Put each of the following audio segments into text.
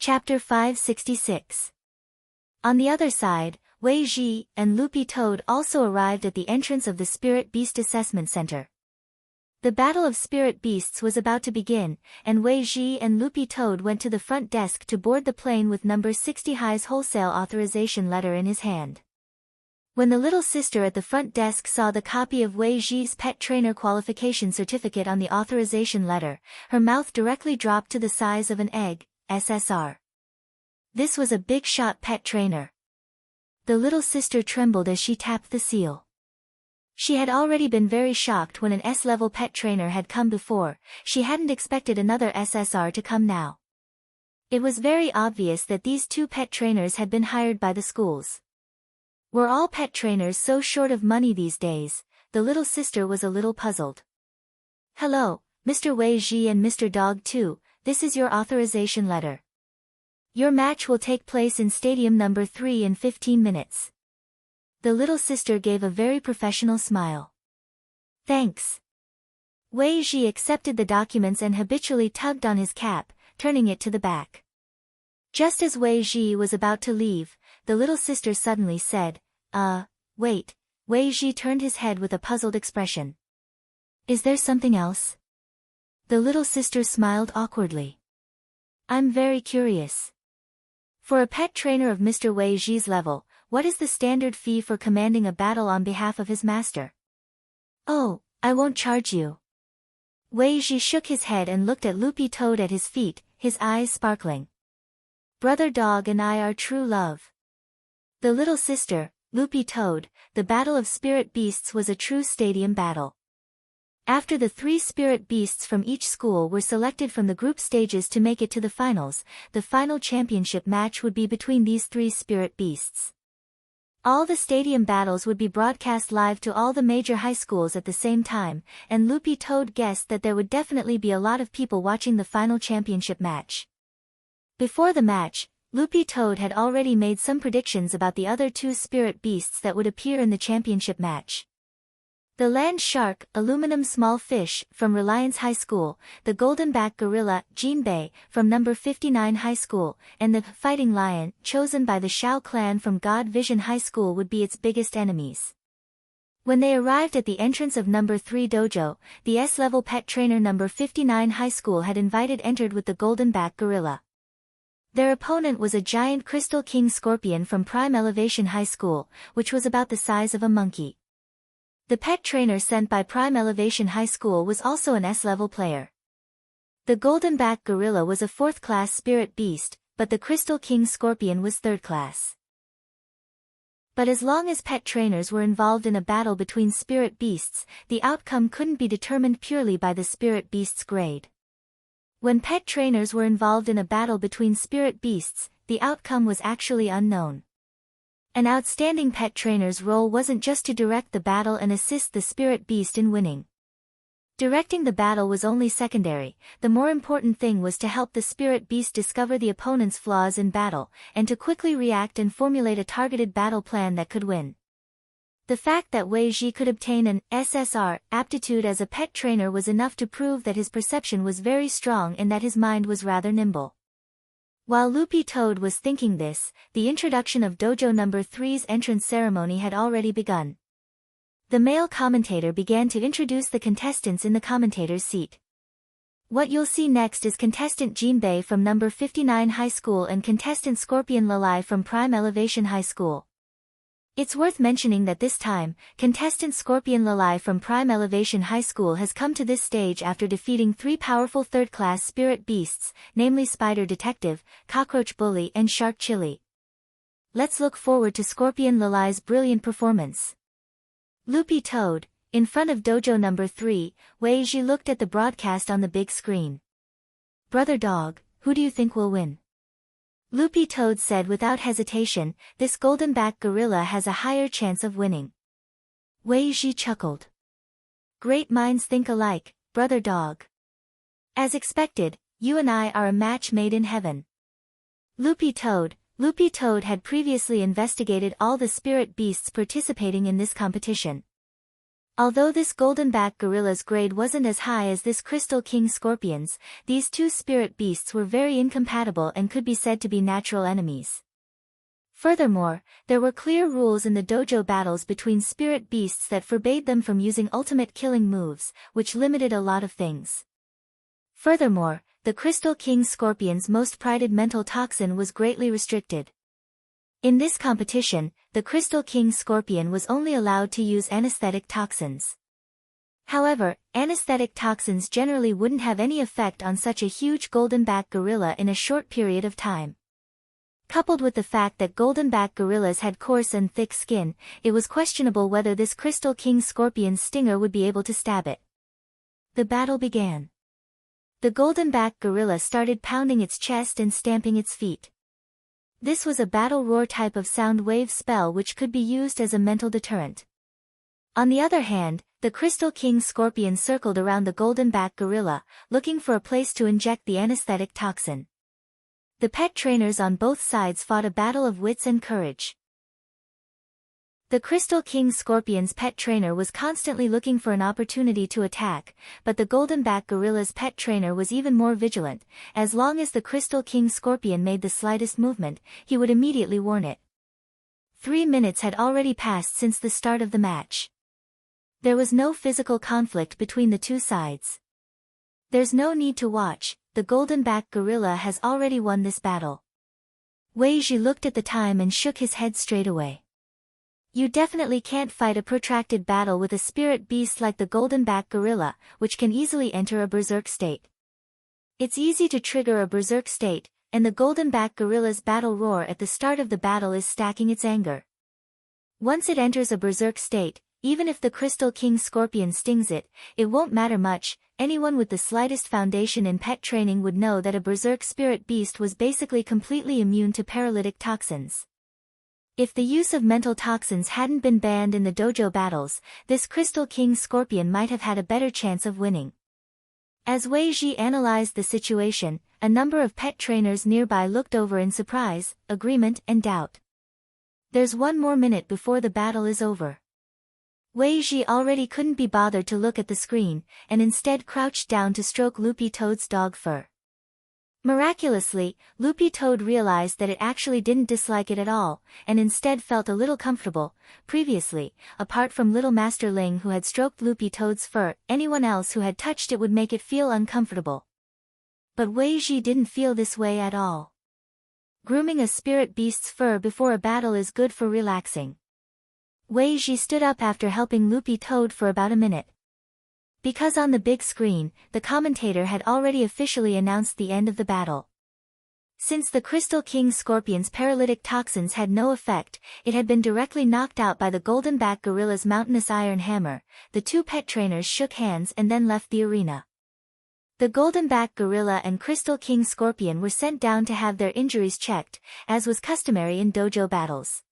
Chapter 566. On the other side, Wei Ji and Loopy Toad also arrived at the entrance of the Spirit Beast Assessment Center. The Battle of Spirit Beasts was about to begin, and Wei Ji and Loopy Toad went to the front desk to board the plane with number 60 High's wholesale authorization letter in his hand. When the little sister at the front desk saw the copy of Wei Ji's pet trainer qualification certificate on the authorization letter, her mouth directly dropped to the size of an egg, SSR. This was a big-shot pet trainer. The little sister trembled as she tapped the seal. She had already been very shocked when an S-level pet trainer had come before. She hadn't expected another SSR to come now. It was very obvious that these two pet trainers had been hired by the schools. Were all pet trainers so short of money these days? The little sister was a little puzzled. Hello, Mr. Wei Ji and Mr. Dog 2, this is your authorization letter. Your match will take place in Stadium number 3 in 15 minutes. The little sister gave a very professional smile. Thanks. Wei Ji accepted the documents and habitually tugged on his cap, turning it to the back. Just as Wei Ji was about to leave, the little sister suddenly said, wait. Wei Ji turned his head with a puzzled expression. Is there something else? The little sister smiled awkwardly. I'm very curious. For a pet trainer of Mr. Wei Ji's level, what is the standard fee for commanding a battle on behalf of his master? Oh, I won't charge you. Wei Ji shook his head and looked at Loopy Toad at his feet, his eyes sparkling. Brother Dog and I are true love. The little sister, Loopy Toad, the Battle of Spirit Beasts was a true stadium battle. After the 3 spirit beasts from each school were selected from the group stages to make it to the finals, the final championship match would be between these 3 spirit beasts. All the stadium battles would be broadcast live to all the major high schools at the same time, and Loopy Toad guessed that there would definitely be a lot of people watching the final championship match. Before the match, Loopy Toad had already made some predictions about the other 2 spirit beasts that would appear in the championship match. The land shark, aluminum small fish, from Reliance High School, the golden-back gorilla, Jinbei, from number 59 High School, and the fighting lion, chosen by the Shao clan from God Vision High School would be its biggest enemies. When they arrived at the entrance of number 3 dojo, the S-level pet trainer number 59 High School had entered with the golden-back gorilla. Their opponent was a giant Crystal King scorpion from Prime Elevation High School, which was about the size of a monkey. The pet trainer sent by Prime Elevation High School was also an S-level player. The golden-back gorilla was a 4th-class spirit beast, but the Crystal King scorpion was 3rd class. But as long as pet trainers were involved in a battle between spirit beasts, the outcome couldn't be determined purely by the spirit beast's grade. When pet trainers were involved in a battle between spirit beasts, the outcome was actually unknown. An outstanding pet trainer's role wasn't just to direct the battle and assist the spirit beast in winning. Directing the battle was only secondary. The more important thing was to help the spirit beast discover the opponent's flaws in battle, and to quickly react and formulate a targeted battle plan that could win. The fact that Wei Ji could obtain an SSR aptitude as a pet trainer was enough to prove that his perception was very strong and that his mind was rather nimble. While Loopy Toad was thinking this, the introduction of Dojo number 3's entrance ceremony had already begun. The male commentator began to introduce the contestants in the commentator's seat. What you'll see next is contestant Jinbei from number 59 High School and contestant Scorpion Lalai from Prime Elevation High School. It's worth mentioning that this time, contestant Scorpion Lalai from Prime Elevation High School has come to this stage after defeating 3 powerful 3rd-class spirit beasts, namely Spider Detective, Cockroach Bully and Shark Chili. Let's look forward to Scorpion Lalai's brilliant performance. Loopy Toad, in front of Dojo number 3, Wei Ji looked at the broadcast on the big screen. Brother Dog, who do you think will win? Loopy Toad said without hesitation, this golden-back gorilla has a higher chance of winning. Wei Ji chuckled. Great minds think alike, Brother Dog. As expected, you and I are a match made in heaven. Loopy Toad had previously investigated all the spirit beasts participating in this competition. Although this golden-back gorilla's grade wasn't as high as this Crystal King scorpion's, these two spirit beasts were very incompatible and could be said to be natural enemies. Furthermore, there were clear rules in the dojo battles between spirit beasts that forbade them from using ultimate killing moves, which limited a lot of things. Furthermore, the Crystal King scorpion's most prided mental toxin was greatly restricted. In this competition, the Crystal King scorpion was only allowed to use anesthetic toxins. However, anesthetic toxins generally wouldn't have any effect on such a huge golden-back gorilla in a short period of time. Coupled with the fact that golden-back gorillas had coarse and thick skin, it was questionable whether this Crystal King scorpion's stinger would be able to stab it. The battle began. The golden-back gorilla started pounding its chest and stamping its feet. This was a battle roar type of sound wave spell which could be used as a mental deterrent. On the other hand, the Crystal King scorpion circled around the golden-back gorilla, looking for a place to inject the anesthetic toxin. The pet trainers on both sides fought a battle of wits and courage. The Crystal King scorpion's pet trainer was constantly looking for an opportunity to attack, but the golden-back gorilla's pet trainer was even more vigilant. As long as the Crystal King scorpion made the slightest movement, he would immediately warn it. 3 minutes had already passed since the start of the match. There was no physical conflict between the two sides. There's no need to watch, the golden-back gorilla has already won this battle. Wei Ji looked at the time and shook his head straight away. You definitely can't fight a protracted battle with a spirit beast like the golden-back gorilla, which can easily enter a berserk state. It's easy to trigger a berserk state, and the golden-back gorilla's battle roar at the start of the battle is stacking its anger. Once it enters a berserk state, even if the Crystal King scorpion stings it, it won't matter much. Anyone with the slightest foundation in pet training would know that a berserk spirit beast was basically completely immune to paralytic toxins. If the use of mental toxins hadn't been banned in the dojo battles, this Crystal King scorpion might have had a better chance of winning. As Wei Ji analyzed the situation, a number of pet trainers nearby looked over in surprise, agreement and doubt. There's 1 more minute before the battle is over. Wei Ji already couldn't be bothered to look at the screen, and instead crouched down to stroke Loopy Toad's dog fur. Miraculously, Loopy Toad realized that it actually didn't dislike it at all, and instead felt a little comfortable. Previously, apart from little Master Ling who had stroked Loopy Toad's fur, anyone else who had touched it would make it feel uncomfortable. But Wei Ji didn't feel this way at all. Grooming a spirit beast's fur before a battle is good for relaxing. Wei Ji stood up after helping Loopy Toad for about a minute. Because on the big screen, the commentator had already officially announced the end of the battle. Since the Crystal King scorpion's paralytic toxins had no effect, it had been directly knocked out by the golden-back gorilla's mountainous iron hammer. The two pet trainers shook hands and then left the arena. The golden-back gorilla and Crystal King scorpion were sent down to have their injuries checked, as was customary in dojo battles.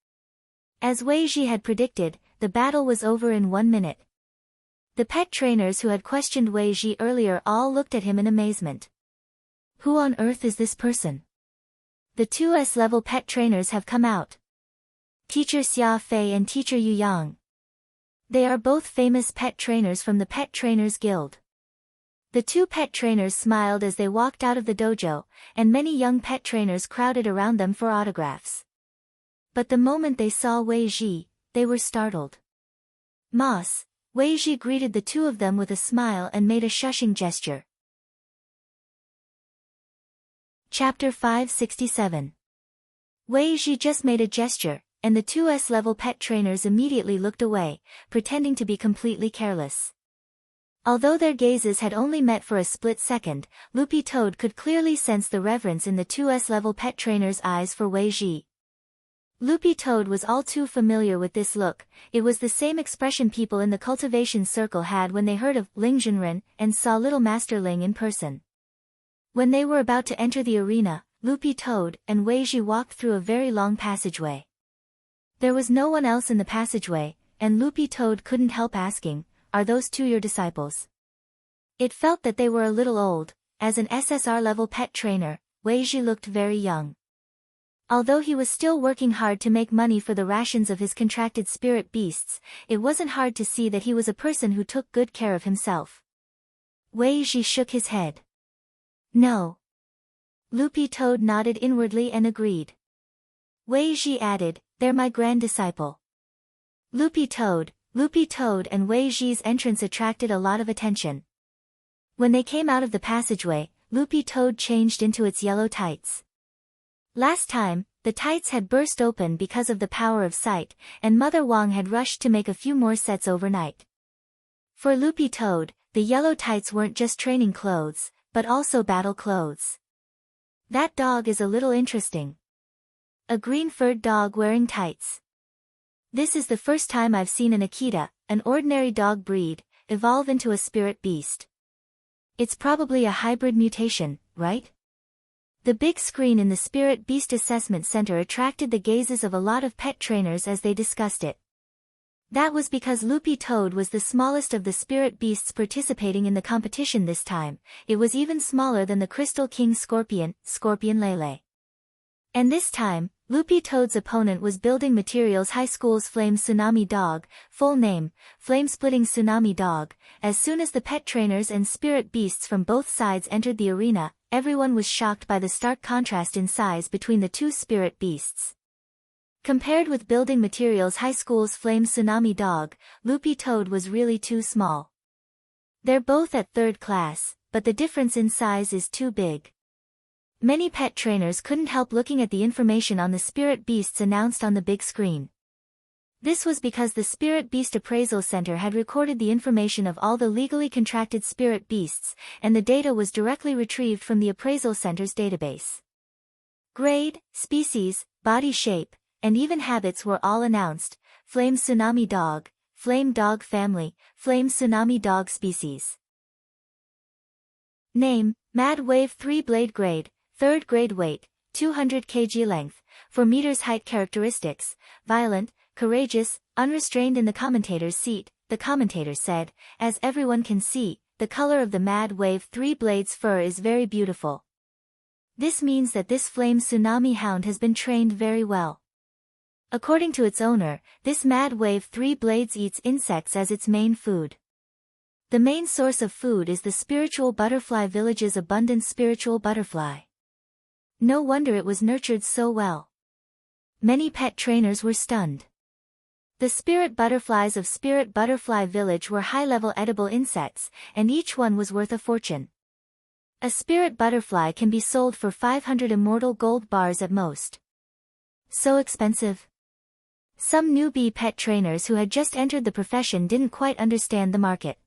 As Wei Ji had predicted, the battle was over in 1 minute. The pet trainers who had questioned Wei Ji earlier all looked at him in amazement. Who on earth is this person? The two S-level pet trainers have come out. Teacher Xia Fei and Teacher Yu Yang. They are both famous pet trainers from the Pet Trainers Guild. The two pet trainers smiled as they walked out of the dojo, and many young pet trainers crowded around them for autographs. But the moment they saw Wei Ji, they were startled. Moss, Wei Ji greeted the two of them with a smile and made a shushing gesture. Chapter 567. Wei Ji just made a gesture, and the two S-level pet trainers immediately looked away, pretending to be completely careless. Although their gazes had only met for a split second, Loopy Toad could clearly sense the reverence in the two S-level pet trainers' eyes for Wei Ji. Loopy Toad was all too familiar with this look. It was the same expression people in the cultivation circle had when they heard of Ling Junren and saw little Master Ling in person. When they were about to enter the arena, Loopy Toad and Wei Ji walked through a very long passageway. There was no one else in the passageway, and Loopy Toad couldn't help asking, "Are those two your disciples?" It felt that they were a little old. As an SSR-level pet trainer, Wei Ji looked very young. Although he was still working hard to make money for the rations of his contracted spirit beasts, it wasn't hard to see that he was a person who took good care of himself. Wei Ji shook his head. No. Lupi Toad nodded inwardly and agreed. Wei Ji added, they're my grand disciple. Lupi Toad and Wei Ji's entrance attracted a lot of attention. When they came out of the passageway, Lupi Toad changed into its yellow tights. Last time, the tights had burst open because of the power of sight, and Mother Wang had rushed to make a few more sets overnight. For Lupi Toad, the yellow tights weren't just training clothes, but also battle clothes. That dog is a little interesting. A green-furred dog wearing tights. This is the first time I've seen an Akita, an ordinary dog breed, evolve into a spirit beast. It's probably a hybrid mutation, right? The big screen in the Spirit Beast Assessment Center attracted the gazes of a lot of pet trainers as they discussed it. That was because Lupi Toad was the smallest of the spirit beasts participating in the competition this time. It was even smaller than the Crystal King Scorpion Lele. And this time, Lupi Toad's opponent was Building Materials High School's Flame Tsunami Dog, full name, Flame-Splitting Tsunami Dog. As soon as the pet trainers and spirit beasts from both sides entered the arena, everyone was shocked by the stark contrast in size between the two spirit beasts. Compared with Building Materials High School's Flame Tsunami Dog, Lupi Toad was really too small. They're both at third class, but the difference in size is too big. Many pet trainers couldn't help looking at the information on the spirit beasts announced on the big screen. This was because the Spirit Beast Appraisal Center had recorded the information of all the legally contracted spirit beasts, and the data was directly retrieved from the Appraisal Center's database. Grade, species, body shape, and even habits were all announced: Flame Tsunami Dog, Flame Dog Family, Flame Tsunami Dog Species. Name, Mad Wave 3 Blade Grade, 3rd Grade Weight, 200 kg Length, 4 meters Height. Characteristics, Violent, Courageous, Unrestrained. In the commentator's seat, the commentator said, as everyone can see, the color of the Mad Wave 3 Blade's fur is very beautiful. This means that this Flame Tsunami Hound has been trained very well. According to its owner, this Mad Wave 3 Blades eats insects as its main food. The main source of food is the Spiritual Butterfly Village's abundant spiritual butterfly. No wonder it was nurtured so well. Many pet trainers were stunned. The spirit butterflies of Spirit Butterfly Village were high-level edible insects, and each one was worth a fortune. A spirit butterfly can be sold for 500 immortal gold bars at most. So expensive. Some newbie pet trainers who had just entered the profession didn't quite understand the market.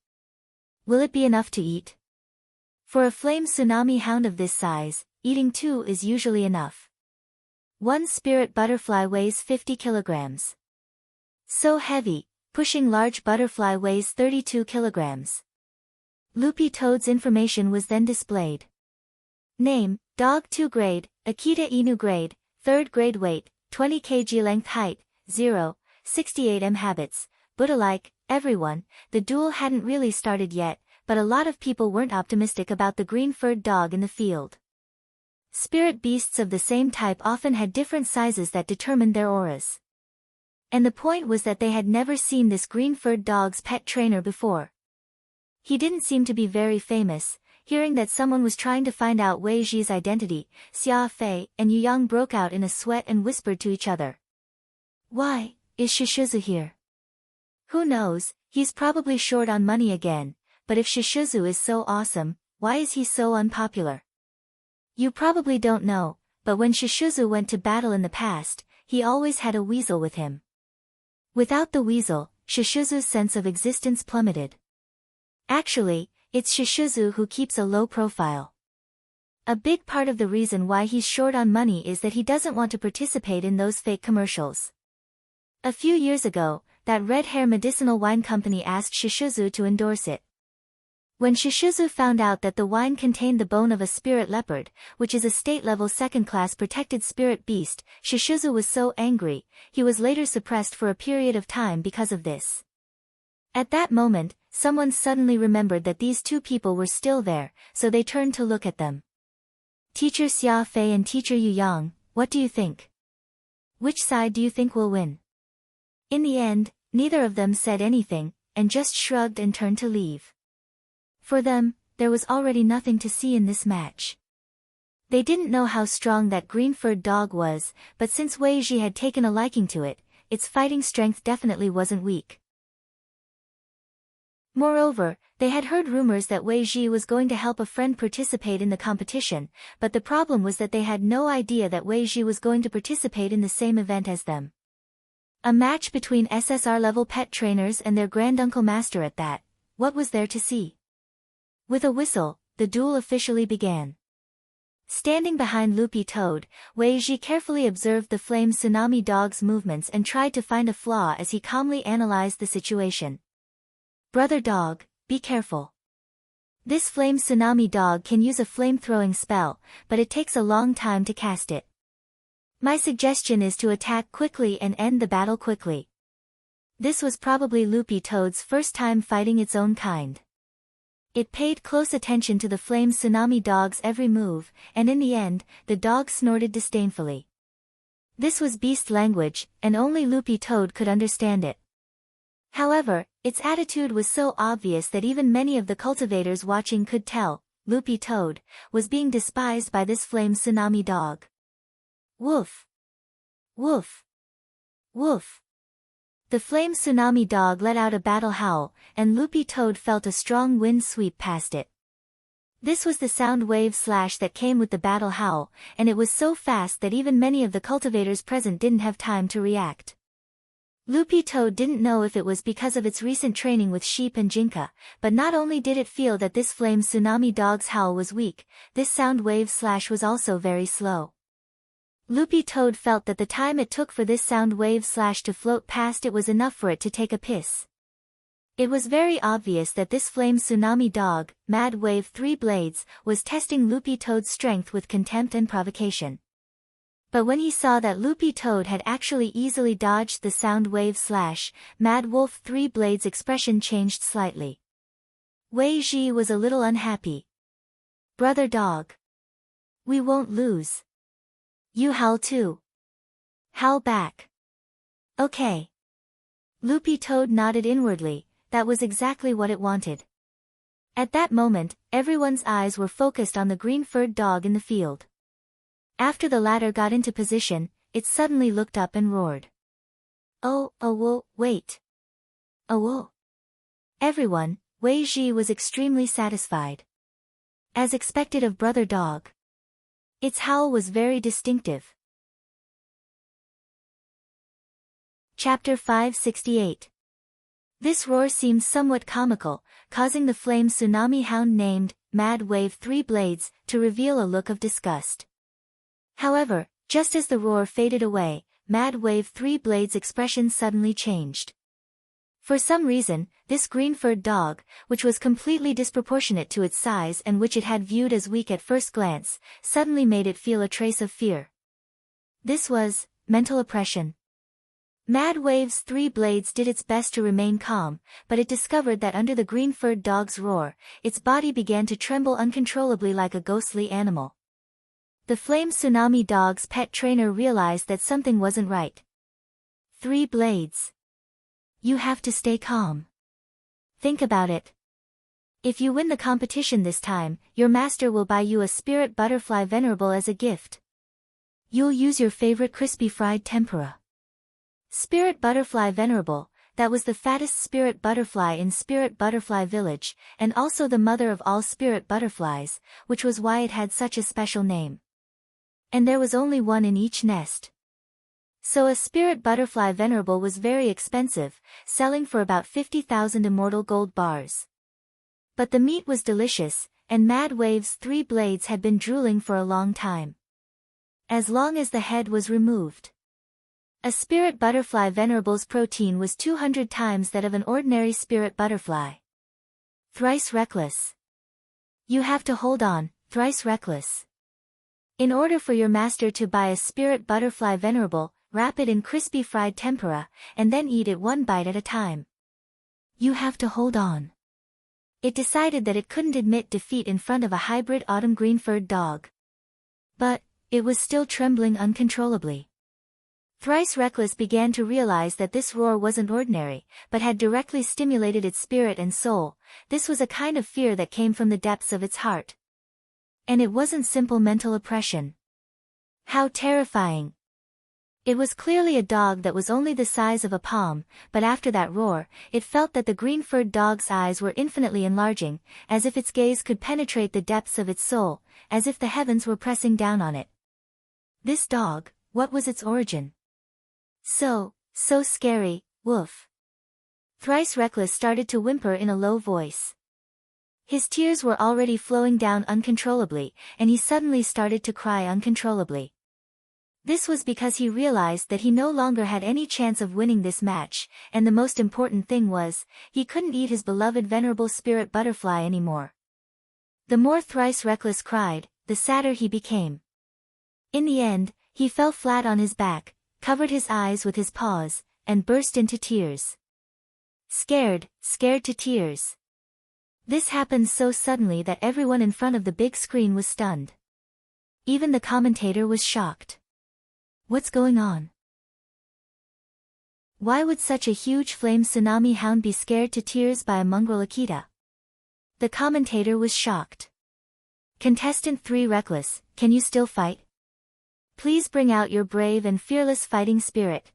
Will it be enough to eat? For a Flame Tsunami Hound of this size, eating 2 is usually enough. One spirit butterfly weighs 50 kilograms. So heavy, pushing large butterfly weighs 32 kilograms. Lupi Toad's information was then displayed. Name, Dog 2 Grade, Akita Inu Grade, 3rd Grade Weight, 20 kg Length. Height, 0, 68 m. Habits, Buddha-like, everyone. The duel hadn't really started yet, but a lot of people weren't optimistic about the green-furred dog in the field. Spirit beasts of the same type often had different sizes that determined their auras. And the point was that they had never seen this green-furred dog's pet trainer before. He didn't seem to be very famous. Hearing that someone was trying to find out Wei Ji's identity, Xia Fei and Yu Yang broke out in a sweat and whispered to each other. Why, is Shishizu here? Who knows, he's probably short on money again, but if Shishizu is so awesome, why is he so unpopular? You probably don't know, but when Shishizu went to battle in the past, he always had a weasel with him. Without the weasel, Shishizu's sense of existence plummeted. Actually, it's Shishizu who keeps a low profile. A big part of the reason why he's short on money is that he doesn't want to participate in those fake commercials. A few years ago, that Red Hair Medicinal Wine Company asked Shishizu to endorse it. When Shishizu found out that the wine contained the bone of a spirit leopard, which is a state-level second-class protected spirit beast, Shishizu was so angry, he was later suppressed for a period of time because of this. At that moment, someone suddenly remembered that these two people were still there, so they turned to look at them. Teacher Xia Fei and Teacher Yu Yang, What do you think? Which side do you think will win? In the end, neither of them said anything, and just shrugged and turned to leave. For them, there was already nothing to see in this match. They didn't know how strong that green-furred dog was, but since Wei Ji had taken a liking to it, its fighting strength definitely wasn't weak. Moreover, they had heard rumors that Wei Ji was going to help a friend participate in the competition, but the problem was that they had no idea that Wei Ji was going to participate in the same event as them. A match between SSR-level pet trainers and their granduncle master at that. What was there to see? With a whistle, the duel officially began. Standing behind Loopy Toad, Wei Ji carefully observed the flame tsunami dog's movements and tried to find a flaw as he calmly analyzed the situation. Brother dog, be careful. This flame tsunami dog can use a flame-throwing spell, but it takes a long time to cast it. My suggestion is to attack quickly and end the battle quickly. This was probably Loopy Toad's first time fighting its own kind. It paid close attention to the flame tsunami dog's every move, and in the end, the dog snorted disdainfully. This was beast language, and only Loopy Toad could understand it. However, its attitude was so obvious that even many of the cultivators watching could tell, Loopy Toad was being despised by this flame tsunami dog. Woof! Woof! Woof! The flame tsunami dog let out a battle howl, and Loopy Toad felt a strong wind sweep past it. This was the sound wave slash that came with the battle howl, and it was so fast that even many of the cultivators present didn't have time to react. Loopy Toad didn't know if it was because of its recent training with sheep and Jinka, but not only did it feel that this flame tsunami dog's howl was weak, this sound wave slash was also very slow. Loopy Toad felt that the time it took for this sound wave slash to float past it was enough for it to take a piss. It was very obvious that this flame tsunami dog, Mad Wave 3 Blades, was testing Loopy Toad's strength with contempt and provocation. But when he saw that Loopy Toad had actually easily dodged the sound wave slash, Mad Wolf 3 Blades' expression changed slightly. Wei Ji was a little unhappy. Brother dog. We won't lose. You howl too. Howl back. Okay. Loopy Toad nodded inwardly, that was exactly what it wanted. At that moment, everyone's eyes were focused on the green-furred dog in the field. After the latter got into position, it suddenly looked up and roared. Oh, wait. Oh. Everyone, Wei Ji was extremely satisfied. As expected of Brother Dog. Its howl was very distinctive. Chapter 568. This roar seemed somewhat comical, causing the flame tsunami hound named Mad Wave 3 Blades to reveal a look of disgust. However, just as the roar faded away, Mad Wave 3 Blades' expression suddenly changed. For some reason, this green-furred dog, which was completely disproportionate to its size and which it had viewed as weak at first glance, suddenly made it feel a trace of fear. This was mental oppression. Mad Wave's 3 Blades did its best to remain calm, but it discovered that under the green-furred dog's roar, its body began to tremble uncontrollably like a ghostly animal. The flame tsunami dog's pet trainer realized that something wasn't right. 3 Blades. You have to stay calm. Think about it. If you win the competition this time, your master will buy you a spirit butterfly venerable as a gift. You'll use your favorite crispy fried tempura. Spirit butterfly venerable, that was the fattest spirit butterfly in Spirit Butterfly Village, and also the mother of all spirit butterflies, which was why it had such a special name. And there was only one in each nest. So a spirit butterfly venerable was very expensive, selling for about 50,000 immortal gold bars. But the meat was delicious, and Mad Wave's 3 Blades had been drooling for a long time. As long as the head was removed. A spirit butterfly venerable's protein was 200 times that of an ordinary spirit butterfly. Thrice reckless. You have to hold on, thrice reckless. In order for your master to buy a spirit butterfly venerable, wrap it in crispy fried tempura, and then eat it one bite at a time. You have to hold on. It decided that it couldn't admit defeat in front of a hybrid autumn green-furred dog. But, It was still trembling uncontrollably. Thrice Reckless began to realize that this roar wasn't ordinary, but had directly stimulated its spirit and soul. This was a kind of fear that came from the depths of its heart. And it wasn't simple mental oppression. How terrifying! It was clearly a dog that was only the size of a palm, but after that roar, it felt that the green-furred dog's eyes were infinitely enlarging, as if its gaze could penetrate the depths of its soul, as if the heavens were pressing down on it. This dog, what was its origin? So scary, woof. Thrice Reckless started to whimper in a low voice. His tears were already flowing down uncontrollably, and he suddenly started to cry uncontrollably. This was because he realized that he no longer had any chance of winning this match, and the most important thing was, he couldn't eat his beloved venerable spirit butterfly anymore. The more Thrice Reckless cried, the sadder he became. In the end, he fell flat on his back, covered his eyes with his paws, and burst into tears. Scared to tears. This happened so suddenly that everyone in front of the big screen was stunned. Even the commentator was shocked. What's going on? Why would such a huge flame tsunami hound be scared to tears by a mongrel Akita? The commentator was shocked. Contestant 3 Reckless, can you still fight? Please bring out your brave and fearless fighting spirit.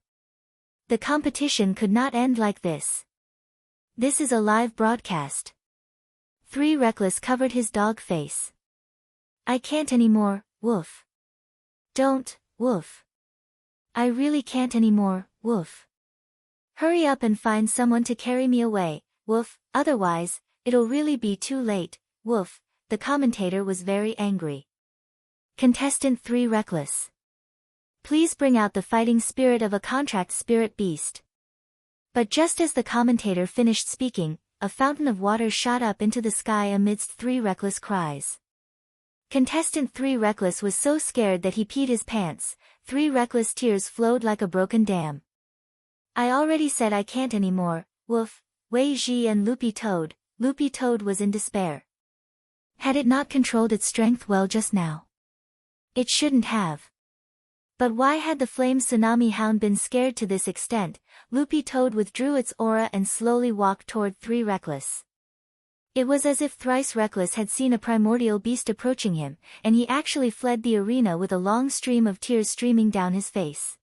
The competition could not end like this. This is a live broadcast. 3 Reckless covered his dog face. I can't anymore, woof. Don't, woof. I really can't anymore, woof. Hurry up and find someone to carry me away, woof, otherwise, it'll really be too late, woof. The commentator was very angry. Contestant 3 Reckless. Please bring out the fighting spirit of a contract spirit beast. But just as the commentator finished speaking, a fountain of water shot up into the sky amidst 3 Reckless cries. Contestant 3 Reckless was so scared that he peed his pants. 3 Reckless tears flowed like a broken dam. I already said I can't anymore, woof. Wei Ji and Loopy Toad. Loopy Toad was in despair. Had it not controlled its strength well just now? It shouldn't have. But why had the flame tsunami hound been scared to this extent? Loopy Toad withdrew its aura and slowly walked toward 3 Reckless. It was as if Thrice Reckless had seen a primordial beast approaching him, and he actually fled the arena with a long stream of tears streaming down his face.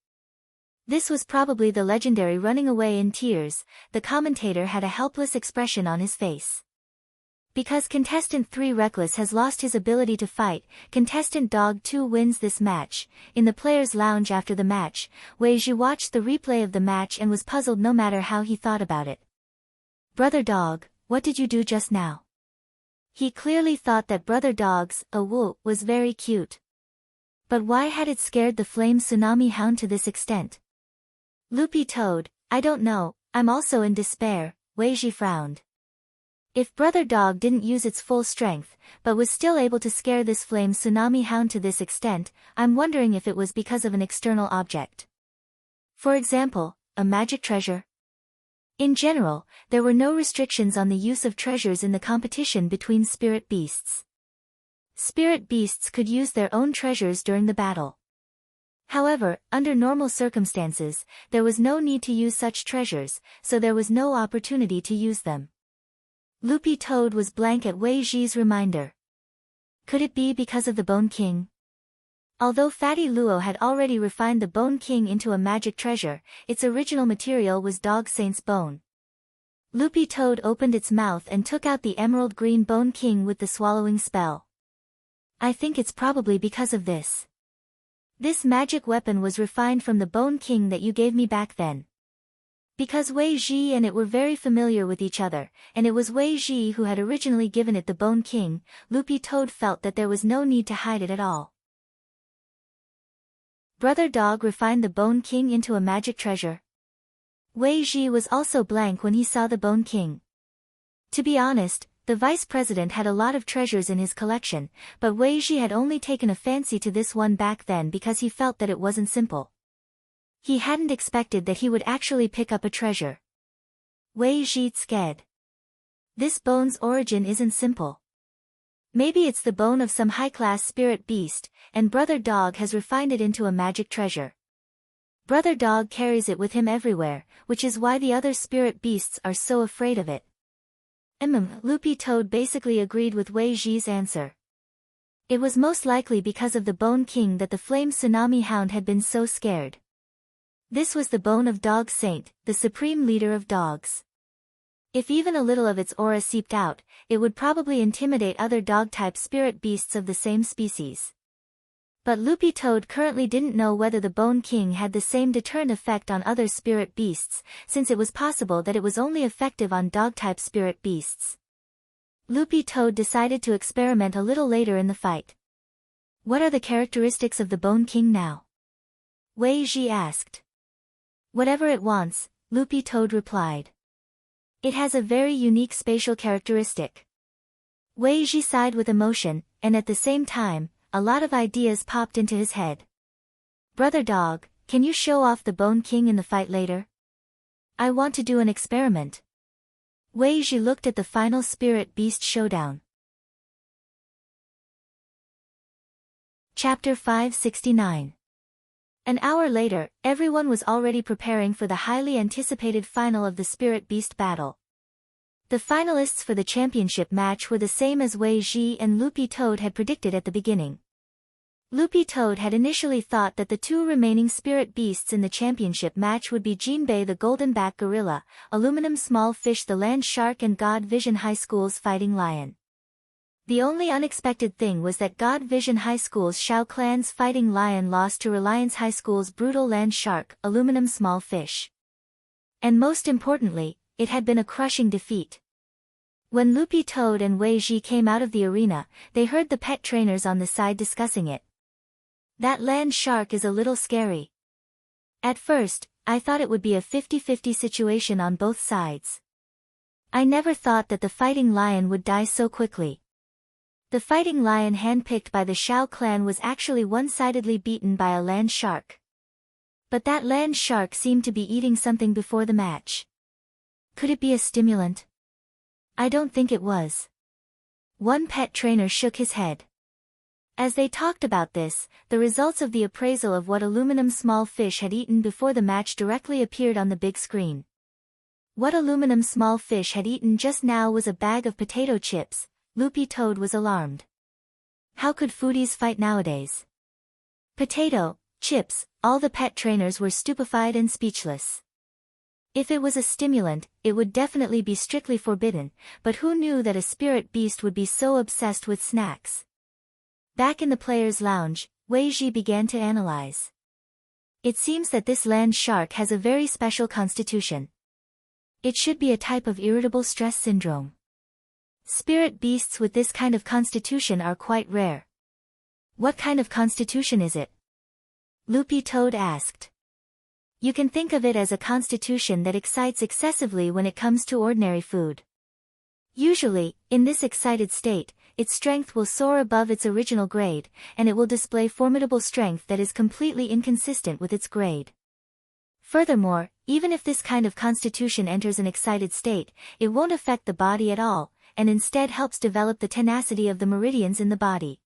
This was probably the legendary running away in tears. The commentator had a helpless expression on his face. Because contestant 3 Reckless has lost his ability to fight, contestant Dog 2 wins this match. In the players' lounge after the match, Wei Ji watched the replay of the match and was puzzled no matter how he thought about it. Brother Dog, what did you do just now? He clearly thought that Brother Dog's woo was very cute. But why had it scared the flame tsunami hound to this extent? Loopy Toad, I don't know, I'm also in despair, Wei Ji frowned. If Brother Dog didn't use its full strength, but was still able to scare this flame tsunami hound to this extent, I'm wondering if it was because of an external object. For example, a magic treasure? In general, there were no restrictions on the use of treasures in the competition between spirit beasts. Spirit beasts could use their own treasures during the battle. However, under normal circumstances, there was no need to use such treasures, so there was no opportunity to use them. Loopy Toad was blank at Wei Ji's reminder. Could it be because of the Bone King? Although Fatty Luo had already refined the Bone King into a magic treasure, its original material was Dog Saint's bone. Loopy Toad opened its mouth and took out the emerald green Bone King with the swallowing spell. I think it's probably because of this. This magic weapon was refined from the Bone King that you gave me back then. Because Wei Ji and it were very familiar with each other, and it was Wei Ji who had originally given it the Bone King, Loopy Toad felt that there was no need to hide it at all. Brother Dog refined the Bone King into a magic treasure. Wei Ji was also blank when he saw the Bone King. To be honest, the vice president had a lot of treasures in his collection, but Wei Ji had only taken a fancy to this one back then because he felt that it wasn't simple. He hadn't expected that he would actually pick up a treasure. Wei Ji scared. This bone's origin isn't simple. Maybe it's the bone of some high-class spirit beast, and Brother Dog has refined it into a magic treasure. Brother Dog carries it with him everywhere, which is why the other spirit beasts are so afraid of it. Loopy Toad basically agreed with Wei Ji's answer. It was most likely because of the Bone King that the Flame Tsunami Hound had been so scared. This was the bone of Dog Saint, the supreme leader of dogs. If even a little of its aura seeped out, it would probably intimidate other dog-type spirit beasts of the same species. But Loopy Toad currently didn't know whether the Bone King had the same deterrent effect on other spirit beasts, since it was possible that it was only effective on dog-type spirit beasts. Loopy Toad decided to experiment a little later in the fight. What are the characteristics of the Bone King now? Wei Ji asked. Whatever it wants, Loopy Toad replied. It has a very unique spatial characteristic. Wei Ji sighed with emotion, and at the same time, a lot of ideas popped into his head. Brother Dog, can you show off the Bone King in the fight later? I want to do an experiment. Wei Ji looked at the final Spirit Beast Showdown. Chapter 569. An hour later, everyone was already preparing for the highly anticipated final of the Spirit Beast battle. The finalists for the championship match were the same as Wei Ji and Loopy Toad had predicted at the beginning. Loopy Toad had initially thought that the two remaining spirit beasts in the championship match would be Jinbei the Golden-Back Gorilla, Aluminum Small Fish the Land Shark and God Vision High School's Fighting Lion. The only unexpected thing was that God Vision High School's Shao Clan's Fighting Lion lost to Reliance High School's Brutal Land Shark, Aluminum Small Fish. And most importantly, it had been a crushing defeat. When Loopy Toad and Wei Ji came out of the arena, they heard the pet trainers on the side discussing it. That land shark is a little scary. At first, I thought it would be a 50-50 situation on both sides. I never thought that the Fighting Lion would die so quickly. The Fighting Lion handpicked by the Shao clan was actually one-sidedly beaten by a land shark. But that land shark seemed to be eating something before the match. Could it be a stimulant? I don't think it was. One pet trainer shook his head. As they talked about this, the results of the appraisal of what Aluminum Small Fish had eaten before the match directly appeared on the big screen. What Aluminum Small Fish had eaten just now was a bag of potato chips. Loopy Toad was alarmed. How could foodies fight nowadays? Potato, chips, all the pet trainers were stupefied and speechless. If it was a stimulant, it would definitely be strictly forbidden, but who knew that a spirit beast would be so obsessed with snacks? Back in the players' lounge, Wei Ji began to analyze. It seems that this land shark has a very special constitution. It should be a type of irritable stress syndrome. Spirit beasts with this kind of constitution are quite rare. What kind of constitution is it? Loopy Toad asked. You can think of it as a constitution that excites excessively when it comes to ordinary food. Usually, in this excited state, its strength will soar above its original grade, and it will display formidable strength that is completely inconsistent with its grade. Furthermore, even if this kind of constitution enters an excited state, it won't affect the body at all, and instead helps develop the tenacity of the meridians in the body.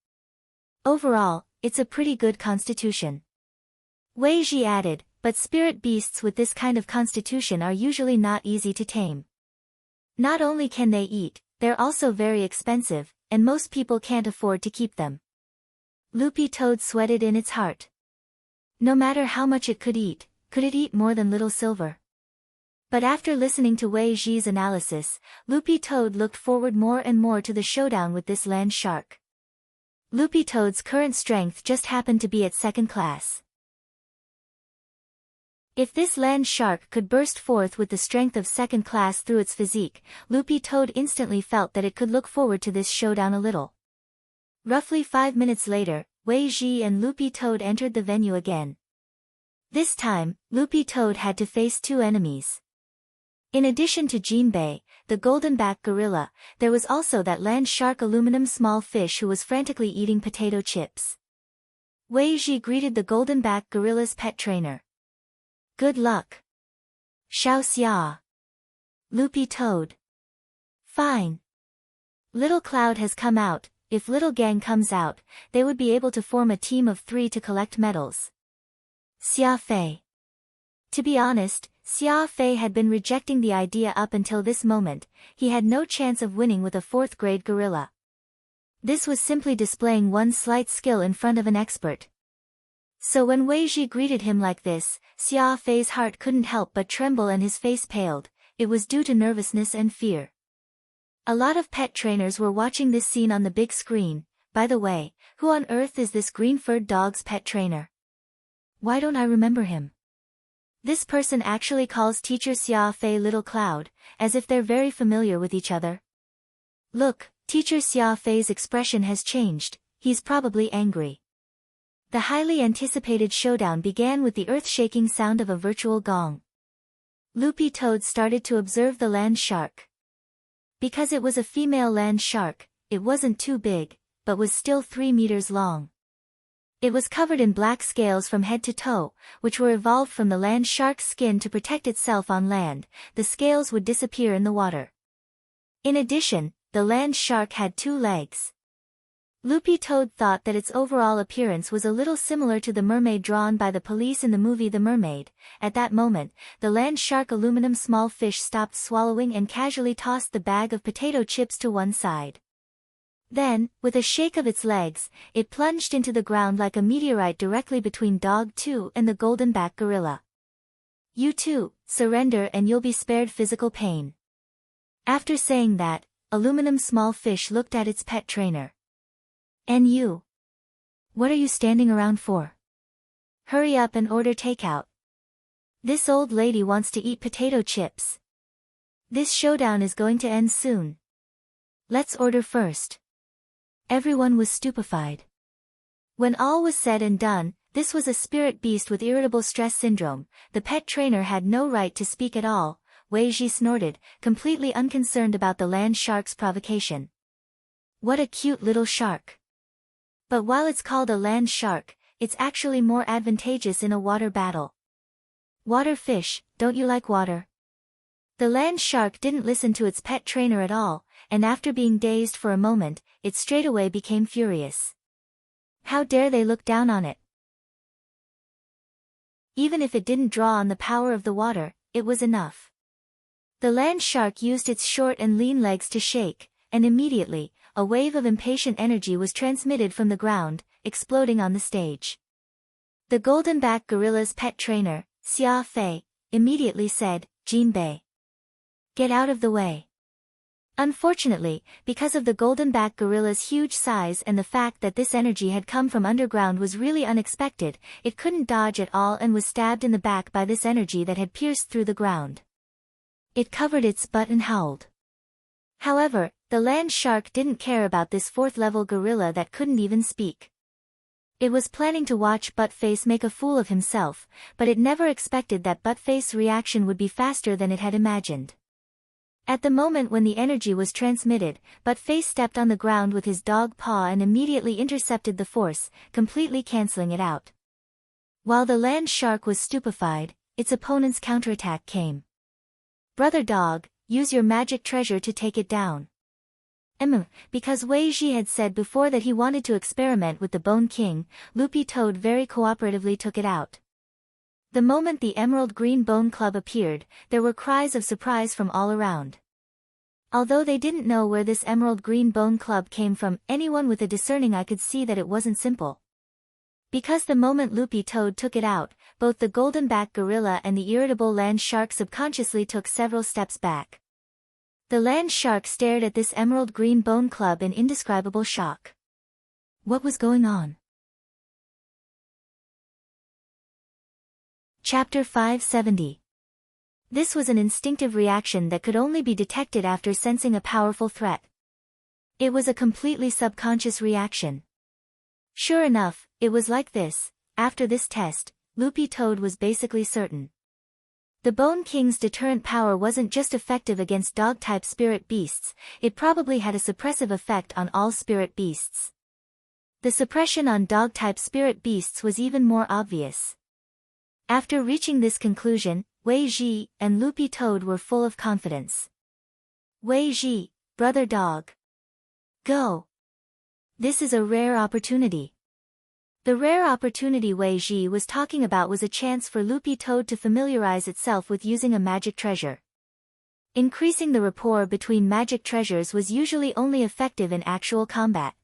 Overall, it's a pretty good constitution. Wei Ji added, but spirit beasts with this kind of constitution are usually not easy to tame. Not only can they eat, they're also very expensive, and most people can't afford to keep them. Loopy Toad sweated in its heart. No matter how much it could it eat more than Little Silver? But after listening to Wei Ji's analysis, Loopy Toad looked forward more and more to the showdown with this land shark. Loopy Toad's current strength just happened to be at second class. If this land shark could burst forth with the strength of second class through its physique, Loopy Toad instantly felt that it could look forward to this showdown a little. Roughly 5 minutes later, Wei Ji and Loopy Toad entered the venue again. This time, Loopy Toad had to face two enemies. In addition to Jinbei, the Golden-Back Gorilla, there was also that land shark Aluminum Small Fish who was frantically eating potato chips. Wei Ji greeted the Golden-Back Gorilla's pet trainer. Good luck. Xiao Xia. Loopy Toad. Fine. Little Cloud has come out, if Little Gang comes out, they would be able to form a team of 3 to collect medals. Xia Fei. To be honest, Xia Fei had been rejecting the idea up until this moment. He had no chance of winning with a 4th-grade gorilla. This was simply displaying one slight skill in front of an expert. So when Wei Ji greeted him like this, Xia Fei's heart couldn't help but tremble and his face paled. It was due to nervousness and fear. A lot of pet trainers were watching this scene on the big screen. By the way, who on earth is this green-furred dog's pet trainer? Why don't I remember him? This person actually calls teacher Xia Fei Little Cloud, as if they're very familiar with each other. Look, teacher Xia Fei's expression has changed. He's probably angry. The highly anticipated showdown began with the earth-shaking sound of a virtual gong. Loopy Toad started to observe the land shark. Because it was a female land shark, it wasn't too big, but was still 3 meters long. It was covered in black scales from head to toe, which were evolved from the land shark's skin to protect itself on land. The scales would disappear in the water. In addition, the land shark had 2 legs. Loopy Toad thought that its overall appearance was a little similar to the mermaid drawn by the police in the movie The Mermaid. At that moment, the land shark aluminum small fish stopped swallowing and casually tossed the bag of potato chips to one side. Then, with a shake of its legs, it plunged into the ground like a meteorite directly between Dog 2 and the golden-back gorilla. You two, surrender and you'll be spared physical pain. After saying that, aluminum small fish looked at its pet trainer. And you? What are you standing around for? Hurry up and order takeout. This old lady wants to eat potato chips. This showdown is going to end soon. Let's order first. Everyone was stupefied. When all was said and done, this was a spirit beast with irritable stress syndrome. The pet trainer had no right to speak at all. Wei Ji snorted, completely unconcerned about the land shark's provocation. What a cute little shark. But while it's called a land shark, it's actually more advantageous in a water battle. Water fish, don't you like water? The land shark didn't listen to its pet trainer at all, and after being dazed for a moment, it straightaway became furious. How dare they look down on it? Even if it didn't draw on the power of the water, it was enough. The land shark used its short and lean legs to shake, and immediately, a wave of impatient energy was transmitted from the ground, exploding on the stage. The golden-back gorilla's pet trainer, Xia Fei, immediately said, Jinbei. Get out of the way. Unfortunately, because of the golden-back gorilla's huge size and the fact that this energy had come from underground was really unexpected, it couldn't dodge at all and was stabbed in the back by this energy that had pierced through the ground. It covered its butt and howled. However, the land shark didn't care about this 4th-level gorilla that couldn't even speak. It was planning to watch Buttface make a fool of himself, but it never expected that Buttface's reaction would be faster than it had imagined. At the moment when the energy was transmitted, Buttface stepped on the ground with his dog paw and immediately intercepted the force, completely cancelling it out. While the land shark was stupefied, its opponent's counterattack came. Brother Dog, use your magic treasure to take it down. Because Wei Ji had said before that he wanted to experiment with the Bone King, Loopy Toad very cooperatively took it out. The moment the Emerald Green Bone Club appeared, there were cries of surprise from all around. Although they didn't know where this Emerald Green Bone Club came from, anyone with a discerning eye could see that it wasn't simple. Because the moment Loopy Toad took it out, both the golden-back gorilla and the irritable land shark subconsciously took several steps back. The land shark stared at this Emerald Green Bone Club in indescribable shock. What was going on? Chapter 570. This was an instinctive reaction that could only be detected after sensing a powerful threat. It was a completely subconscious reaction. Sure enough, it was like this. After this test, Loopy Toad was basically certain. The Bone King's deterrent power wasn't just effective against dog-type spirit beasts, it probably had a suppressive effect on all spirit beasts. The suppression on dog-type spirit beasts was even more obvious. After reaching this conclusion, Wei Ji and Loopy Toad were full of confidence. Wei Ji, brother dog. Go. This is a rare opportunity. The rare opportunity Wei Ji was talking about was a chance for Loopy Toad to familiarize itself with using a magic treasure. Increasing the rapport between magic treasures was usually only effective in actual combat.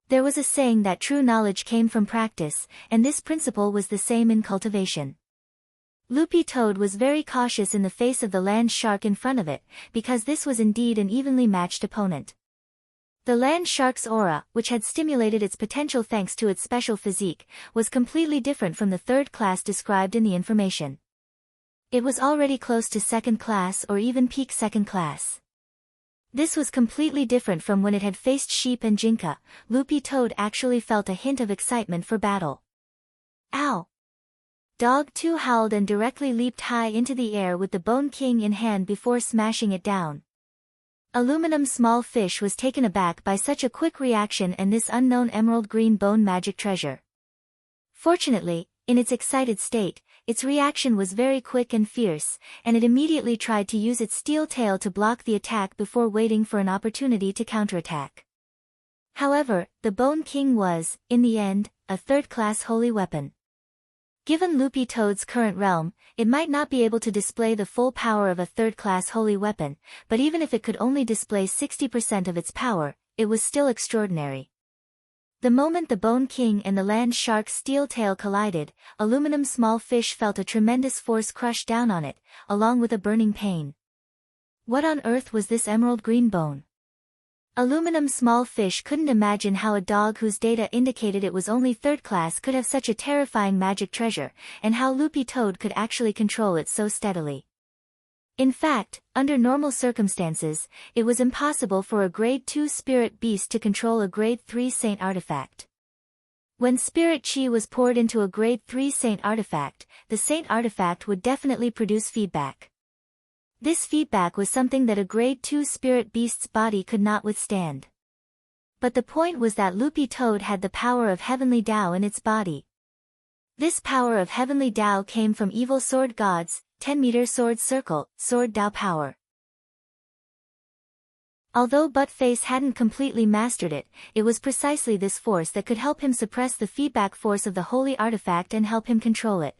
There was a saying that true knowledge came from practice, and this principle was the same in cultivation. Loopy Toad was very cautious in the face of the land shark in front of it, because this was indeed an evenly matched opponent. The land shark's aura, which had stimulated its potential thanks to its special physique, was completely different from the third class described in the information. It was already close to second class or even peak second class. This was completely different from when it had faced Sheep and Jinka. Loopy Toad actually felt a hint of excitement for battle. Ow! Dog 2 howled and directly leaped high into the air with the Bone King in hand before smashing it down. Aluminum Small Fish was taken aback by such a quick reaction and this unknown emerald green bone magic treasure. Fortunately, in its excited state, its reaction was very quick and fierce, and it immediately tried to use its steel tail to block the attack before waiting for an opportunity to counterattack. However, the Bone King was, in the end, a third-class holy weapon. Given Loopy Toad's current realm, it might not be able to display the full power of a third-class holy weapon, but even if it could only display 60% of its power, it was still extraordinary. The moment the Bone King and the land shark's steel tail collided, Aluminum Small Fish felt a tremendous force crush down on it, along with a burning pain. What on earth was this emerald green bone? Aluminum Small Fish couldn't imagine how a dog whose data indicated it was only third class could have such a terrifying magic treasure, and how Loopy Toad could actually control it so steadily. In fact, under normal circumstances, it was impossible for a Grade 2 spirit beast to control a Grade 3 saint artifact. When spirit chi was poured into a Grade 3 saint artifact, the saint artifact would definitely produce feedback. This feedback was something that a Grade 2 spirit beast's body could not withstand. But the point was that Loopy Toad had the power of Heavenly Tao in its body. This power of Heavenly Tao came from evil sword gods, 10-meter sword circle, sword Tao power. Although Buttface hadn't completely mastered it, it was precisely this force that could help him suppress the feedback force of the holy artifact and help him control it.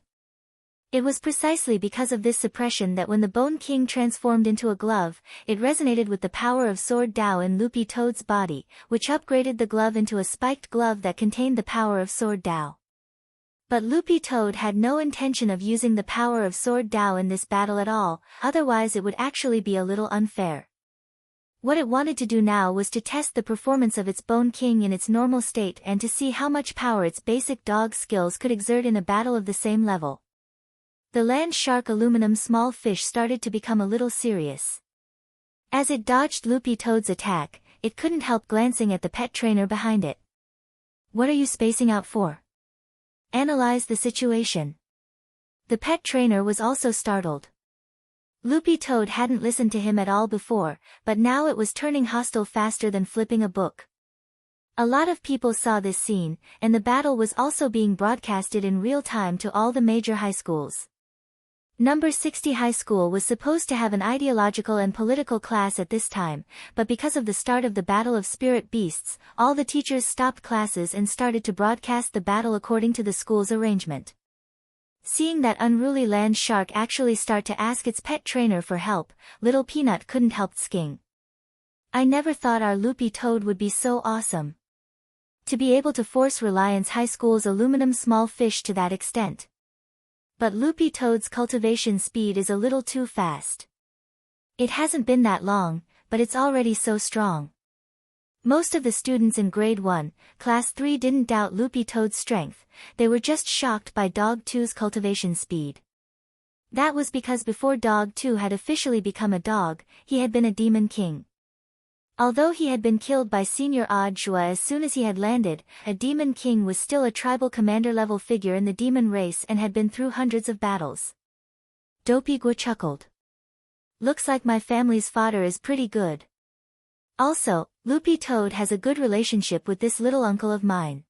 It was precisely because of this suppression that when the Bone King transformed into a glove, it resonated with the power of Sword Tao in Loopy Toad's body, which upgraded the glove into a spiked glove that contained the power of Sword Tao. But Loopy Toad had no intention of using the power of Sword Tao in this battle at all, otherwise it would actually be a little unfair. What it wanted to do now was to test the performance of its Bone King in its normal state and to see how much power its basic dog skills could exert in a battle of the same level. The land shark Aluminum Small Fish started to become a little serious. As it dodged Loopy Toad's attack, it couldn't help glancing at the pet trainer behind it. What are you spacing out for? Analyze the situation. The pet trainer was also startled. Loopy Toad hadn't listened to him at all before, but now it was turning hostile faster than flipping a book. A lot of people saw this scene, and the battle was also being broadcasted in real time to all the major high schools. Number 60 High School was supposed to have an ideological and political class at this time, but because of the start of the Battle of Spirit Beasts, all the teachers stopped classes and started to broadcast the battle according to the school's arrangement. Seeing that unruly land shark actually start to ask its pet trainer for help, Little Peanut couldn't help sking. I never thought our Loopy Toad would be so awesome. To be able to force Reliance High School's Aluminum Small Fish to that extent. But Loopy Toad's cultivation speed is a little too fast. It hasn't been that long, but it's already so strong. Most of the students in Grade 1, Class 3 didn't doubt Loopy Toad's strength, they were just shocked by Dog 2's cultivation speed. That was because before Dog 2 had officially become a dog, he had been a Demon King. Although he had been killed by Senior Odd Joie as soon as he had landed, a Demon King was still a tribal commander-level figure in the demon race and had been through hundreds of battles. Dopey Gua chuckled. Looks like my family's fodder is pretty good. Also, Loopy Toad has a good relationship with this little uncle of mine.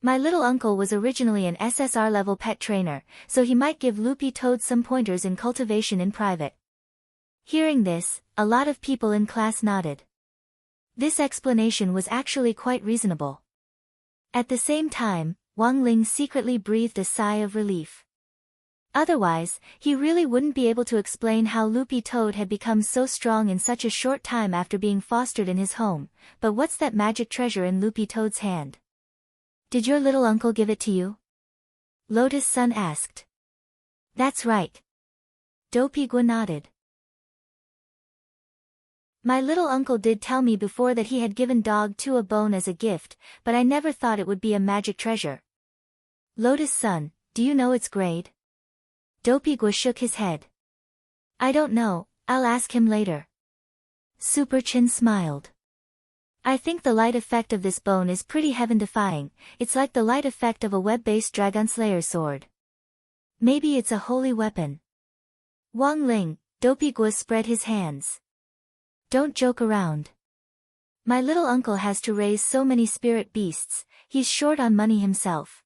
My little uncle was originally an SSR-level pet trainer, so he might give Loopy Toad some pointers in cultivation in private. Hearing this, a lot of people in class nodded. This explanation was actually quite reasonable. At the same time, Wang Ling secretly breathed a sigh of relief. Otherwise, he really wouldn't be able to explain how Loopy Toad had become so strong in such a short time after being fostered in his home. But what's that magic treasure in Loopy Toad's hand? Did your little uncle give it to you? Lotus Sun asked. That's right. Dopey Gua nodded. My little uncle did tell me before that he had given Dog 2 a bone as a gift, but I never thought it would be a magic treasure. Lotus Sun, do you know its grade? Dopey Gua shook his head. I don't know, I'll ask him later. Super Chin smiled. I think the light effect of this bone is pretty heaven-defying. It's like the light effect of a web-based Dragon Slayer sword. Maybe it's a holy weapon. Wang Ling, Dopey Gua spread his hands. Don't joke around. My little uncle has to raise so many spirit beasts, he's short on money himself.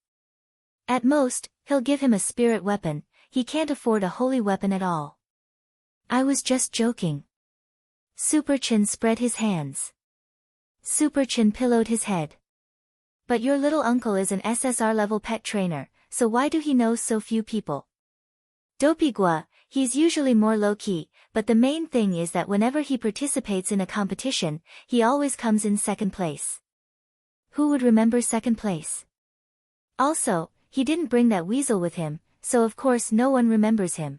At most, he'll give him a spirit weapon, he can't afford a holy weapon at all. I was just joking. Super Chin spread his hands. Super Chin pillowed his head. But your little uncle is an SSR-level pet trainer, so why do he know so few people? Dopey Gua, he's usually more low-key, but the main thing is that whenever he participates in a competition, he always comes in second place. Who would remember second place? Also, he didn't bring that weasel with him, so of course no one remembers him.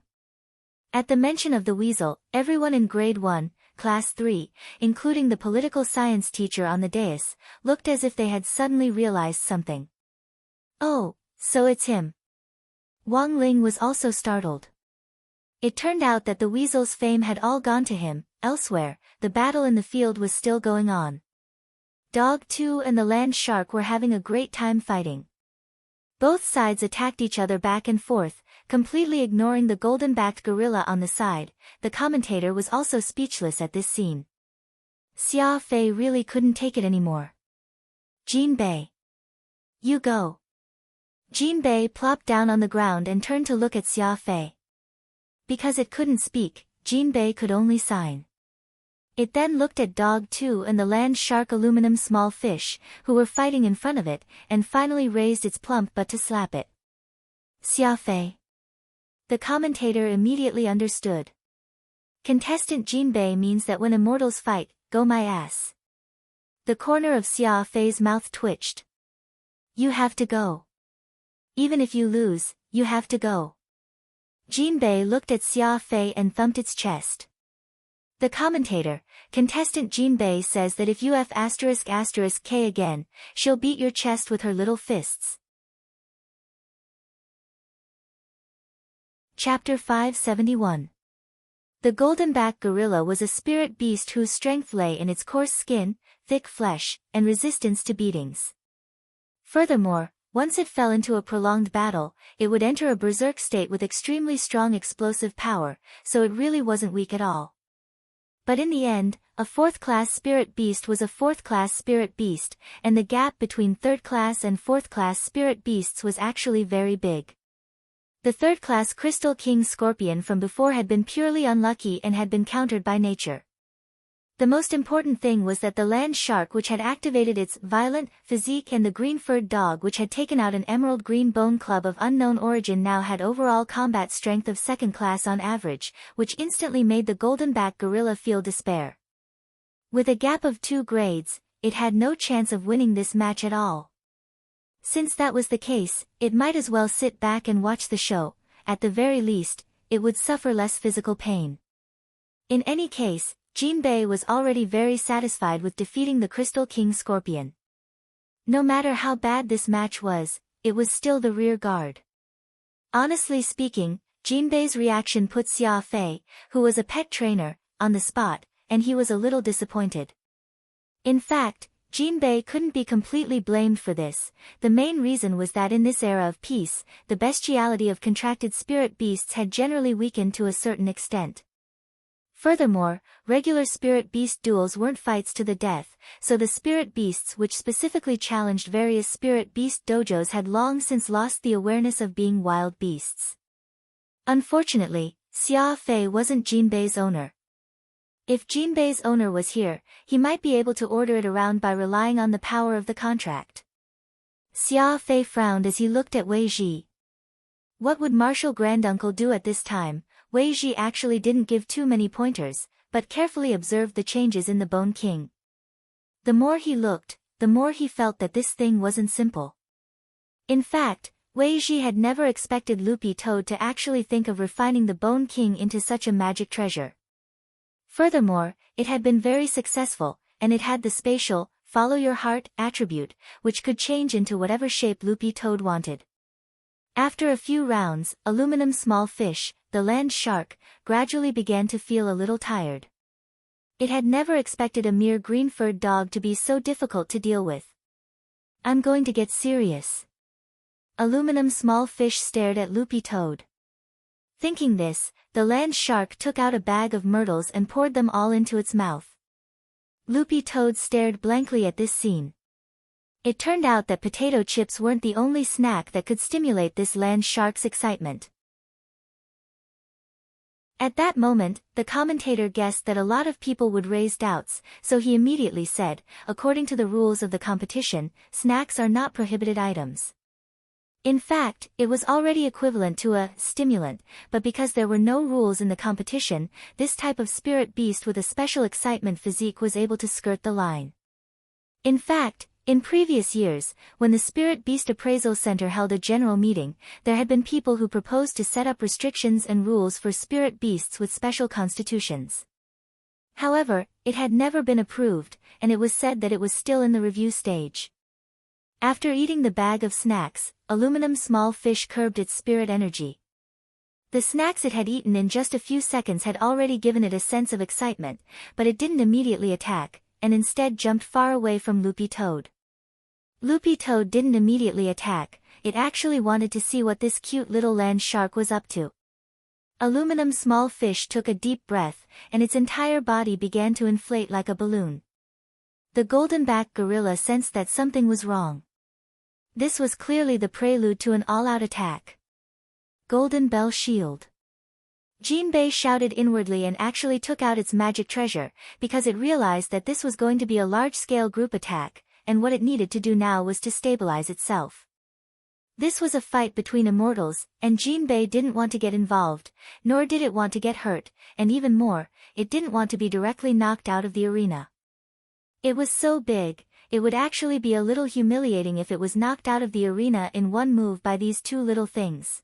At the mention of the weasel, everyone in Grade 1, Class 3, including the political science teacher on the dais, looked as if they had suddenly realized something. Oh, so it's him. Wang Ling was also startled. It turned out that the weasel's fame had all gone to him. Elsewhere, the battle in the field was still going on. Dog 2 and the land shark were having a great time fighting. Both sides attacked each other back and forth, completely ignoring the golden-backed gorilla on the side. The commentator was also speechless at this scene. Xia Fei really couldn't take it anymore. Jinbei. You go. Jinbei plopped down on the ground and turned to look at Xia Fei. Because it couldn't speak, Jinbei could only sign. It then looked at Dog 2 and the land shark aluminum small fish, who were fighting in front of it, and finally raised its plump butt to slap it. Xia Fei. The commentator immediately understood. Contestant Jinbei means that when immortals fight, go my ass. The corner of Xia Fei's mouth twitched. You have to go. Even if you lose, you have to go. Jinbei looked at Xia Fei and thumped its chest. The commentator, contestant Jinbei says that if you F***K again, she'll beat your chest with her little fists. Chapter 571. The golden-backed gorilla was a spirit beast whose strength lay in its coarse skin, thick flesh, and resistance to beatings. Furthermore, once it fell into a prolonged battle, it would enter a berserk state with extremely strong explosive power, so it really wasn't weak at all. But in the end, a fourth-class spirit beast was a fourth-class spirit beast, and the gap between third-class and fourth-class spirit beasts was actually very big. The third-class Crystal King Scorpion from before had been purely unlucky and had been countered by nature. The most important thing was that the land shark which had activated its violent physique and the green-furred dog which had taken out an emerald green bone club of unknown origin now had overall combat strength of second class on average, which instantly made the golden-backed gorilla feel despair. With a gap of 2 grades, it had no chance of winning this match at all. Since that was the case, it might as well sit back and watch the show. At the very least, it would suffer less physical pain. In any case, Jinbei was already very satisfied with defeating the Crystal King Scorpion. No matter how bad this match was, it was still the rear guard. Honestly speaking, Jinbei's reaction put Xia Fei, who was a pet trainer, on the spot, and he was a little disappointed. In fact, Jinbei couldn't be completely blamed for this. The main reason was that in this era of peace, the bestiality of contracted spirit beasts had generally weakened to a certain extent. Furthermore, regular spirit beast duels weren't fights to the death, so the spirit beasts which specifically challenged various spirit beast dojos had long since lost the awareness of being wild beasts. Unfortunately, Xia Fei wasn't Jinbei's owner. If Jinbei's owner was here, he might be able to order it around by relying on the power of the contract. Xia Fei frowned as he looked at Wei Ji. What would Martial Granduncle do at this time? Wei Ji actually didn't give too many pointers, but carefully observed the changes in the Bone King. The more he looked, the more he felt that this thing wasn't simple. In fact, Wei Ji had never expected Loopy Toad to actually think of refining the Bone King into such a magic treasure. Furthermore, it had been very successful, and it had the spatial, follow your heart, attribute, which could change into whatever shape Loopy Toad wanted. After a few rounds, Aluminum Small Fish, the land shark, gradually began to feel a little tired. It had never expected a mere green-furred dog to be so difficult to deal with. I'm going to get serious. Aluminum Small Fish stared at Loopy Toad. Thinking this, the land shark took out a bag of myrtles and poured them all into its mouth. Loopy Toad stared blankly at this scene. It turned out that potato chips weren't the only snack that could stimulate this land shark's excitement. At that moment, the commentator guessed that a lot of people would raise doubts, so he immediately said, according to the rules of the competition, snacks are not prohibited items. In fact, it was already equivalent to a stimulant, but because there were no rules in the competition, this type of spirit beast with a special excitement physique was able to skirt the line. In fact, in previous years, when the Spirit Beast Appraisal Center held a general meeting, there had been people who proposed to set up restrictions and rules for spirit beasts with special constitutions. However, it had never been approved, and it was said that it was still in the review stage. After eating the bag of snacks, Aluminum Small Fish curbed its spirit energy. The snacks it had eaten in just a few seconds had already given it a sense of excitement, but it didn't immediately attack, and instead jumped far away from Loopy Toad. Loopy Toad didn't immediately attack, it actually wanted to see what this cute little land shark was up to. Aluminum Small Fish took a deep breath, and its entire body began to inflate like a balloon. The golden-back gorilla sensed that something was wrong. This was clearly the prelude to an all-out attack. Golden Bell Shield. Jinbei shouted inwardly and actually took out its magic treasure, because it realized that this was going to be a large-scale group attack, and what it needed to do now was to stabilize itself. This was a fight between immortals, and Jinbei didn't want to get involved, nor did it want to get hurt, and even more, it didn't want to be directly knocked out of the arena. It was so big, it would actually be a little humiliating if it was knocked out of the arena in one move by these two little things.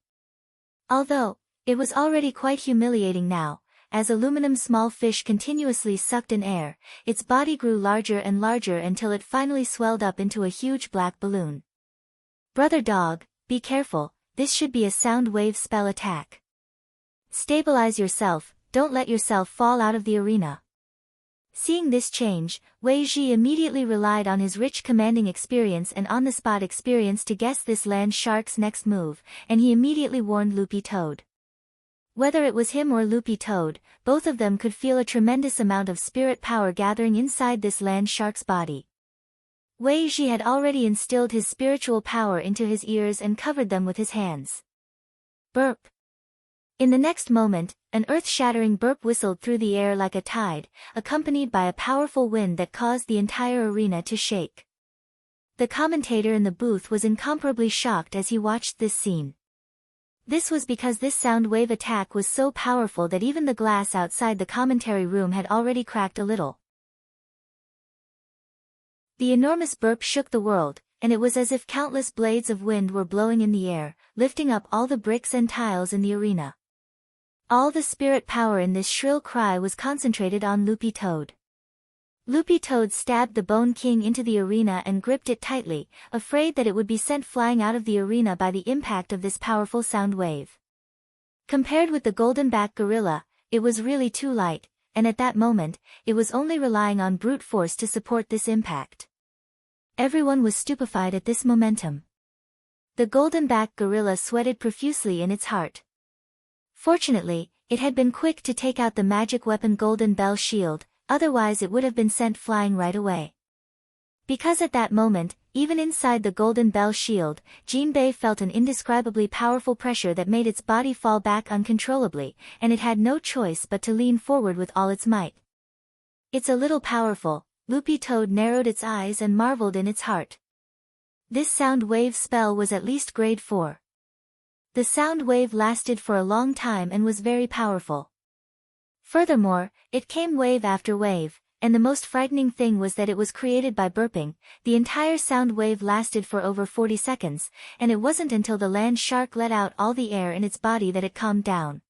Although, it was already quite humiliating now, as Aluminum Small Fish continuously sucked in air, its body grew larger and larger until it finally swelled up into a huge black balloon. Brother Dog, be careful, this should be a sound wave spell attack. Stabilize yourself, don't let yourself fall out of the arena. Seeing this change, Wei Ji immediately relied on his rich commanding experience and on-the-spot experience to guess this land shark's next move, and he immediately warned Loopy Toad. Whether it was him or Loopy Toad, both of them could feel a tremendous amount of spirit power gathering inside this land shark's body. Wei Ji had already instilled his spiritual power into his ears and covered them with his hands. Burp. In the next moment, an earth-shattering burp whistled through the air like a tide, accompanied by a powerful wind that caused the entire arena to shake. The commentator in the booth was incomparably shocked as he watched this scene. This was because this sound wave attack was so powerful that even the glass outside the commentary room had already cracked a little. The enormous burp shook the world, and it was as if countless blades of wind were blowing in the air, lifting up all the bricks and tiles in the arena. All the spirit power in this shrill cry was concentrated on Loopy Toad. Loopy Toad stabbed the Bone King into the arena and gripped it tightly, afraid that it would be sent flying out of the arena by the impact of this powerful sound wave. Compared with the golden-back gorilla, it was really too light, and at that moment, it was only relying on brute force to support this impact. Everyone was stupefied at this momentum. The golden-back gorilla sweated profusely in its heart. Fortunately, it had been quick to take out the magic weapon Golden Bell Shield, otherwise it would have been sent flying right away. Because at that moment, even inside the Golden Bell Shield, Jinbei felt an indescribably powerful pressure that made its body fall back uncontrollably, and it had no choice but to lean forward with all its might. It's a little powerful. Loopy Toad narrowed its eyes and marveled in its heart. This sound wave spell was at least grade 4. The sound wave lasted for a long time and was very powerful. Furthermore, it came wave after wave, and the most frightening thing was that it was created by burping. The entire sound wave lasted for over 40 seconds, and it wasn't until the land shark let out all the air in its body that it calmed down.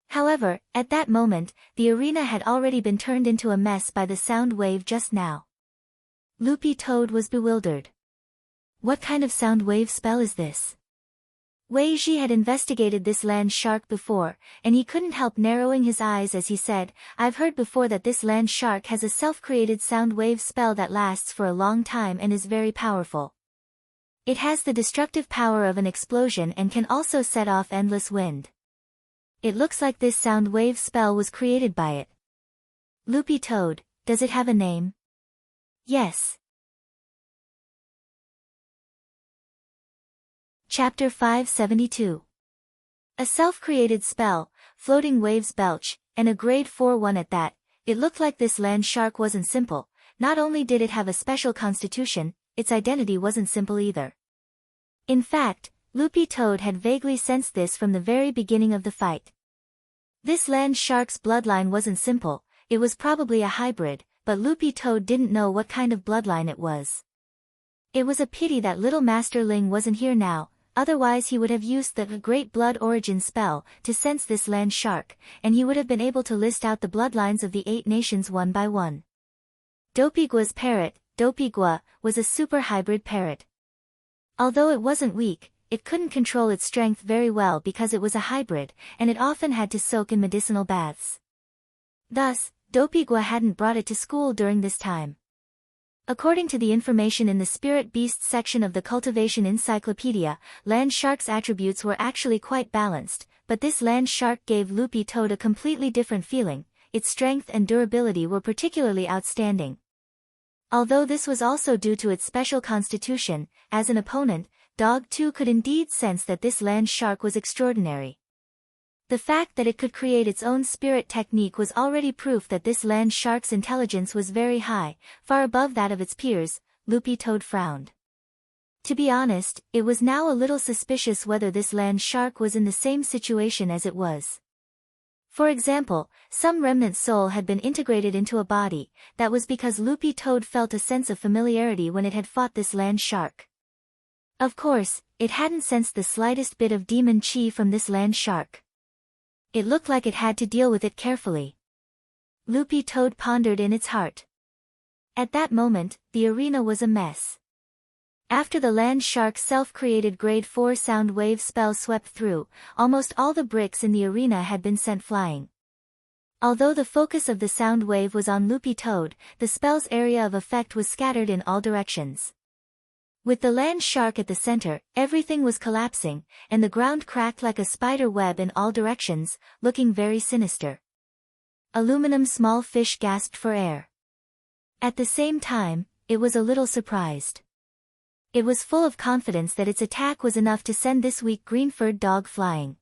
However, at that moment, the arena had already been turned into a mess by the sound wave just now. Loopy Toad was bewildered. What kind of sound wave spell is this? Wei Ji had investigated this land shark before, and he couldn't help narrowing his eyes as he said, I've heard before that this land shark has a self-created sound wave spell that lasts for a long time and is very powerful. It has the destructive power of an explosion and can also set off endless wind. It looks like this sound wave spell was created by it. Loopy Toad, does it have a name? Yes. Chapter 572. A self-created spell, floating waves belch, and a grade 4 one at that. It looked like this land shark wasn't simple. Not only did it have a special constitution, its identity wasn't simple either. In fact, Loopy Toad had vaguely sensed this from the very beginning of the fight. This land shark's bloodline wasn't simple, it was probably a hybrid, but Loopy Toad didn't know what kind of bloodline it was. It was a pity that little Master Ling wasn't here now, otherwise he would have used the Great Blood Origin spell to sense this land shark, and he would have been able to list out the bloodlines of the 8 nations one by one. Dopigua's parrot, Dopigua, was a super hybrid parrot. Although it wasn't weak, it couldn't control its strength very well because it was a hybrid, and it often had to soak in medicinal baths. Thus, Dopigua hadn't brought it to school during this time. According to the information in the Spirit Beasts section of the Cultivation Encyclopedia, land shark's attributes were actually quite balanced, but this land shark gave Loopy Toad a completely different feeling. Its strength and durability were particularly outstanding. Although this was also due to its special constitution, as an opponent, Dog 2 could indeed sense that this land shark was extraordinary. The fact that it could create its own spirit technique was already proof that this land shark's intelligence was very high, far above that of its peers. Loopy Toad frowned. To be honest, it was now a little suspicious whether this land shark was in the same situation as it was. For example, some remnant soul had been integrated into a body. That was because Loopy Toad felt a sense of familiarity when it had fought this land shark. Of course, it hadn't sensed the slightest bit of demon chi from this land shark. It looked like it had to deal with it carefully. Loopy Toad pondered in its heart. At that moment, the arena was a mess. After the land shark's self-created grade 4 sound wave spell swept through, almost all the bricks in the arena had been sent flying. Although the focus of the sound wave was on Loopy Toad, the spell's area of effect was scattered in all directions. With the land shark at the center, everything was collapsing, and the ground cracked like a spider web in all directions, looking very sinister. Aluminum small fish gasped for air. At the same time, it was a little surprised. It was full of confidence that its attack was enough to send this weak green-furred dog flying.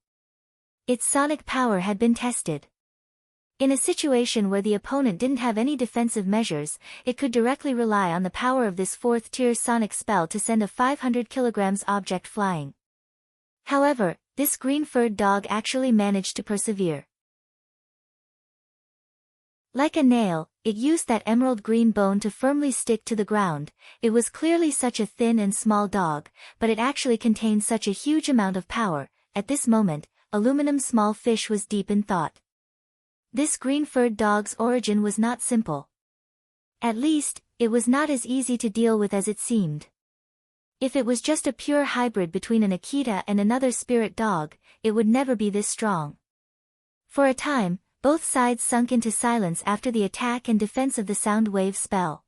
Its sonic power had been tested. In a situation where the opponent didn't have any defensive measures, it could directly rely on the power of this 4th-tier sonic spell to send a 500 kg object flying. However, this green-furred dog actually managed to persevere. Like a nail, it used that emerald green bone to firmly stick to the ground. It was clearly such a thin and small dog, but it actually contained such a huge amount of power. At this moment, aluminum small fish was deep in thought. This green-furred dog's origin was not simple. At least, it was not as easy to deal with as it seemed. If it was just a pure hybrid between an Akita and another spirit dog, it would never be this strong. For a time, both sides sunk into silence after the attack and defense of the sound wave spell.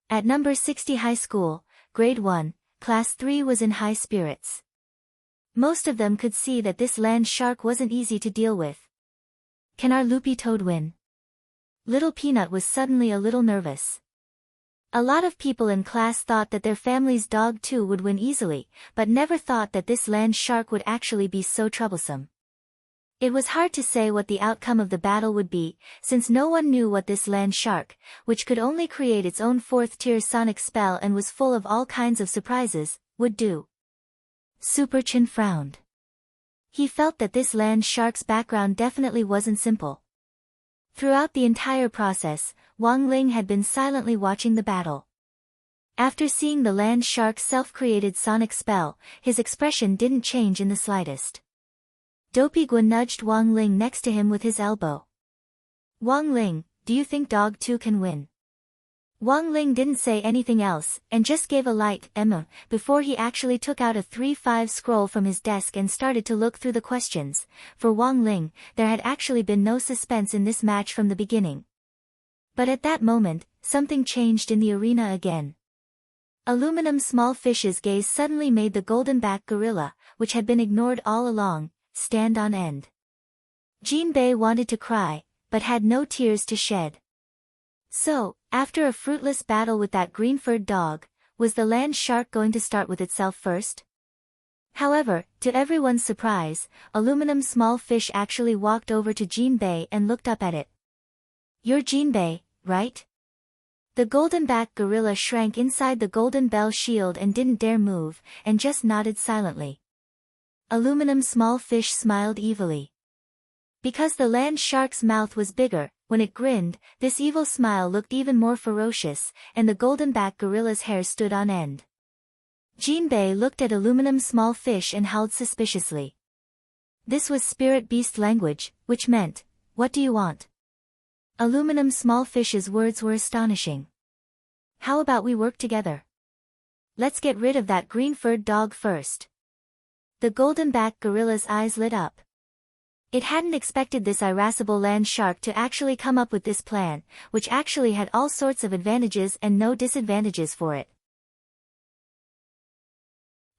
At number 60 high school, grade 1, class 3 was in high spirits. Most of them could see that this land shark wasn't easy to deal with. Can our Loopy Toad win? Little Peanut was suddenly a little nervous. A lot of people in class thought that their family's dog too would win easily, but never thought that this land shark would actually be so troublesome. It was hard to say what the outcome of the battle would be, since no one knew what this land shark, which could only create its own fourth-tier sonic spell and was full of all kinds of surprises, would do. Superchin frowned. He felt that this land shark's background definitely wasn't simple. Throughout the entire process, Wang Ling had been silently watching the battle. After seeing the land shark's self-created sonic spell, his expression didn't change in the slightest. Dopey Guan nudged Wang Ling next to him with his elbow. Wang Ling, do you think Dog 2 can win? Wang Ling didn't say anything else, and just gave a light before he actually took out a 3-5 scroll from his desk and started to look through the questions. For Wang Ling, there had actually been no suspense in this match from the beginning. But at that moment, something changed in the arena again. Aluminum small fish's gaze suddenly made the golden-back gorilla, which had been ignored all along, stand on end. Jinbei wanted to cry, but had no tears to shed. So, after a fruitless battle with that green-furred dog, was the land shark going to start with itself first? However, to everyone's surprise, aluminum small fish actually walked over to Jinbei and looked up at it. You're Jinbei, right? The golden-back gorilla shrank inside the golden bell shield and didn't dare move, and just nodded silently. Aluminum small fish smiled evilly. Because the land shark's mouth was bigger, when it grinned, this evil smile looked even more ferocious, and the golden-back gorilla's hair stood on end. Jinbei looked at aluminum small fish and howled suspiciously. This was spirit beast language, which meant, "What do you want?" Aluminum small fish's words were astonishing. How about we work together? Let's get rid of that green-furred dog first. The golden-back gorilla's eyes lit up. It hadn't expected this irascible land shark to actually come up with this plan, which actually had all sorts of advantages and no disadvantages for it.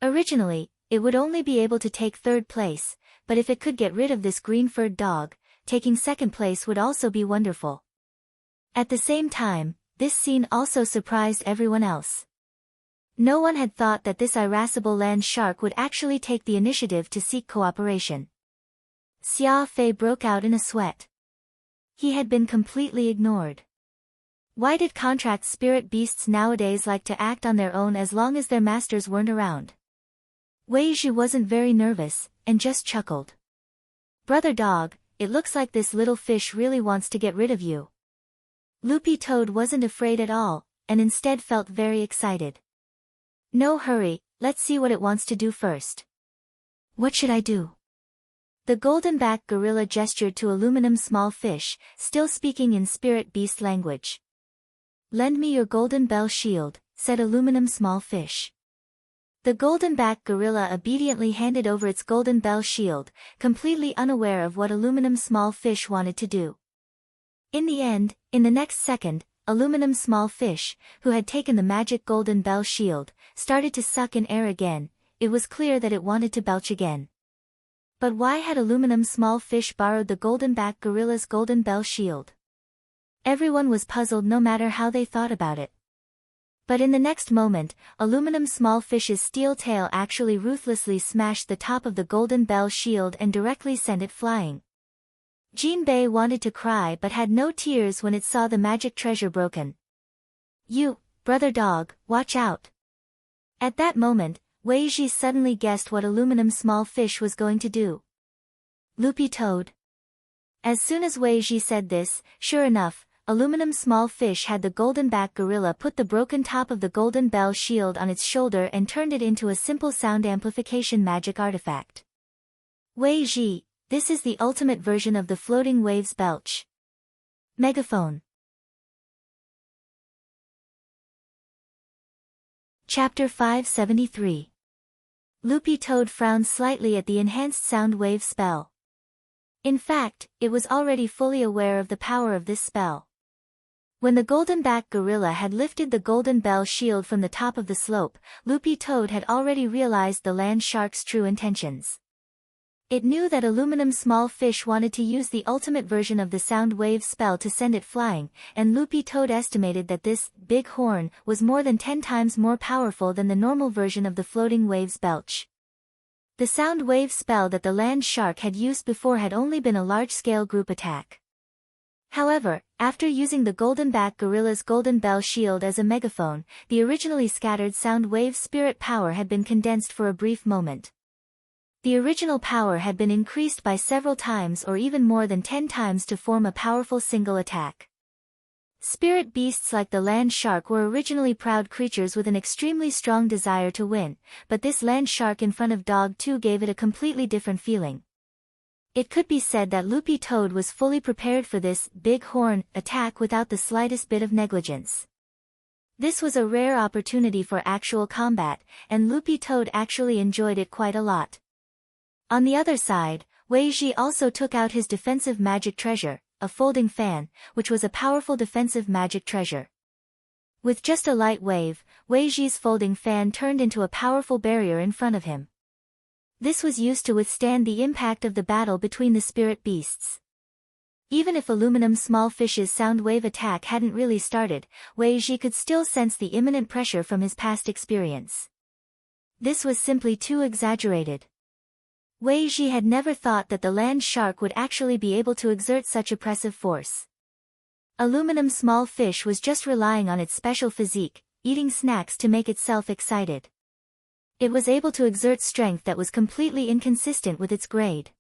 Originally, it would only be able to take third place, but if it could get rid of this green-furred dog, taking second place would also be wonderful. At the same time, this scene also surprised everyone else. No one had thought that this irascible land shark would actually take the initiative to seek cooperation. Xia Fei broke out in a sweat. He had been completely ignored. Why did contract spirit beasts nowadays like to act on their own as long as their masters weren't around? Wei Zhi wasn't very nervous, and just chuckled. Brother Dog, it looks like this little fish really wants to get rid of you. Loopy Toad wasn't afraid at all, and instead felt very excited. No hurry, let's see what it wants to do first. What should I do? The golden-back gorilla gestured to aluminum small fish, still speaking in spirit beast language. Lend me your golden bell shield, said aluminum small fish. The golden-back gorilla obediently handed over its golden bell shield, completely unaware of what aluminum small fish wanted to do. In the end, in the next second, aluminum small fish, who had taken the magic golden bell shield, started to suck in air again. It was clear that it wanted to belch again. But why had aluminum small fish borrowed the golden-back gorilla's golden bell shield? Everyone was puzzled no matter how they thought about it. But in the next moment, aluminum small fish's steel tail actually ruthlessly smashed the top of the golden bell shield and directly sent it flying. Jinbei wanted to cry but had no tears when it saw the magic treasure broken. You, brother dog, watch out. At that moment, Wei Zhi suddenly guessed what aluminum small fish was going to do. Loopy Toad. As soon as Wei Zhi said this, sure enough, aluminum small fish had the golden-back gorilla put the broken top of the golden bell shield on its shoulder and turned it into a simple sound amplification magic artifact. Wei Zhi, this is the ultimate version of the floating waves belch. Megaphone. Chapter 573. Loopy Toad frowned slightly at the enhanced sound wave spell. In fact, it was already fully aware of the power of this spell. When the golden-back gorilla had lifted the golden bell shield from the top of the slope, Loopy Toad had already realized the land shark's true intentions. It knew that aluminum small fish wanted to use the ultimate version of the sound wave spell to send it flying, and Loopy Toad estimated that this big horn was more than 10 times more powerful than the normal version of the floating waves belch. The sound wave spell that the land shark had used before had only been a large-scale group attack. However, after using the goldenback gorilla's golden bell shield as a megaphone, the originally scattered sound wave spirit power had been condensed for a brief moment. The original power had been increased by several times or even more than 10 times to form a powerful single attack. Spirit beasts like the land shark were originally proud creatures with an extremely strong desire to win, but this land shark in front of Dog 2 gave it a completely different feeling. It could be said that Loopy Toad was fully prepared for this big horn attack without the slightest bit of negligence. This was a rare opportunity for actual combat, and Loopy Toad actually enjoyed it quite a lot. On the other side, Wei Ji also took out his defensive magic treasure, a folding fan, which was a powerful defensive magic treasure. With just a light wave, Wei Ji's folding fan turned into a powerful barrier in front of him. This was used to withstand the impact of the battle between the spirit beasts. Even if aluminum small fish's sound wave attack hadn't really started, Wei Ji could still sense the imminent pressure from his past experience. This was simply too exaggerated. Wei Ji had never thought that the land shark would actually be able to exert such oppressive force. Aluminum small fish was just relying on its special physique, eating snacks to make itself excited. It was able to exert strength that was completely inconsistent with its grade.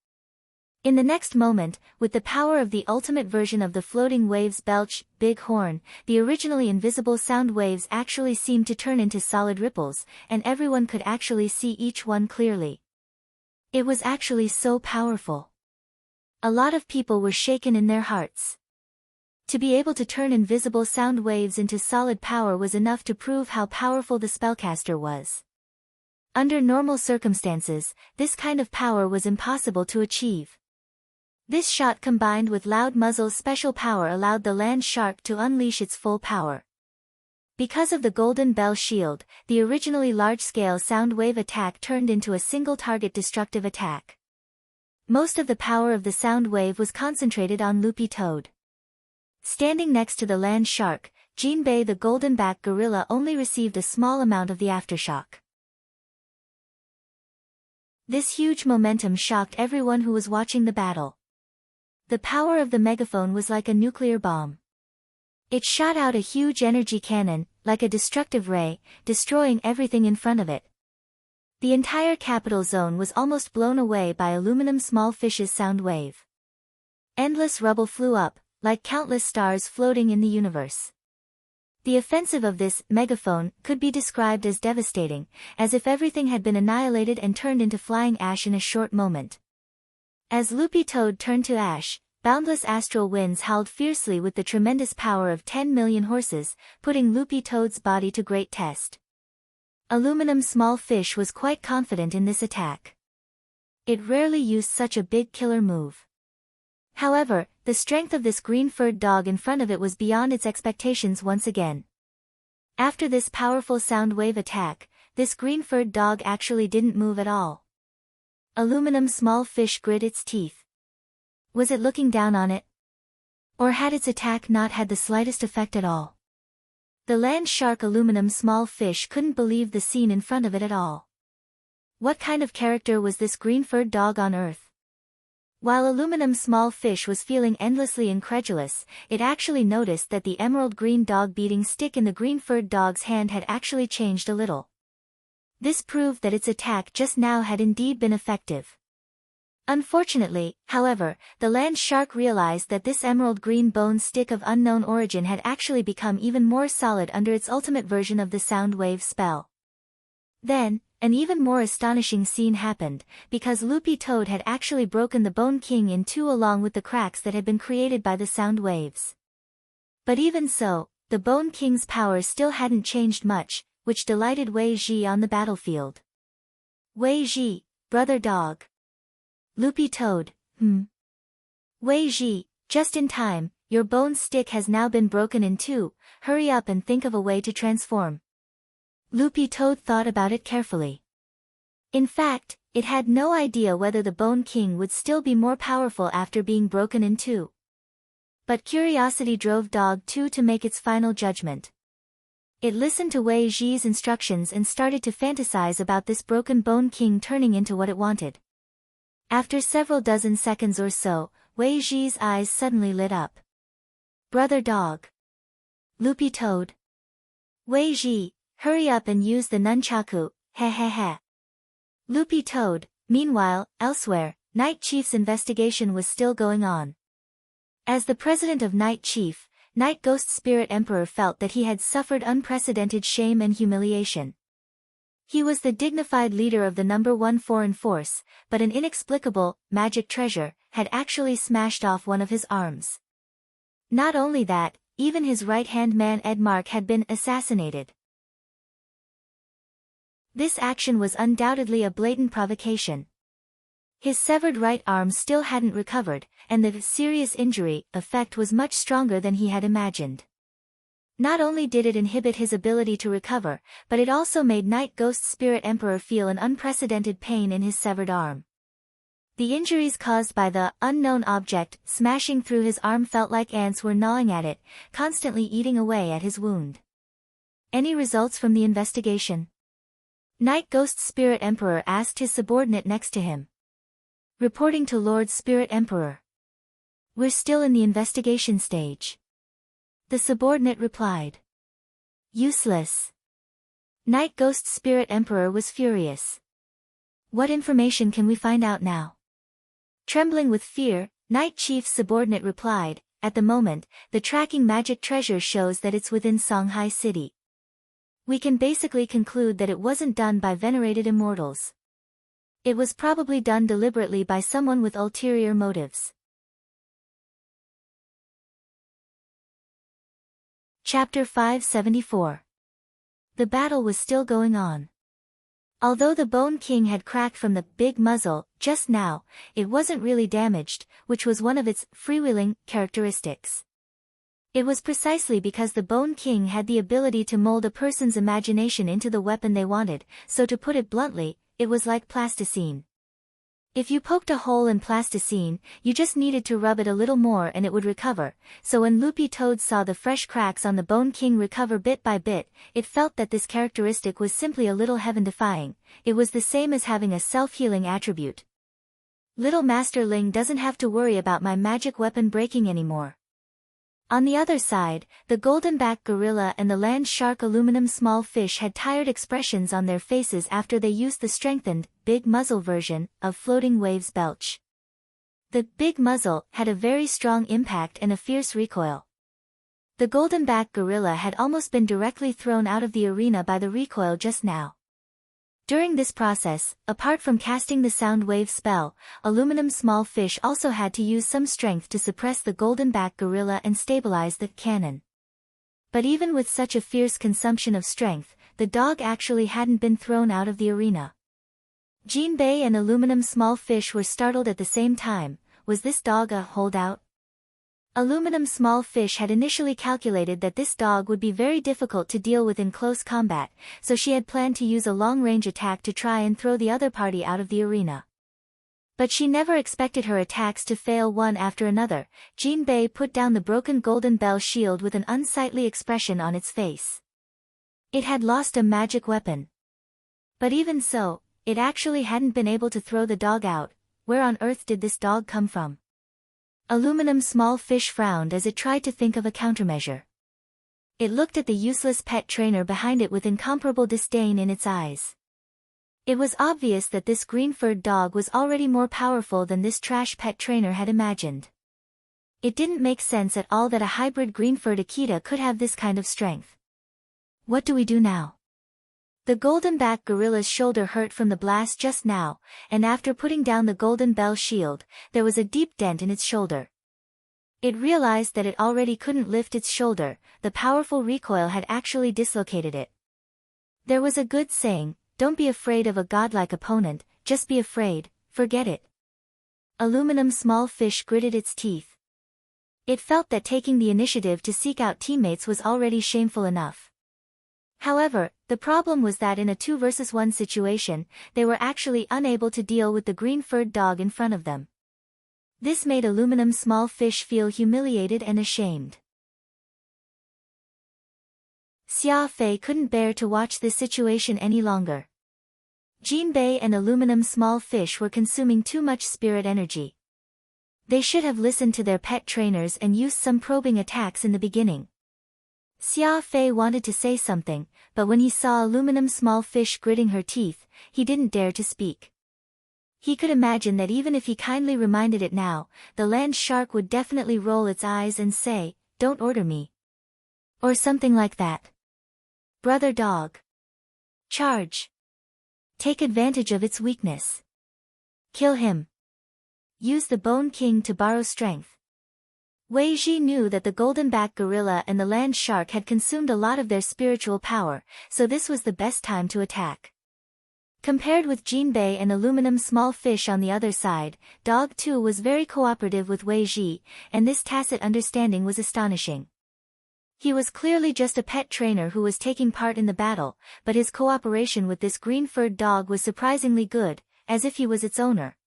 In the next moment, with the power of the ultimate version of the floating waves belch, big horn, the originally invisible sound waves actually seemed to turn into solid ripples, and everyone could actually see each one clearly. It was actually so powerful. A lot of people were shaken in their hearts. To be able to turn invisible sound waves into solid power was enough to prove how powerful the spellcaster was. Under normal circumstances, this kind of power was impossible to achieve. This shot combined with Loud Muzzle's special power allowed the land shark to unleash its full power. Because of the golden bell shield, the originally large-scale sound wave attack turned into a single-target destructive attack. Most of the power of the sound wave was concentrated on Loopy Toad. Standing next to the land shark, Jinbei the goldenback gorilla only received a small amount of the aftershock. This huge momentum shocked everyone who was watching the battle. The power of the megaphone was like a nuclear bomb. It shot out a huge energy cannon, like a destructive ray, destroying everything in front of it. The entire capital zone was almost blown away by aluminum small fish's sound wave. Endless rubble flew up, like countless stars floating in the universe. The offensive of this megaphone could be described as devastating, as if everything had been annihilated and turned into flying ash in a short moment. As Loopy Toad turned to ash, boundless astral winds howled fiercely with the tremendous power of 10 million horses, putting Loopy Toad's body to great test. Aluminum small fish was quite confident in this attack. It rarely used such a big killer move. However, the strength of this green-furred dog in front of it was beyond its expectations once again. After this powerful sound wave attack, this green-furred dog actually didn't move at all. Aluminum small fish grit its teeth. Was it looking down on it? Or had its attack not had the slightest effect at all? The land shark aluminum small fish couldn't believe the scene in front of it at all. What kind of character was this green-furred dog on Earth? While aluminum small fish was feeling endlessly incredulous, it actually noticed that the emerald green dog beating stick in the green-furred dog's hand had actually changed a little. This proved that its attack just now had indeed been effective. Unfortunately, however, the land shark realized that this emerald green bone stick of unknown origin had actually become even more solid under its ultimate version of the sound wave spell. Then, an even more astonishing scene happened, because Loopy Toad had actually broken the Bone King in two along with the cracks that had been created by the sound waves. But even so, the Bone King's power still hadn't changed much, which delighted Wei Ji on the battlefield. Wei Ji, brother dog. Loopy Toad, Wei Ji, just in time, your bone stick has now been broken in two, hurry up and think of a way to transform. Loopy Toad thought about it carefully. In fact, it had no idea whether the Bone King would still be more powerful after being broken in two. But curiosity drove Dog 2 to make its final judgment. It listened to Wei Ji's instructions and started to fantasize about this broken bone king turning into what it wanted. After several dozen seconds or so, Wei Ji's eyes suddenly lit up. Brother dog. Loopy toad. Wei Ji, hurry up and use the nunchaku, heh heh heh. Loopy toad. Meanwhile, elsewhere, Night Chief's investigation was still going on. As the president of Night Chief, Night Ghost Spirit Emperor felt that he had suffered unprecedented shame and humiliation. He was the dignified leader of the #1 foreign force, but an inexplicable, magic treasure, had actually smashed off one of his arms. Not only that, even his right-hand man Embark had been assassinated. This action was undoubtedly a blatant provocation. His severed right arm still hadn't recovered, and the serious injury effect was much stronger than he had imagined. Not only did it inhibit his ability to recover, but it also made Night Ghost Spirit Emperor feel an unprecedented pain in his severed arm. The injuries caused by the unknown object smashing through his arm felt like ants were gnawing at it, constantly eating away at his wound. Any results from the investigation? Night Ghost Spirit Emperor asked his subordinate next to him. Reporting to Lord Spirit Emperor. We're still in the investigation stage. The subordinate replied. Useless. Night Ghost Spirit Emperor was furious. What information can we find out now? Trembling with fear, Night Chief's subordinate replied, at the moment, the tracking magic treasure shows that it's within Songhai City. We can basically conclude that it wasn't done by venerated immortals. It was probably done deliberately by someone with ulterior motives. Chapter 574. The battle was still going on. Although the Bone King had cracked from the big muzzle just now, it wasn't really damaged, which was one of its freewheeling characteristics. It was precisely because the Bone King had the ability to mold a person's imagination into the weapon they wanted, so to put it bluntly, it was like plasticine. If you poked a hole in plasticine, you just needed to rub it a little more and it would recover, so when Loopy Toad saw the fresh cracks on the Bone King recover bit by bit, it felt that this characteristic was simply a little heaven-defying. It was the same as having a self-healing attribute. Little Master Ling doesn't have to worry about my magic weapon breaking anymore. On the other side, the golden-backed gorilla and the land shark aluminum small fish had tired expressions on their faces after they used the strengthened, big muzzle version of Floating Waves Belch. The big muzzle had a very strong impact and a fierce recoil. The golden-backed gorilla had almost been directly thrown out of the arena by the recoil just now. During this process, apart from casting the sound wave spell, aluminum small fish also had to use some strength to suppress the golden-backed gorilla and stabilize the cannon. But even with such a fierce consumption of strength, the dog actually hadn't been thrown out of the arena. Jinbei and aluminum small fish were startled at the same time. Was this dog a holdout? Aluminum small fish had initially calculated that this dog would be very difficult to deal with in close combat, so she had planned to use a long-range attack to try and throw the other party out of the arena. But she never expected her attacks to fail one after another. Jinbei put down the broken golden bell shield with an unsightly expression on its face. It had lost a magic weapon. But even so, it actually hadn't been able to throw the dog out. Where on earth did this dog come from? Aluminum small fish frowned as it tried to think of a countermeasure. It looked at the useless pet trainer behind it with incomparable disdain in its eyes. It was obvious that this green-furred dog was already more powerful than this trash pet trainer had imagined. It didn't make sense at all that a hybrid green-furred Akita could have this kind of strength. What do we do now? The golden-backed gorilla's shoulder hurt from the blast just now, and after putting down the golden bell shield, there was a deep dent in its shoulder. It realized that it already couldn't lift its shoulder, the powerful recoil had actually dislocated it. There was a good saying, don't be afraid of a godlike opponent, just be afraid, forget it. Aluminum small fish gritted its teeth. It felt that taking the initiative to seek out teammates was already shameful enough. However, the problem was that in a 2-versus-1 situation, they were actually unable to deal with the green-furred dog in front of them. This made aluminum small fish feel humiliated and ashamed. Xia Fei couldn't bear to watch this situation any longer. Jinbei and aluminum small fish were consuming too much spirit energy. They should have listened to their pet trainers and used some probing attacks in the beginning. Xia Fei wanted to say something, but when he saw aluminum small fish gritting her teeth, he didn't dare to speak. He could imagine that even if he kindly reminded it now, the land shark would definitely roll its eyes and say, "Don't order me." Or something like that. Brother dog. Charge. Take advantage of its weakness. Kill him. Use the Bone King to borrow strength. Wei Ji knew that the golden-backed gorilla and the land shark had consumed a lot of their spiritual power, so this was the best time to attack. Compared with Jinbei and aluminum small fish on the other side, Dog 2 was very cooperative with Wei Ji, and this tacit understanding was astonishing. He was clearly just a pet trainer who was taking part in the battle, but his cooperation with this green-furred dog was surprisingly good, as if he was its owner.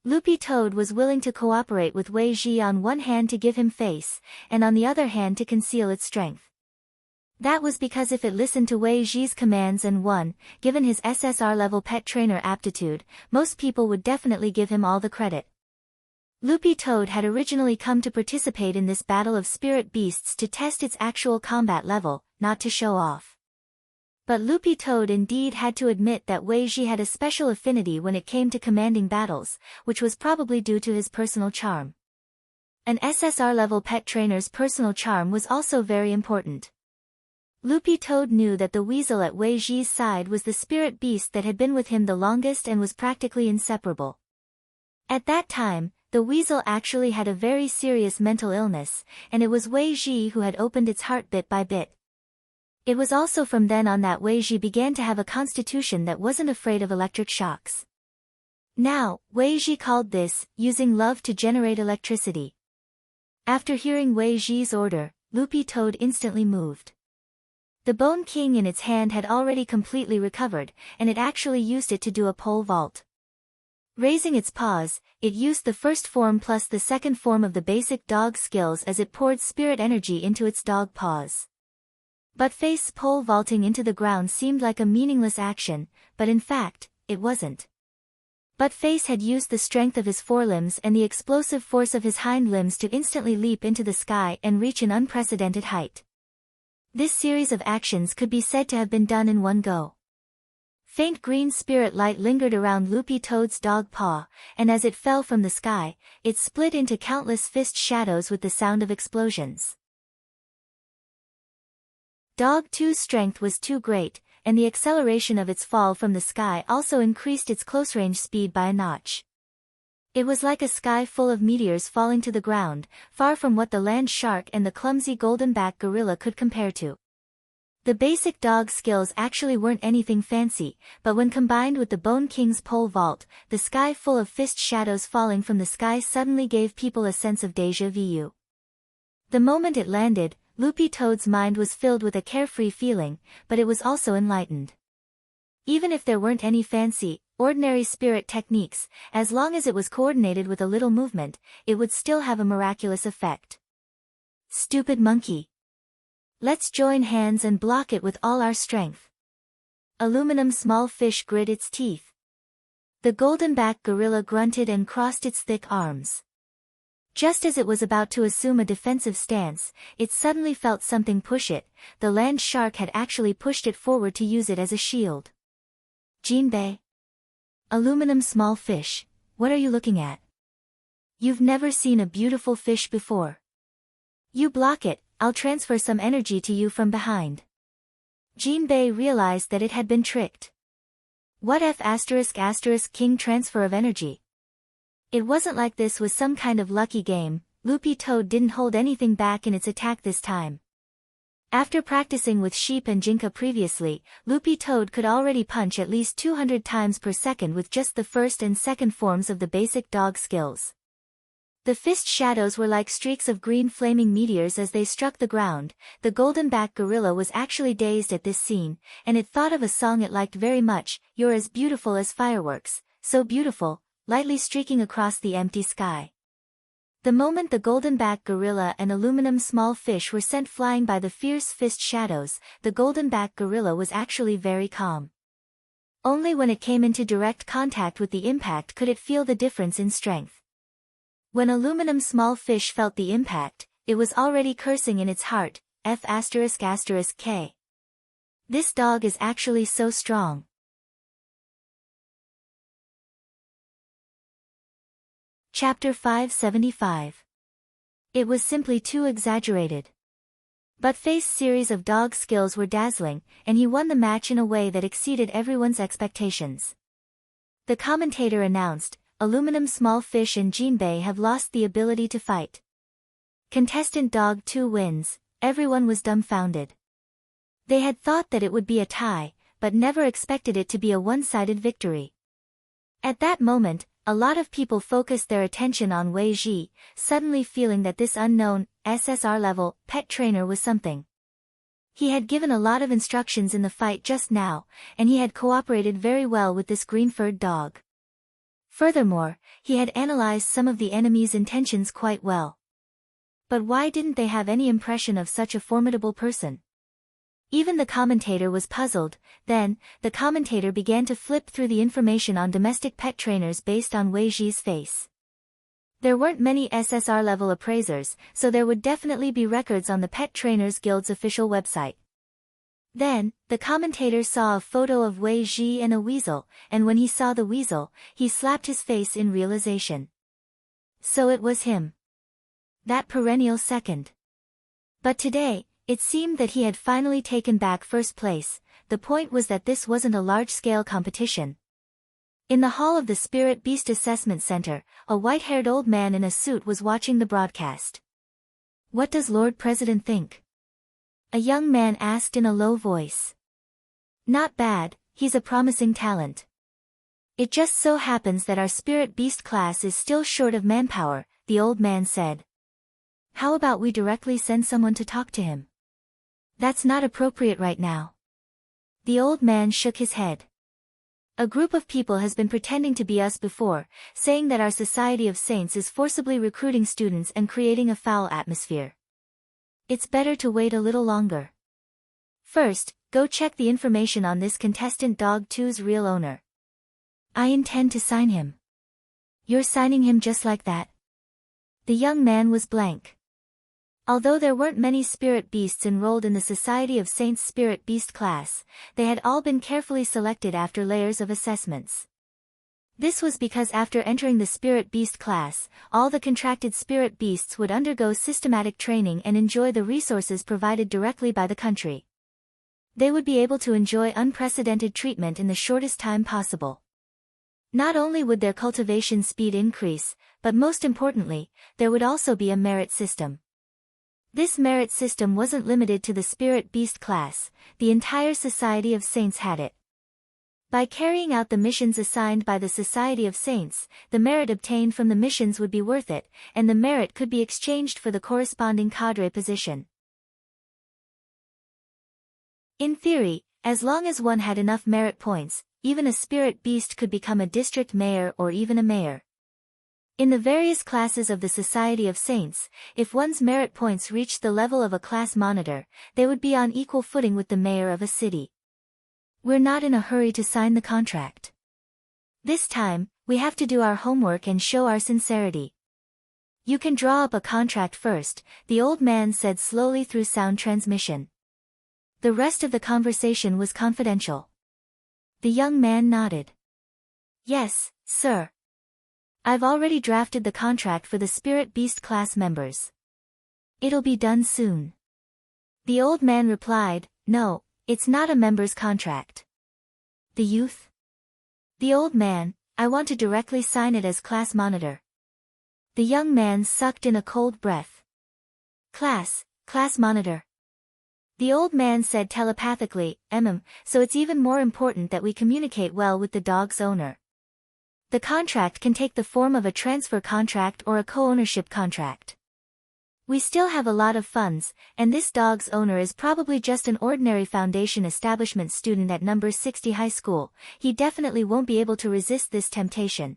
Loopy Toad was willing to cooperate with Wei Ji on one hand to give him face, and on the other hand to conceal its strength. That was because if it listened to Wei Ji's commands and won, given his SSR-level pet trainer aptitude, most people would definitely give him all the credit. Loopy Toad had originally come to participate in this battle of spirit beasts to test its actual combat level, not to show off. But Loopy Toad indeed had to admit that Wei Ji had a special affinity when it came to commanding battles, which was probably due to his personal charm. An SSR-level pet trainer's personal charm was also very important. Loopy Toad knew that the weasel at Wei Ji's side was the spirit beast that had been with him the longest and was practically inseparable. At that time, the weasel actually had a very serious mental illness, and it was Wei Ji who had opened its heart bit by bit. It was also from then on that Wei Ji began to have a constitution that wasn't afraid of electric shocks. Now, Wei Ji called this, using love to generate electricity. After hearing Wei Ji's order, Loopy Toad instantly moved. The Bone King in its hand had already completely recovered, and it actually used it to do a pole vault. Raising its paws, it used the first form plus the second form of the basic dog skills as it poured spirit energy into its dog paws. But face pole vaulting into the ground seemed like a meaningless action, but in fact, it wasn't. But Face had used the strength of his forelimbs and the explosive force of his hind limbs to instantly leap into the sky and reach an unprecedented height. This series of actions could be said to have been done in one go. Faint green spirit light lingered around Loopy Toad's dog paw, and as it fell from the sky, it split into countless fist shadows with the sound of explosions. Dog 2's strength was too great, and the acceleration of its fall from the sky also increased its close-range speed by a notch. It was like a sky full of meteors falling to the ground, far from what the land shark and the clumsy golden-backed gorilla could compare to. The basic dog skills actually weren't anything fancy, but when combined with the Bone King's pole vault, the sky full of fist shadows falling from the sky suddenly gave people a sense of déjà vu. The moment it landed, Loopy Toad's mind was filled with a carefree feeling, but it was also enlightened. Even if there weren't any fancy, ordinary spirit techniques, as long as it was coordinated with a little movement, it would still have a miraculous effect. Stupid monkey. Let's join hands and block it with all our strength. Aluminum small fish grit its teeth. The golden-backed gorilla grunted and crossed its thick arms. Just as it was about to assume a defensive stance, it suddenly felt something push it. The land shark had actually pushed it forward to use it as a shield. Jinbei. Aluminum small fish, what are you looking at? You've never seen a beautiful fish before. You block it, I'll transfer some energy to you from behind. Jinbei realized that it had been tricked. What F*** king transfer of energy? It wasn't like this was some kind of lucky game. Loopy Toad didn't hold anything back in its attack this time. After practicing with Sheep and Jinka previously, Loopy Toad could already punch at least 200 times per second with just the first and second forms of the basic dog skills. The fist shadows were like streaks of green flaming meteors as they struck the ground. The golden-backed gorilla was actually dazed at this scene, and it thought of a song it liked very much, "You're as beautiful as fireworks, so beautiful," lightly streaking across the empty sky. The moment the golden-back gorilla and aluminum small fish were sent flying by the fierce fist shadows, the golden-back gorilla was actually very calm. Only when it came into direct contact with the impact could it feel the difference in strength. When aluminum small fish felt the impact, it was already cursing in its heart, F***K. This dog is actually so strong. Chapter 575. It was simply too exaggerated. But Faith's series of dog skills were dazzling, and he won the match in a way that exceeded everyone's expectations. The commentator announced, Aluminum Small Fish and Jinbei have lost the ability to fight. Contestant Dog 2 wins. Everyone was dumbfounded. They had thought that it would be a tie, but never expected it to be a one-sided victory. At that moment, a lot of people focused their attention on Wei Ji, suddenly feeling that this unknown, SSR-level, pet trainer was something. He had given a lot of instructions in the fight just now, and he had cooperated very well with this green-furred dog. Furthermore, he had analyzed some of the enemy's intentions quite well. But why didn't they have any impression of such a formidable person? Even the commentator was puzzled. Then, the commentator began to flip through the information on domestic pet trainers based on Wei Ji's face. There weren't many SSR-level appraisers, so there would definitely be records on the Pet Trainers Guild's official website. Then, the commentator saw a photo of Wei Ji and a weasel, and when he saw the weasel, he slapped his face in realization. So it was him. That perennial second. But today, it seemed that he had finally taken back first place. The point was that this wasn't a large-scale competition. In the hall of the Spirit Beast Assessment Center, a white-haired old man in a suit was watching the broadcast. What does Lord President think? A young man asked in a low voice. Not bad, he's a promising talent. It just so happens that our Spirit Beast class is still short of manpower, the old man said. How about we directly send someone to talk to him? That's not appropriate right now. The old man shook his head. A group of people has been pretending to be us before, saying that our Society of Saints is forcibly recruiting students and creating a foul atmosphere. It's better to wait a little longer. First, go check the information on this contestant Dog 2's real owner. I intend to sign him. You're signing him just like that? The young man was blank. Although there weren't many spirit beasts enrolled in the Society of Saints Spirit Beast class, they had all been carefully selected after layers of assessments. This was because after entering the Spirit Beast class, all the contracted spirit beasts would undergo systematic training and enjoy the resources provided directly by the country. They would be able to enjoy unprecedented treatment in the shortest time possible. Not only would their cultivation speed increase, but most importantly, there would also be a merit system. This merit system wasn't limited to the Spirit Beast class, the entire Society of Saints had it. By carrying out the missions assigned by the Society of Saints, the merit obtained from the missions would be worth it, and the merit could be exchanged for the corresponding cadre position. In theory, as long as one had enough merit points, even a spirit beast could become a district mayor or even a mayor. In the various classes of the Society of Saints, if one's merit points reached the level of a class monitor, they would be on equal footing with the mayor of a city. We're not in a hurry to sign the contract. This time, we have to do our homework and show our sincerity. You can draw up a contract first, the old man said slowly through sound transmission. The rest of the conversation was confidential. The young man nodded. Yes, sir. I've already drafted the contract for the Spirit Beast class members. It'll be done soon. The old man replied, No, it's not a member's contract. The youth? The old man, I want to directly sign it as class monitor. The young man sucked in a cold breath. Class monitor. The old man said telepathically, so it's even more important that we communicate well with the dog's owner. The contract can take the form of a transfer contract or a co-ownership contract. We still have a lot of funds, and this dog's owner is probably just an ordinary foundation establishment student at number 60 high school. He definitely won't be able to resist this temptation.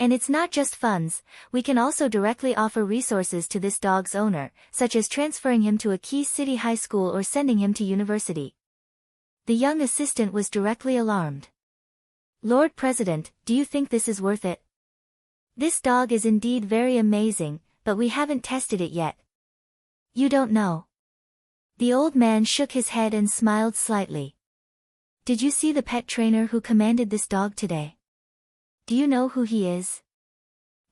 And it's not just funds, we can also directly offer resources to this dog's owner, such as transferring him to a key city high school or sending him to university. The young assistant was directly alarmed. Lord President, do you think this is worth it? This dog is indeed very amazing, but we haven't tested it yet. You don't know. The old man shook his head and smiled slightly. Did you see the pet trainer who commanded this dog today? Do you know who he is?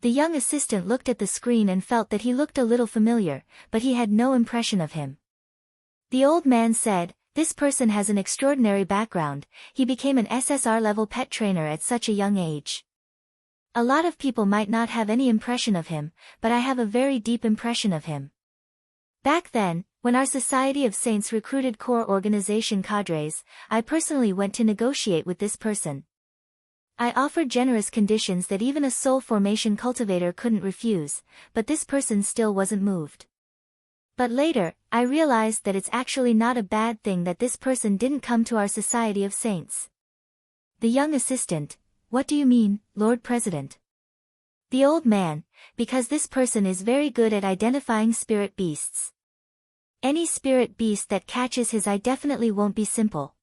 The young assistant looked at the screen and felt that he looked a little familiar, but he had no impression of him. The old man said, "This person has an extraordinary background. He became an SSR-level pet trainer at such a young age. A lot of people might not have any impression of him, but I have a very deep impression of him. Back then, when our Society of Saints recruited core organization cadres, I personally went to negotiate with this person. I offered generous conditions that even a soul formation cultivator couldn't refuse, but this person still wasn't moved. But later, I realized that it's actually not a bad thing that this person didn't come to our Society of Saints." The young assistant, "What do you mean, Lord President?" The old man, "Because this person is very good at identifying spirit beasts. Any spirit beast that catches his eye definitely won't be simple.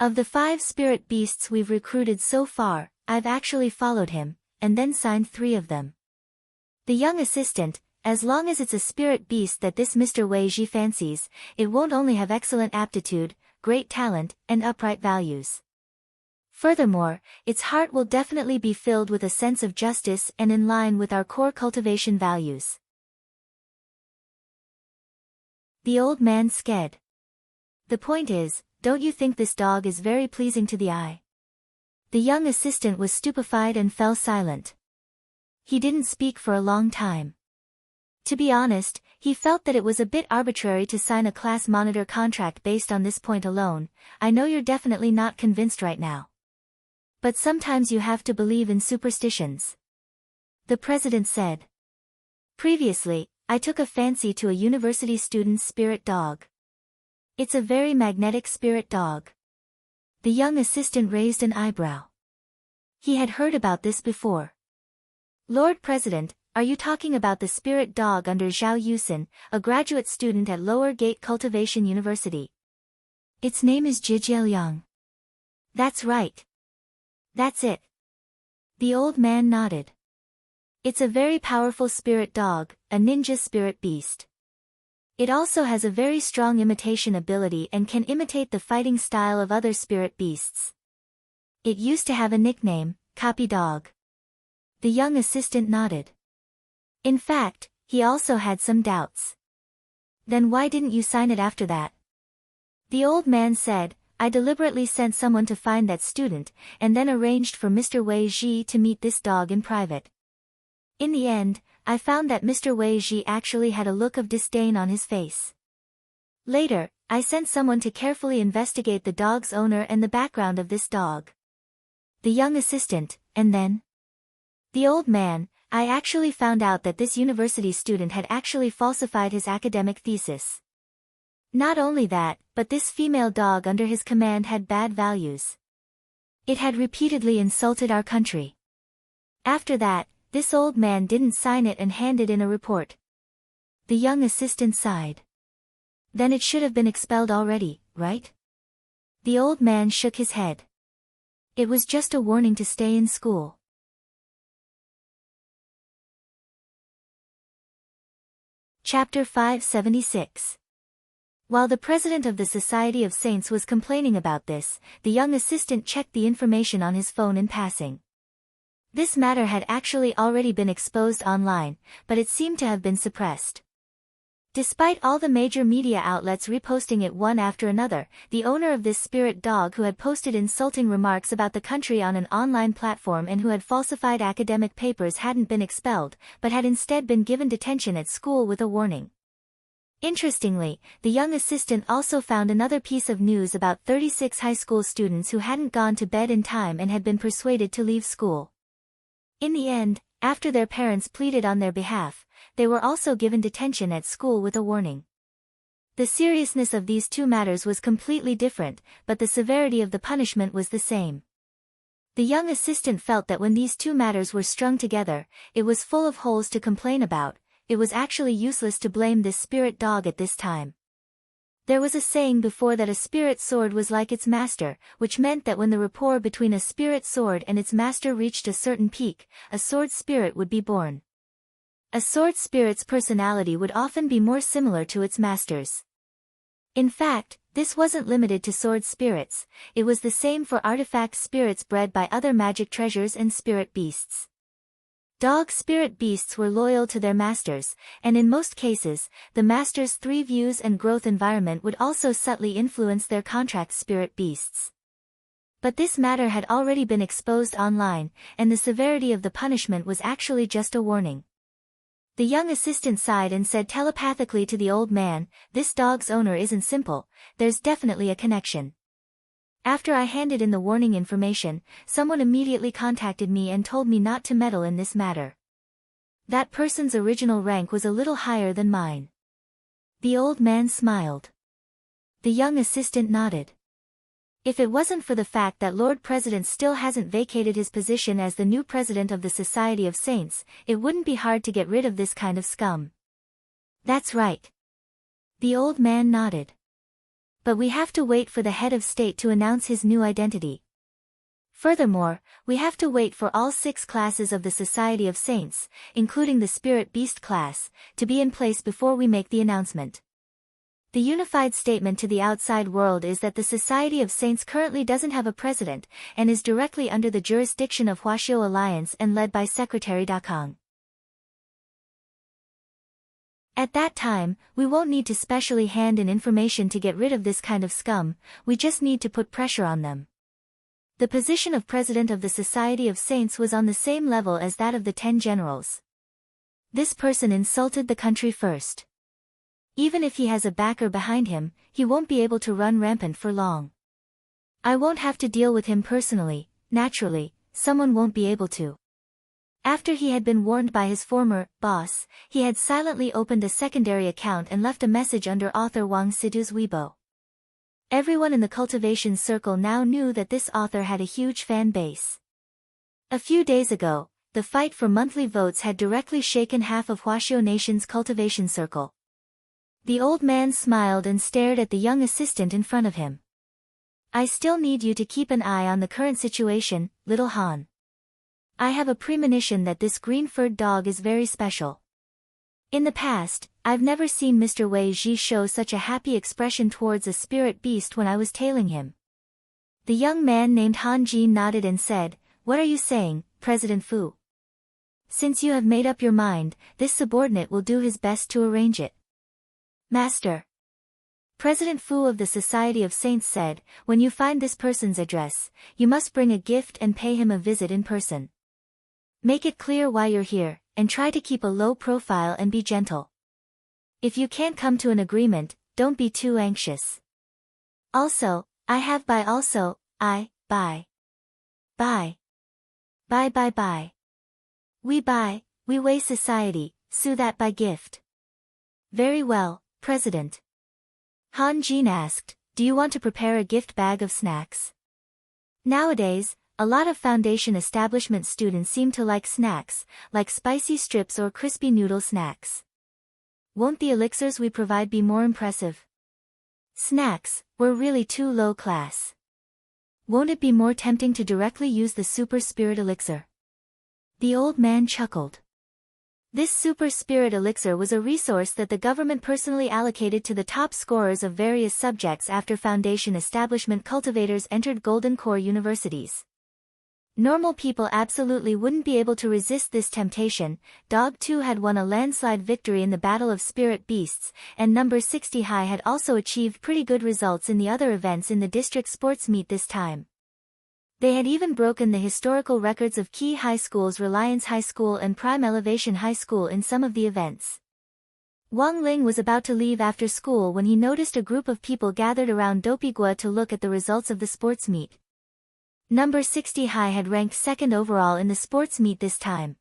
Of the 5 spirit beasts we've recruited so far, I've actually followed him, and then signed 3 of them." The young assistant, "As long as it's a spirit beast that this Mr. Wei Ji fancies, it won't only have excellent aptitude, great talent, and upright values. Furthermore, its heart will definitely be filled with a sense of justice and in line with our core cultivation values." The old man sked. "The point is, don't you think this dog is very pleasing to the eye?" The young assistant was stupefied and fell silent. He didn't speak for a long time. To be honest, he felt that it was a bit arbitrary to sign a class monitor contract based on this point alone. "I know you're definitely not convinced right now. But sometimes you have to believe in superstitions," the president said. "Previously, I took a fancy to a university student's spirit dog. It's a very magnetic spirit dog." The young assistant raised an eyebrow. He had heard about this before. "Lord President, are you talking about the spirit dog under Zhao Yusin, a graduate student at Lower Gate Cultivation University?" "Its name is Jijieliang." "That's right. That's it." The old man nodded. "It's a very powerful spirit dog, a ninja spirit beast. It also has a very strong imitation ability and can imitate the fighting style of other spirit beasts. It used to have a nickname, Copy Dog." The young assistant nodded. In fact, he also had some doubts. "Then why didn't you sign it after that?" The old man said, "I deliberately sent someone to find that student, and then arranged for Mr. Wei Ji to meet this dog in private. In the end, I found that Mr. Wei Ji actually had a look of disdain on his face. Later, I sent someone to carefully investigate the dog's owner and the background of this dog." The young assistant, "And then?" The old man, "I actually found out that this university student had actually falsified his academic thesis. Not only that, but this female dog under his command had bad values. It had repeatedly insulted our country. After that, this old man didn't sign it and handed in a report." The young assistant sighed. "Then it should have been expelled already, right?" The old man shook his head. "It was just a warning to stay in school." Chapter 576. While the president of the Society of Saints was complaining about this, the young assistant checked the information on his phone in passing. This matter had actually already been exposed online, but it seemed to have been suppressed. Despite all the major media outlets reposting it one after another, the owner of this spirit dog who had posted insulting remarks about the country on an online platform and who had falsified academic papers hadn't been expelled, but had instead been given detention at school with a warning. Interestingly, the young assistant also found another piece of news about 36 high school students who hadn't gone to bed in time and had been persuaded to leave school. In the end, after their parents pleaded on their behalf, they were also given detention at school with a warning. The seriousness of these two matters was completely different, but the severity of the punishment was the same. The young assistant felt that when these two matters were strung together, it was full of holes to complain about. It was actually useless to blame this spirit dog at this time. There was a saying before that a spirit sword was like its master, which meant that when the rapport between a spirit sword and its master reached a certain peak, a sword spirit would be born. A sword spirit's personality would often be more similar to its master's. In fact, this wasn't limited to sword spirits, it was the same for artifact spirits bred by other magic treasures and spirit beasts. Dog spirit beasts were loyal to their masters, and in most cases, the master's 3 views and growth environment would also subtly influence their contract spirit beasts. But this matter had already been exposed online, and the severity of the punishment was actually just a warning. The young assistant sighed and said telepathically to the old man, "This dog's owner isn't simple, there's definitely a connection." After I handed in the warning information, someone immediately contacted me and told me not to meddle in this matter. That person's original rank was a little higher than mine. The old man smiled. The young assistant nodded. If it wasn't for the fact that Lord President still hasn't vacated his position as the new president of the Society of Saints, it wouldn't be hard to get rid of this kind of scum. That's right. The old man nodded. But we have to wait for the head of state to announce his new identity. Furthermore, we have to wait for all 6 classes of the Society of Saints, including the Spirit Beast class, to be in place before we make the announcement. The unified statement to the outside world is that the Society of Saints currently doesn't have a president, and is directly under the jurisdiction of Huaxiao Alliance and led by Secretary Dakong. At that time, we won't need to specially hand in information to get rid of this kind of scum, we just need to put pressure on them. The position of President of the Society of Saints was on the same level as that of the 10 generals. This person insulted the country first. Even if he has a backer behind him, he won't be able to run rampant for long. I won't have to deal with him personally, naturally, someone won't be able to. After he had been warned by his former boss, he had silently opened a secondary account and left a message under author Wang Sidu's Weibo. Everyone in the cultivation circle now knew that this author had a huge fan base. A few days ago, the fight for monthly votes had directly shaken half of Huaxiao Nation's cultivation circle. The old man smiled and stared at the young assistant in front of him. "I still need you to keep an eye on the current situation, little Han. I have a premonition that this green-furred dog is very special. In the past, I've never seen Mr. Wei Ji show such a happy expression towards a spirit beast when I was tailing him." The young man named Han Ji nodded and said, "What are you saying, President Fu? Since you have made up your mind, this subordinate will do his best to arrange it." "Master." President Fu of the Society of Saints said, "When you find this person's address, you must bring a gift and pay him a visit in person. Make it clear why you're here, and try to keep a low profile and be gentle. If you can't come to an agreement, don't be too anxious. Also, I have buy. We buy, we Wei Society, Su that by gift." "Very well, President." Han Jin asked, "Do you want to prepare a gift bag of snacks?" Nowadays, a lot of foundation establishment students seem to like snacks, like spicy strips or crispy noodle snacks. Won't the elixirs we provide be more impressive? Snacks, we're really too low class. Won't it be more tempting to directly use the super spirit elixir? The old man chuckled. This super spirit elixir was a resource that the government personally allocated to the top scorers of various subjects after foundation establishment cultivators entered Golden Core universities. Normal people absolutely wouldn't be able to resist this temptation. Dog 2 had won a landslide victory in the Battle of Spirit Beasts, and number 60 High had also achieved pretty good results in the other events in the district sports meet this time. They had even broken the historical records of Key High School's Reliance High School and Prime Elevation High School in some of the events. Wang Ling was about to leave after school when he noticed a group of people gathered around Dopigua to look at the results of the sports meet. Number 60 High had ranked second overall in the sports meet this time.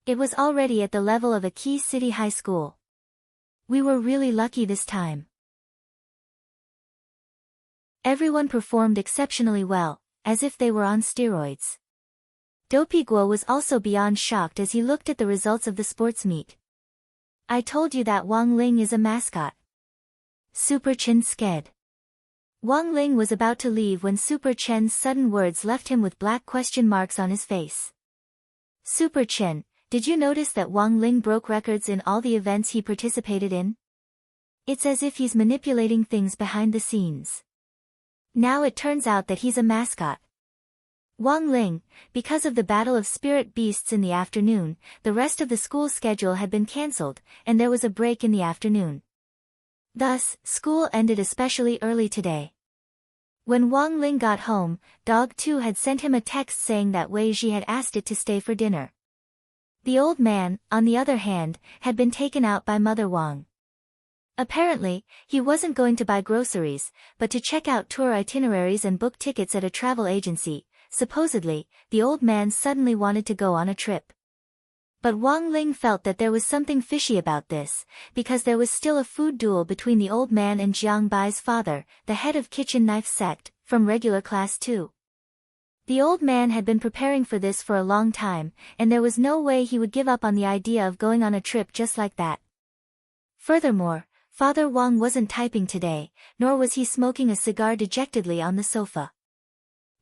It was already at the level of a Key City High School. We were really lucky this time. Everyone performed exceptionally well. as if they were on steroids. Dopey Guo was also beyond shocked as he looked at the results of the sports meet. I told you that Wang Ling is a mascot. Super Chen sked. Wang Ling was about to leave when Super Chen's sudden words left him with black question marks on his face. Super Chen, did you notice that Wang Ling broke records in all the events he participated in? It's as if he's manipulating things behind the scenes. Now it turns out that he's a mascot. Wang Ling, because of the Battle of Spirit Beasts in the afternoon, the rest of the school schedule had been cancelled, and there was a break in the afternoon. Thus, school ended especially early today. When Wang Ling got home, Dog 2 had sent him a text saying that Wei Ji had asked it to stay for dinner. The old man, on the other hand, had been taken out by Mother Wang. Apparently, he wasn't going to buy groceries, but to check out tour itineraries and book tickets at a travel agency. Supposedly, the old man suddenly wanted to go on a trip. But Wang Ling felt that there was something fishy about this, because there was still a food duel between the old man and Jiang Bai's father, the head of Kitchen Knife Sect, from regular class 2. The old man had been preparing for this for a long time, and there was no way he would give up on the idea of going on a trip just like that. Furthermore, Father Wang wasn't typing today, nor was he smoking a cigar dejectedly on the sofa.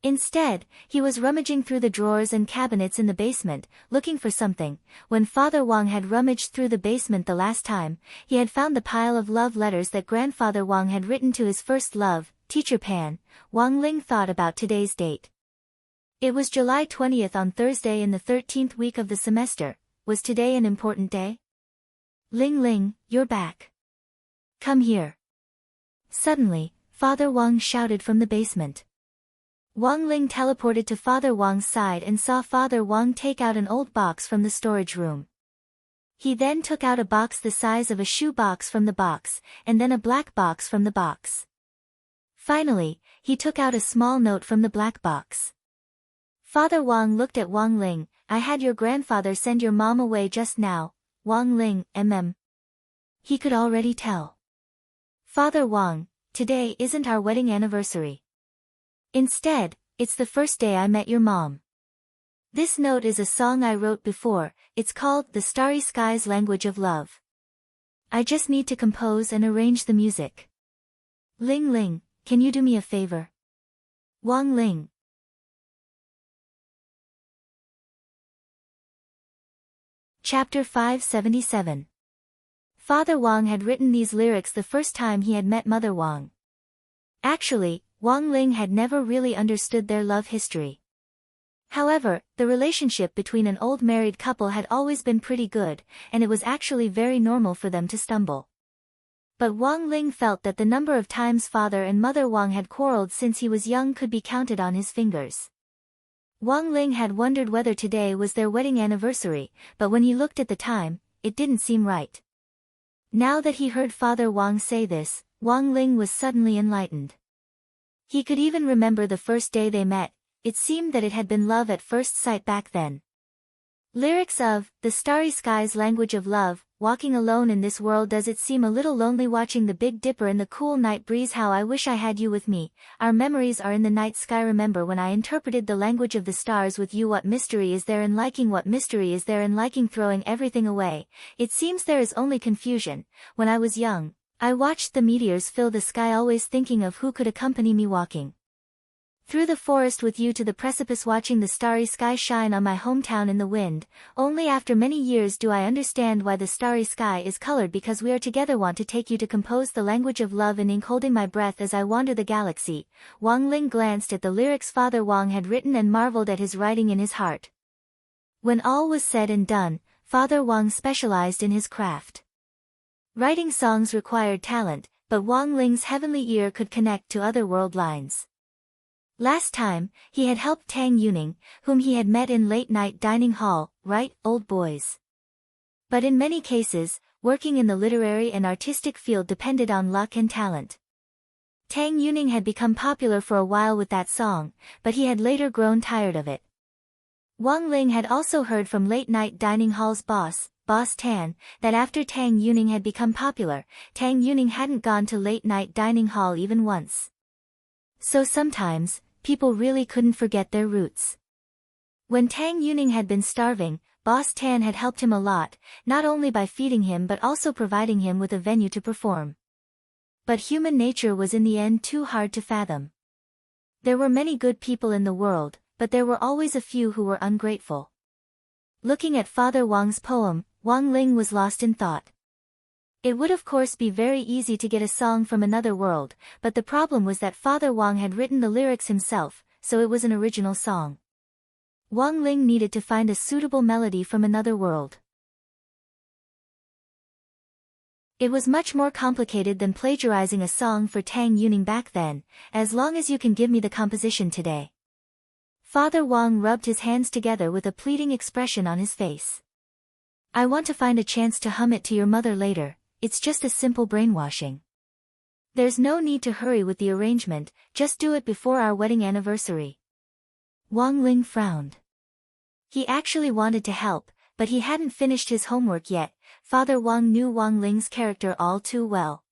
Instead, he was rummaging through the drawers and cabinets in the basement, looking for something. When Father Wang had rummaged through the basement the last time, he had found the pile of love letters that Grandfather Wang had written to his first love, Teacher Pan. Wang Ling thought about today's date. It was July 20th on Thursday in the 13th week of the semester. Was today an important day? Ling Ling, you're back. Come here. Suddenly, Father Wang shouted from the basement. Wang Ling teleported to Father Wang's side and saw Father Wang take out an old box from the storage room. He then took out a box the size of a shoe box from the box, and then a black box from the box. Finally, he took out a small note from the black box. Father Wang looked at Wang Ling. I had your grandfather send your mom away just now. Wang Ling, He could already tell. Father Wang, today isn't our wedding anniversary. Instead, it's the first day I met your mom. This note is a song I wrote before. It's called The Starry Sky's Language of Love. I just need to compose and arrange the music. Ling Ling, can you do me a favor? Wang Ling. Chapter 577. Father Wang had written these lyrics the first time he had met Mother Wang. Actually, Wang Ling had never really understood their love history. However, the relationship between an old married couple had always been pretty good, and it was actually very normal for them to stumble. But Wang Ling felt that the number of times Father and Mother Wang had quarreled since he was young could be counted on his fingers. Wang Ling had wondered whether today was their wedding anniversary, but when he looked at the time, it didn't seem right. Now that he heard Father Wang say this, Wang Ling was suddenly enlightened. He could even remember the first day they met. It seemed that it had been love at first sight back then. Lyrics of The Starry Sky's Language of Love. Walking alone in this world, does it seem a little lonely watching the Big Dipper in the cool night breeze? How I wish I had you with me. Our memories are in the night sky. Remember when I interpreted the language of the stars with you? What mystery is there in liking? What mystery is there in liking throwing everything away? It seems there is only confusion. When I was young, I watched the meteors fill the sky, always thinking of who could accompany me walking through the forest with you to the precipice, watching the starry sky shine on my hometown in the wind. Only after many years do I understand why the starry sky is colored, because we are together. Want to take you to compose the language of love in ink, holding my breath as I wander the galaxy. Wang Ling glanced at the lyrics Father Wang had written and marveled at his writing in his heart. When all was said and done, Father Wang specialized in his craft. Writing songs required talent, but Wang Ling's heavenly ear could connect to other world lines. Last time, he had helped Tang Yuning, whom he had met in late-night dining hall, write Old Boys. But in many cases, working in the literary and artistic field depended on luck and talent. Tang Yuning had become popular for a while with that song, but he had later grown tired of it. Wang Ling had also heard from late-night dining hall's boss, Boss Tan, that after Tang Yuning had become popular, Tang Yuning hadn't gone to late-night dining hall even once. So sometimes, people really couldn't forget their roots. When Tang Yuning had been starving, Boss Tan had helped him a lot, not only by feeding him but also providing him with a venue to perform. But human nature was in the end too hard to fathom. There were many good people in the world, but there were always a few who were ungrateful. Looking at Father Wang's poem, Wang Ling was lost in thought. It would of course be very easy to get a song from another world, but the problem was that Father Wang had written the lyrics himself, so it was an original song. Wang Ling needed to find a suitable melody from another world. It was much more complicated than plagiarizing a song for Tang Yuning back then, as long as you can give me the composition today. Father Wang rubbed his hands together with a pleading expression on his face. I want to find a chance to hum it to your mother later, it's just a simple brainwashing. There's no need to hurry with the arrangement, just do it before our wedding anniversary. Wang Ling frowned. He actually wanted to help, but he hadn't finished his homework yet. Father Wang knew Wang Ling's character all too well.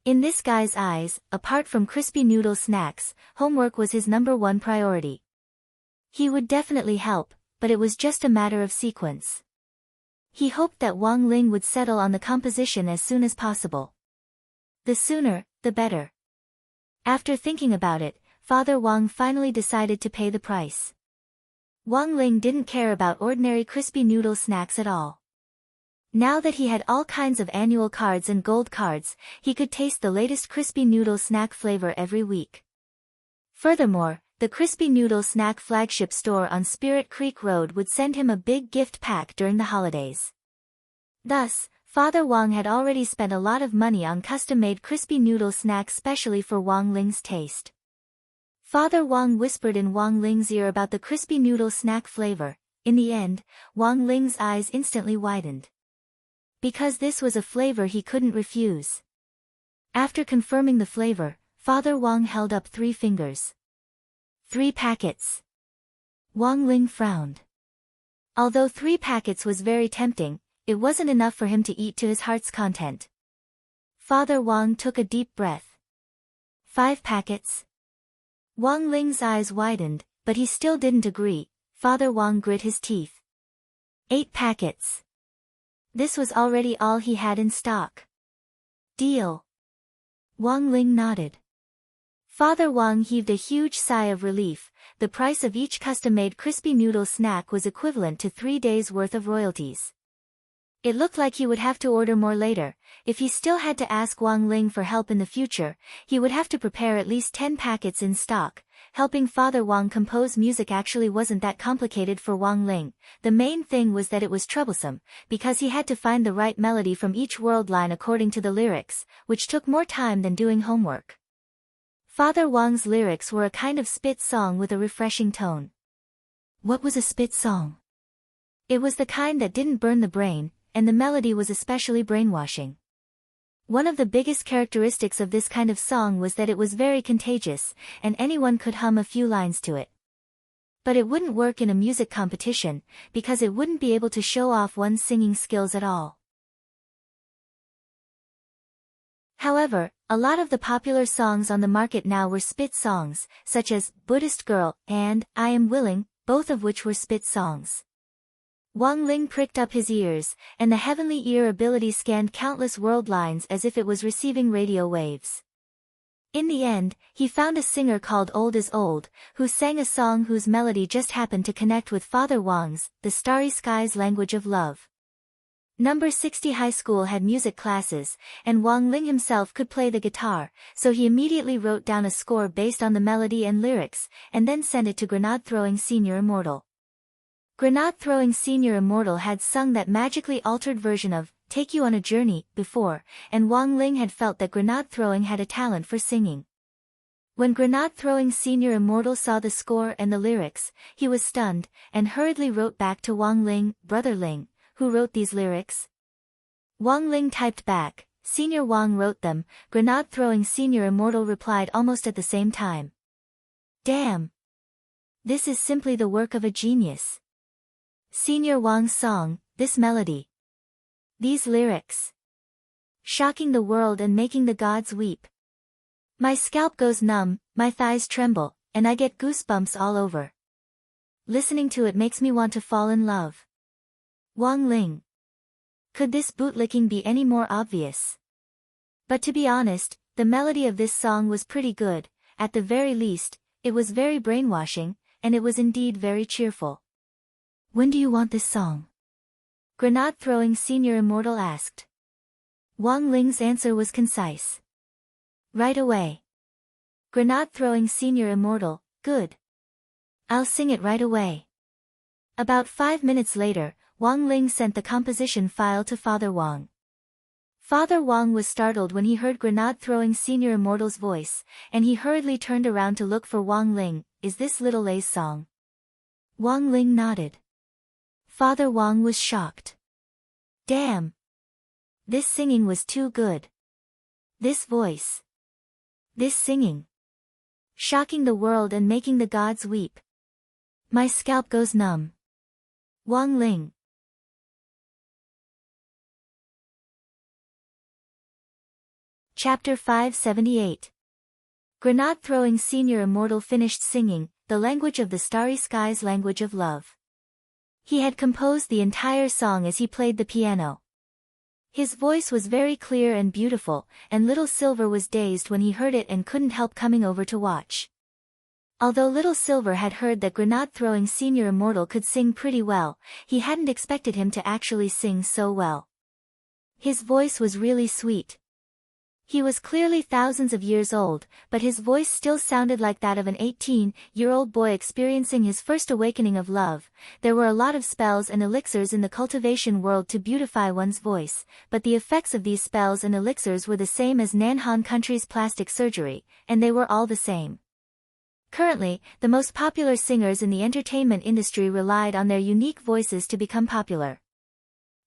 In this guy's eyes, apart from crispy noodle snacks, homework was his #1 priority. He would definitely help, but it was just a matter of sequence. He hoped that Wang Ling would settle on the composition as soon as possible. The sooner, the better. After thinking about it, Father Wang finally decided to pay the price. Wang Ling didn't care about ordinary crispy noodle snacks at all. Now that he had all kinds of annual cards and gold cards, he could taste the latest crispy noodle snack flavor every week. Furthermore, the crispy noodle snack flagship store on Spirit Creek Road would send him a big gift pack during the holidays. Thus, Father Wang had already spent a lot of money on custom-made crispy noodle snacks specially for Wang Ling's taste. Father Wang whispered in Wang Ling's ear about the crispy noodle snack flavor. In the end, Wang Ling's eyes instantly widened. Because this was a flavor he couldn't refuse. After confirming the flavor, Father Wang held up 3 fingers. 3 packets. Wang Ling frowned. Although 3 packets was very tempting, it wasn't enough for him to eat to his heart's content. Father Wang took a deep breath. 5 packets? Wang Ling's eyes widened, but he still didn't agree. Father Wang grit his teeth. 8 packets. This was already all he had in stock. Deal. Wang Ling nodded. Father Wang heaved a huge sigh of relief. The price of each custom-made crispy noodle snack was equivalent to 3 days' worth of royalties. It looked like he would have to order more later. If he still had to ask Wang Ling for help in the future, he would have to prepare at least 10 packets in stock. Helping Father Wang compose music actually wasn't that complicated for Wang Ling. The main thing was that it was troublesome, because he had to find the right melody from each world line according to the lyrics, which took more time than doing homework. Father Wang's lyrics were a kind of spit song with a refreshing tone. What was a spit song? It was the kind that didn't burn the brain, and the melody was especially brainwashing. One of the biggest characteristics of this kind of song was that it was very contagious, and anyone could hum a few lines to it. But it wouldn't work in a music competition, because it wouldn't be able to show off one's singing skills at all. However, a lot of the popular songs on the market now were spit songs, such as Buddhist Girl and I Am Willing, both of which were spit songs. Wang Ling pricked up his ears, and the heavenly ear ability scanned countless world lines as if it was receiving radio waves. In the end, he found a singer called Old is Old, who sang a song whose melody just happened to connect with Father Wang's, The Starry Sky's Language of Love. Number 60 High School had music classes, and Wang Ling himself could play the guitar, so he immediately wrote down a score based on the melody and lyrics, and then sent it to Grenade Throwing Senior Immortal. Grenade Throwing Senior Immortal had sung that magically altered version of Take You on a Journey before, and Wang Ling had felt that Grenade Throwing had a talent for singing. When Grenade Throwing Senior Immortal saw the score and the lyrics, he was stunned, and hurriedly wrote back to Wang Ling, Brother Ling, who wrote these lyrics? Wang Ling typed back, Senior Wang wrote them. Grenade Throwing Senior Immortal replied almost at the same time. Damn! This is simply the work of a genius. Senior Wang's song, this melody. These lyrics. Shocking the world and making the gods weep. My scalp goes numb, my thighs tremble, and I get goosebumps all over. Listening to it makes me want to fall in love. Wang Ling. Could this bootlicking be any more obvious? But to be honest, the melody of this song was pretty good. At the very least, it was very brainwashing, and it was indeed very cheerful. When do you want this song? Grenade-throwing senior immortal asked. Wang Ling's answer was concise. Right away. Grenade-throwing senior immortal, good. I'll sing it right away. About 5 minutes later, Wang Ling sent the composition file to Father Wang. Father Wang was startled when he heard Grenade-throwing senior immortal's voice, and he hurriedly turned around to look for Wang Ling. Is this Little Lay's song? Wang Ling nodded. Father Wang was shocked. Damn! This singing was too good. This voice. This singing. Shocking the world and making the gods weep. My scalp goes numb. Wang Ling. Chapter 578. Grenade-throwing senior immortal finished singing, the language of the starry skies, language of love. He had composed the entire song as he played the piano. His voice was very clear and beautiful, and Little Silver was dazed when he heard it and couldn't help coming over to watch. Although Little Silver had heard that Grenade-throwing senior immortal could sing pretty well, he hadn't expected him to actually sing so well. His voice was really sweet. He was clearly thousands of years old, but his voice still sounded like that of an 18-year-old boy experiencing his first awakening of love. There were a lot of spells and elixirs in the cultivation world to beautify one's voice, but the effects of these spells and elixirs were the same as Nanhan country's plastic surgery, and they were all the same. Currently, the most popular singers in the entertainment industry relied on their unique voices to become popular.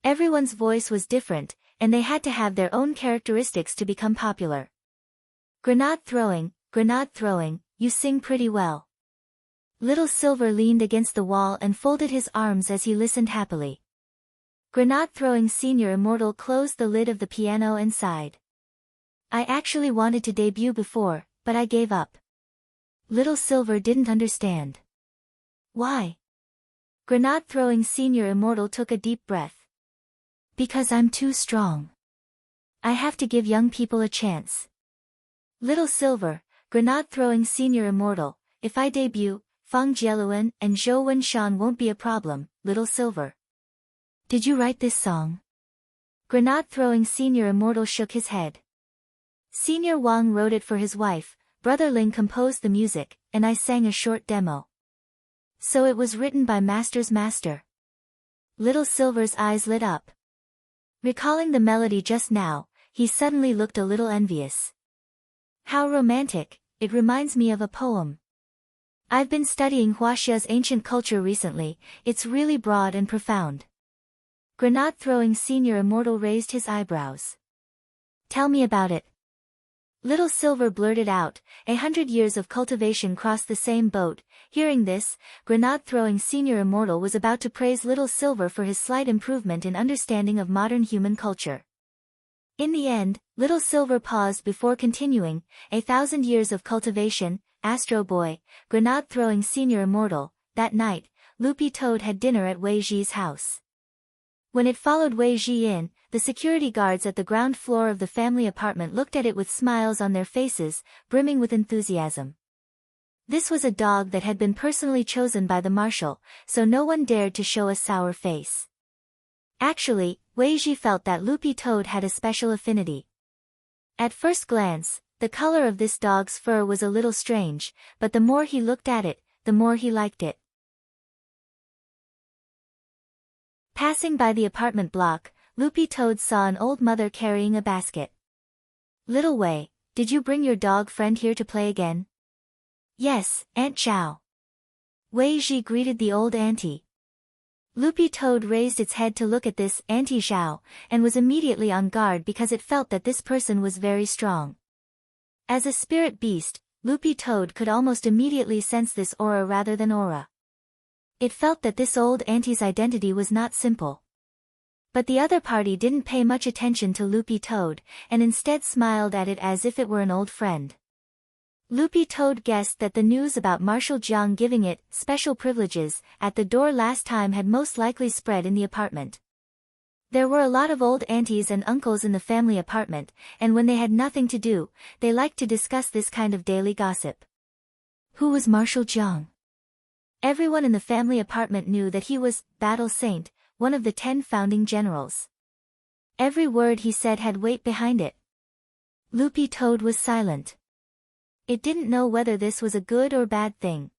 Everyone's voice was different, and they had to have their own characteristics to become popular. Grenade-throwing, you sing pretty well. Little Silver leaned against the wall and folded his arms as he listened happily. Grenade-throwing senior immortal closed the lid of the piano and sighed. I actually wanted to debut before, but I gave up. Little Silver didn't understand. Why? Grenade-throwing senior immortal took a deep breath. Because I'm too strong. I have to give young people a chance. Little Silver, Grenade-throwing senior immortal, if I debut, Fang Jieluan and Zhou Wenshan won't be a problem, Little Silver. Did you write this song? Grenade-throwing senior immortal shook his head. Senior Wang wrote it for his wife, Brother Ling composed the music, and I sang a short demo. So it was written by Master's master. Little Silver's eyes lit up. Recalling the melody just now, he suddenly looked a little envious. How romantic, it reminds me of a poem. I've been studying Huaxia's ancient culture recently, it's really broad and profound. Grenade-throwing senior immortal raised his eyebrows. Tell me about it. Little Silver blurted out, 100 years of cultivation crossed the same boat. Hearing this, Grenade-throwing senior immortal was about to praise Little Silver for his slight improvement in understanding of modern human culture. In the end, Little Silver paused before continuing, 1,000 years of cultivation, Astro Boy, Grenade-throwing senior immortal. That night, Loopy Toad had dinner at Wei Ji's house. When it followed Wei Ji in, the security guards at the ground floor of the family apartment looked at it with smiles on their faces, brimming with enthusiasm. This was a dog that had been personally chosen by the marshal, so no one dared to show a sour face. Actually, Wei Ji felt that Loopy Toad had a special affinity. At first glance, the color of this dog's fur was a little strange, but the more he looked at it, the more he liked it. Passing by the apartment block, Loopy Toad saw an old mother carrying a basket. Little Wei, did you bring your dog friend here to play again? Yes, Aunt Chow. Wei Ji greeted the old auntie. Loopy Toad raised its head to look at this Auntie Zhao, and was immediately on guard because it felt that this person was very strong. As a spirit beast, Loopy Toad could almost immediately sense this aura rather than aura. It felt that this old auntie's identity was not simple. But the other party didn't pay much attention to Loopy Toad, and instead smiled at it as if it were an old friend. Loopy Toad guessed that the news about Marshal Jiang giving it special privileges at the door last time had most likely spread in the apartment. There were a lot of old aunties and uncles in the family apartment, and when they had nothing to do, they liked to discuss this kind of daily gossip. Who was Marshal Jiang? Everyone in the family apartment knew that he was Battle Saint, one of the 10 founding generals. Every word he said had weight behind it. Loopy Toad was silent. It didn't know whether this was a good or bad thing.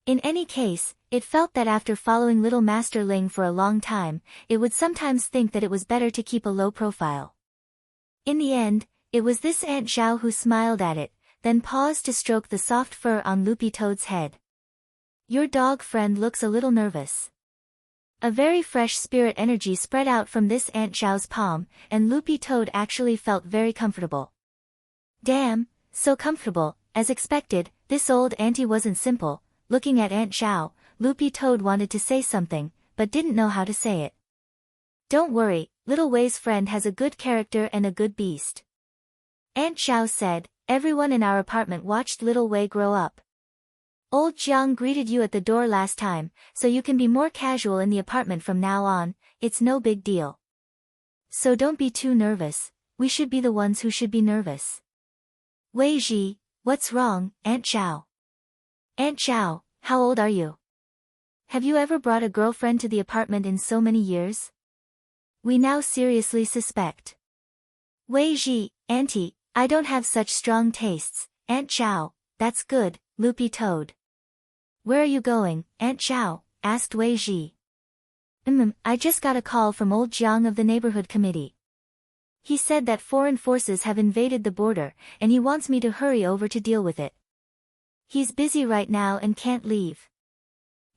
In any case, it felt that after following Little Master Ling for a long time, it would sometimes think that it was better to keep a low profile. In the end, it was this Aunt Zhao who smiled at it, then paused to stroke the soft fur on Loopy Toad's head. Your dog friend looks a little nervous. A very fresh spirit energy spread out from this Aunt Zhao's palm, and Loopy Toad actually felt very comfortable. Damn, so comfortable. As expected, this old auntie wasn't simple. Looking at Aunt Zhao, Loopy Toad wanted to say something, but didn't know how to say it. Don't worry, Little Wei's friend has a good character and a good beast. Aunt Zhao said. Everyone in our apartment watched Little Wei grow up. Old Jiang greeted you at the door last time, so you can be more casual in the apartment from now on. It's no big deal. So don't be too nervous, we should be the ones who should be nervous. Wei Ji, what's wrong, Aunt Zhao? Aunt Zhao, how old are you? Have you ever brought a girlfriend to the apartment in so many years? We now seriously suspect. Wei Ji, Auntie, I don't have such strong tastes, Aunt Zhao, that's good, Loopy Toad. Where are you going, Aunt Zhao? Asked Wei Ji. I just got a call from old Jiang of the neighborhood committee. He said that foreign forces have invaded the border, and he wants me to hurry over to deal with it. He's busy right now and can't leave.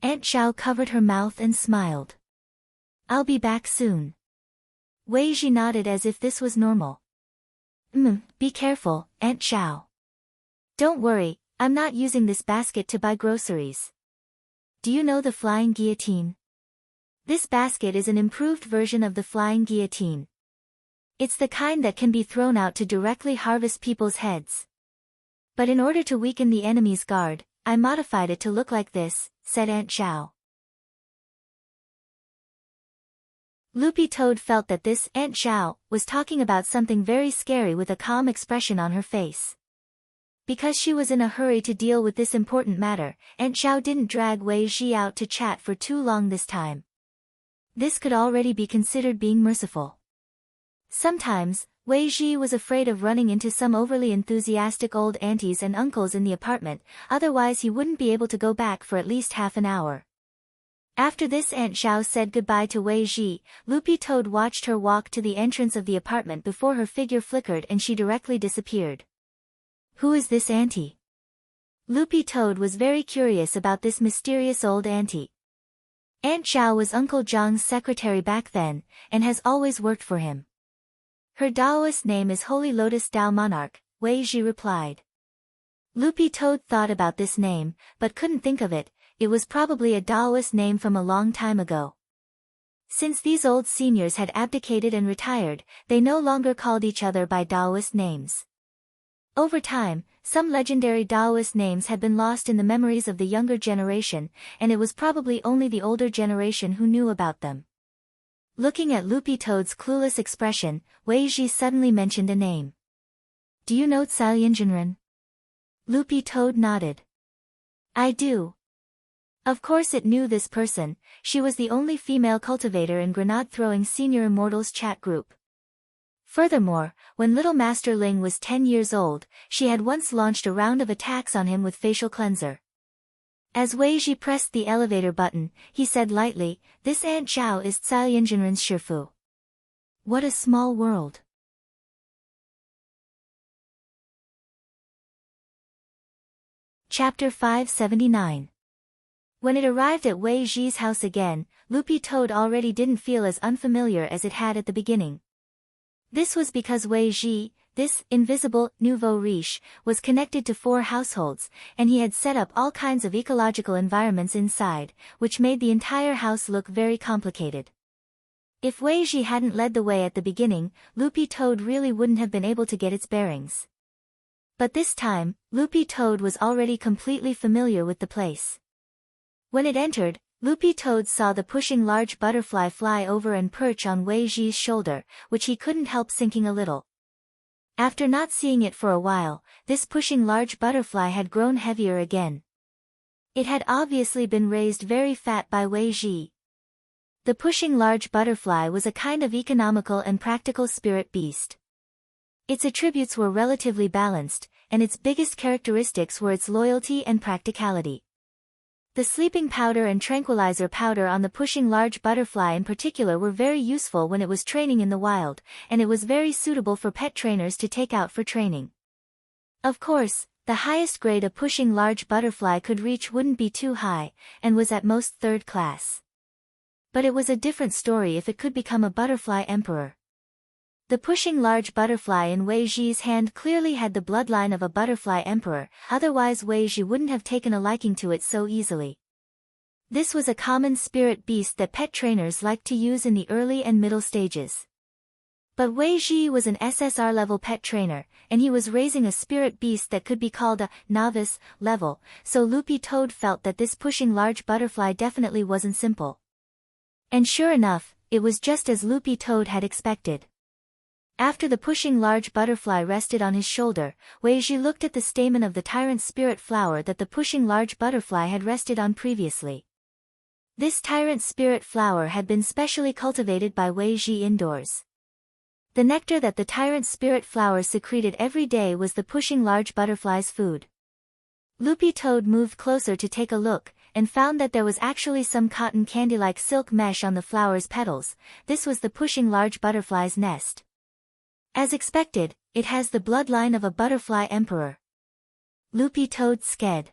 Aunt Zhao covered her mouth and smiled. I'll be back soon. Wei Ji nodded as if this was normal. Be careful, Aunt Zhao. Don't worry, I'm not using this basket to buy groceries. Do you know the flying guillotine? This basket is an improved version of the flying guillotine. It's the kind that can be thrown out to directly harvest people's heads. But in order to weaken the enemy's guard, I modified it to look like this, said Aunt Zhao. Loopy Toad felt that this Aunt Zhao was talking about something very scary with a calm expression on her face. Because she was in a hurry to deal with this important matter, Aunt Zhao didn't drag Wei Ji out to chat for too long this time. This could already be considered being merciful. Sometimes, Wei Ji was afraid of running into some overly enthusiastic old aunties and uncles in the apartment, otherwise he wouldn't be able to go back for at least half an hour. After this Aunt Zhao said goodbye to Wei Ji, Loopy Toad watched her walk to the entrance of the apartment before her figure flickered and she directly disappeared. Who is this auntie? Loopy Toad was very curious about this mysterious old auntie. Aunt Zhao was Uncle Zhang's secretary back then, and has always worked for him. Her Taoist name is Holy Lotus Dao Monarch, Wei Ji replied. Loopy Toad thought about this name, but couldn't think of it. It was probably a Taoist name from a long time ago. Since these old seniors had abdicated and retired, they no longer called each other by Taoist names. Over time, some legendary Taoist names had been lost in the memories of the younger generation, and it was probably only the older generation who knew about them. Looking at Loopy Toad's clueless expression, Wei Ji suddenly mentioned a name. Do you know Zhao? Loopy Toad nodded. I do. Of course it knew this person. She was the only female cultivator in grenade-throwing Senior Immortals chat group. Furthermore, when Little Master Ling was 10 years old, she had once launched a round of attacks on him with facial cleanser. As Wei Ji pressed the elevator button, he said lightly, this Aunt Zhao is Zhao Shifu. What a small world. Chapter 579. When it arrived at Wei Ji's house again, Loopy Toad already didn't feel as unfamiliar as it had at the beginning. This was because Wei Ji, this invisible nouveau riche, was connected to 4 households, and he had set up all kinds of ecological environments inside, which made the entire house look very complicated. If Wei Ji hadn't led the way at the beginning, Loopy Toad really wouldn't have been able to get its bearings. But this time, Loopy Toad was already completely familiar with the place. When it entered, Loopy Toad saw the pushing large butterfly fly over and perch on Wei Ji's shoulder, which he couldn't help sinking a little. After not seeing it for a while, this pushing large butterfly had grown heavier again. It had obviously been raised very fat by Wei Ji. The pushing large butterfly was a kind of economical and practical spirit beast. Its attributes were relatively balanced, and its biggest characteristics were its loyalty and practicality. The sleeping powder and tranquilizer powder on the pushing large butterfly in particular were very useful when it was training in the wild, and it was very suitable for pet trainers to take out for training. Of course, the highest grade a pushing large butterfly could reach wouldn't be too high, and was at most third class. But it was a different story if it could become a butterfly emperor. The pushing large butterfly in Wei Ji's hand clearly had the bloodline of a butterfly emperor, otherwise Wei Ji wouldn't have taken a liking to it so easily. This was a common spirit beast that pet trainers liked to use in the early and middle stages. But Wei Ji was an SSR-level pet trainer, and he was raising a spirit beast that could be called a novice level, so Loopy Toad felt that this pushing large butterfly definitely wasn't simple. And sure enough, it was just as Loopy Toad had expected. After the pushing large butterfly rested on his shoulder, Wei Ji looked at the stamen of the tyrant spirit flower that the pushing large butterfly had rested on previously. This tyrant spirit flower had been specially cultivated by Wei Ji indoors. The nectar that the tyrant spirit flower secreted every day was the pushing large butterfly's food. Loopy Toad moved closer to take a look, and found that there was actually some cotton candy-like silk mesh on the flower's petals. This was the pushing large butterfly's nest. As expected, it has the bloodline of a butterfly emperor. Loopy Toad sked.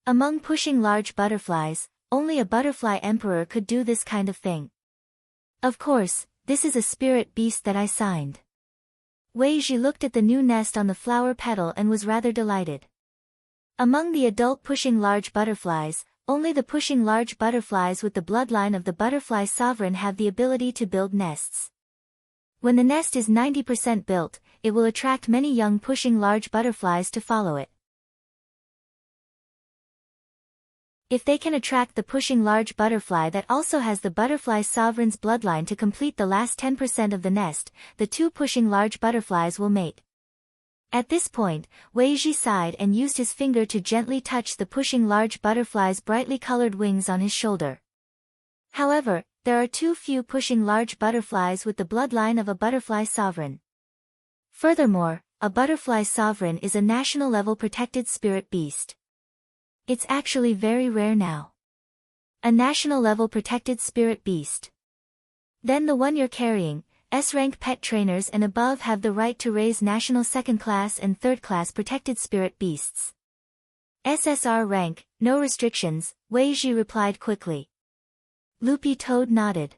Among pushing large butterflies, only a butterfly emperor could do this kind of thing. Of course, this is a spirit beast that I signed. Wei Ji looked at the new nest on the flower petal and was rather delighted. Among the adult pushing large butterflies, only the pushing large butterflies with the bloodline of the butterfly sovereign have the ability to build nests. When the nest is 90% built, it will attract many young pushing large butterflies to follow it. If they can attract the pushing large butterfly that also has the butterfly sovereign's bloodline to complete the last 10% of the nest, the two pushing large butterflies will mate. At this point, Wei Ji sighed and used his finger to gently touch the pushing large butterfly's brightly colored wings on his shoulder. However, there are too few pushing large butterflies with the bloodline of a butterfly sovereign. Furthermore, a butterfly sovereign is a national-level protected spirit beast. It's actually very rare now. A national-level protected spirit beast. Then the one you're carrying, S-rank pet trainers and above have the right to raise national second-class and third-class protected spirit beasts. SSR rank, no restrictions, Wei Ji replied quickly. Loopy Toad nodded.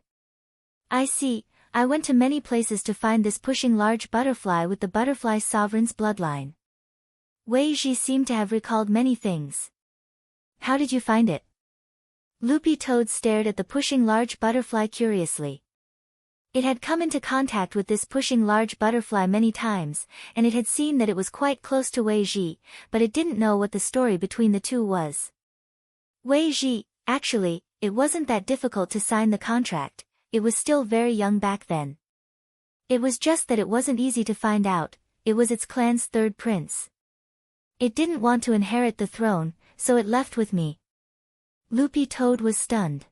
I see, I went to many places to find this pushing large butterfly with the butterfly sovereign's bloodline. Wei Ji seemed to have recalled many things. How did you find it? Loopy Toad stared at the pushing large butterfly curiously. It had come into contact with this pushing large butterfly many times, and it had seen that it was quite close to Wei Ji, but it didn't know what the story between the two was. Wei Ji, actually, it wasn't that difficult to sign the contract, it was still very young back then. It was just that it wasn't easy to find out, it was its clan's third prince. It didn't want to inherit the throne, so it left with me. Loopy Toad was stunned.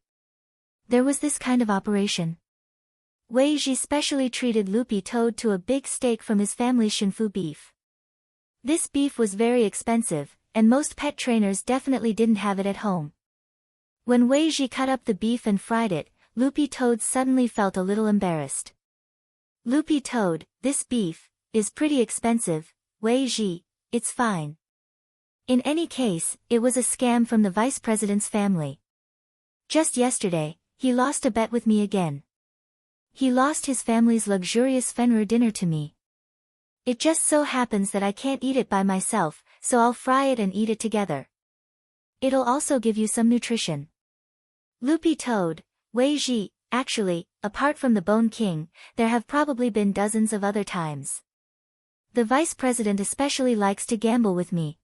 There was this kind of operation. Wei Ji specially treated Loopy Toad to a big steak from his family's Shinfu beef. This beef was very expensive, and most pet trainers definitely didn't have it at home. When Wei Ji cut up the beef and fried it, Loopy Toad suddenly felt a little embarrassed. Loopy Toad, this beef is pretty expensive. Wei Ji, it's fine. In any case, it was a scam from the vice president's family. Just yesterday, he lost a bet with me again. He lost his family's luxurious Fenrir dinner to me. It just so happens that I can't eat it by myself, so I'll fry it and eat it together. It'll also give you some nutrition. Loopy Toad, Wei Ji, actually, apart from the Bone King, there have probably been dozens of other times. The vice president especially likes to gamble with me.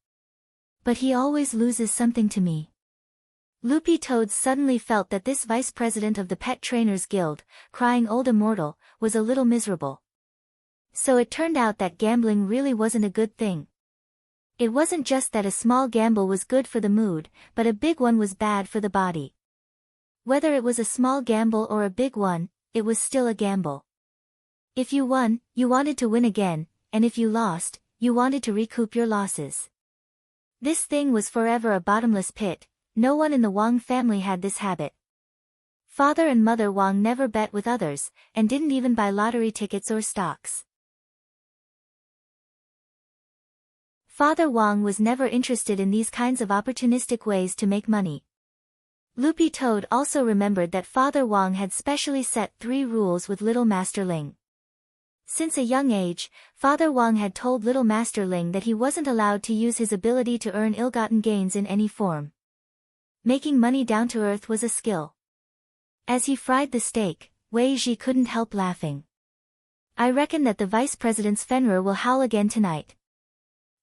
But he always loses something to me. Loopy Toad suddenly felt that this vice president of the Pet Trainers Guild, crying old immortal, was a little miserable. So it turned out that gambling really wasn't a good thing. It wasn't just that a small gamble was good for the mood, but a big one was bad for the body. Whether it was a small gamble or a big one, it was still a gamble. If you won, you wanted to win again, and if you lost, you wanted to recoup your losses. This thing was forever a bottomless pit. No one in the Wang family had this habit. Father and Mother Wang never bet with others, and didn't even buy lottery tickets or stocks. Father Wang was never interested in these kinds of opportunistic ways to make money. Loopy Toad also remembered that Father Wang had specially set 3 rules with little Master Ling. Since a young age, Father Wang had told little Master Ling that he wasn't allowed to use his ability to earn ill-gotten gains in any form. Making money down to earth was a skill. As he fried the steak, Wei Ji couldn't help laughing. I reckon that the vice president's Fenrir will howl again tonight.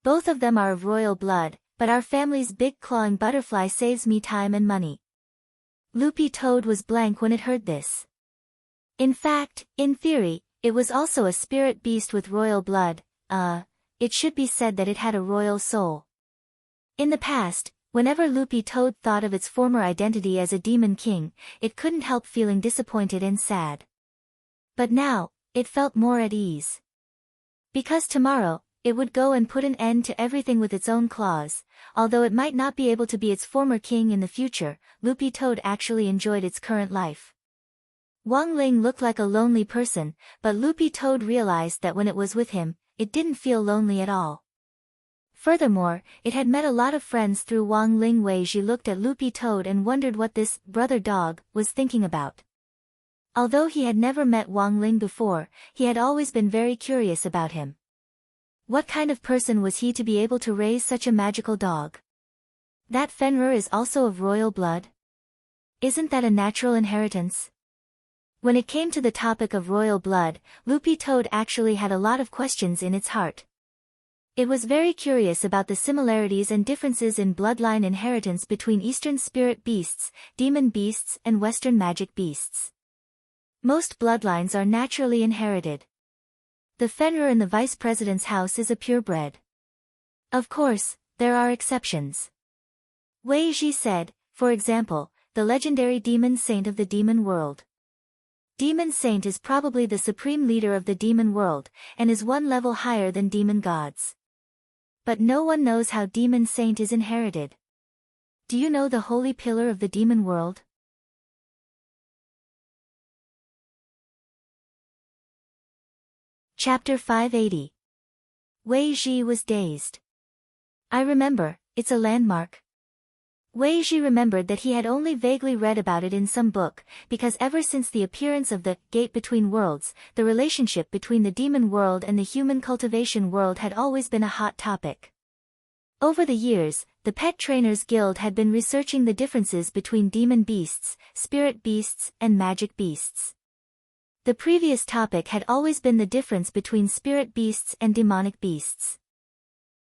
Both of them are of royal blood, but our family's big clawing butterfly saves me time and money. Loopy Toad was blank when it heard this. In fact, in theory, it was also a spirit beast with royal blood. It should be said that it had a royal soul. In the past, whenever Loopy Toad thought of its former identity as a demon king, it couldn't help feeling disappointed and sad. But now, it felt more at ease. Because tomorrow, it would go and put an end to everything with its own claws. Although it might not be able to be its former king in the future, Loopy Toad actually enjoyed its current life. Wang Ling looked like a lonely person, but Loopy Toad realized that when it was with him, it didn't feel lonely at all. Furthermore, it had met a lot of friends through Wang Ling. Wei Ji looked at Loopy Toad and wondered what this brother dog was thinking about. Although he had never met Wang Ling before, he had always been very curious about him. What kind of person was he to be able to raise such a magical dog? That Fenrir is also of royal blood? Isn't that a natural inheritance? When it came to the topic of royal blood, Loopy Toad actually had a lot of questions in its heart. It was very curious about the similarities and differences in bloodline inheritance between Eastern spirit beasts, demon beasts, and Western magic beasts. Most bloodlines are naturally inherited. The Fenrir in the vice president's house is a purebred. Of course, there are exceptions. Wei Ji said, for example, the legendary demon saint of the demon world. Demon Saint is probably the supreme leader of the demon world, and is one level higher than demon gods. But no one knows how Demon Saint is inherited. Do you know the holy pillar of the demon world? Chapter 580. Wei Ji was dazed. I remember, it's a landmark. Wei Ji remembered that he had only vaguely read about it in some book, because ever since the appearance of the Gate Between Worlds, the relationship between the demon world and the human cultivation world had always been a hot topic. Over the years, the Pet Trainers Guild had been researching the differences between demon beasts, spirit beasts, and magic beasts. The previous topic had always been the difference between spirit beasts and demonic beasts.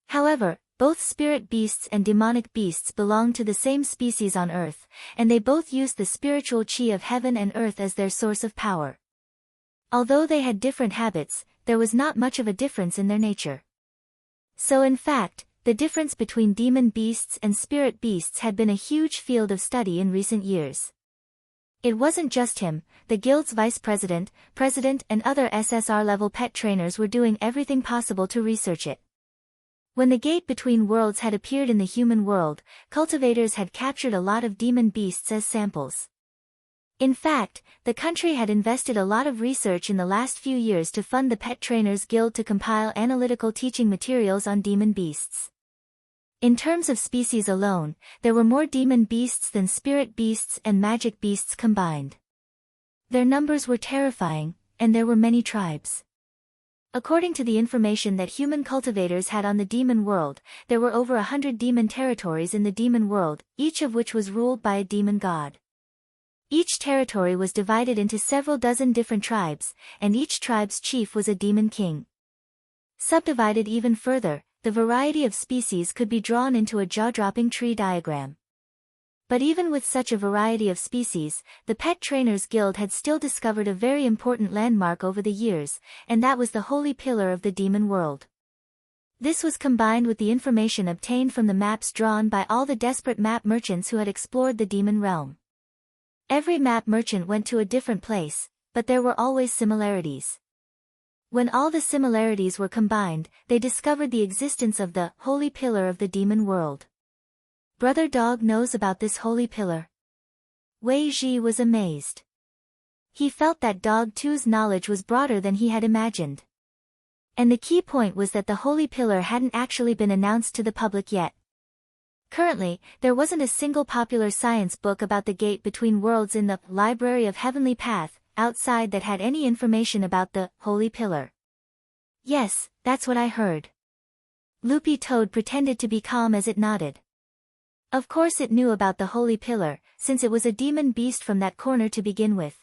However, both spirit beasts and demonic beasts belong to the same species on Earth, and they both use the spiritual chi of heaven and earth as their source of power. Although they had different habits, there was not much of a difference in their nature. So in fact, the difference between demon beasts and spirit beasts had been a huge field of study in recent years. It wasn't just him, the guild's vice president, president and other SSR-level pet trainers were doing everything possible to research it. When the Gate Between Worlds had appeared in the human world, cultivators had captured a lot of demon beasts as samples. In fact, the country had invested a lot of research in the last few years to fund the Pet Trainers Guild to compile analytical teaching materials on demon beasts. In terms of species alone, there were more demon beasts than spirit beasts and magic beasts combined. Their numbers were terrifying, and there were many tribes. According to the information that human cultivators had on the demon world, there were over 100 demon territories in the demon world, each of which was ruled by a demon god. Each territory was divided into several dozen different tribes, and each tribe's chief was a demon king. Subdivided even further, the variety of species could be drawn into a jaw-dropping tree diagram. But even with such a variety of species, the Pet Trainers Guild had still discovered a very important landmark over the years, and that was the holy pillar of the demon world. This was combined with the information obtained from the maps drawn by all the desperate map merchants who had explored the demon realm. Every map merchant went to a different place, but there were always similarities. When all the similarities were combined, they discovered the existence of the holy pillar of the demon world. Brother Dog knows about this holy pillar. Wei Ji was amazed. He felt that Dog 2's knowledge was broader than he had imagined. And the key point was that the holy pillar hadn't actually been announced to the public yet. Currently, there wasn't a single popular science book about the gate between worlds in the Library of Heavenly Path outside that had any information about the holy pillar. Yes, that's what I heard. Loopy Toad pretended to be calm as it nodded. Of course it knew about the holy pillar, since it was a demon beast from that corner to begin with.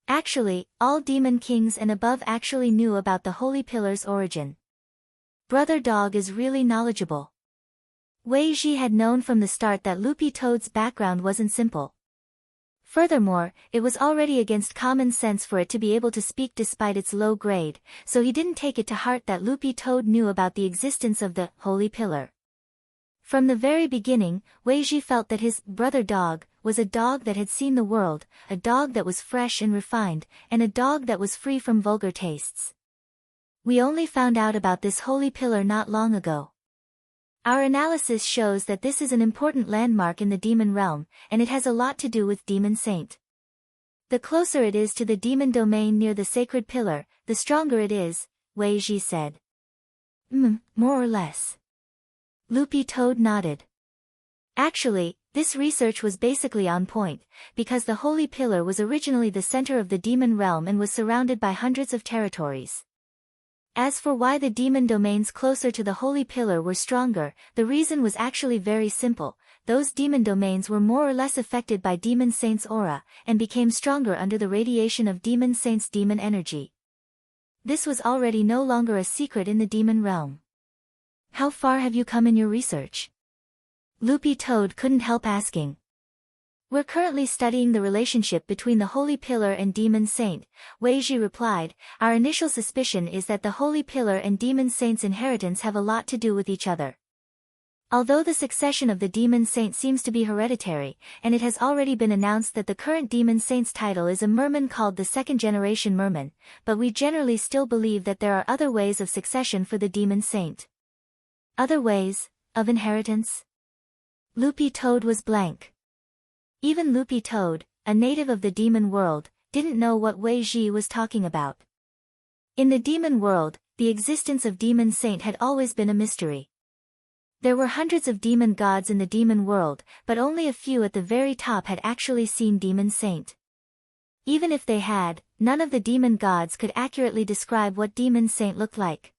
Actually, all demon kings and above actually knew about the holy pillar's origin. Brother Dog is really knowledgeable. Wei Ji had known from the start that Loopy Toad's background wasn't simple. Furthermore, it was already against common sense for it to be able to speak despite its low grade, so he didn't take it to heart that Loopy Toad knew about the existence of the holy pillar. From the very beginning, Wei Ji felt that his brother Dog was a dog that had seen the world, a dog that was fresh and refined, and a dog that was free from vulgar tastes. We only found out about this holy pillar not long ago. Our analysis shows that this is an important landmark in the demon realm, and it has a lot to do with Demon Saint. The closer it is to the demon domain near the sacred pillar, the stronger it is, Wei Ji said. More or less. Loopy Toad nodded. Actually, this research was basically on point, because the holy pillar was originally the center of the demon realm and was surrounded by hundreds of territories. As for why the demon domains closer to the holy pillar were stronger, the reason was actually very simple. Those demon domains were more or less affected by Demon Saint's aura, and became stronger under the radiation of Demon Saint's demon energy. This was already no longer a secret in the demon realm. How far have you come in your research? Loopy Toad couldn't help asking. We're currently studying the relationship between the Holy Pillar and Demon Saint, Wei Ji replied. Our initial suspicion is that the Holy Pillar and Demon Saint's inheritance have a lot to do with each other. Although the succession of the Demon Saint seems to be hereditary, and it has already been announced that the current Demon Saint's title is a merman called the second-generation merman, but we generally still believe that there are other ways of succession for the Demon Saint. Other ways of inheritance? Loopy Toad was blank. Even Loopy Toad, a native of the demon world, didn't know what Wei Ji was talking about. In the demon world, the existence of Demon Saint had always been a mystery. There were hundreds of demon gods in the demon world, but only a few at the very top had actually seen Demon Saint. Even if they had, none of the demon gods could accurately describe what Demon Saint looked like.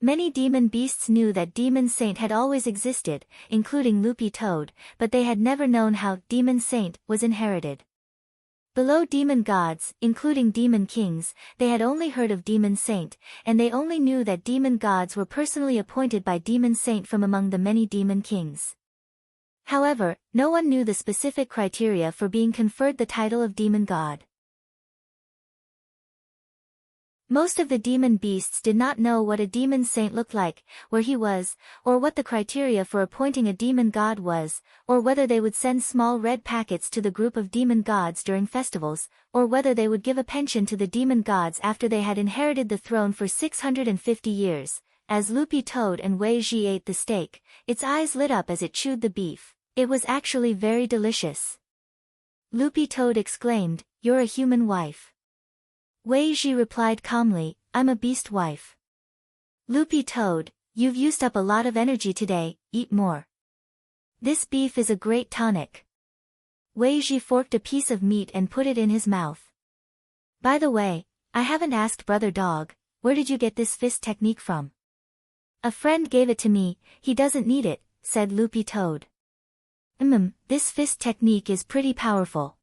Many demon beasts knew that Demon Saint had always existed, including Loopy Toad, but they had never known how Demon Saint was inherited. Below demon gods, including demon kings, they had only heard of Demon Saint, and they only knew that demon gods were personally appointed by Demon Saint from among the many demon kings. However, no one knew the specific criteria for being conferred the title of demon god. Most of the demon beasts did not know what a demon saint looked like, where he was, or what the criteria for appointing a demon god was, or whether they would send small red packets to the group of demon gods during festivals, or whether they would give a pension to the demon gods after they had inherited the throne for 650 years. As Loopy Toad and Wei Ji ate the steak, its eyes lit up as it chewed the beef. It was actually very delicious. Loopy Toad exclaimed, "You're a human wife." Wei Ji replied calmly, "I'm a beast wife." Loopy Toad, you've used up a lot of energy today, eat more. This beef is a great tonic. Wei Ji forked a piece of meat and put it in his mouth. By the way, I haven't asked Brother Dog, where did you get this fist technique from? A friend gave it to me, he doesn't need it, said Loopy Toad. This fist technique is pretty powerful.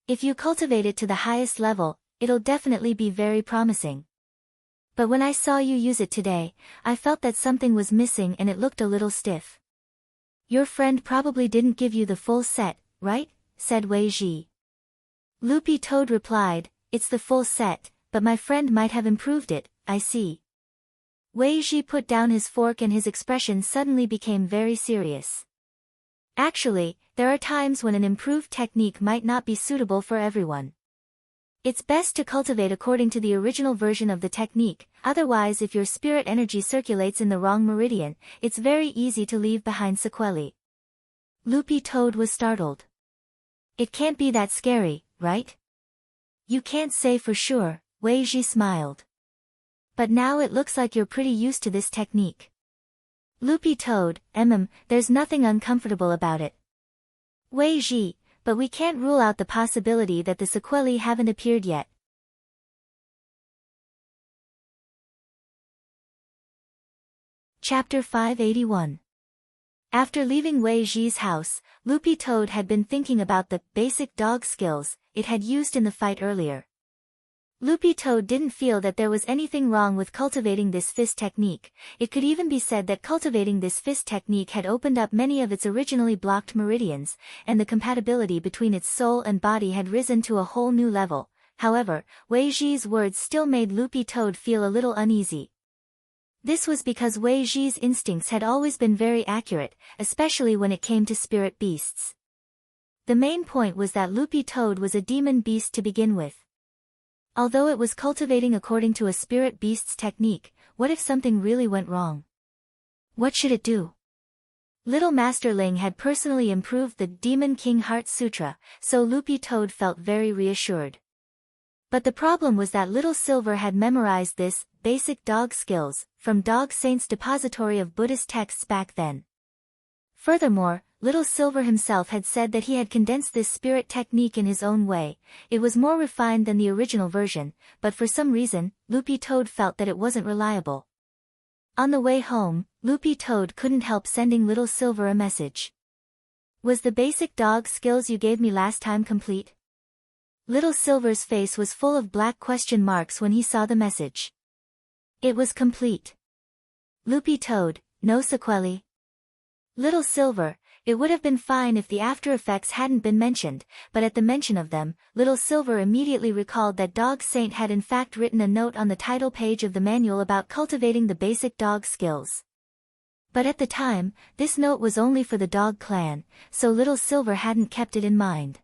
If you cultivate it to the highest level, it'll definitely be very promising. But when I saw you use it today, I felt that something was missing and it looked a little stiff. Your friend probably didn't give you the full set, right? Said Wei Ji. Loopy Toad replied, it's the full set, but my friend might have improved it, I see. Wei Ji put down his fork and his expression suddenly became very serious. Actually, there are times when an improved technique might not be suitable for everyone. It's best to cultivate according to the original version of the technique, otherwise if your spirit energy circulates in the wrong meridian, it's very easy to leave behind sequelae. Loopy Toad was startled. It can't be that scary, right? You can't say for sure, Wei Ji smiled. But now it looks like you're pretty used to this technique. Loopy Toad, there's nothing uncomfortable about it. Wei Ji, but we can't rule out the possibility that the sequelae haven't appeared yet. Chapter 581. After leaving Wei Ji's house, Loopy Toad had been thinking about the basic dog skills it had used in the fight earlier. Loopy Toad didn't feel that there was anything wrong with cultivating this fist technique. It could even be said that cultivating this fist technique had opened up many of its originally blocked meridians, and the compatibility between its soul and body had risen to a whole new level. However, Wei Ji's words still made Loopy Toad feel a little uneasy. This was because Wei Ji's instincts had always been very accurate, especially when it came to spirit beasts. The main point was that Loopy Toad was a demon beast to begin with. Although it was cultivating according to a spirit beast's technique, what if something really went wrong? What should it do? Little Master Ling had personally improved the Demon King Heart Sutra, so Loopy Toad felt very reassured. But the problem was that Little Silver had memorized this basic dog skills from Dog Saint's depository of Buddhist texts back then. Furthermore, Little Silver himself had said that he had condensed this spirit technique in his own way. It was more refined than the original version, but for some reason, Loopy Toad felt that it wasn't reliable. On the way home, Loopy Toad couldn't help sending Little Silver a message. Was the basic dog skills you gave me last time complete? Little Silver's face was full of black question marks when he saw the message. It was complete. Loopy Toad, no sequelae. Little Silver, it would have been fine if the after effects hadn't been mentioned, but at the mention of them, Little Silver immediately recalled that Dog Saint had in fact written a note on the title page of the manual about cultivating the basic dog skills. But at the time, this note was only for the dog clan, so Little Silver hadn't kept it in mind.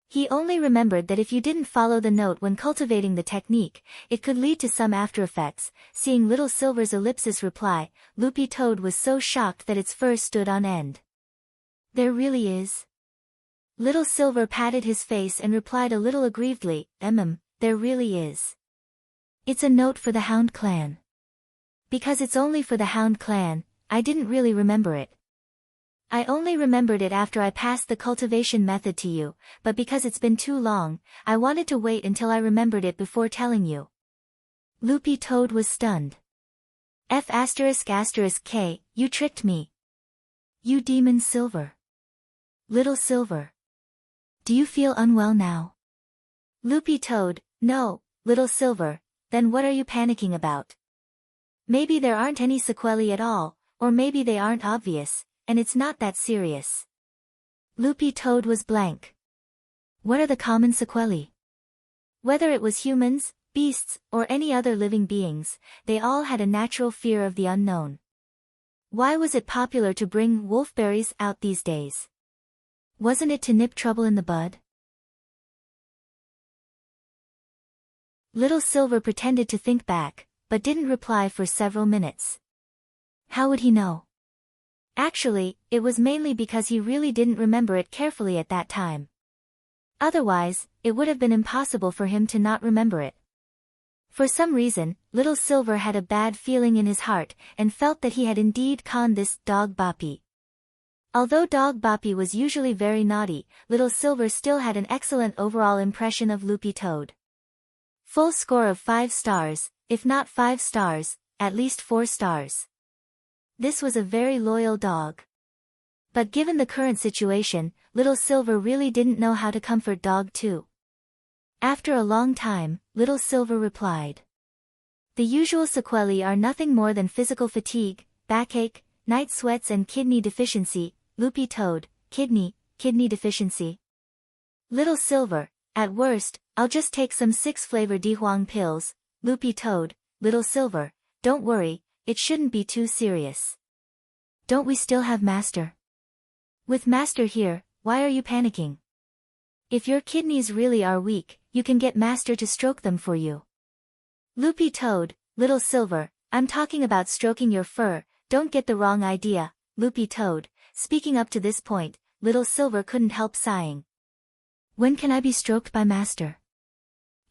He only remembered that if you didn't follow the note when cultivating the technique, it could lead to some after effects. Seeing Little Silver's ellipsis reply, Loopy Toad was so shocked that its fur stood on end. There really is? Little Silver patted his face and replied a little aggrievedly, there really is. It's a note for the Hound clan. Because it's only for the Hound clan, I didn't really remember it. I only remembered it after I passed the cultivation method to you, but because it's been too long, I wanted to wait until I remembered it before telling you. Loopy Toad was stunned. F***K, you tricked me. You demon Silver. Little Silver. Do you feel unwell now? Loopy Toad, no, Little Silver, then what are you panicking about? Maybe there aren't any sequelae at all, or maybe they aren't obvious, and it's not that serious. Loopy Toad was blank. What are the common sequelae? Whether it was humans, beasts, or any other living beings, they all had a natural fear of the unknown. Why was it popular to bring wolfberries out these days? Wasn't it to nip trouble in the bud? Little Silver pretended to think back, but didn't reply for several minutes. How would he know? Actually, it was mainly because he really didn't remember it carefully at that time. Otherwise, it would have been impossible for him to not remember it. For some reason, Little Silver had a bad feeling in his heart, and felt that he had indeed conned this Dog Boppy. Although Dog Boppy was usually very naughty, Little Silver still had an excellent overall impression of Loopy Toad. Full score of 5 stars, if not 5 stars, at least 4 stars. This was a very loyal dog. But given the current situation, Little Silver really didn't know how to comfort Dog 2. After a long time, Little Silver replied. The usual sequelae are nothing more than physical fatigue, backache, night sweats and kidney deficiency. Loopy toad, kidney deficiency. Little Silver, at worst, I'll just take some 6-flavor Dihuang pills. Loopy toad, Little Silver, don't worry, it shouldn't be too serious. Don't we still have Master? With Master here, why are you panicking? If your kidneys really are weak, you can get Master to stroke them for you. Loopy toad, Little Silver, I'm talking about stroking your fur, don't get the wrong idea. Loopy toad, speaking up to this point, Little Silver couldn't help sighing. When can I be stroked by Master?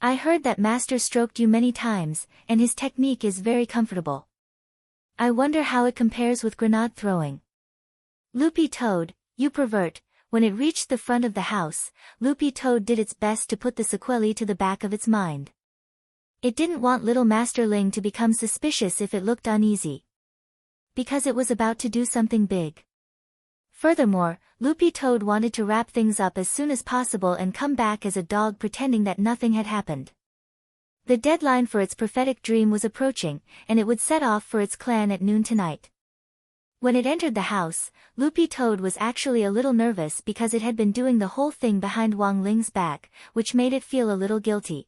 I heard that Master stroked you many times, and his technique is very comfortable. I wonder how it compares with grenade throwing. Loopy toad, you pervert. When it reached the front of the house, Loopy toad did its best to put the sequelae to the back of its mind. It didn't want little Master Ling to become suspicious if it looked uneasy. Because it was about to do something big. Furthermore, Loopy toad wanted to wrap things up as soon as possible and come back as a dog pretending that nothing had happened. The deadline for its prophetic dream was approaching, and it would set off for its clan at noon tonight. When it entered the house, Loopy toad was actually a little nervous because it had been doing the whole thing behind Wang Ling's back, which made it feel a little guilty.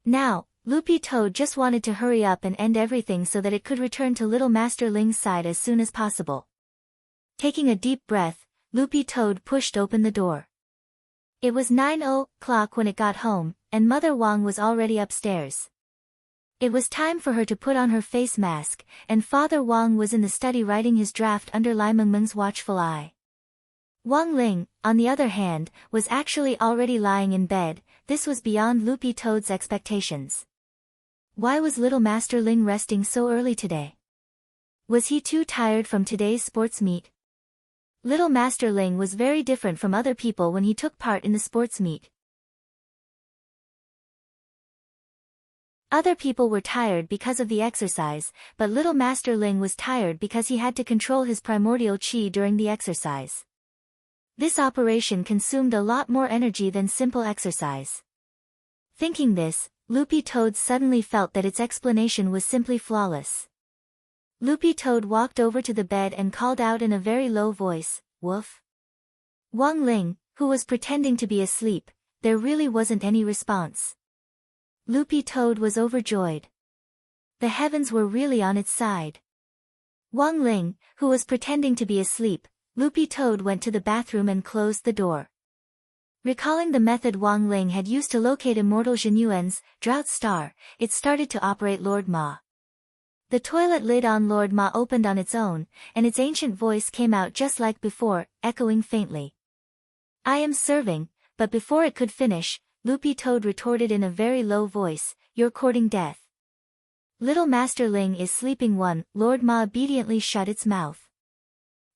Now, Loopy toad just wanted to hurry up and end everything so that it could return to little Master Ling's side as soon as possible. Taking a deep breath, Loopy toad pushed open the door. It was 9:00 when it got home, and Mother Wang was already upstairs. It was time for her to put on her face mask, and Father Wang was in the study writing his draft under Lai Mengmeng's watchful eye. Wang Ling, on the other hand, was actually already lying in bed. This was beyond Loopy toad's expectations. Why was little Master Ling resting so early today? Was he too tired from today's sports meet? Little Master Ling was very different from other people when he took part in the sports meet. Other people were tired because of the exercise, but little Master Ling was tired because he had to control his primordial chi during the exercise. This operation consumed a lot more energy than simple exercise. Thinking this, Loopy toad suddenly felt that its explanation was simply flawless. Loopy toad walked over to the bed and called out in a very low voice, "Woof." Wang Ling, who was pretending to be asleep, there really wasn't any response. Loopy toad was overjoyed. The heavens were really on its side. Wang Ling, who was pretending to be asleep, Loopy toad went to the bathroom and closed the door. Recalling the method Wang Ling had used to locate immortal Jinyuan's drought star, it started to operate Lord Ma. The toilet lid on Lord Ma opened on its own, and its ancient voice came out just like before, echoing faintly. "I am serving," but before it could finish, Loopy toad retorted in a very low voice, "You're courting death." "Little Master Ling is sleeping." Lord Ma obediently shut its mouth.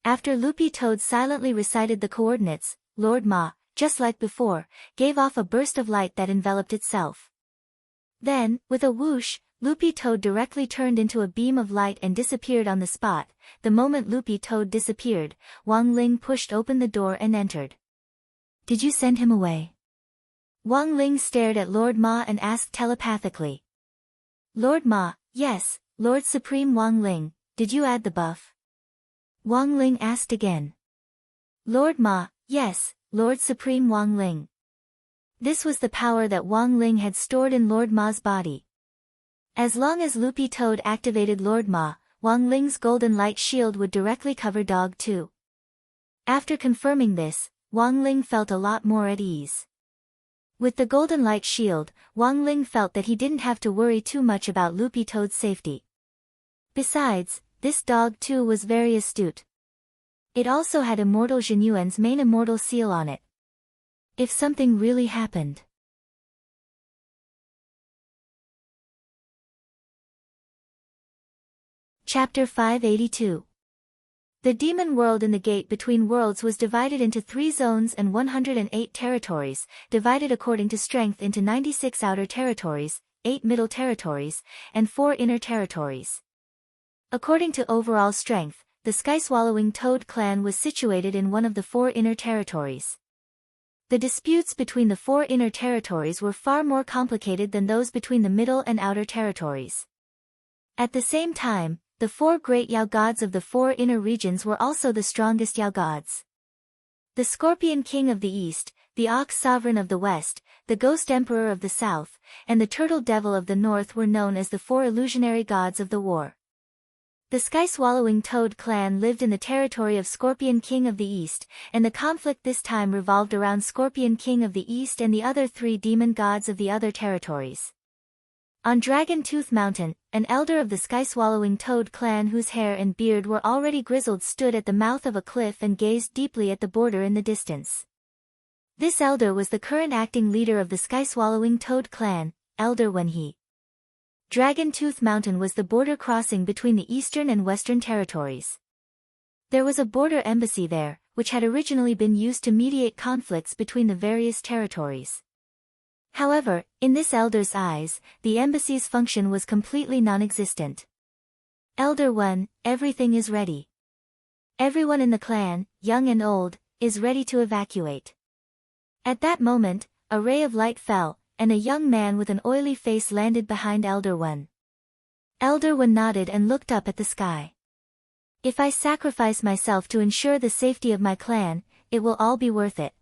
After Loopy toad silently recited the coordinates, Lord Ma, just like before, gave off a burst of light that enveloped itself. Then, with a whoosh, Loopy toad directly turned into a beam of light and disappeared on the spot. The moment Loopy toad disappeared, Wang Ling pushed open the door and entered. "Did you send him away?" Wang Ling stared at Lord Ma and asked telepathically. Lord Ma, "Yes, Lord Supreme Wang Ling, did you add the buff?" Wang Ling asked again. Lord Ma, "Yes, Lord Supreme Wang Ling." This was the power that Wang Ling had stored in Lord Ma's body. As long as Loopy toad activated Lord Ma, Wang Ling's golden light shield would directly cover Dog 2. After confirming this, Wang Ling felt a lot more at ease. With the golden light shield, Wang Ling felt that he didn't have to worry too much about Loopy toad's safety. Besides, this Dog 2 was very astute. It also had Immortal Jinyuan's main immortal seal on it. If something really happened. Chapter 582. The demon world in the gate between worlds was divided into 3 zones and 108 territories, divided according to strength into 96 outer territories, 8 middle territories, and 4 inner territories. According to overall strength, the sky-swallowing toad clan was situated in one of the 4 inner territories. The disputes between the four inner territories were far more complicated than those between the middle and outer territories. At the same time, the four great Yao gods of the four inner regions were also the strongest Yao gods. The Scorpion King of the East, the Ox Sovereign of the West, the Ghost Emperor of the South, and the Turtle Devil of the North were known as the four illusionary gods of the war. The Sky-Swallowing Toad clan lived in the territory of Scorpion King of the East, and the conflict this time revolved around Scorpion King of the East and the other three demon gods of the other territories. On Dragon Tooth Mountain, an elder of the Sky-Swallowing Toad clan whose hair and beard were already grizzled stood at the mouth of a cliff and gazed deeply at the border in the distance. This elder was the current acting leader of the Sky-Swallowing Toad clan, Elder Wenhe. Dragon Tooth Mountain was the border crossing between the eastern and western territories. There was a border embassy there, which had originally been used to mediate conflicts between the various territories. However, in this elder's eyes, the embassy's function was completely non-existent. Elder One, everything is ready. Everyone in the clan, young and old, is ready to evacuate. At that moment, a ray of light fell, and a young man with an oily face landed behind Elder One. Elder One nodded and looked up at the sky. If I sacrifice myself to ensure the safety of my clan, it will all be worth it.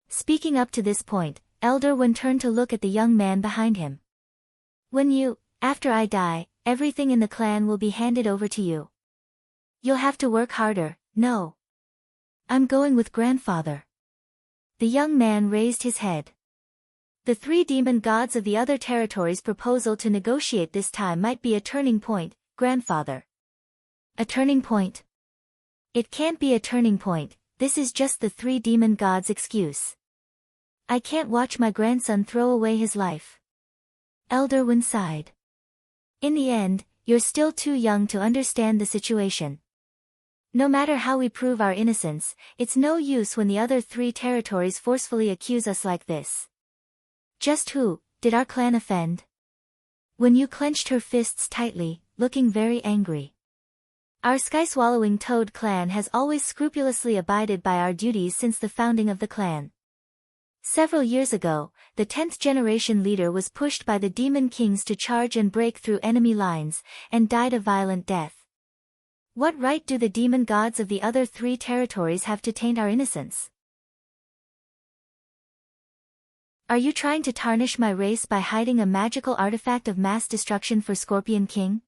Speaking up to this point, Elder One turned to look at the young man behind him. After I die, everything in the clan will be handed over to you. You'll have to work harder. No. I'm going with grandfather. The young man raised his head. The three demon gods of the other territories' proposal to negotiate this time might be a turning point, grandfather. A turning point? It can't be a turning point, this is just the three demon gods' excuse. I can't watch my grandson throw away his life. Elder One sighed. In the end, you're still too young to understand the situation. No matter how we prove our innocence, it's no use when the other three territories forcefully accuse us like this. Just who did our clan offend? Wenyu clenched her fists tightly, looking very angry. Our Sky-Swallowing Toad clan has always scrupulously abided by our duties since the founding of the clan. Several years ago, the 10th generation leader was pushed by the demon kings to charge and break through enemy lines, and died a violent death. What right do the demon gods of the other three territories have to taint our innocence? Are you trying to tarnish my race by hiding a magical artifact of mass destruction for Scorpion King?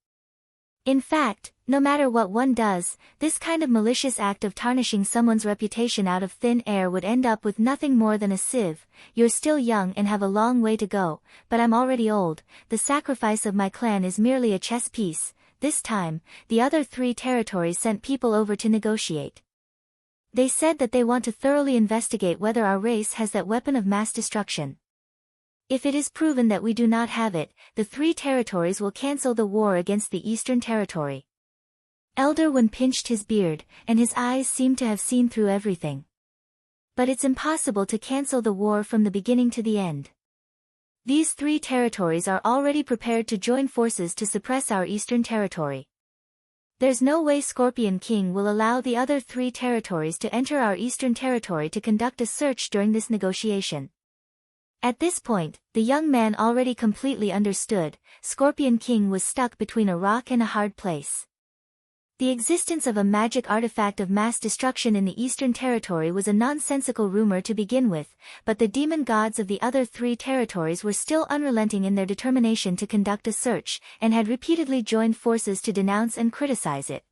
In fact, no matter what one does, this kind of malicious act of tarnishing someone's reputation out of thin air would end up with nothing more than a sieve. You're still young and have a long way to go, but I'm already old. The sacrifice of my clan is merely a chess piece. This time, the other three territories sent people over to negotiate. They said that they want to thoroughly investigate whether our race has that weapon of mass destruction. If it is proven that we do not have it, the three territories will cancel the war against the Eastern Territory. Elder One pinched his beard, and his eyes seemed to have seen through everything. But it's impossible to cancel the war from the beginning to the end. These three territories are already prepared to join forces to suppress our Eastern Territory. There's no way Scorpion King will allow the other three territories to enter our Eastern Territory to conduct a search during this negotiation. At this point, the young man already completely understood. Scorpion King was stuck between a rock and a hard place. The existence of a magic artifact of mass destruction in the Eastern Territory was a nonsensical rumor to begin with, but the demon gods of the other three territories were still unrelenting in their determination to conduct a search, and had repeatedly joined forces to denounce and criticize it.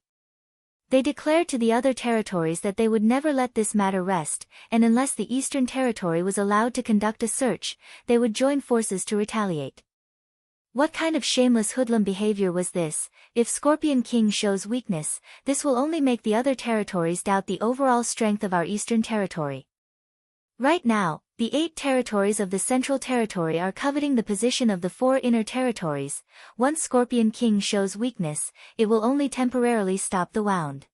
They declared to the other territories that they would never let this matter rest, and unless the Eastern Territory was allowed to conduct a search, they would join forces to retaliate. What kind of shameless hoodlum behavior was this? If Scorpion King shows weakness, this will only make the other territories doubt the overall strength of our Eastern Territory. Right now, the 8 territories of the Central Territory are coveting the position of the 4 inner territories. Once Scorpion King shows weakness, it will only temporarily stop the wound.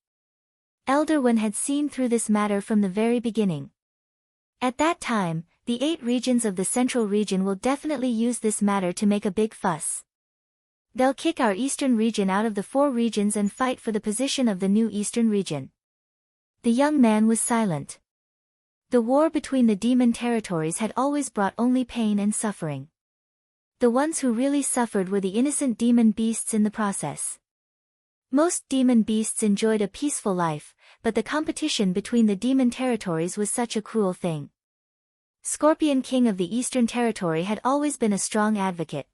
Elder One had seen through this matter from the very beginning. At that time, the 8 regions of the Central region will definitely use this matter to make a big fuss. They'll kick our Eastern region out of the 4 regions and fight for the position of the new Eastern region. The young man was silent. The war between the demon territories had always brought only pain and suffering. The ones who really suffered were the innocent demon beasts in the process. Most demon beasts enjoyed a peaceful life, but the competition between the demon territories was such a cruel thing. Scorpion King of the Eastern Territory had always been a strong advocate.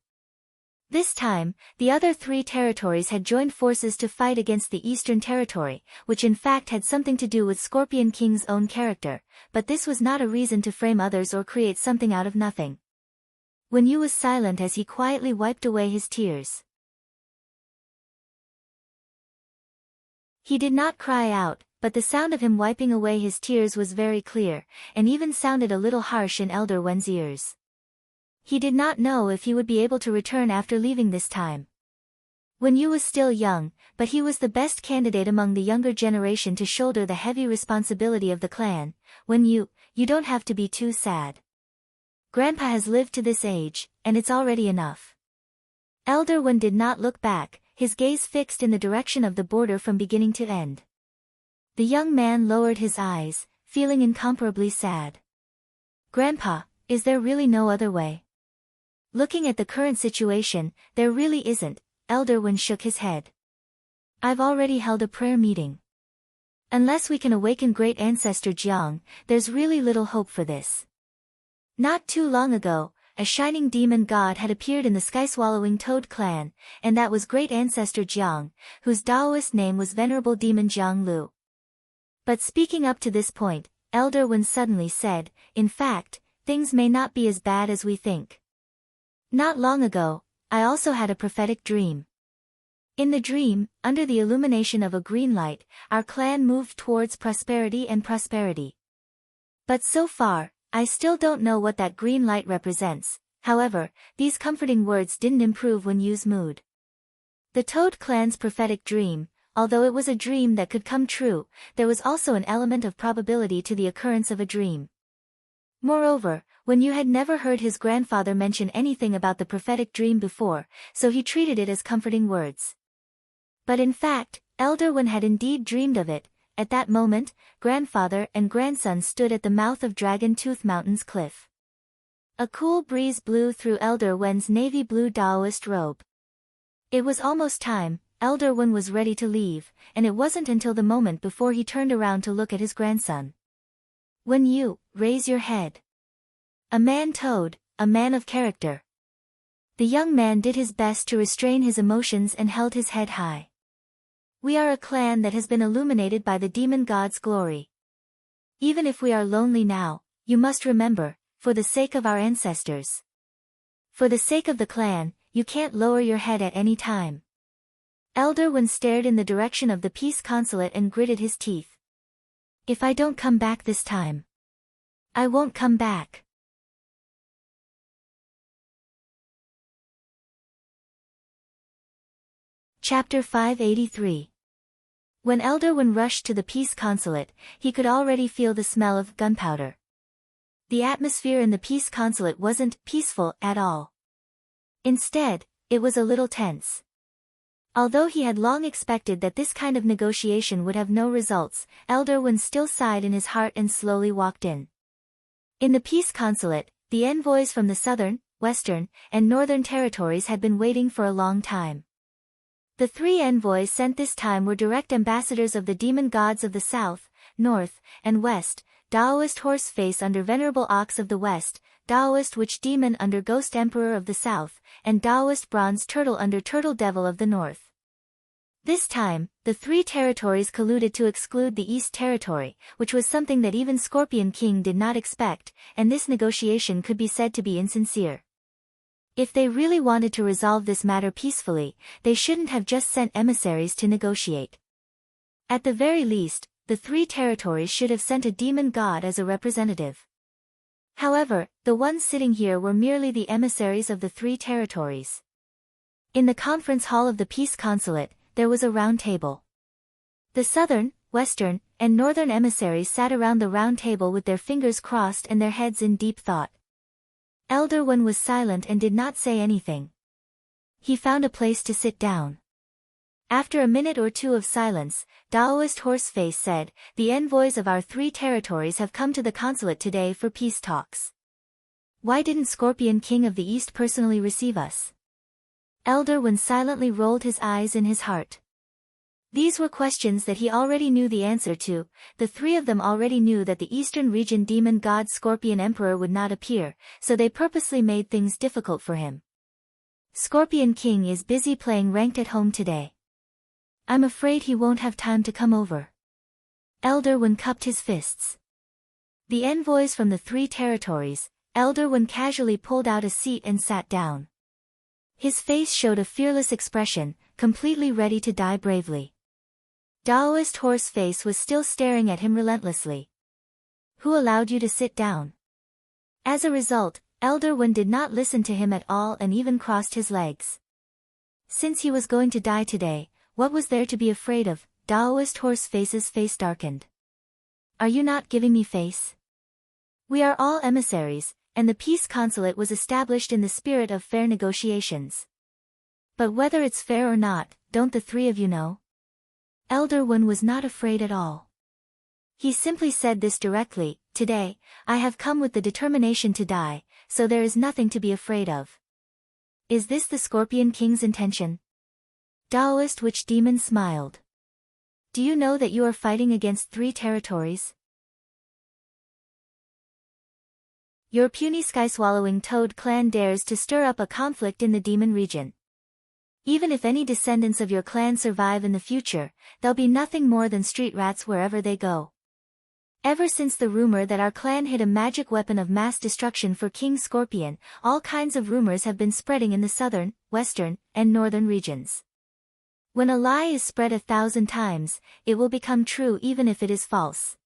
This time, the other three territories had joined forces to fight against the Eastern Territory, which in fact had something to do with Scorpion King's own character, but this was not a reason to frame others or create something out of nothing. Wen Yu was silent as he quietly wiped away his tears. He did not cry out, but the sound of him wiping away his tears was very clear, and even sounded a little harsh in Elder Wen's ears. He did not know if he would be able to return after leaving this time. Wen Yu was still young, but he was the best candidate among the younger generation to shoulder the heavy responsibility of the clan. Wen Yu, you don't have to be too sad. Grandpa has lived to this age, and it's already enough. Elder Wen did not look back, his gaze fixed in the direction of the border from beginning to end. The young man lowered his eyes, feeling incomparably sad. Grandpa, is there really no other way? Looking at the current situation, there really isn't. Elder Wen shook his head. I've already held a prayer meeting. Unless we can awaken Great Ancestor Jiang, there's really little hope for this. Not too long ago, a shining demon god had appeared in the sky-swallowing toad clan, and that was Great Ancestor Jiang, whose Taoist name was Venerable Demon Jiang Lu. But speaking up to this point, Elder Wen suddenly said, in fact, things may not be as bad as we think. Not long ago, I also had a prophetic dream. In the dream, under the illumination of a green light, our clan moved towards prosperity and prosperity. But so far, I still don't know what that green light represents. However, these comforting words didn't improve Wen Yu's mood. The Toad clan's prophetic dream, although it was a dream that could come true, there was also an element of probability to the occurrence of a dream. Moreover, Wen Yu had never heard his grandfather mention anything about the prophetic dream before, so he treated it as comforting words. But in fact, Elder Wen had indeed dreamed of it. At that moment, grandfather and grandson stood at the mouth of Dragon Tooth Mountain's cliff. A cool breeze blew through Elder Wen's navy blue Taoist robe. It was almost time. Elder Wen was ready to leave, and it wasn't until the moment before he turned around to look at his grandson. Wen Yu, raise your head. A man toad, a man of character. The young man did his best to restrain his emotions and held his head high. We are a clan that has been illuminated by the demon god's glory. Even if we are lonely now, you must remember, for the sake of our ancestors. For the sake of the clan, you can't lower your head at any time. Elder Wen stared in the direction of the peace consulate and gritted his teeth. If I don't come back this time, I won't come back. Chapter 583. When Elder Wen rushed to the peace consulate, he could already feel the smell of gunpowder. The atmosphere in the peace consulate wasn't peaceful at all. Instead, it was a little tense. Although he had long expected that this kind of negotiation would have no results, Elder Wen still sighed in his heart and slowly walked in. In the peace consulate, the envoys from the southern, western, and northern territories had been waiting for a long time. The three envoys sent this time were direct ambassadors of the demon gods of the south, north, and west, Taoist horse face under Venerable Ox of the west, Taoist witch demon under Ghost Emperor of the south, and Taoist bronze turtle under Turtle Devil of the north. This time, the three territories colluded to exclude the East Territory, which was something that even Scorpion King did not expect, and this negotiation could be said to be insincere. If they really wanted to resolve this matter peacefully, they shouldn't have just sent emissaries to negotiate. At the very least, the three territories should have sent a demon god as a representative. However, the ones sitting here were merely the emissaries of the three territories. In the conference hall of the peace consulate, there was a round table. The southern, western, and northern emissaries sat around the round table with their fingers crossed and their heads in deep thought. Elder Wen was silent and did not say anything. He found a place to sit down. After a minute or two of silence, Daoist Horseface said, "The envoys of our 3 territories have come to the consulate today for peace talks. Why didn't Scorpion King of the East personally receive us?" Elder Wen silently rolled his eyes in his heart. These were questions that he already knew the answer to. The 3 of them already knew that the Eastern region demon god Scorpion Emperor would not appear, so they purposely made things difficult for him. Scorpion King is busy playing ranked at home today. I'm afraid he won't have time to come over. Elder Wen cupped his fists. The envoys from the 3 territories, Elder Wen casually pulled out a seat and sat down. His face showed a fearless expression, completely ready to die bravely. Daoist Horseface was still staring at him relentlessly. "Who allowed you to sit down?" As a result, Elder Wen did not listen to him at all and even crossed his legs. Since he was going to die today, what was there to be afraid of? Daoist Horseface's face darkened. "Are you not giving me face? We are all emissaries, and the peace consulate was established in the spirit of fair negotiations. But whether it's fair or not, don't the 3 of you know?" Elder Wen was not afraid at all. He simply said this directly, "Today, I have come with the determination to die, so there is nothing to be afraid of." "Is this the Scorpion King's intention?" Daoist Witch Demon smiled. "Do you know that you are fighting against 3 territories? Your puny sky-swallowing toad clan dares to stir up a conflict in the demon region. Even if any descendants of your clan survive in the future, they'll be nothing more than street rats wherever they go. Ever since the rumor that our clan hid a magic weapon of mass destruction for King Scorpion, all kinds of rumors have been spreading in the southern, western, and northern regions. When a lie is spread 1,000 times, it will become true even if it is false.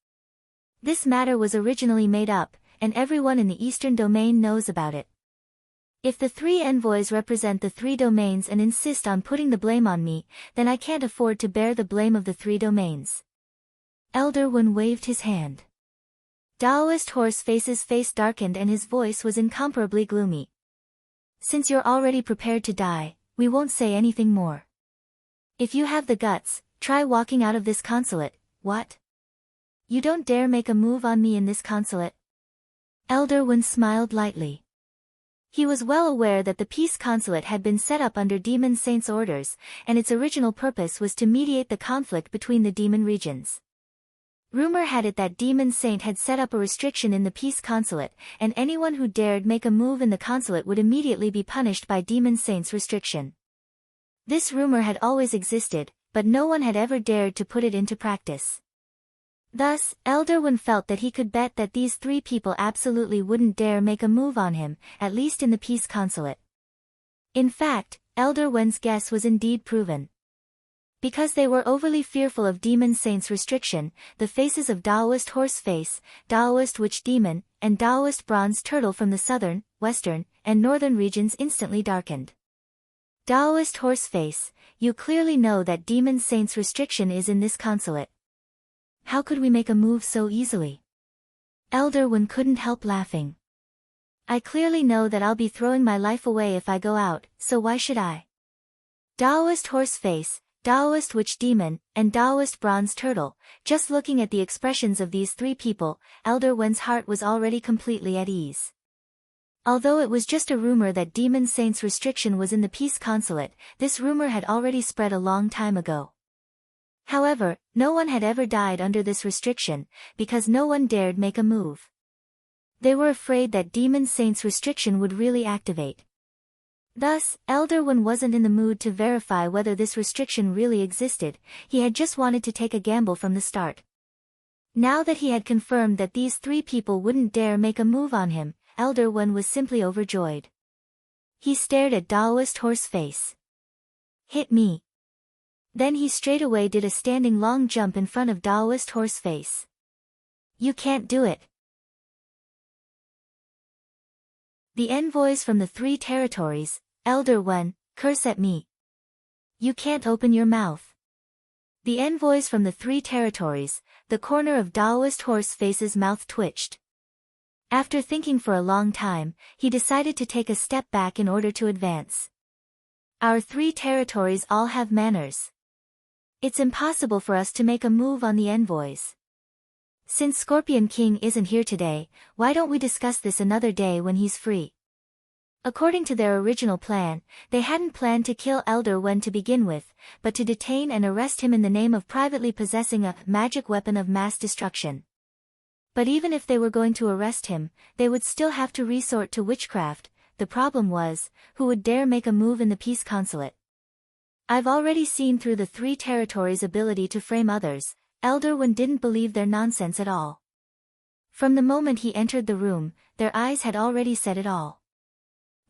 This matter was originally made up, and everyone in the Eastern Domain knows about it. If the 3 envoys represent the 3 domains and insist on putting the blame on me, then I can't afford to bear the blame of the 3 domains." Elder Wen waved his hand. Daoist Horseface's face darkened and his voice was incomparably gloomy. "Since you're already prepared to die, we won't say anything more. If you have the guts, try walking out of this consulate." "What? You don't dare make a move on me in this consulate?" Elder Wen smiled lightly. He was well aware that the peace consulate had been set up under Demon Saint's orders, and its original purpose was to mediate the conflict between the demon regions. Rumor had it that Demon Saint had set up a restriction in the peace consulate, and anyone who dared make a move in the consulate would immediately be punished by Demon Saint's restriction. This rumor had always existed, but no one had ever dared to put it into practice. Thus, Elder Wen felt that he could bet that these 3 people absolutely wouldn't dare make a move on him, at least in the peace consulate. In fact, Elder Wen's guess was indeed proven. Because they were overly fearful of Demon Saint's restriction, the faces of Daoist Horseface, Daoist Witch Demon, and Daoist Bronze Turtle from the southern, western, and northern regions instantly darkened. "Daoist Horseface, you clearly know that Demon Saint's restriction is in this consulate. How could we make a move so easily?" Elder Wen couldn't help laughing. "I clearly know that I'll be throwing my life away if I go out, so why should I?" Daoist Horseface, Daoist Witch Demon, and Daoist Bronze Turtle, just looking at the expressions of these 3 people, Elder Wen's heart was already completely at ease. Although it was just a rumor that Demon Saint's restriction was in the peace consulate, this rumor had already spread a long time ago. However, no one had ever died under this restriction, because no one dared make a move. They were afraid that Demon Saint's restriction would really activate. Thus, Elder Wen wasn't in the mood to verify whether this restriction really existed, he had just wanted to take a gamble from the start. Now that he had confirmed that these 3 people wouldn't dare make a move on him, Elder Wen was simply overjoyed. He stared at Daoist Horseface. "Hit me." Then he straightaway did a standing long jump in front of Daoist Horseface. "You can't do it." The envoys from the 3 territories, Elder Wen, curse at me. "You can't open your mouth." The envoys from the 3 territories, the corner of Daoist Horseface's mouth twitched. After thinking for a long time, he decided to take a step back in order to advance. "Our 3 territories all have manners. It's impossible for us to make a move on the envoys. Since Scorpion King isn't here today, why don't we discuss this another day when he's free? According to their original plan, they hadn't planned to kill Elder Wen to begin with, but to detain and arrest him in the name of privately possessing a magic weapon of mass destruction. But even if they were going to arrest him, they would still have to resort to witchcraft. The problem was, who would dare make a move in the peace consulate? I've already seen through the three territories' ability to frame others. Elder Wen didn't believe their nonsense at all. From the moment he entered the room, their eyes had already said it all.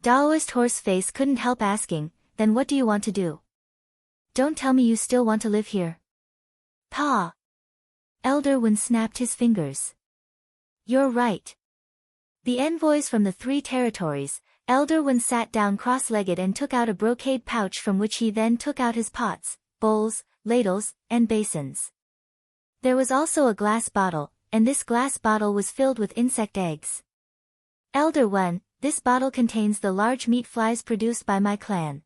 Daoist Horseface couldn't help asking, then what do you want to do? Don't tell me you still want to live here. Pa! Elder Wen snapped his fingers. You're right. The envoys from the three territories, Elder Wen sat down cross-legged and took out a brocade pouch from which he then took out his pots, bowls, ladles, and basins. There was also a glass bottle, and this glass bottle was filled with insect eggs. Elder Wen, this bottle contains the large meat flies produced by my clan.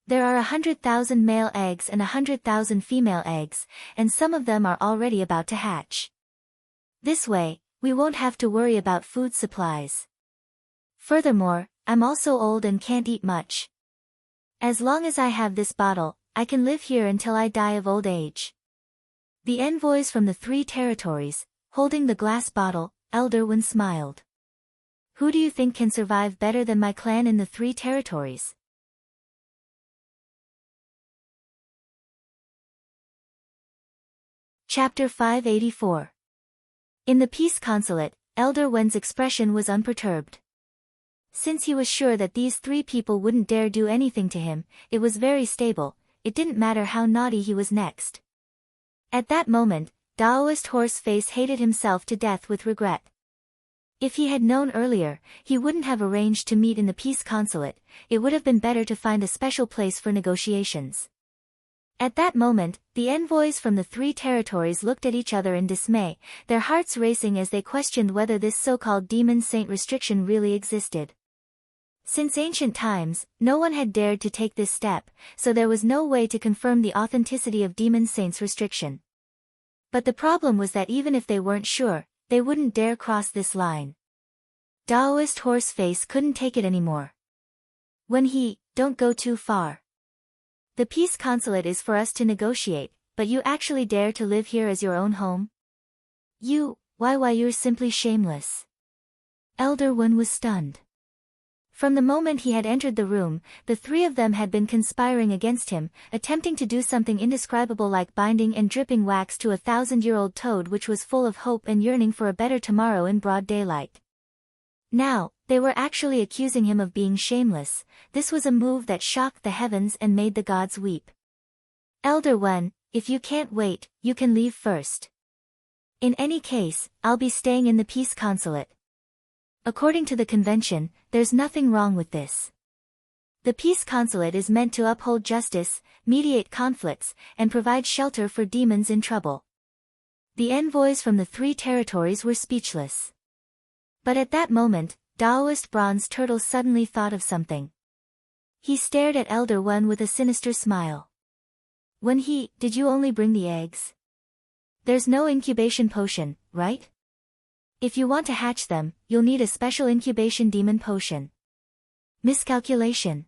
There are 100,000 male eggs and 100,000 female eggs, and some of them are already about to hatch. This way, we won't have to worry about food supplies. Furthermore, I'm also old and can't eat much. As long as I have this bottle, I can live here until I die of old age. The envoys from the three territories, holding the glass bottle, Elder Wen smiled. Who do you think can survive better than my clan in the three territories? Chapter 584. In the peace consulate, Elder Wen's expression was unperturbed. Since he was sure that these three people wouldn't dare do anything to him, it was very stable. It didn't matter how naughty he was next. At that moment, Daoist Horseface hated himself to death with regret. If he had known earlier, he wouldn't have arranged to meet in the peace consulate. It would have been better to find a special place for negotiations. At that moment, the envoys from the three territories looked at each other in dismay, their hearts racing as they questioned whether this so-called demon saint restriction really existed. Since ancient times, no one had dared to take this step, so there was no way to confirm the authenticity of demon saint's restriction. But the problem was that even if they weren't sure, they wouldn't dare cross this line. Daoist Horseface couldn't take it anymore. Don't go too far. The peace consulate is for us to negotiate, but you actually dare to live here as your own home? Why you're simply shameless. Elder Wen was stunned. From the moment he had entered the room, the three of them had been conspiring against him, attempting to do something indescribable like binding and dripping wax to a 1,000-year-old toad which was full of hope and yearning for a better tomorrow in broad daylight. Now, they were actually accusing him of being shameless. This was a move that shocked the heavens and made the gods weep. Elder Wen, if you can't wait, you can leave first. In any case, I'll be staying in the peace consulate. According to the convention, there's nothing wrong with this. The peace consulate is meant to uphold justice, mediate conflicts, and provide shelter for demons in trouble. The envoys from the three territories were speechless. But at that moment, Daoist Bronze Turtle suddenly thought of something. He stared at Elder Wen with a sinister smile. Did you only bring the eggs? There's no incubation potion, right? If you want to hatch them, you'll need a special incubation demon potion. Miscalculation.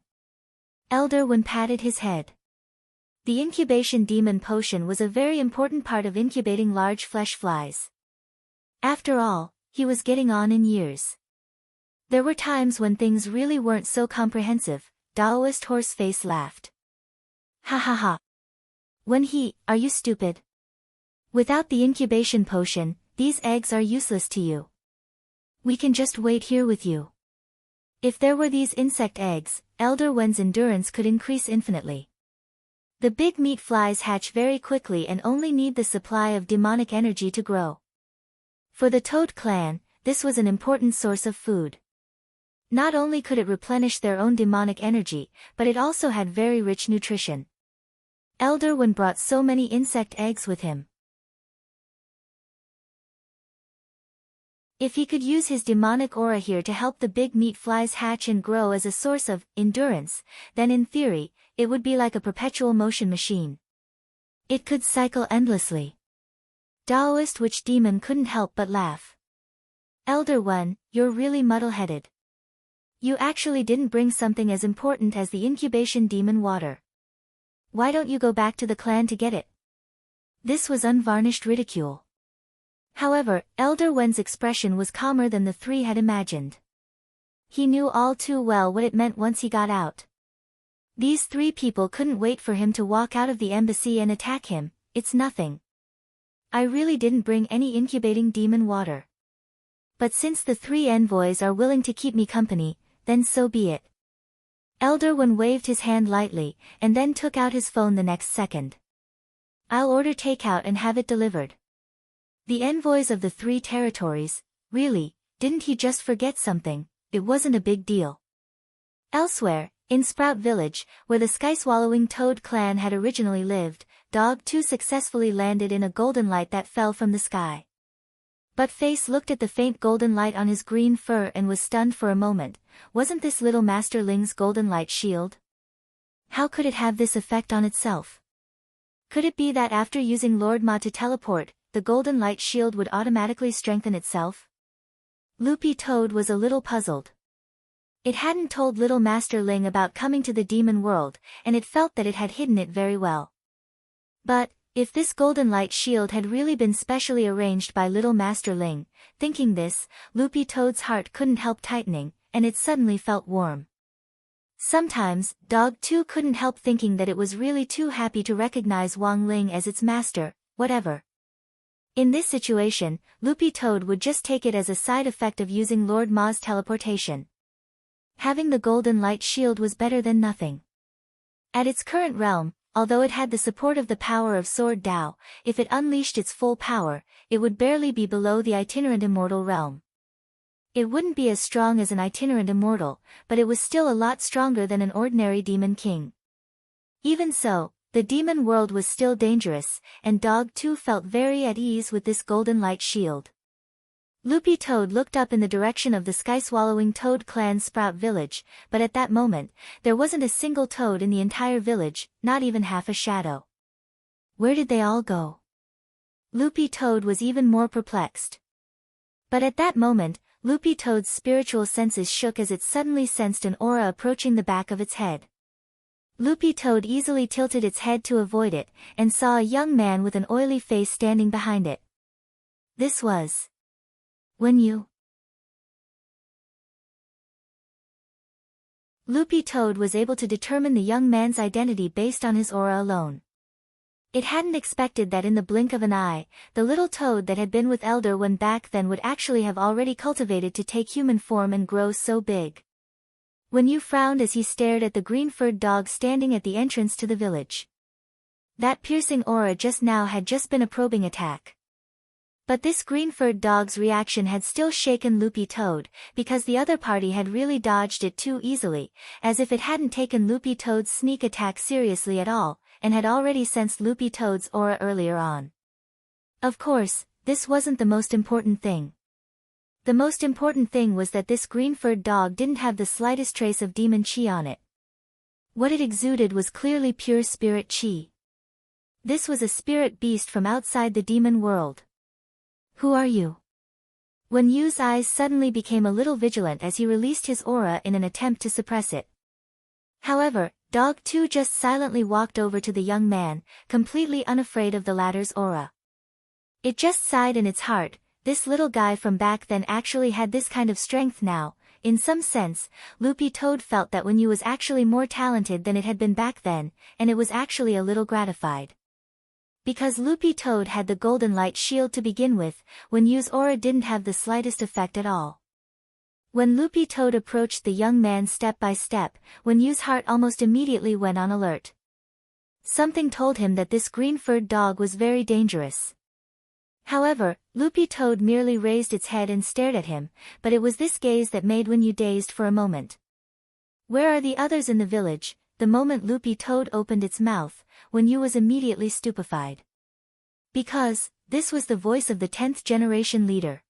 Elder Wen patted his head. The incubation demon potion was a very important part of incubating large flesh flies. After all, he was getting on in years. There were times when things really weren't so comprehensive. Daoist Horseface laughed. Ha ha ha. Are you stupid? Without the incubation potion, these eggs are useless to you. We can just wait here with you. If there were these insect eggs, Elder Wen's endurance could increase infinitely. The big meat flies hatch very quickly and only need the supply of demonic energy to grow. For the Toad clan, this was an important source of food. Not only could it replenish their own demonic energy, but it also had very rich nutrition. Elder Wen brought so many insect eggs with him. If he could use his demonic aura here to help the big meat flies hatch and grow as a source of endurance, then in theory, it would be like a perpetual motion machine. It could cycle endlessly. Taoist witch demon couldn't help but laugh. Elder One, you're really muddle-headed. You actually didn't bring something as important as the incubation demon water. Why don't you go back to the clan to get it? This was unvarnished ridicule. However, Elder Wen's expression was calmer than the three had imagined. He knew all too well what it meant once he got out. These three people couldn't wait for him to walk out of the embassy and attack him. It's nothing. I really didn't bring any incubating demon water. But since the three envoys are willing to keep me company, then so be it. Elder Wen waved his hand lightly, and then took out his phone the next second. I'll order takeout and have it delivered. The envoys of the three territories, really, didn't he just forget something? It wasn't a big deal. Elsewhere, in Sprout Village, where the sky-swallowing toad clan had originally lived, Dog 2 successfully landed in a golden light that fell from the sky. But Face looked at the faint golden light on his green fur and was stunned for a moment. Wasn't this little Masterling's golden light shield? How could it have this effect on itself? Could it be that after using Lord Ma to teleport, the golden light shield would automatically strengthen itself? Loopy Toad was a little puzzled. It hadn't told little Master Ling about coming to the demon world, and it felt that it had hidden it very well. But, if this golden light shield had really been specially arranged by little Master Ling, thinking this, Loopy Toad's heart couldn't help tightening, and it suddenly felt warm. Sometimes, Dog 2 couldn't help thinking that it was really too happy to recognize Wang Ling as its master, whatever. In this situation, Loopy Toad would just take it as a side effect of using Lord Ma's teleportation. Having the golden light shield was better than nothing. At its current realm, although it had the support of the power of Sword Dao, if it unleashed its full power, it would barely be below the itinerant immortal realm. It wouldn't be as strong as an itinerant immortal, but it was still a lot stronger than an ordinary demon king. Even so, the demon world was still dangerous, and Dog 2 felt very at ease with this golden light shield. Loopy Toad looked up in the direction of the sky-swallowing toad clan's Sprout Village, but at that moment, there wasn't a single toad in the entire village, not even half a shadow. Where did they all go? Loopy Toad was even more perplexed. But at that moment, Loopy Toad's spiritual senses shook as it suddenly sensed an aura approaching the back of its head. Loopy Toad easily tilted its head to avoid it, and saw a young man with an oily face standing behind it. This was When You. Loopy Toad was able to determine the young man's identity based on his aura alone. It hadn't expected that in the blink of an eye, the little toad that had been with Elder Wen back then would actually have already cultivated to take human form and grow so big. When You frowned as he stared at the green-furred dog standing at the entrance to the village. That piercing aura just now had just been a probing attack. But this green-furred dog's reaction had still shaken Loopy Toad, because the other party had really dodged it too easily, as if it hadn't taken Loopy Toad's sneak attack seriously at all, and had already sensed Loopy Toad's aura earlier on. Of course, this wasn't the most important thing. The most important thing was that this green-furred dog didn't have the slightest trace of demon chi on it. What it exuded was clearly pure spirit chi. This was a spirit beast from outside the demon world. Who are you? Wen Yu's eyes suddenly became a little vigilant as he released his aura in an attempt to suppress it. However, Dog 2 just silently walked over to the young man, completely unafraid of the latter's aura. It just sighed in its heart. This little guy from back then actually had this kind of strength now. In some sense, Loopy Toad felt that Wen Yu was actually more talented than it had been back then, and it was actually a little gratified. Because Loopy Toad had the golden light shield to begin with, Wen Yu's aura didn't have the slightest effect at all. When Loopy Toad approached the young man step by step, Wen Yu's heart almost immediately went on alert. Something told him that this green-furred dog was very dangerous. However, Loopy Toad merely raised its head and stared at him, but it was this gaze that made Wen Yu dazed for a moment. Where are the others in the village? The moment Loopy Toad opened its mouth, Wen Yu was immediately stupefied. Because, this was the voice of the 10th generation leader.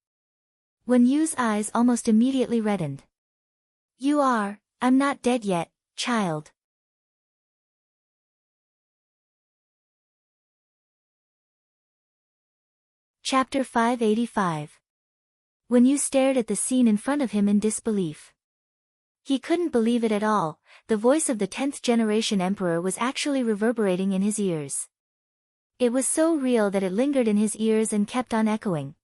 Wen Yu's eyes almost immediately reddened. I'm not dead yet, child. Chapter 585. When Yu stared at the scene in front of him in disbelief. He couldn't believe it at all. The voice of the 10th generation emperor was actually reverberating in his ears. It was so real that it lingered in his ears and kept on echoing.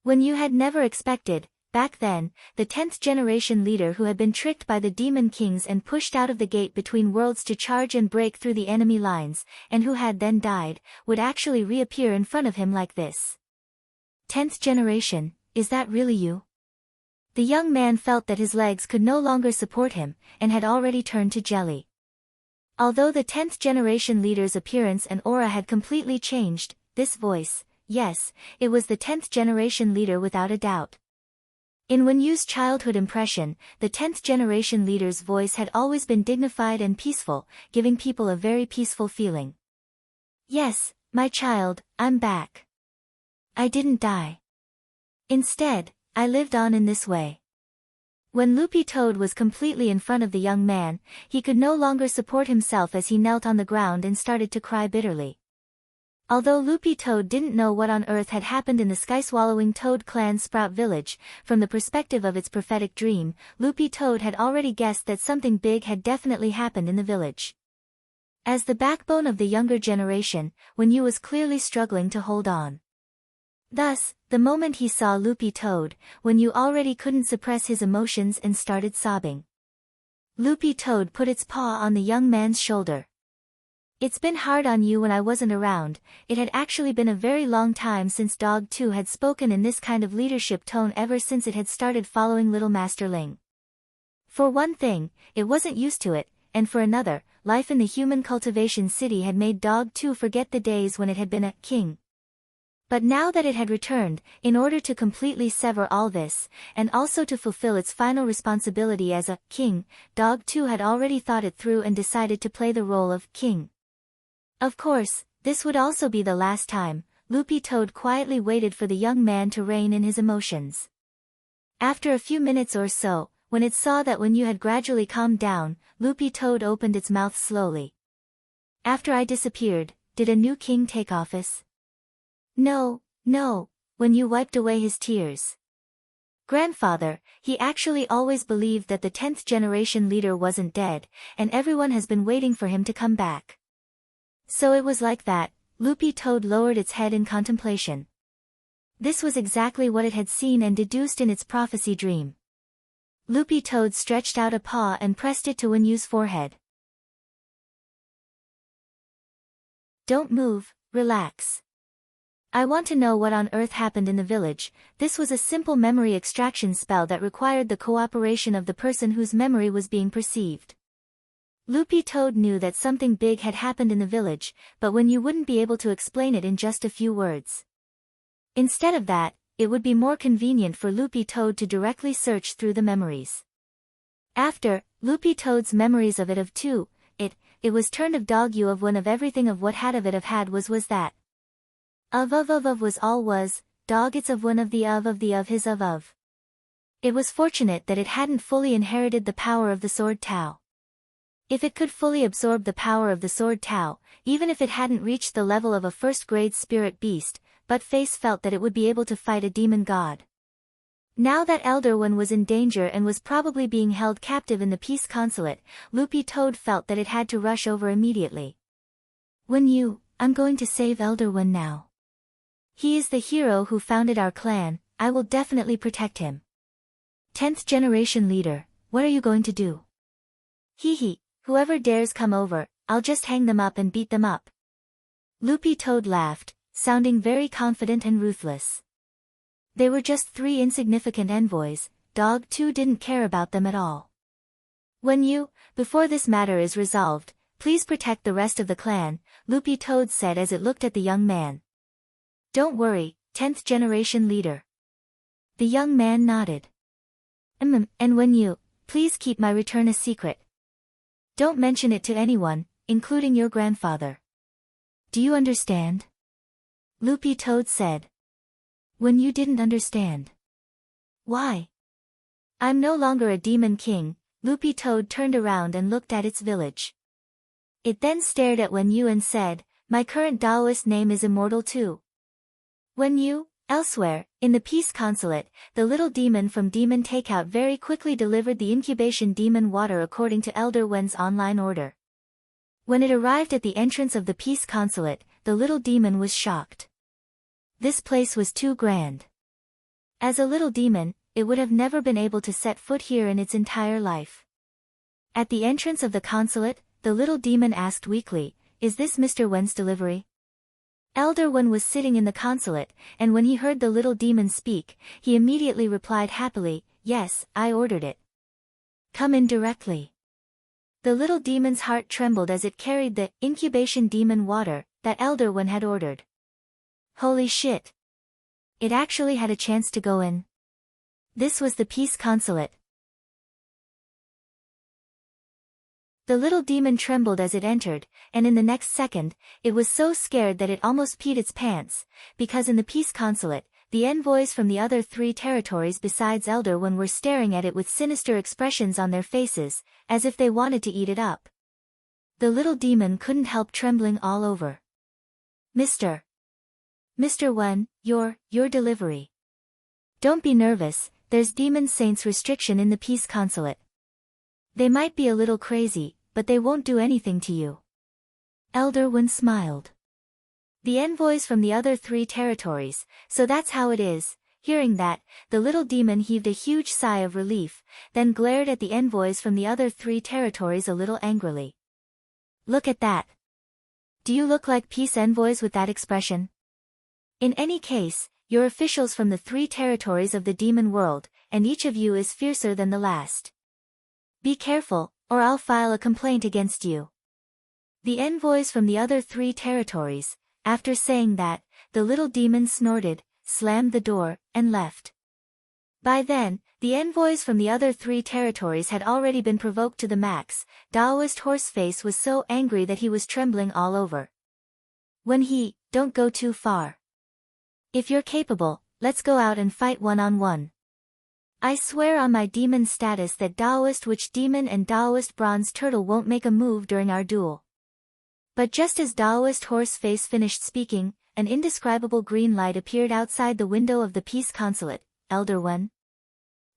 When Yu had never expected, back then, the 10th generation leader who had been tricked by the demon kings and pushed out of the gate between worlds to charge and break through the enemy lines, and who had then died, would actually reappear in front of him like this. 10th generation, is that really you? The young man felt that his legs could no longer support him, and had already turned to jelly. Although the 10th generation leader's appearance and aura had completely changed, this voice, yes, it was the 10th generation leader without a doubt. In Wen Yu's childhood impression, the 10th generation leader's voice had always been dignified and peaceful, giving people a very peaceful feeling. Yes, my child, I'm back. I didn't die. Instead, I lived on in this way. When Loopy Toad was completely in front of the young man, he could no longer support himself as he knelt on the ground and started to cry bitterly. Although Loopy Toad didn't know what on earth had happened in the sky-swallowing Toad clan Sprout Village, from the perspective of its prophetic dream, Loopy Toad had already guessed that something big had definitely happened in the village. As the backbone of the younger generation, Wen Yu was clearly struggling to hold on. Thus, the moment he saw Loopy Toad, Wen Yu already couldn't suppress his emotions and started sobbing. Loopy Toad put its paw on the young man's shoulder. It's been hard on you when I wasn't around. It had actually been a very long time since Dog 2 had spoken in this kind of leadership tone ever since it had started following Little Master Ling. For one thing, it wasn't used to it, and for another, life in the human cultivation city had made Dog 2 forget the days when it had been a king. But now that it had returned, in order to completely sever all this, and also to fulfill its final responsibility as a king, Dog 2 had already thought it through and decided to play the role of king. Of course, this would also be the last time. Loopy Toad quietly waited for the young man to rein in his emotions. After a few minutes or so, when it saw that Wen Yu had gradually calmed down, Loopy Toad opened its mouth slowly. After I disappeared, did a new king take office? No, no, Wen Yu wiped away his tears. Grandfather, he actually always believed that the 10th generation leader wasn't dead, and everyone has been waiting for him to come back. So it was like that. Loopy Toad lowered its head in contemplation. This was exactly what it had seen and deduced in its prophecy dream. Loopy Toad stretched out a paw and pressed it to Wen Yu's forehead. Don't move, relax. I want to know what on earth happened in the village. This was a simple memory extraction spell that required the cooperation of the person whose memory was being perceived. Loopy Toad knew that something big had happened in the village, but Wen Yu wouldn't be able to explain it in just a few words. Instead of that, it would be more convenient for Loopy Toad to directly search through the memories. After, Loopy Toad's memories of it was turned of Dog Yu of one of everything of what had of it of had was that. Of was all was, dog it's of one of the of his of. It was fortunate that it hadn't fully inherited the power of the Sword Tao. If it could fully absorb the power of the Sword Tao, even if it hadn't reached the level of a first-grade spirit beast, but Face felt that it would be able to fight a demon god. Now that Elder One was in danger and was probably being held captive in the Peace Consulate, Loopy Toad felt that it had to rush over immediately. Wen Yu, I'm going to save Elder One now. He is the hero who founded our clan. I will definitely protect him. 10th generation leader, what are you going to do? Hee, whoever dares come over, I'll just hang them up and beat them up. Loopy Toad laughed, sounding very confident and ruthless. They were just 3 insignificant envoys. Dog 2 didn't care about them at all. Wen Yu, before this matter is resolved, please protect the rest of the clan, Loopy Toad said as it looked at the young man. Don't worry, 10th generation leader. The young man nodded. And Wen Yu, please keep my return a secret. Don't mention it to anyone, including your grandfather. Do you understand? Loopy Toad said. Wen Yu didn't understand. Why? I'm no longer a demon king. Loopy Toad turned around and looked at its village. It then stared at Wen Yu and said, my current Taoist name is Immortal too. Elsewhere, in the Peace Consulate, the little demon from Demon Takeout very quickly delivered the incubation demon water according to Elder Wen's online order. When it arrived at the entrance of the Peace Consulate, the little demon was shocked. This place was too grand. As a little demon, it would have never been able to set foot here in its entire life. At the entrance of the consulate, the little demon asked weakly, "Is this Mr. Wen's delivery?" Elder Wen was sitting in the consulate, and when he heard the little demon speak, he immediately replied happily, "Yes, I ordered it. Come in directly." The little demon's heart trembled as it carried the incubation demon water that Elder Wen had ordered. Holy shit! It actually had a chance to go in. This was the Peace Consulate. The little demon trembled as it entered, and in the next second, it was so scared that it almost peed its pants, because in the Peace Consulate, the envoys from the other 3 territories besides Elder Wen were staring at it with sinister expressions on their faces, as if they wanted to eat it up. The little demon couldn't help trembling all over. Mr. Wen, your delivery. Don't be nervous, there's Demon Saints restriction in the Peace Consulate. They might be a little crazy, but they won't do anything to you. Elder Wen smiled. The envoys from the other 3 territories, so that's how it is. Hearing that, the little demon heaved a huge sigh of relief, then glared at the envoys from the other 3 territories a little angrily. Look at that. Do you look like peace envoys with that expression? In any case, you're officials from the 3 territories of the demon world, and each of you is fiercer than the last. Be careful, or I'll file a complaint against you. The envoys from the other 3 territories, after saying that, the little demon snorted, slammed the door, and left. By then, the envoys from the other 3 territories had already been provoked to the max. Daoist Horseface was so angry that he was trembling all over. Don't go too far. If you're capable, let's go out and fight one-on-one. I swear on my demon status that Daoist Witch Demon and Daoist Bronze Turtle won't make a move during our duel. But just as Daoist Horseface finished speaking, an indescribable green light appeared outside the window of the Peace Consulate. Elder Wen?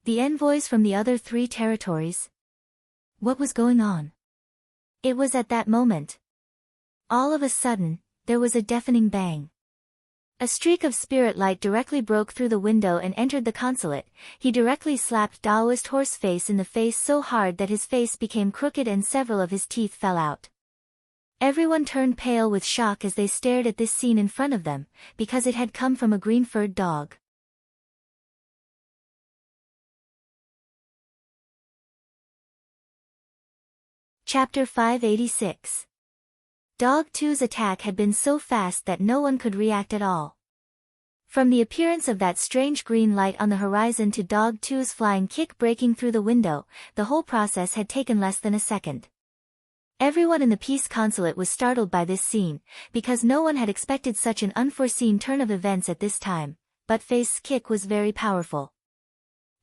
The envoys from the other 3 territories? What was going on? It was at that moment. All of a sudden, there was a deafening bang. A streak of spirit light directly broke through the window and entered the consulate. He directly slapped Daoist Horseface in the face so hard that his face became crooked and several of his teeth fell out. Everyone turned pale with shock as they stared at this scene in front of them, because it had come from a green-furred dog. Chapter 586. Dog 2's attack had been so fast that no one could react at all. From the appearance of that strange green light on the horizon to Dog 2's flying kick breaking through the window, the whole process had taken less than a second. Everyone in the Peace Consulate was startled by this scene, because no one had expected such an unforeseen turn of events at this time. Buttface's kick was very powerful.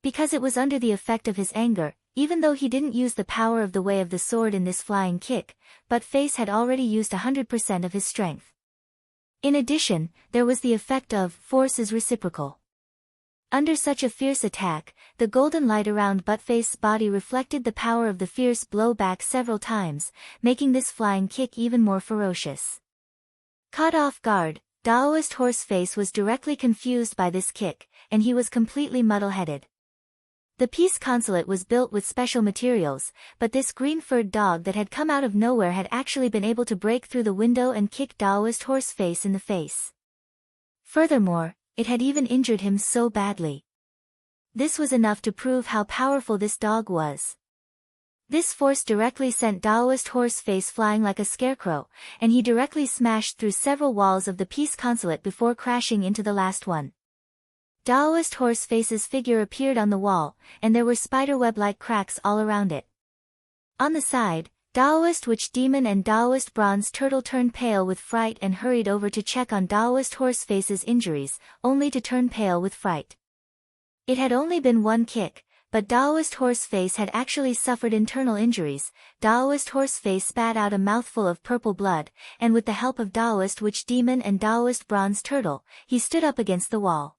Because it was under the effect of his anger, even though he didn't use the power of the Way of the Sword in this flying kick, Buttface had already used 100% of his strength. In addition, there was the effect of force is reciprocal. Under such a fierce attack, the golden light around Buttface's body reflected the power of the fierce blow back several times, making this flying kick even more ferocious. Caught off guard, Daoist Horseface was directly confused by this kick, and he was completely muddle-headed. The Peace Consulate was built with special materials, but this green-furred dog that had come out of nowhere had actually been able to break through the window and kick Daoist Horseface in the face. Furthermore, it had even injured him so badly. This was enough to prove how powerful this dog was. This force directly sent Daoist Horseface flying like a scarecrow, and he directly smashed through several walls of the Peace Consulate before crashing into the last one. Daoist Horseface's figure appeared on the wall, and there were spiderweb-like cracks all around it. On the side, Daoist Witch Demon and Daoist Bronze Turtle turned pale with fright and hurried over to check on Daoist Horseface's injuries, only to turn pale with fright. It had only been one kick, but Taoist Horseface had actually suffered internal injuries. Taoist Horseface spat out a mouthful of purple blood, and with the help of Taoist Witch Demon and Taoist Bronze Turtle, he stood up against the wall.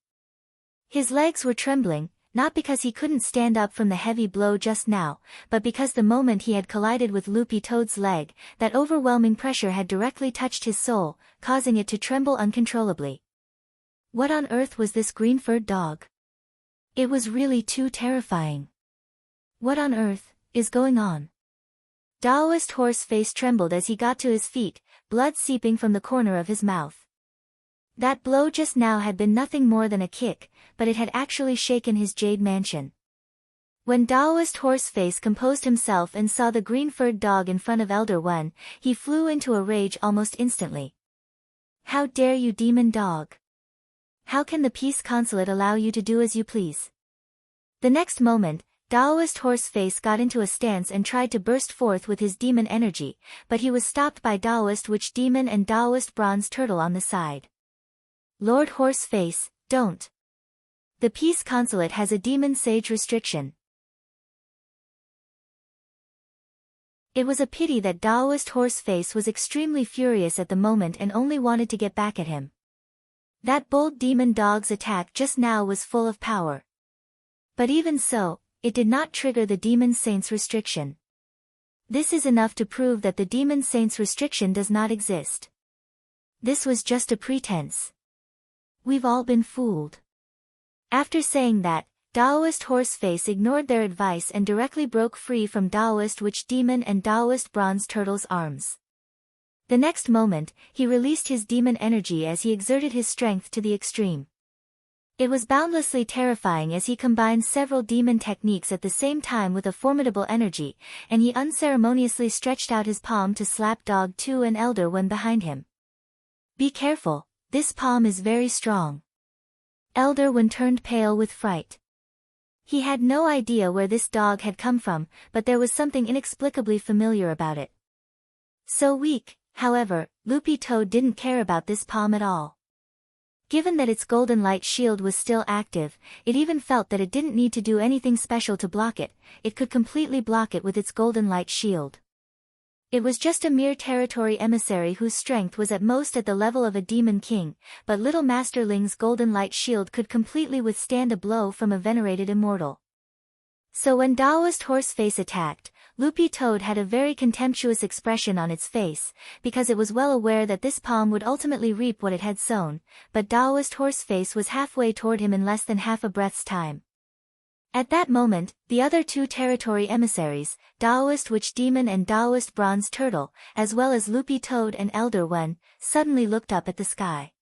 His legs were trembling, not because he couldn't stand up from the heavy blow just now, but because the moment he had collided with Loopy Toad's leg, that overwhelming pressure had directly touched his soul, causing it to tremble uncontrollably. What on earth was this green-furred dog? It was really too terrifying. What on earth is going on? Taoist Horseface trembled as he got to his feet, blood seeping from the corner of his mouth. That blow just now had been nothing more than a kick, but it had actually shaken his jade mansion. When Taoist Horseface composed himself and saw the green-furred dog in front of Elder One, he flew into a rage almost instantly. How dare you, demon dog? How can the Peace Consulate allow you to do as you please? The next moment, Taoist Horseface got into a stance and tried to burst forth with his demon energy, but he was stopped by Taoist Witch Demon and Taoist Bronze Turtle on the side. Lord Horseface, don't. The Peace Consulate has a demon sage restriction. It was a pity that Taoist Horseface was extremely furious at the moment and only wanted to get back at him. That bold demon dog's attack just now was full of power. But even so, it did not trigger the Demon Saint's restriction. This is enough to prove that the Demon Saint's restriction does not exist. This was just a pretense. We've all been fooled. After saying that, Taoist Horseface ignored their advice and directly broke free from Taoist Witch Demon and Taoist Bronze Turtle's arms. The next moment, he released his demon energy as he exerted his strength to the extreme. It was boundlessly terrifying as he combined several demon techniques at the same time with a formidable energy, and he unceremoniously stretched out his palm to slap Dog 2 and Elder One behind him. Be careful, this palm is very strong. Elder One turned pale with fright. He had no idea where this dog had come from, but there was something inexplicably familiar about it. So weak. However, Loopy Toad didn't care about this palm at all. Given that its golden light shield was still active, it even felt that it didn't need to do anything special to block it, it could completely block it with its golden light shield. It was just a mere territory emissary whose strength was at most at the level of a demon king, but little Master Ling's golden light shield could completely withstand a blow from a venerated immortal. So when Taoist Horseface attacked, Loopy Toad had a very contemptuous expression on its face, because it was well aware that this palm would ultimately reap what it had sown, but Taoist Horseface was halfway toward him in less than half a breath's time. At that moment, the other two territory emissaries, Taoist Witch Demon and Taoist Bronze Turtle, as well as Loopy Toad and Elder One, suddenly looked up at the sky.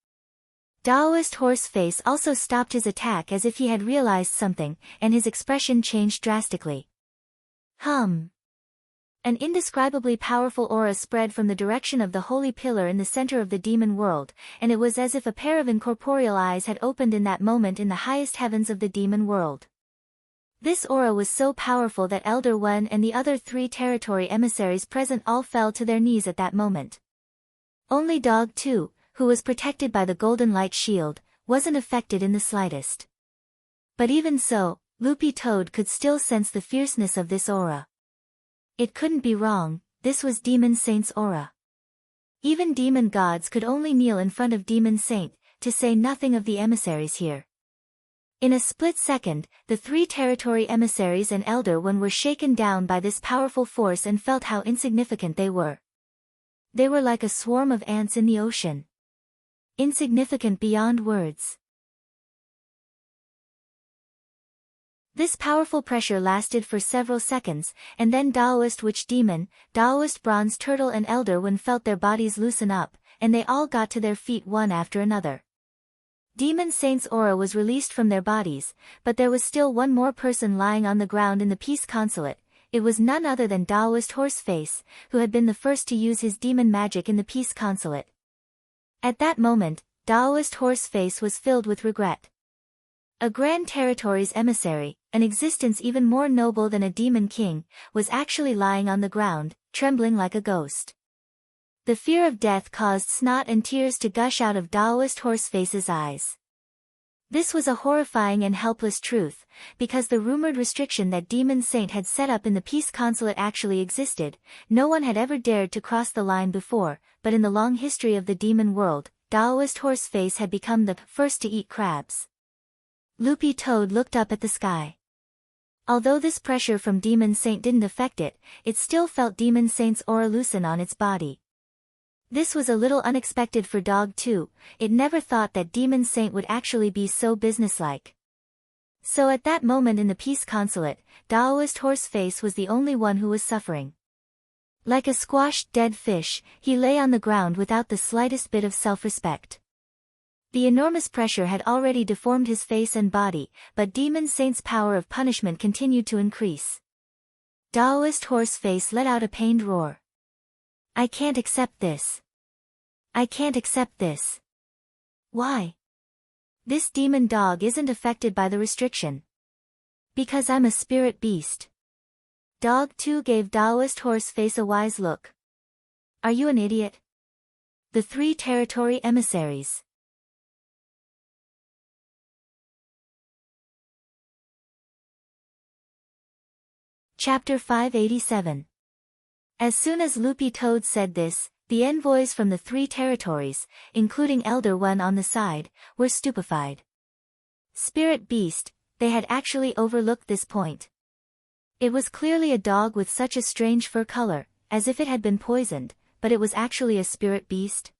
Taoist Horseface also stopped his attack as if he had realized something, and his expression changed drastically. An indescribably powerful aura spread from the direction of the holy pillar in the center of the demon world, and it was as if a pair of incorporeal eyes had opened in that moment in the highest heavens of the demon world. This aura was so powerful that Elder One and the other 3 territory emissaries present all fell to their knees at that moment. Only Dog 2, who was protected by the golden light shield, wasn't affected in the slightest. But even so, Loopy Toad could still sense the fierceness of this aura. It couldn't be wrong, this was Demon Saint's aura. Even demon gods could only kneel in front of Demon Saint, to say nothing of the emissaries here. In a split second, the 3 territory emissaries and Elder One were shaken down by this powerful force and felt how insignificant they were. They were like a swarm of ants in the ocean. Insignificant beyond words. This powerful pressure lasted for several seconds, and then Taoist Witch Demon, Taoist Bronze Turtle and Elder One felt their bodies loosen up, and they all got to their feet one after another. Demon Saint's aura was released from their bodies, but there was still one more person lying on the ground in the Peace Consulate. It was none other than Taoist Horseface, who had been the first to use his demon magic in the Peace Consulate. At that moment, Taoist Horseface was filled with regret. A Grand Territory's emissary, an existence even more noble than a demon king, was actually lying on the ground, trembling like a ghost. The fear of death caused snot and tears to gush out of Taoist Horseface's eyes. This was a horrifying and helpless truth, because the rumored restriction that Demon Saint had set up in the peace consulate actually existed. No one had ever dared to cross the line before, but in the long history of the demon world, Taoist Horseface had become the first to eat crabs. Loopy Toad looked up at the sky. Although this pressure from Demon Saint didn't affect it, it still felt Demon Saint's aura loosen on its body. This was a little unexpected for Dog too. It never thought that Demon Saint would actually be so businesslike. So at that moment in the peace consulate, Taoist Horseface was the only one who was suffering. Like a squashed dead fish, he lay on the ground without the slightest bit of self-respect. The enormous pressure had already deformed his face and body, but Demon Saint's power of punishment continued to increase. Taoist Horseface let out a pained roar. I can't accept this. I can't accept this. Why? This demon dog isn't affected by the restriction. Because I'm a spirit beast. Dog 2 gave Taoist Horseface a wise look. Are you an idiot? The 3 territory emissaries. Chapter 587. As soon as Loopy Toad said this, the envoys from the 3 territories, including Elder One on the side, were stupefied. Spirit beast, they had actually overlooked this point. It was clearly a dog with such a strange fur color, as if it had been poisoned, but it was actually a spirit beast.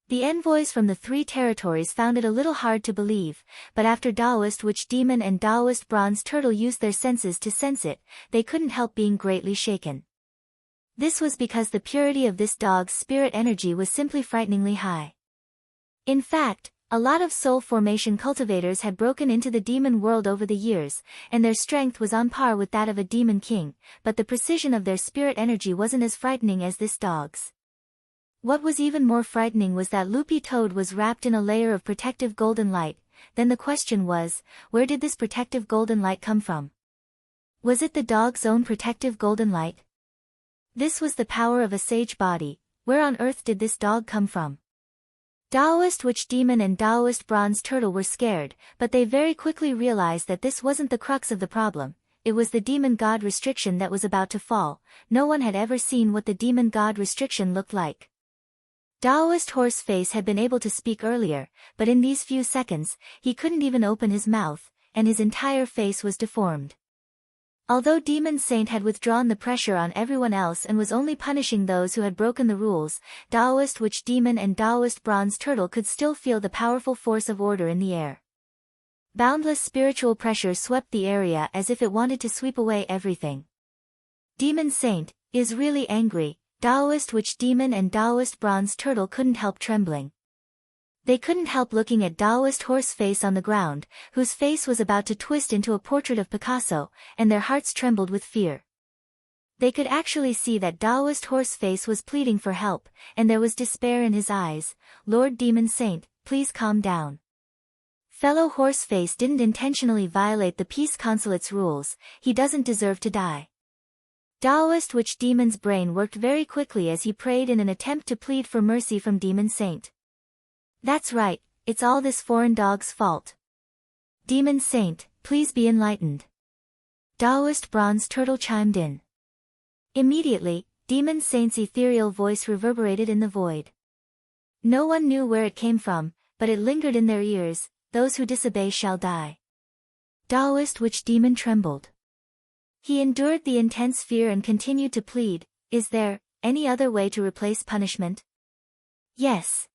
The envoys from the 3 territories found it a little hard to believe, but after Taoist Witch Demon and Taoist Bronze Turtle used their senses to sense it, they couldn't help being greatly shaken. This was because the purity of this dog's spirit energy was simply frighteningly high. In fact, a lot of soul formation cultivators had broken into the demon world over the years, and their strength was on par with that of a demon king, but the precision of their spirit energy wasn't as frightening as this dog's. What was even more frightening was that Loopy Toad was wrapped in a layer of protective golden light. Then the question was, where did this protective golden light come from? Was it the dog's own protective golden light? This was the power of a sage body. Where on earth did this dog come from? Taoist Witch Demon and Taoist Bronze Turtle were scared, but they very quickly realized that this wasn't the crux of the problem. It was the demon god restriction that was about to fall. No one had ever seen what the demon god restriction looked like. Taoist Horseface had been able to speak earlier, but in these few seconds, he couldn't even open his mouth, and his entire face was deformed. Although Demon Saint had withdrawn the pressure on everyone else and was only punishing those who had broken the rules, Taoist Witch Demon and Taoist Bronze Turtle could still feel the powerful force of order in the air. Boundless spiritual pressure swept the area as if it wanted to sweep away everything. Demon Saint is really angry. Taoist Witch Demon and Taoist Bronze Turtle couldn't help trembling. They couldn't help looking at Taoist Horseface on the ground, whose face was about to twist into a portrait of Picasso, and their hearts trembled with fear. They could actually see that Taoist Horseface was pleading for help, and there was despair in his eyes. Lord Demon Saint, please calm down. Fellow Horseface didn't intentionally violate the peace consulate's rules. He doesn't deserve to die. Taoist Witch Demon's brain worked very quickly as he prayed in an attempt to plead for mercy from Demon Saint. That's right, it's all this foreign dog's fault. Demon Saint, please be enlightened. Taoist Bronze Turtle chimed in. Immediately, Demon Saint's ethereal voice reverberated in the void. No one knew where it came from, but it lingered in their ears. Those who disobey shall die. Taoist Witch Demon trembled. He endured the intense fear and continued to plead, is there any other way to replace punishment? Yes.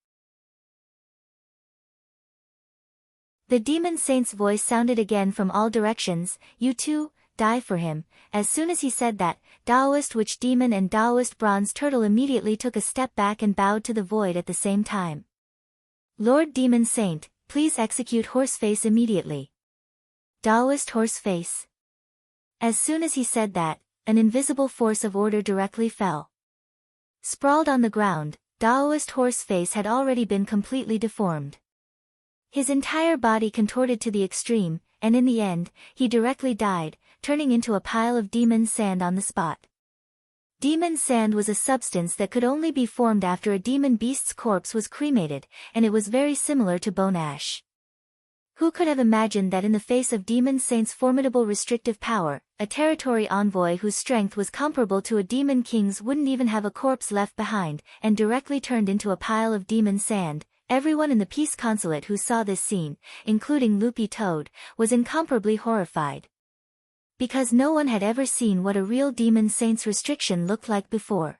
The Demon Saint's voice sounded again from all directions, you too, die for him. As soon as he said that, Taoist Witch Demon and Taoist Bronze Turtle immediately took a step back and bowed to the void at the same time. Lord Demon Saint, please execute Horseface immediately. Taoist Horseface. As soon as he said that, an invisible force of order directly fell. Sprawled on the ground, Taoist Horseface had already been completely deformed. His entire body contorted to the extreme, and in the end, he directly died, turning into a pile of demon sand on the spot. Demon sand was a substance that could only be formed after a demon beast's corpse was cremated, and it was very similar to bone ash. Who could have imagined that in the face of Demon Saint's formidable restrictive power, a territory envoy whose strength was comparable to a demon king's wouldn't even have a corpse left behind, and directly turned into a pile of demon sand? Everyone in the Peace Consulate who saw this scene, including Loopy Toad, was incomparably horrified. Because no one had ever seen what a real Demon Saint's restriction looked like before.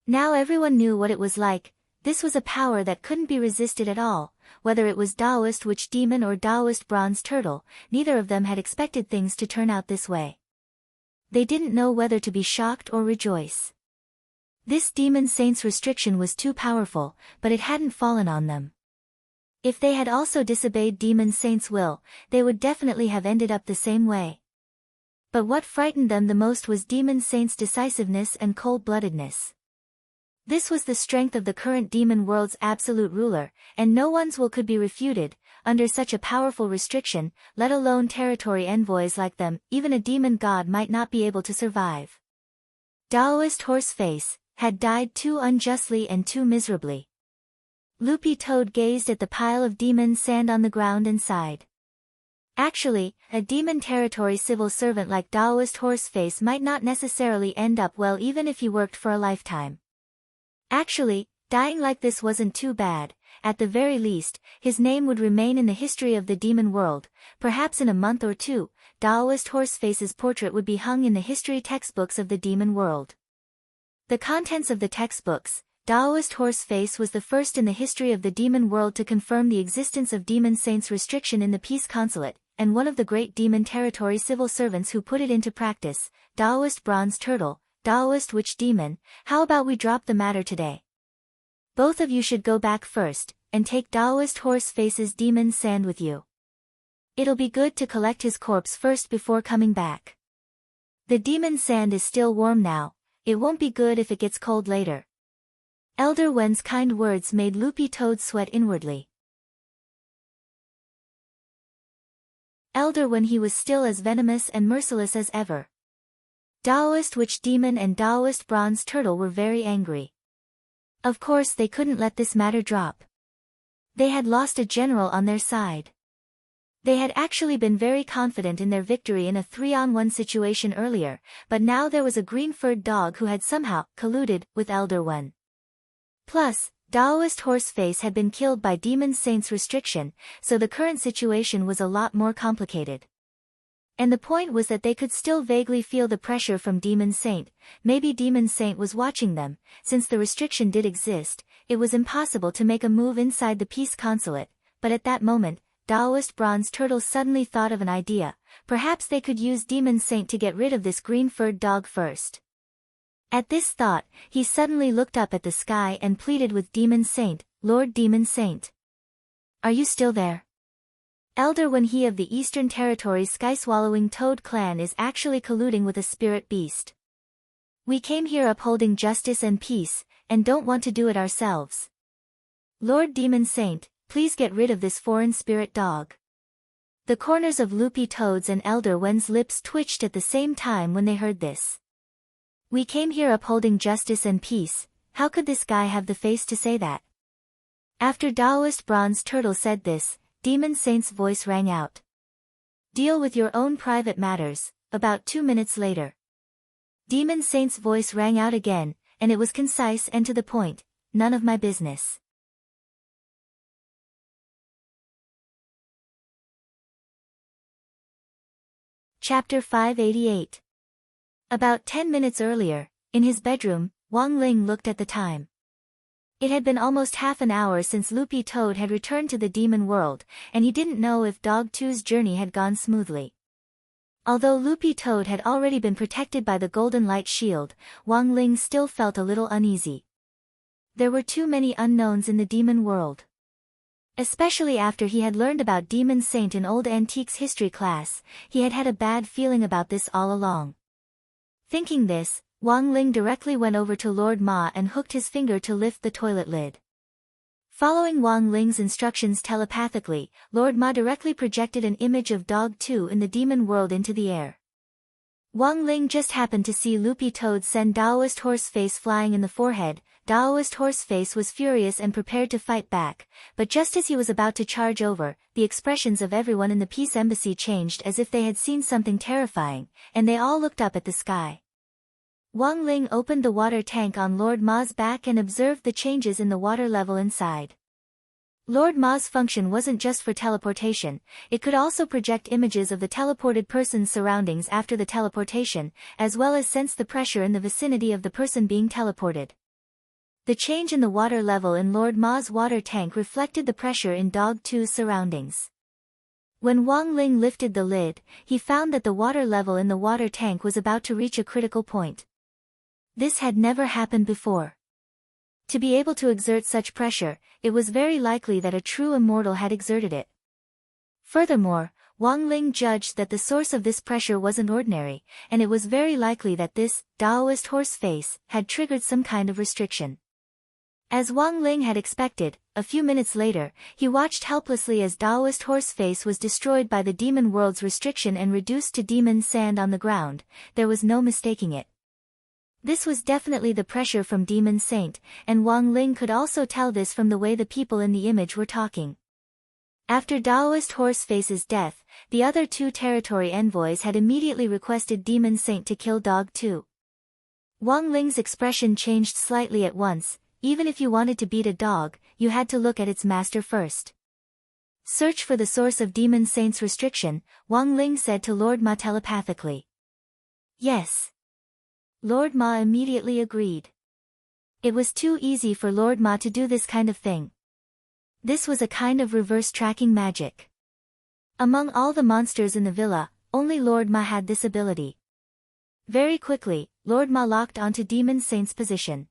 Now everyone knew what it was like. This was a power that couldn't be resisted at all, whether it was Taoist Witch Demon or Taoist Bronze Turtle. Neither of them had expected things to turn out this way. They didn't know whether to be shocked or rejoice. This Demon Saint's restriction was too powerful, but it hadn't fallen on them. If they had also disobeyed Demon Saint's will, they would definitely have ended up the same way. But what frightened them the most was Demon Saint's decisiveness and cold-bloodedness. This was the strength of the current demon world's absolute ruler, and no one's will could be refuted. Under such a powerful restriction, let alone territory envoys like them, even a demon god might not be able to survive. Taoist Horseface had died too unjustly and too miserably. Loopy Toad gazed at the pile of demon sand on the ground and sighed. Actually, a demon territory civil servant like Taoist Horseface might not necessarily end up well even if he worked for a lifetime. Actually, dying like this wasn't too bad. At the very least, his name would remain in the history of the demon world. Perhaps in a month or two, Taoist Horseface's portrait would be hung in the history textbooks of the demon world. The contents of the textbooks. Taoist Horseface was the first in the history of the demon world to confirm the existence of Demon Saint's restriction in the Peace Consulate, and one of the great demon territory civil servants who put it into practice. Taoist Bronze Turtle, Taoist Witch Demon, how about we drop the matter today? Both of you should go back first, and take Taoist Horseface's demon sand with you. It'll be good to collect his corpse first before coming back. The demon sand is still warm now. It won't be good if it gets cold later. Elder Wen's kind words made Loopy Toad sweat inwardly. Elder Wen he was still as venomous and merciless as ever. Taoist Witch Demon and Taoist Bronze Turtle were very angry. Of course they couldn't let this matter drop. They had lost a general on their side. They had actually been very confident in their victory in a 3-on-1 situation earlier, but now there was a green-furred dog who had somehow colluded with Elder Wen. Plus, Taoist Horseface had been killed by Demon Saint's restriction, so the current situation was a lot more complicated. And the point was that they could still vaguely feel the pressure from Demon Saint. Maybe Demon Saint was watching them. Since the restriction did exist, it was impossible to make a move inside the Peace Consulate, but at that moment, Taoist Bronze Turtle suddenly thought of an idea. Perhaps they could use Demon Saint to get rid of this green-furred dog first. At this thought, he suddenly looked up at the sky and pleaded with Demon Saint, Lord Demon Saint. Are you still there? Elder Wen he of the Eastern Territory's sky-swallowing toad clan is actually colluding with a spirit beast. We came here upholding justice and peace, and don't want to do it ourselves. Lord Demon Saint, please get rid of this foreign spirit dog. The corners of Loopy Toad's and Elder Wen's lips twitched at the same time when they heard this. We came here upholding justice and peace. How could this guy have the face to say that? After Taoist Bronze Turtle said this, Demon Saint's voice rang out. Deal with your own private matters. About 2 minutes later, Demon Saint's voice rang out again, and it was concise and to the point. None of my business. Chapter 588. About 10 minutes earlier, in his bedroom, Wang Ling looked at the time. It had been almost half an hour since Loopy Toad had returned to the demon world, and he didn't know if Dog 2's journey had gone smoothly. Although Loopy Toad had already been protected by the Golden Light Shield, Wang Ling still felt a little uneasy. There were too many unknowns in the demon world. Especially after he had learned about Demon Saint in old antiques history class, he had had a bad feeling about this all along. Thinking this, Wang Ling directly went over to Lord Ma and hooked his finger to lift the toilet lid. Following Wang Ling's instructions telepathically, Lord Ma directly projected an image of Dog 2 in the demon world into the air. Wang Ling just happened to see Loopy Toad send Daoist Horseface flying in the forehead. Daoist Horseface was furious and prepared to fight back, but just as he was about to charge over, the expressions of everyone in the Peace Embassy changed as if they had seen something terrifying, and they all looked up at the sky. Wang Ling opened the water tank on Lord Ma's back and observed the changes in the water level inside. Lord Ma's function wasn't just for teleportation, it could also project images of the teleported person's surroundings after the teleportation, as well as sense the pressure in the vicinity of the person being teleported. The change in the water level in Lord Ma's water tank reflected the pressure in Dog 2's surroundings. When Wang Ling lifted the lid, he found that the water level in the water tank was about to reach a critical point. This had never happened before. To be able to exert such pressure, it was very likely that a true immortal had exerted it. Furthermore, Wang Ling judged that the source of this pressure wasn't ordinary, and it was very likely that this Daoist Horseface had triggered some kind of restriction. As Wang Ling had expected, a few minutes later, he watched helplessly as Daoist Horseface was destroyed by the demon world's restriction and reduced to demon sand on the ground. There was no mistaking it. This was definitely the pressure from Demon Saint, and Wang Ling could also tell this from the way the people in the image were talking. After Daoist Horseface's death, the other two territory envoys had immediately requested Demon Saint to kill Dog 2. Wang Ling's expression changed slightly at once. Even if you wanted to beat a dog, you had to look at its master first. Search for the source of Demon Saint's restriction, Wang Ling said to Lord Ma telepathically. Yes. Lord Ma immediately agreed. It was too easy for Lord Ma to do this kind of thing. This was a kind of reverse tracking magic. Among all the monsters in the villa, only Lord Ma had this ability. Very quickly, Lord Ma locked onto Demon Saint's position.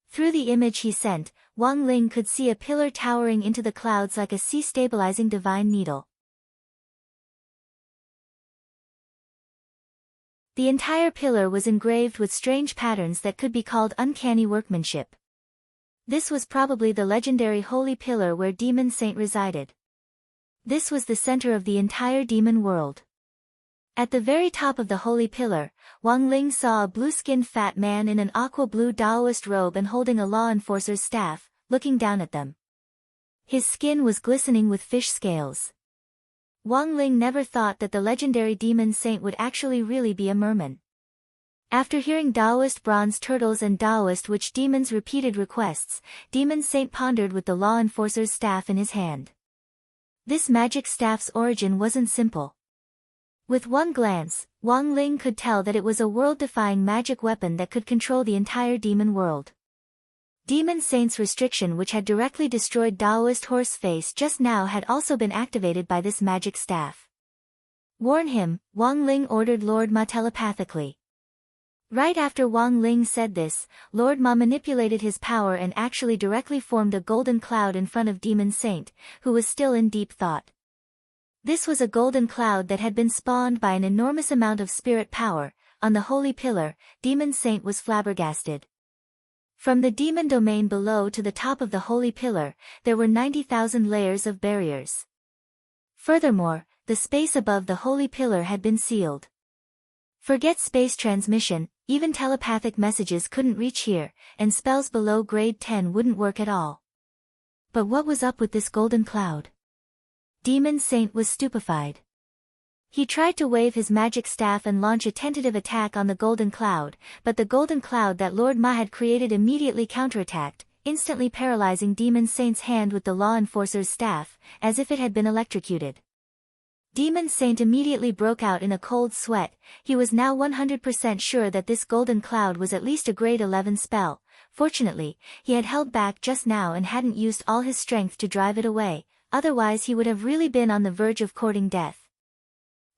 Through the image he sent, Wang Ling could see a pillar towering into the clouds like a sea-stabilizing divine needle. The entire pillar was engraved with strange patterns that could be called uncanny workmanship. This was probably the legendary holy pillar where Demon Saint resided. This was the center of the entire demon world. At the very top of the holy pillar, Wang Ling saw a blue-skinned fat man in an aqua-blue Daoist robe and holding a law enforcer's staff, looking down at them. His skin was glistening with fish scales. Wang Ling never thought that the legendary Demon Saint would actually really be a merman. After hearing Daoist bronze turtles and Daoist witch demons' repeated requests, Demon Saint pondered with the law enforcer's staff in his hand. This magic staff's origin wasn't simple. With one glance, Wang Ling could tell that it was a world-defying magic weapon that could control the entire demon world. Demon Saint's restriction, which had directly destroyed Daoist Horseface just now, had also been activated by this magic staff. Warn him, Wang Ling ordered Lord Ma telepathically. Right after Wang Ling said this, Lord Ma manipulated his power and actually directly formed a golden cloud in front of Demon Saint, who was still in deep thought. This was a golden cloud that had been spawned by an enormous amount of spirit power. On the holy pillar, Demon Saint was flabbergasted. From the demon domain below to the top of the holy pillar, there were 90,000 layers of barriers. Furthermore, the space above the holy pillar had been sealed. Forget space transmission, even telepathic messages couldn't reach here, and spells below grade 10 wouldn't work at all. But what was up with this golden cloud? Demon Saint was stupefied. He tried to wave his magic staff and launch a tentative attack on the golden cloud, but the golden cloud that Lord Ma had created immediately counterattacked, instantly paralyzing Demon Saint's hand with the law enforcer's staff, as if it had been electrocuted. Demon Saint immediately broke out in a cold sweat. He was now 100% sure that this golden cloud was at least a grade 11 spell. Fortunately, he had held back just now and hadn't used all his strength to drive it away, otherwise he would have really been on the verge of courting death.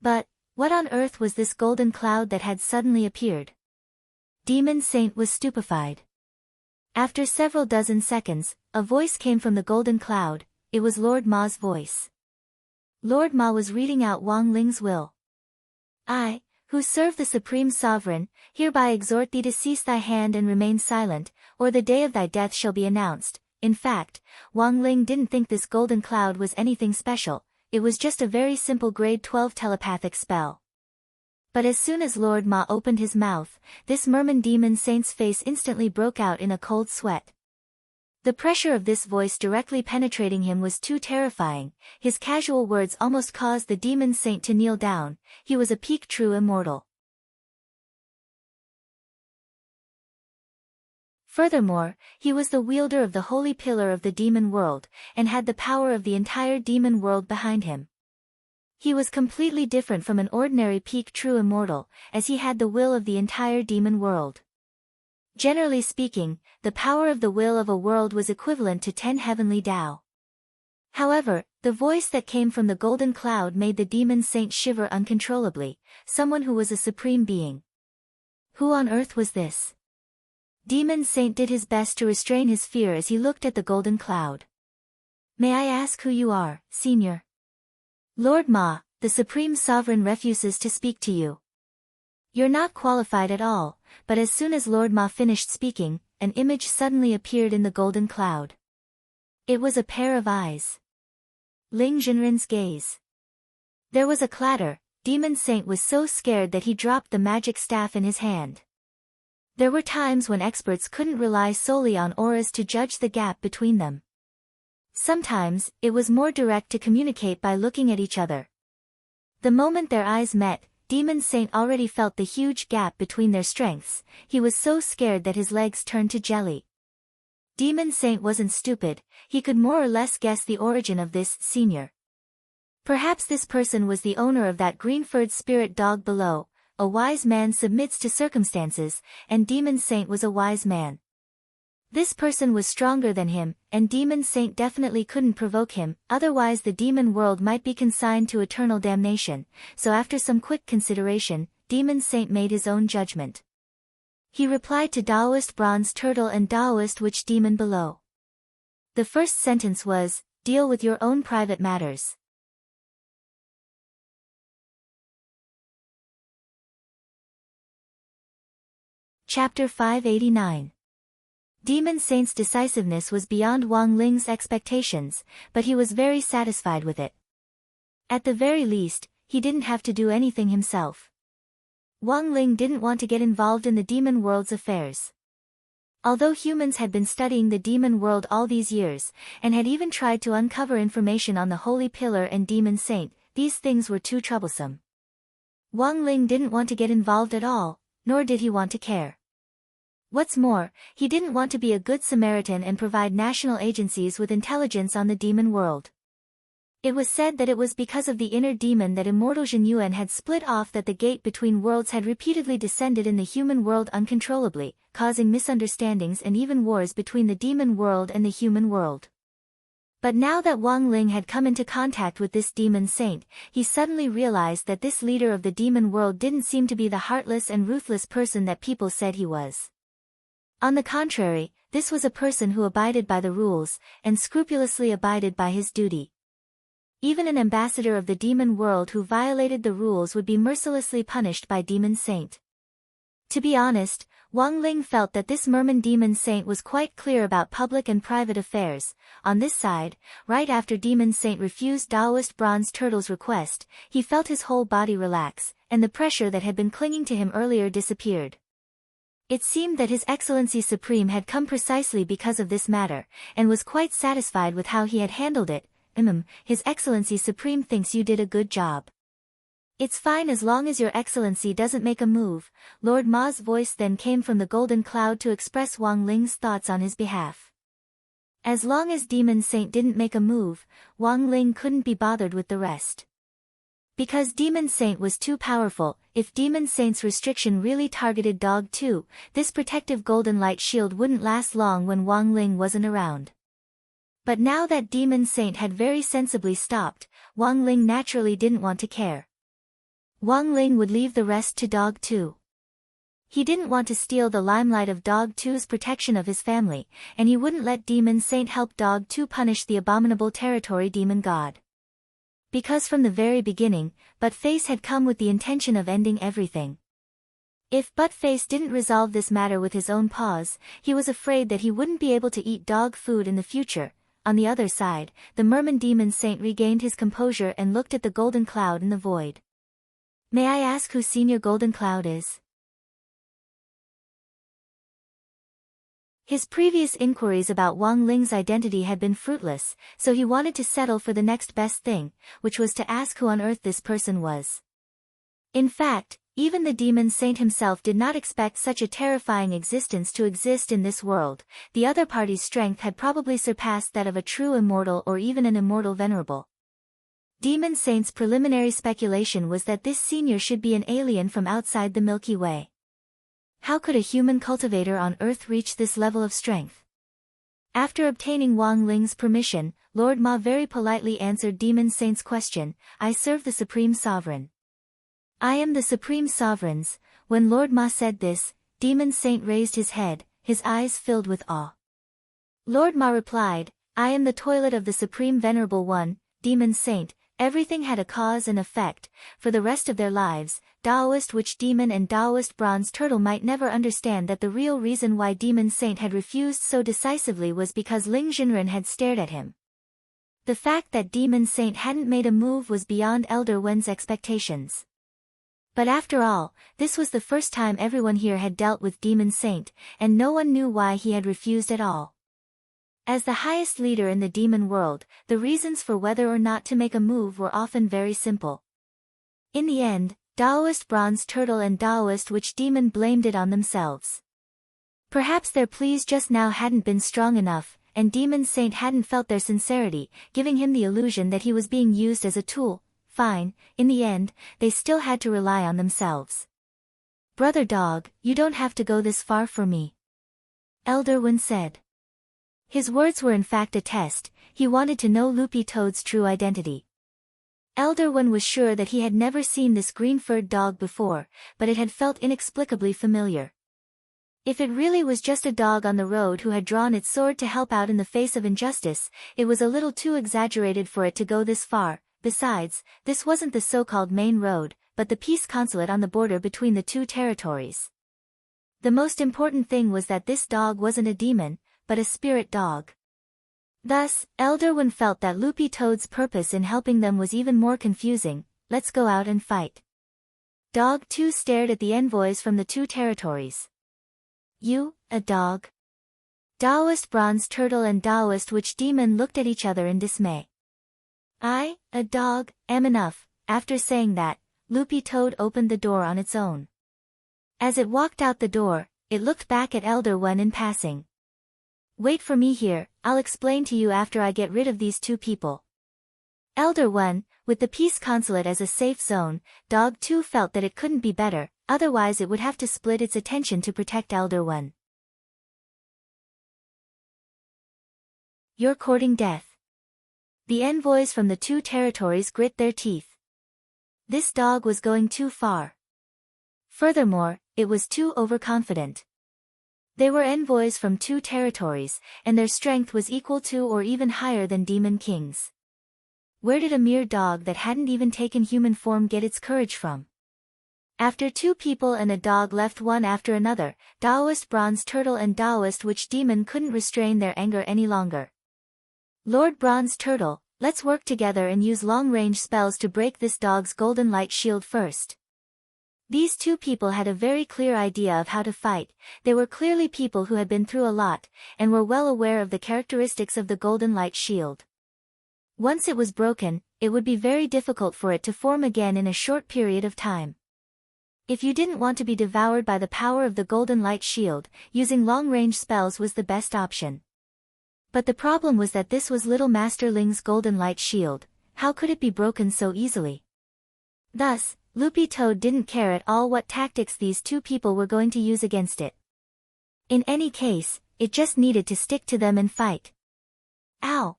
But, what on earth was this golden cloud that had suddenly appeared? Demon Saint was stupefied. After several dozen seconds, a voice came from the golden cloud. It was Lord Ma's voice. Lord Ma was reading out Wang Ling's will. I, who serve the Supreme Sovereign, hereby exhort thee to cease thy hand and remain silent, or the day of thy death shall be announced. In fact, Wang Ling didn't think this golden cloud was anything special. It was just a very simple grade 12 telepathic spell. But as soon as Lord Ma opened his mouth, this merman demon saint's face instantly broke out in a cold sweat. The pressure of this voice directly penetrating him was too terrifying. His casual words almost caused the demon saint to kneel down. He was a peak true immortal. Furthermore, he was the wielder of the holy pillar of the demon world, and had the power of the entire demon world behind him. He was completely different from an ordinary peak true immortal, as he had the will of the entire demon world. Generally speaking, the power of the will of a world was equivalent to 10 heavenly Tao. However, the voice that came from the golden cloud made the demon saint shiver uncontrollably, someone who was a supreme being. Who on earth was this? Demon Saint did his best to restrain his fear as he looked at the golden cloud. May I ask who you are, Senior? Lord Ma, the Supreme Sovereign refuses to speak to you. You're not qualified at all, but as soon as Lord Ma finished speaking, an image suddenly appeared in the golden cloud. It was a pair of eyes. Ling Jinren's gaze. There was a clatter. Demon Saint was so scared that he dropped the magic staff in his hand. There were times when experts couldn't rely solely on auras to judge the gap between them. Sometimes, it was more direct to communicate by looking at each other. The moment their eyes met, Demon Saint already felt the huge gap between their strengths. He was so scared that his legs turned to jelly. Demon Saint wasn't stupid, he could more or less guess the origin of this senior. Perhaps this person was the owner of that green-furred spirit dog below. A wise man submits to circumstances, and Demon Saint was a wise man. This person was stronger than him, and Demon Saint definitely couldn't provoke him, otherwise the demon world might be consigned to eternal damnation, so after some quick consideration, Demon Saint made his own judgment. He replied to Taoist Bronze Turtle and Taoist Witch Demon below. The first sentence was, "Deal with your own private matters." Chapter 589. Demon Saint's decisiveness was beyond Wang Ling's expectations, but he was very satisfied with it. At the very least, he didn't have to do anything himself. Wang Ling didn't want to get involved in the demon world's affairs. Although humans had been studying the demon world all these years, and had even tried to uncover information on the Holy Pillar and Demon Saint, these things were too troublesome. Wang Ling didn't want to get involved at all, nor did he want to care. What's more, he didn't want to be a good Samaritan and provide national agencies with intelligence on the demon world. It was said that it was because of the inner demon that immortal Zhen Yuan had split off that the gate between worlds had repeatedly descended in the human world uncontrollably, causing misunderstandings and even wars between the demon world and the human world. But now that Wang Ling had come into contact with this demon saint, he suddenly realized that this leader of the demon world didn't seem to be the heartless and ruthless person that people said he was. On the contrary, this was a person who abided by the rules, and scrupulously abided by his duty. Even an ambassador of the demon world who violated the rules would be mercilessly punished by Demon Saint. To be honest, Wang Ling felt that this merman demon saint was quite clear about public and private affairs. On this side, right after Demon Saint refused Taoist Bronze Turtle's request, he felt his whole body relax, and the pressure that had been clinging to him earlier disappeared. It seemed that His Excellency Supreme had come precisely because of this matter, and was quite satisfied with how he had handled it. His Excellency Supreme thinks you did a good job. It's fine as long as Your Excellency doesn't make a move. Lord Ma's voice then came from the golden cloud to express Wang Ling's thoughts on his behalf. As long as Demon Saint didn't make a move, Wang Ling couldn't be bothered with the rest. Because Demon Saint was too powerful, if Demon Saint's restriction really targeted Dog 2, this protective golden light shield wouldn't last long when Wang Ling wasn't around. But now that Demon Saint had very sensibly stopped, Wang Ling naturally didn't want to care. Wang Ling would leave the rest to Dog 2. He didn't want to steal the limelight of Dog 2's protection of his family, and he wouldn't let Demon Saint help Dog 2 punish the abominable territory demon god. Because from the very beginning, Buttface had come with the intention of ending everything. If Buttface didn't resolve this matter with his own paws, he was afraid that he wouldn't be able to eat dog food in the future. On the other side, the merman demon saint regained his composure and looked at the golden cloud in the void. May I ask who Senior Golden Cloud is? His previous inquiries about Wang Ling's identity had been fruitless, so he wanted to settle for the next best thing, which was to ask who on earth this person was. In fact, even the demon saint himself did not expect such a terrifying existence to exist in this world. The other party's strength had probably surpassed that of a true immortal or even an immortal venerable. Demon Saint's preliminary speculation was that this senior should be an alien from outside the Milky Way. How could a human cultivator on Earth reach this level of strength? After obtaining Wang Ling's permission, Lord Ma very politely answered Demon Saint's question, "I serve the Supreme Sovereign." "I am the Supreme Sovereign's." When Lord Ma said this, Demon Saint raised his head, his eyes filled with awe. Lord Ma replied, "I am the toilet of the Supreme Venerable One." Demon Saint, everything had a cause and effect. For the rest of their lives, Taoist Witch Demon and Taoist Bronze Turtle might never understand that the real reason why Demon Saint had refused so decisively was because Ling Jinren had stared at him. The fact that Demon Saint hadn't made a move was beyond Elder Wen's expectations. But after all, this was the first time everyone here had dealt with Demon Saint, and no one knew why he had refused at all. As the highest leader in the demon world, the reasons for whether or not to make a move were often very simple. In the end, Taoist Bronze Turtle and Taoist Witch Demon blamed it on themselves. Perhaps their pleas just now hadn't been strong enough, and Demon Saint hadn't felt their sincerity, giving him the illusion that he was being used as a tool. Fine, in the end, they still had to rely on themselves. "Brother Dog, you don't have to go this far for me," Elder Wen said. His words were in fact a test. He wanted to know Loopy Toad's true identity. Elder Wen was sure that he had never seen this green-furred dog before, but it had felt inexplicably familiar. If it really was just a dog on the road who had drawn its sword to help out in the face of injustice, it was a little too exaggerated for it to go this far. Besides, this wasn't the so-called main road, but the peace consulate on the border between the two territories. The most important thing was that this dog wasn't a demon, but a spirit dog. Thus, Elder Wen felt that Loopy Toad's purpose in helping them was even more confusing. "Let's go out and fight." Dog 2 stared at the envoys from the two territories. "You, a dog?" Taoist Bronze Turtle and Taoist Witch Demon looked at each other in dismay. "I, a dog, am enough." After saying that, Loopy Toad opened the door on its own. As it walked out the door, it looked back at Elder Wen in passing. "Wait for me here, I'll explain to you after I get rid of these two people." Elder Wen, with the peace consulate as a safe zone, Dog 2 felt that it couldn't be better, otherwise it would have to split its attention to protect Elder Wen. "You're courting death." The envoys from the two territories grit their teeth. This dog was going too far. Furthermore, it was too overconfident. They were envoys from two territories, and their strength was equal to or even higher than Demon King's. Where did a mere dog that hadn't even taken human form get its courage from? After two people and a dog left one after another, Taoist Bronze Turtle and Taoist Witch Demon couldn't restrain their anger any longer. "Lord Bronze Turtle, let's work together and use long-range spells to break this dog's golden light shield first." These two people had a very clear idea of how to fight. They were clearly people who had been through a lot, and were well aware of the characteristics of the golden light shield. Once it was broken, it would be very difficult for it to form again in a short period of time. If you didn't want to be devoured by the power of the golden light shield, using long-range spells was the best option. But the problem was that this was little Master Ling's golden light shield. How could it be broken so easily? Thus, Loopy Toad didn't care at all what tactics these two people were going to use against it. In any case, it just needed to stick to them and fight. Ow!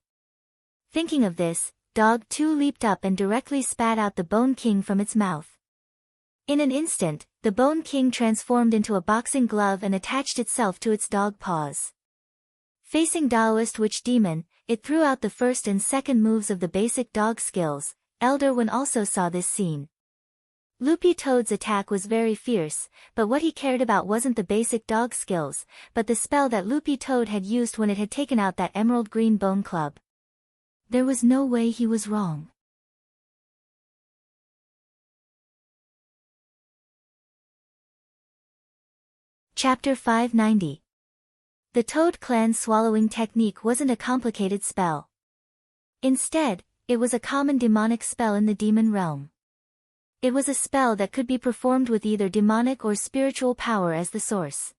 Thinking of this, Dog 2 leaped up and directly spat out the Bone King from its mouth. In an instant, the Bone King transformed into a boxing glove and attached itself to its dog paws. Facing Taoist Witch Demon, it threw out the first and second moves of the basic dog skills. Elder Wen also saw this scene. Loopy Toad's attack was very fierce, but what he cared about wasn't the basic dog skills, but the spell that Loopy Toad had used when it had taken out that emerald green bone club. There was no way he was wrong. Chapter 590. The Toad Clan's swallowing technique wasn't a complicated spell. Instead, it was a common demonic spell in the demon realm. It was a spell that could be performed with either demonic or spiritual power as the source.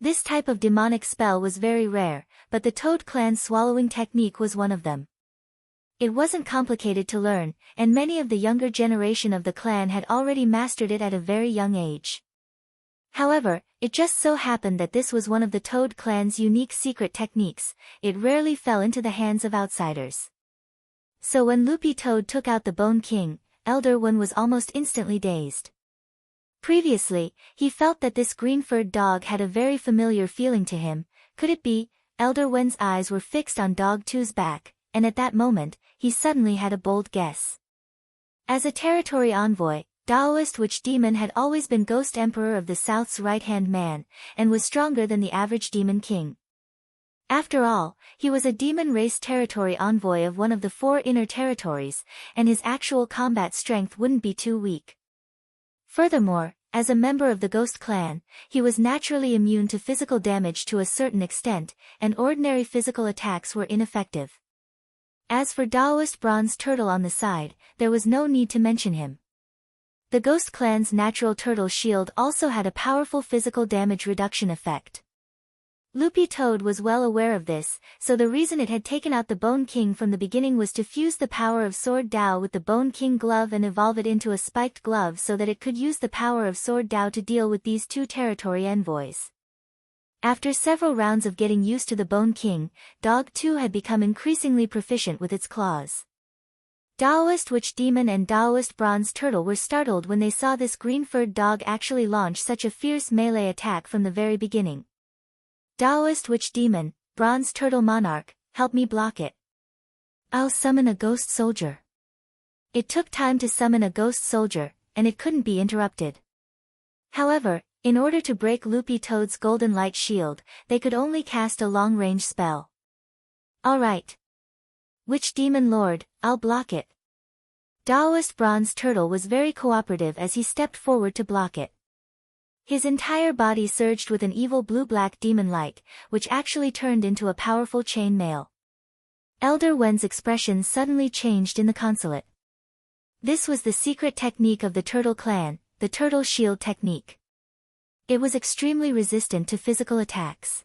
This type of demonic spell was very rare, but the Toad Clan's swallowing technique was one of them. It wasn't complicated to learn, and many of the younger generation of the clan had already mastered it at a very young age. However, it just so happened that this was one of the Toad Clan's unique secret techniques. It rarely fell into the hands of outsiders. So when Loopy Toad took out the Bone King, Elder One was almost instantly dazed. Previously, he felt that this green-furred dog had a very familiar feeling to him. Could it be? Elder Wen's eyes were fixed on Dog 2's back, and at that moment, he suddenly had a bold guess. As a territory envoy, Taoist Witch Demon had always been Ghost Emperor of the South's right-hand man, and was stronger than the average Demon King. After all, he was a demon race territory envoy of one of the 4 inner territories, and his actual combat strength wouldn't be too weak. Furthermore, as a member of the Ghost Clan, he was naturally immune to physical damage to a certain extent, and ordinary physical attacks were ineffective. As for Taoist Bronze Turtle on the side, there was no need to mention him. The Ghost Clan's natural turtle shield also had a powerful physical damage reduction effect. Loopy Toad was well aware of this, so the reason it had taken out the Bone King from the beginning was to fuse the power of Sword Dao with the Bone King glove and evolve it into a spiked glove so that it could use the power of Sword Dao to deal with these 2 territory envoys. After several rounds of getting used to the Bone King, Dog 2 had become increasingly proficient with its claws. Taoist Witch Demon and Taoist Bronze Turtle were startled when they saw this green-furred dog actually launch such a fierce melee attack from the very beginning. Taoist Witch Demon, Bronze Turtle Monarch, help me block it. I'll summon a ghost soldier. It took time to summon a ghost soldier, and it couldn't be interrupted. However, in order to break Loopy Toad's golden light shield, they could only cast a long-range spell. Alright. Witch Demon Lord, I'll block it. Taoist Bronze Turtle was very cooperative as he stepped forward to block it. His entire body surged with an evil blue-black demon light, which actually turned into a powerful chain mail. Elder Wen's expression suddenly changed in the consulate. This was the secret technique of the Turtle Clan, the Turtle Shield technique. It was extremely resistant to physical attacks.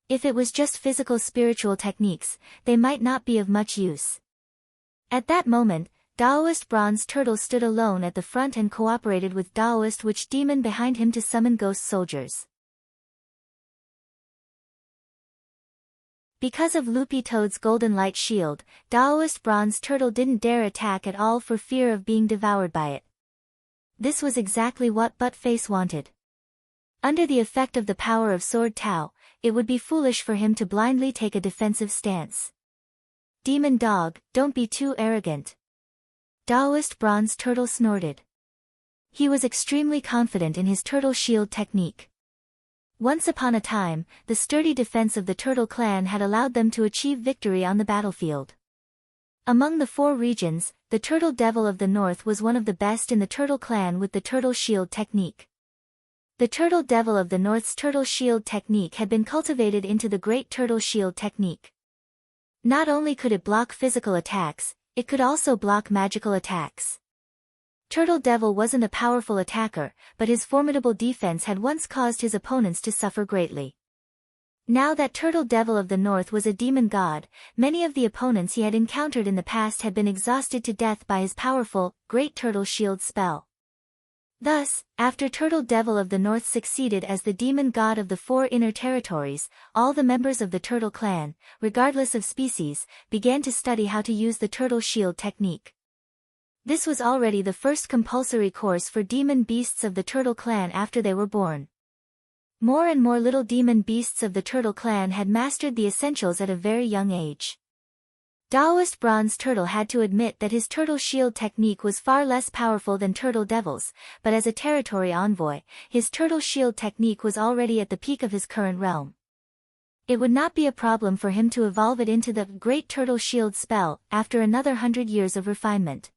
If it was just physical spiritual techniques, they might not be of much use. At that moment, Taoist Bronze Turtle stood alone at the front and cooperated with Taoist Witch Demon behind him to summon ghost soldiers. Because of Loopy Toad's golden light shield, Taoist Bronze Turtle didn't dare attack at all for fear of being devoured by it. This was exactly what Buttface wanted. Under the effect of the power of Sword Tao, it would be foolish for him to blindly take a defensive stance. Demon Dog, don't be too arrogant. Taoist Bronze Turtle snorted. He was extremely confident in his turtle shield technique. Once upon a time, the sturdy defense of the Turtle Clan had allowed them to achieve victory on the battlefield. Among the 4 regions, the Turtle Devil of the North was one of the best in the Turtle Clan with the turtle shield technique. The Turtle Devil of the North's turtle shield technique had been cultivated into the Great Turtle Shield technique. Not only could it block physical attacks, it could also block magical attacks. Turtle Devil wasn't a powerful attacker, but his formidable defense had once caused his opponents to suffer greatly. Now that Turtle Devil of the North was a demon god, many of the opponents he had encountered in the past had been exhausted to death by his powerful, Great Turtle Shield spell. Thus, after Turtle Devil of the North succeeded as the demon god of the 4 inner territories, all the members of the Turtle Clan, regardless of species, began to study how to use the turtle shield technique. This was already the first compulsory course for demon beasts of the Turtle Clan after they were born. More and more little demon beasts of the Turtle Clan had mastered the essentials at a very young age. Taoist Bronze Turtle had to admit that his turtle shield technique was far less powerful than Turtle Devil's, but as a territory envoy, his turtle shield technique was already at the peak of his current realm. It would not be a problem for him to evolve it into the Great Turtle Shield spell after another 100 years of refinement.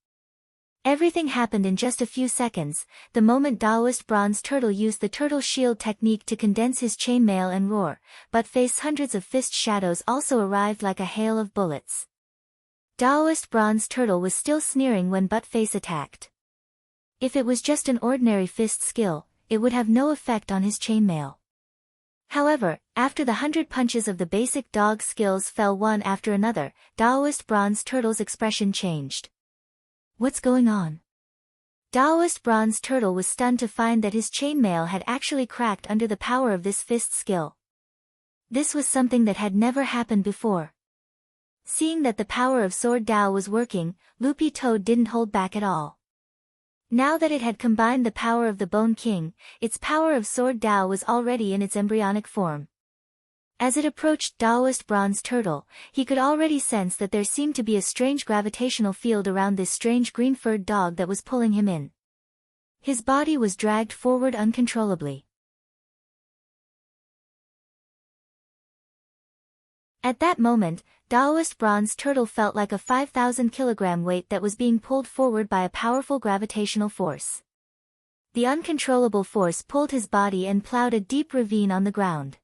Everything happened in just a few seconds, the moment Taoist Bronze Turtle used the turtle shield technique to condense his chainmail and roar, Buttface's hundreds of fist shadows also arrived like a hail of bullets. Taoist Bronze Turtle was still sneering when Buttface attacked. If it was just an ordinary fist skill, it would have no effect on his chainmail. However, after the 100 punches of the basic dog skills fell one after another, Taoist Bronze Turtle's expression changed. What's going on? Taoist Bronze Turtle was stunned to find that his chainmail had actually cracked under the power of this fist skill. This was something that had never happened before. Seeing that the power of Sword Dao was working, Loopy Toad didn't hold back at all. Now that it had combined the power of the Bone King, its power of Sword Dao was already in its embryonic form. As it approached Taoist Bronze Turtle, he could already sense that there seemed to be a strange gravitational field around this strange green-furred dog that was pulling him in. His body was dragged forward uncontrollably. At that moment, Taoist Bronze Turtle felt like a 5,000-kilogram weight that was being pulled forward by a powerful gravitational force. The uncontrollable force pulled his body and plowed a deep ravine on the ground.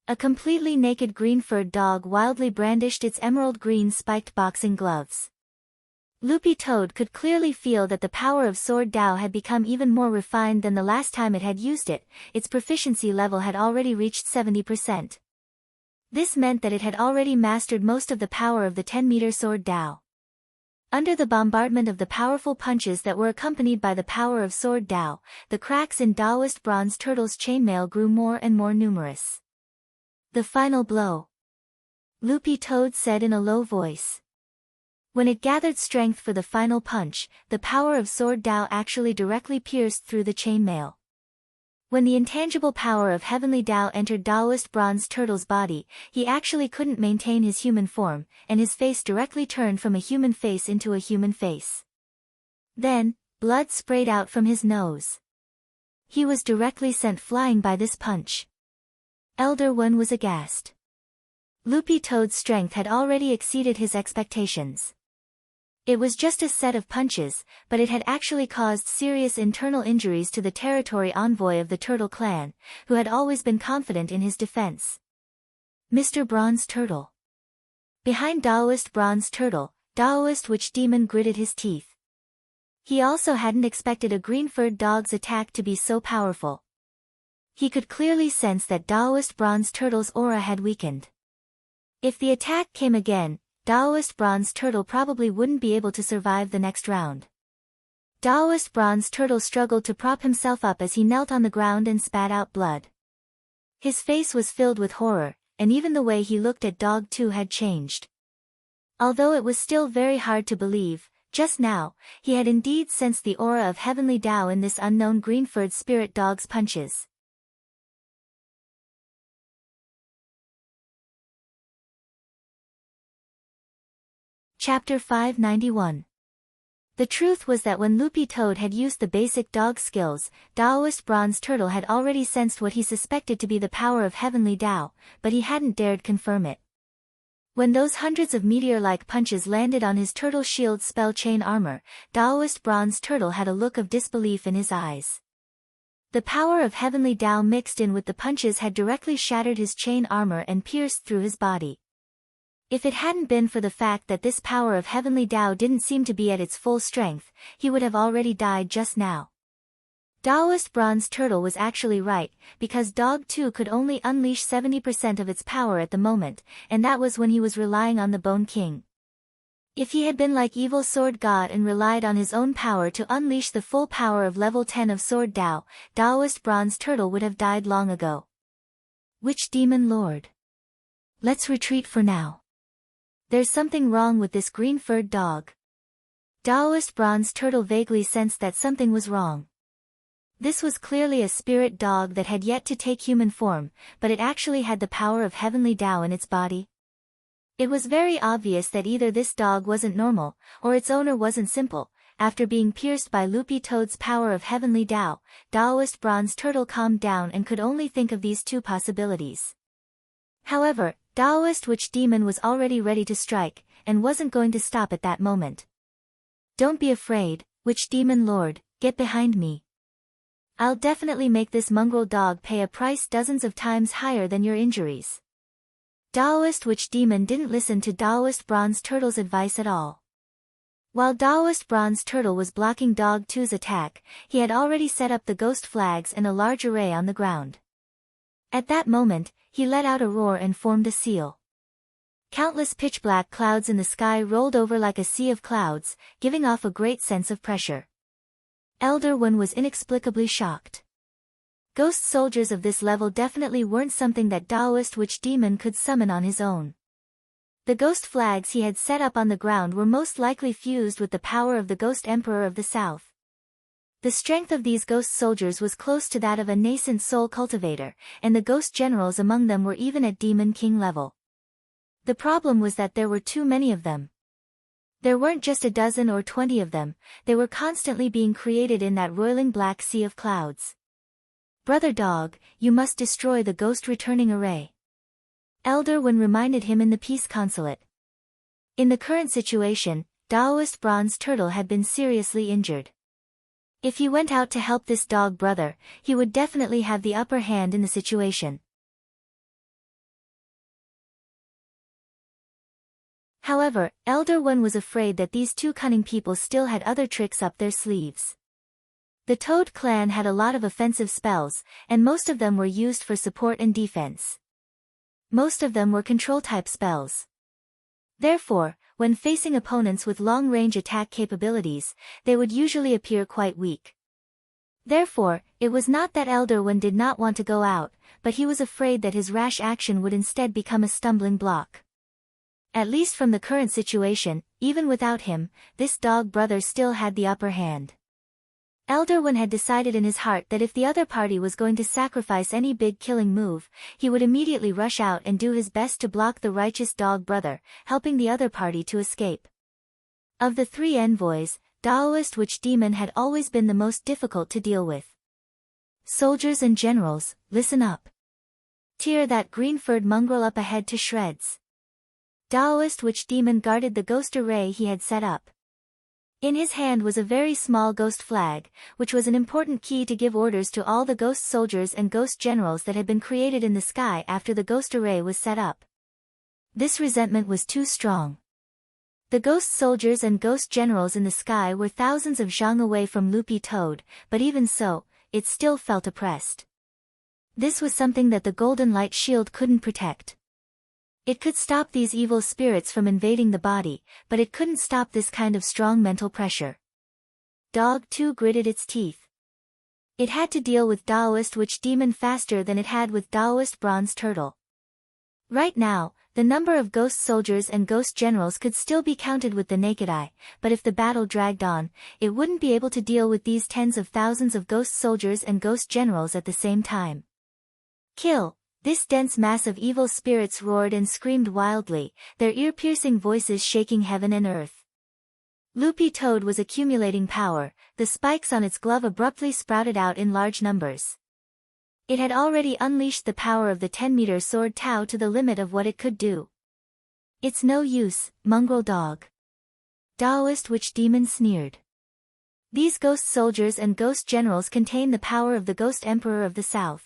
A completely naked green-furred dog wildly brandished its emerald green spiked boxing gloves. Loopy Toad could clearly feel that the power of Sword Dao had become even more refined than the last time it had used it. Its proficiency level had already reached 70%. This meant that it had already mastered most of the power of the 10-meter Sword Dao. Under the bombardment of the powerful punches that were accompanied by the power of Sword Dao, the cracks in Taoist Bronze Turtle's chainmail grew more and more numerous. The final blow. Loopy Toad said in a low voice. When it gathered strength for the final punch, the power of Sword Dao actually directly pierced through the chainmail. When the intangible power of Heavenly Dao entered Taoist Bronze Turtle's body, he actually couldn't maintain his human form, and his face directly turned from a human face into a human face. Then, blood sprayed out from his nose. He was directly sent flying by this punch. Elder One was aghast. Loopy Toad's strength had already exceeded his expectations. It was just a set of punches, but it had actually caused serious internal injuries to the territory envoy of the Turtle Clan, who had always been confident in his defense. Mr. Bronze Turtle. Behind Taoist Bronze Turtle, Taoist Witch Demon gritted his teeth. He also hadn't expected a green-furred dog's attack to be so powerful. He could clearly sense that Taoist Bronze Turtle's aura had weakened. If the attack came again, Taoist Bronze Turtle probably wouldn't be able to survive the next round. Taoist Bronze Turtle struggled to prop himself up as he knelt on the ground and spat out blood. His face was filled with horror, and even the way he looked at Dog 2 had changed. Although it was still very hard to believe, just now, he had indeed sensed the aura of Heavenly Dao in this unknown green-furred spirit dog's punches. Chapter 591. The truth was that when Loopy Toad had used the basic dog skills, Taoist Bronze Turtle had already sensed what he suspected to be the power of Heavenly Dao, but he hadn't dared confirm it. When those hundreds of meteor-like punches landed on his Turtle Shield spell chain armor, Taoist Bronze Turtle had a look of disbelief in his eyes. The power of Heavenly Dao mixed in with the punches had directly shattered his chain armor and pierced through his body. If it hadn't been for the fact that this power of Heavenly Dao didn't seem to be at its full strength, he would have already died just now. Taoist Bronze Turtle was actually right, because Dog 2 could only unleash 70% of its power at the moment, and that was when he was relying on the Bone King. If he had been like Evil Sword God and relied on his own power to unleash the full power of level 10 of Sword Dao, Taoist Bronze Turtle would have died long ago. Witch Demon Lord. Let's retreat for now. There's something wrong with this green-furred dog. Taoist Bronze Turtle vaguely sensed that something was wrong. This was clearly a spirit dog that had yet to take human form, but it actually had the power of Heavenly Dao in its body. It was very obvious that either this dog wasn't normal, or its owner wasn't simple. After being pierced by Loopy Toad's power of Heavenly Dao, Taoist Bronze Turtle calmed down and could only think of these two possibilities. However, Taoist Witch Demon was already ready to strike, and wasn't going to stop at that moment. Don't be afraid, Witch Demon Lord, get behind me. I'll definitely make this mongrel dog pay a price dozens of times higher than your injuries. Daoist Witch Demon didn't listen to Daoist Bronze Turtle's advice at all. While Daoist Bronze Turtle was blocking Dog 2's attack, he had already set up the ghost flags in a large array on the ground. At that moment, he let out a roar and formed a seal. Countless pitch-black clouds in the sky rolled over like a sea of clouds, giving off a great sense of pressure. Elder One was inexplicably shocked. Ghost soldiers of this level definitely weren't something that Daoist Witch Demon could summon on his own. The ghost flags he had set up on the ground were most likely fused with the power of the Ghost Emperor of the South. The strength of these ghost soldiers was close to that of a nascent soul cultivator, and the ghost generals among them were even at Demon King level. The problem was that there were too many of them. There weren't just a dozen or 20 of them, they were constantly being created in that roiling black sea of clouds. Brother Dog, you must destroy the ghost returning array. Elder One reminded him in the peace consulate. In the current situation, Daoist Bronze Turtle had been seriously injured. If he went out to help this dog brother, he would definitely have the upper hand in the situation. However, Elder One was afraid that these two cunning people still had other tricks up their sleeves. The Toad clan had a lot of offensive spells, and most of them were used for support and defense. Most of them were control-type spells. Therefore, when facing opponents with long-range attack capabilities, they would usually appear quite weak. Therefore, it was not that Elder One did not want to go out, but he was afraid that his rash action would instead become a stumbling block. At least from the current situation, even without him, this dog brother still had the upper hand. Elder One had decided in his heart that if the other party was going to sacrifice any big killing move, he would immediately rush out and do his best to block the righteous dog brother, helping the other party to escape. Of the three envoys, Daoist Witch Demon had always been the most difficult to deal with. Soldiers and generals, listen up. Tear that green-furred mongrel up ahead to shreds. Daoist Witch Demon guarded the ghost array he had set up. In his hand was a very small ghost flag, which was an important key to give orders to all the ghost soldiers and ghost generals that had been created in the sky after the ghost array was set up. This resentment was too strong. The ghost soldiers and ghost generals in the sky were thousands of zhang away from Loopy Toad, but even so, it still felt oppressed. This was something that the Golden Light Shield couldn't protect. It could stop these evil spirits from invading the body, but it couldn't stop this kind of strong mental pressure. Dog 2 gritted its teeth. It had to deal with Daoist Witch Demon faster than it had with Daoist Bronze Turtle. Right now, the number of ghost soldiers and ghost generals could still be counted with the naked eye, but if the battle dragged on, it wouldn't be able to deal with these tens of thousands of ghost soldiers and ghost generals at the same time. Kill! This dense mass of evil spirits roared and screamed wildly, their ear-piercing voices shaking heaven and earth. Loopy Toad was accumulating power, the spikes on its glove abruptly sprouted out in large numbers. It had already unleashed the power of the 10-meter sword Tao to the limit of what it could do. It's no use, mongrel dog. Daoist Witch Demon sneered. These ghost soldiers and ghost generals contain the power of the Ghost Emperor of the South.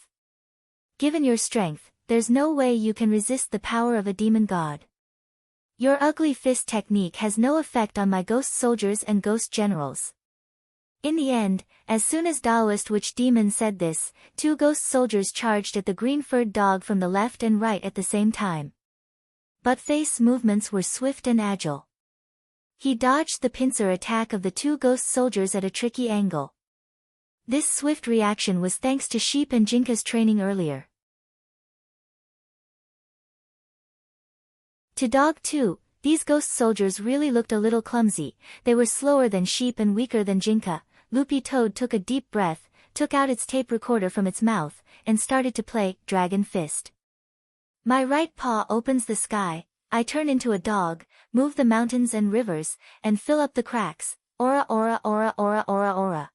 Given your strength, there's no way you can resist the power of a demon god. Your ugly fist technique has no effect on my ghost soldiers and ghost generals. In the end, as soon as Daoist Witch Demon said this, two ghost soldiers charged at the green-furred dog from the left and right at the same time. But face movements were swift and agile. He dodged the pincer attack of the two ghost soldiers at a tricky angle. This swift reaction was thanks to Sheep and Jinka's training earlier. To Dog 2, these ghost soldiers really looked a little clumsy, they were slower than Sheep and weaker than Jinka. Loopy Toad took a deep breath, took out its tape recorder from its mouth, and started to play Dragon Fist. My right paw opens the sky, I turn into a dog, move the mountains and rivers, and fill up the cracks, aura aura aura aura aura aura.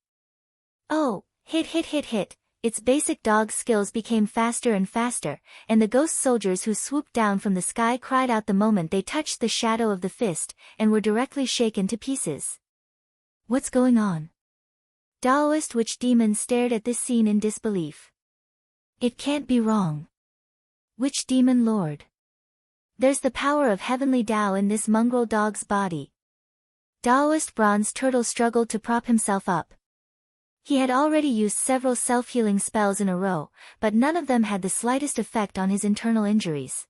Oh, hit hit hit hit. Its basic dog skills became faster and faster, and the ghost soldiers who swooped down from the sky cried out the moment they touched the shadow of the fist, and were directly shaken to pieces. What's going on? Taoist witch demon stared at this scene in disbelief. It can't be wrong. Witch demon lord. There's the power of heavenly Tao in this mongrel dog's body. Taoist bronze turtle struggled to prop himself up. He had already used several self-healing spells in a row, but none of them had the slightest effect on his internal injuries.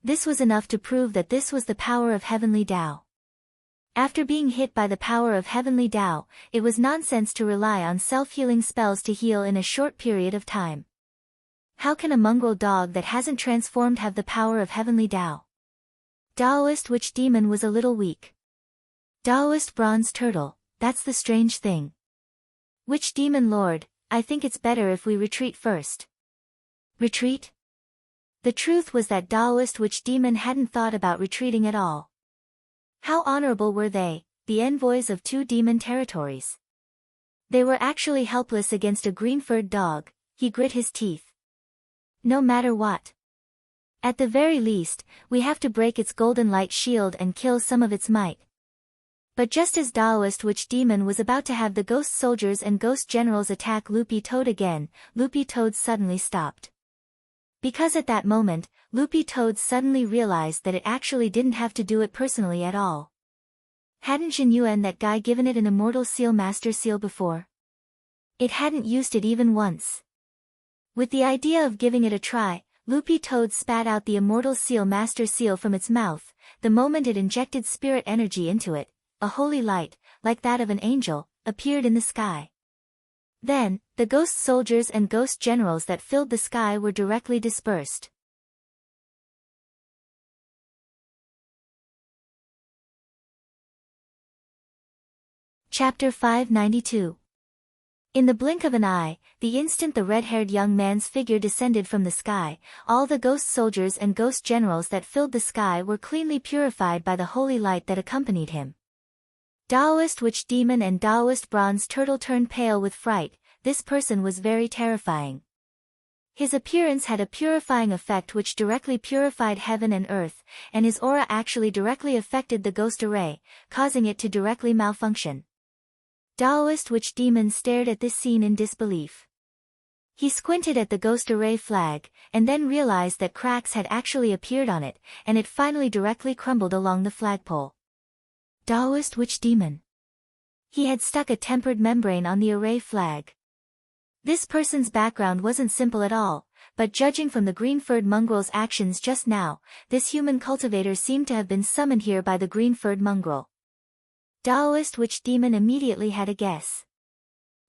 This was enough to prove that this was the power of heavenly Tao. After being hit by the power of heavenly Tao, it was nonsense to rely on self-healing spells to heal in a short period of time. How can a mongrel dog that hasn't transformed have the power of heavenly Tao? Taoist witch demon was a little weak. Taoist bronze turtle, that's the strange thing. Witch demon lord, I think it's better if we retreat first. Retreat? The truth was that Taoist witch demon hadn't thought about retreating at all. How honorable were they, the envoys of two demon territories. They were actually helpless against a green-furred dog. He grit his teeth. No matter what. At the very least, we have to break its golden light shield and kill some of its might. But just as Taoist witch demon was about to have the ghost soldiers and ghost generals attack Loopy Toad again, Loopy Toad suddenly stopped. Because at that moment, Loopy Toad suddenly realized that it actually didn't have to do it personally at all. Hadn't Jin Yuan, that guy, given it an immortal seal master seal before? It hadn't used it even once. With the idea of giving it a try, Loopy Toad spat out the immortal seal master seal from its mouth. The moment it injected spirit energy into it, a holy light, like that of an angel, appeared in the sky. Then, the ghost soldiers and ghost generals that filled the sky were directly dispersed. Chapter 592. In the blink of an eye, the instant the red-haired young man's figure descended from the sky, all the ghost soldiers and ghost generals that filled the sky were cleanly purified by the holy light that accompanied him. Taoist witch demon and Taoist bronze turtle turned pale with fright. This person was very terrifying. His appearance had a purifying effect which directly purified heaven and earth, and his aura actually directly affected the ghost array, causing it to directly malfunction. Taoist witch demon stared at this scene in disbelief. He squinted at the ghost array flag, and then realized that cracks had actually appeared on it, and it finally directly crumbled along the flagpole. Taoist witch demon. He had stuck a tempered membrane on the array flag. This person's background wasn't simple at all, but judging from the green-furred mongrel's actions just now, this human cultivator seemed to have been summoned here by the green-furred mongrel. Taoist witch demon immediately had a guess.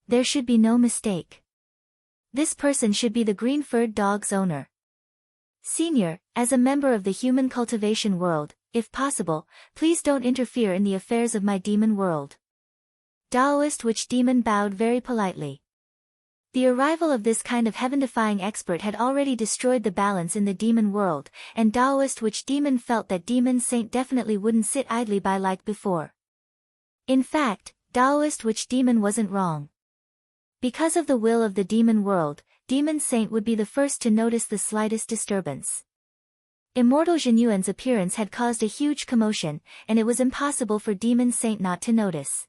There should be no mistake. This person should be the green-furred dog's owner. Senior, as a member of the human cultivation world, if possible, please don't interfere in the affairs of my demon world. Taoist witch demon bowed very politely. The arrival of this kind of heaven-defying expert had already destroyed the balance in the demon world, and Taoist witch demon felt that demon saint definitely wouldn't sit idly by like before. In fact, Taoist witch demon wasn't wrong. Because of the will of the demon world, demon saint would be the first to notice the slightest disturbance. Immortal Jinyuan's appearance had caused a huge commotion, and it was impossible for demon saint not to notice.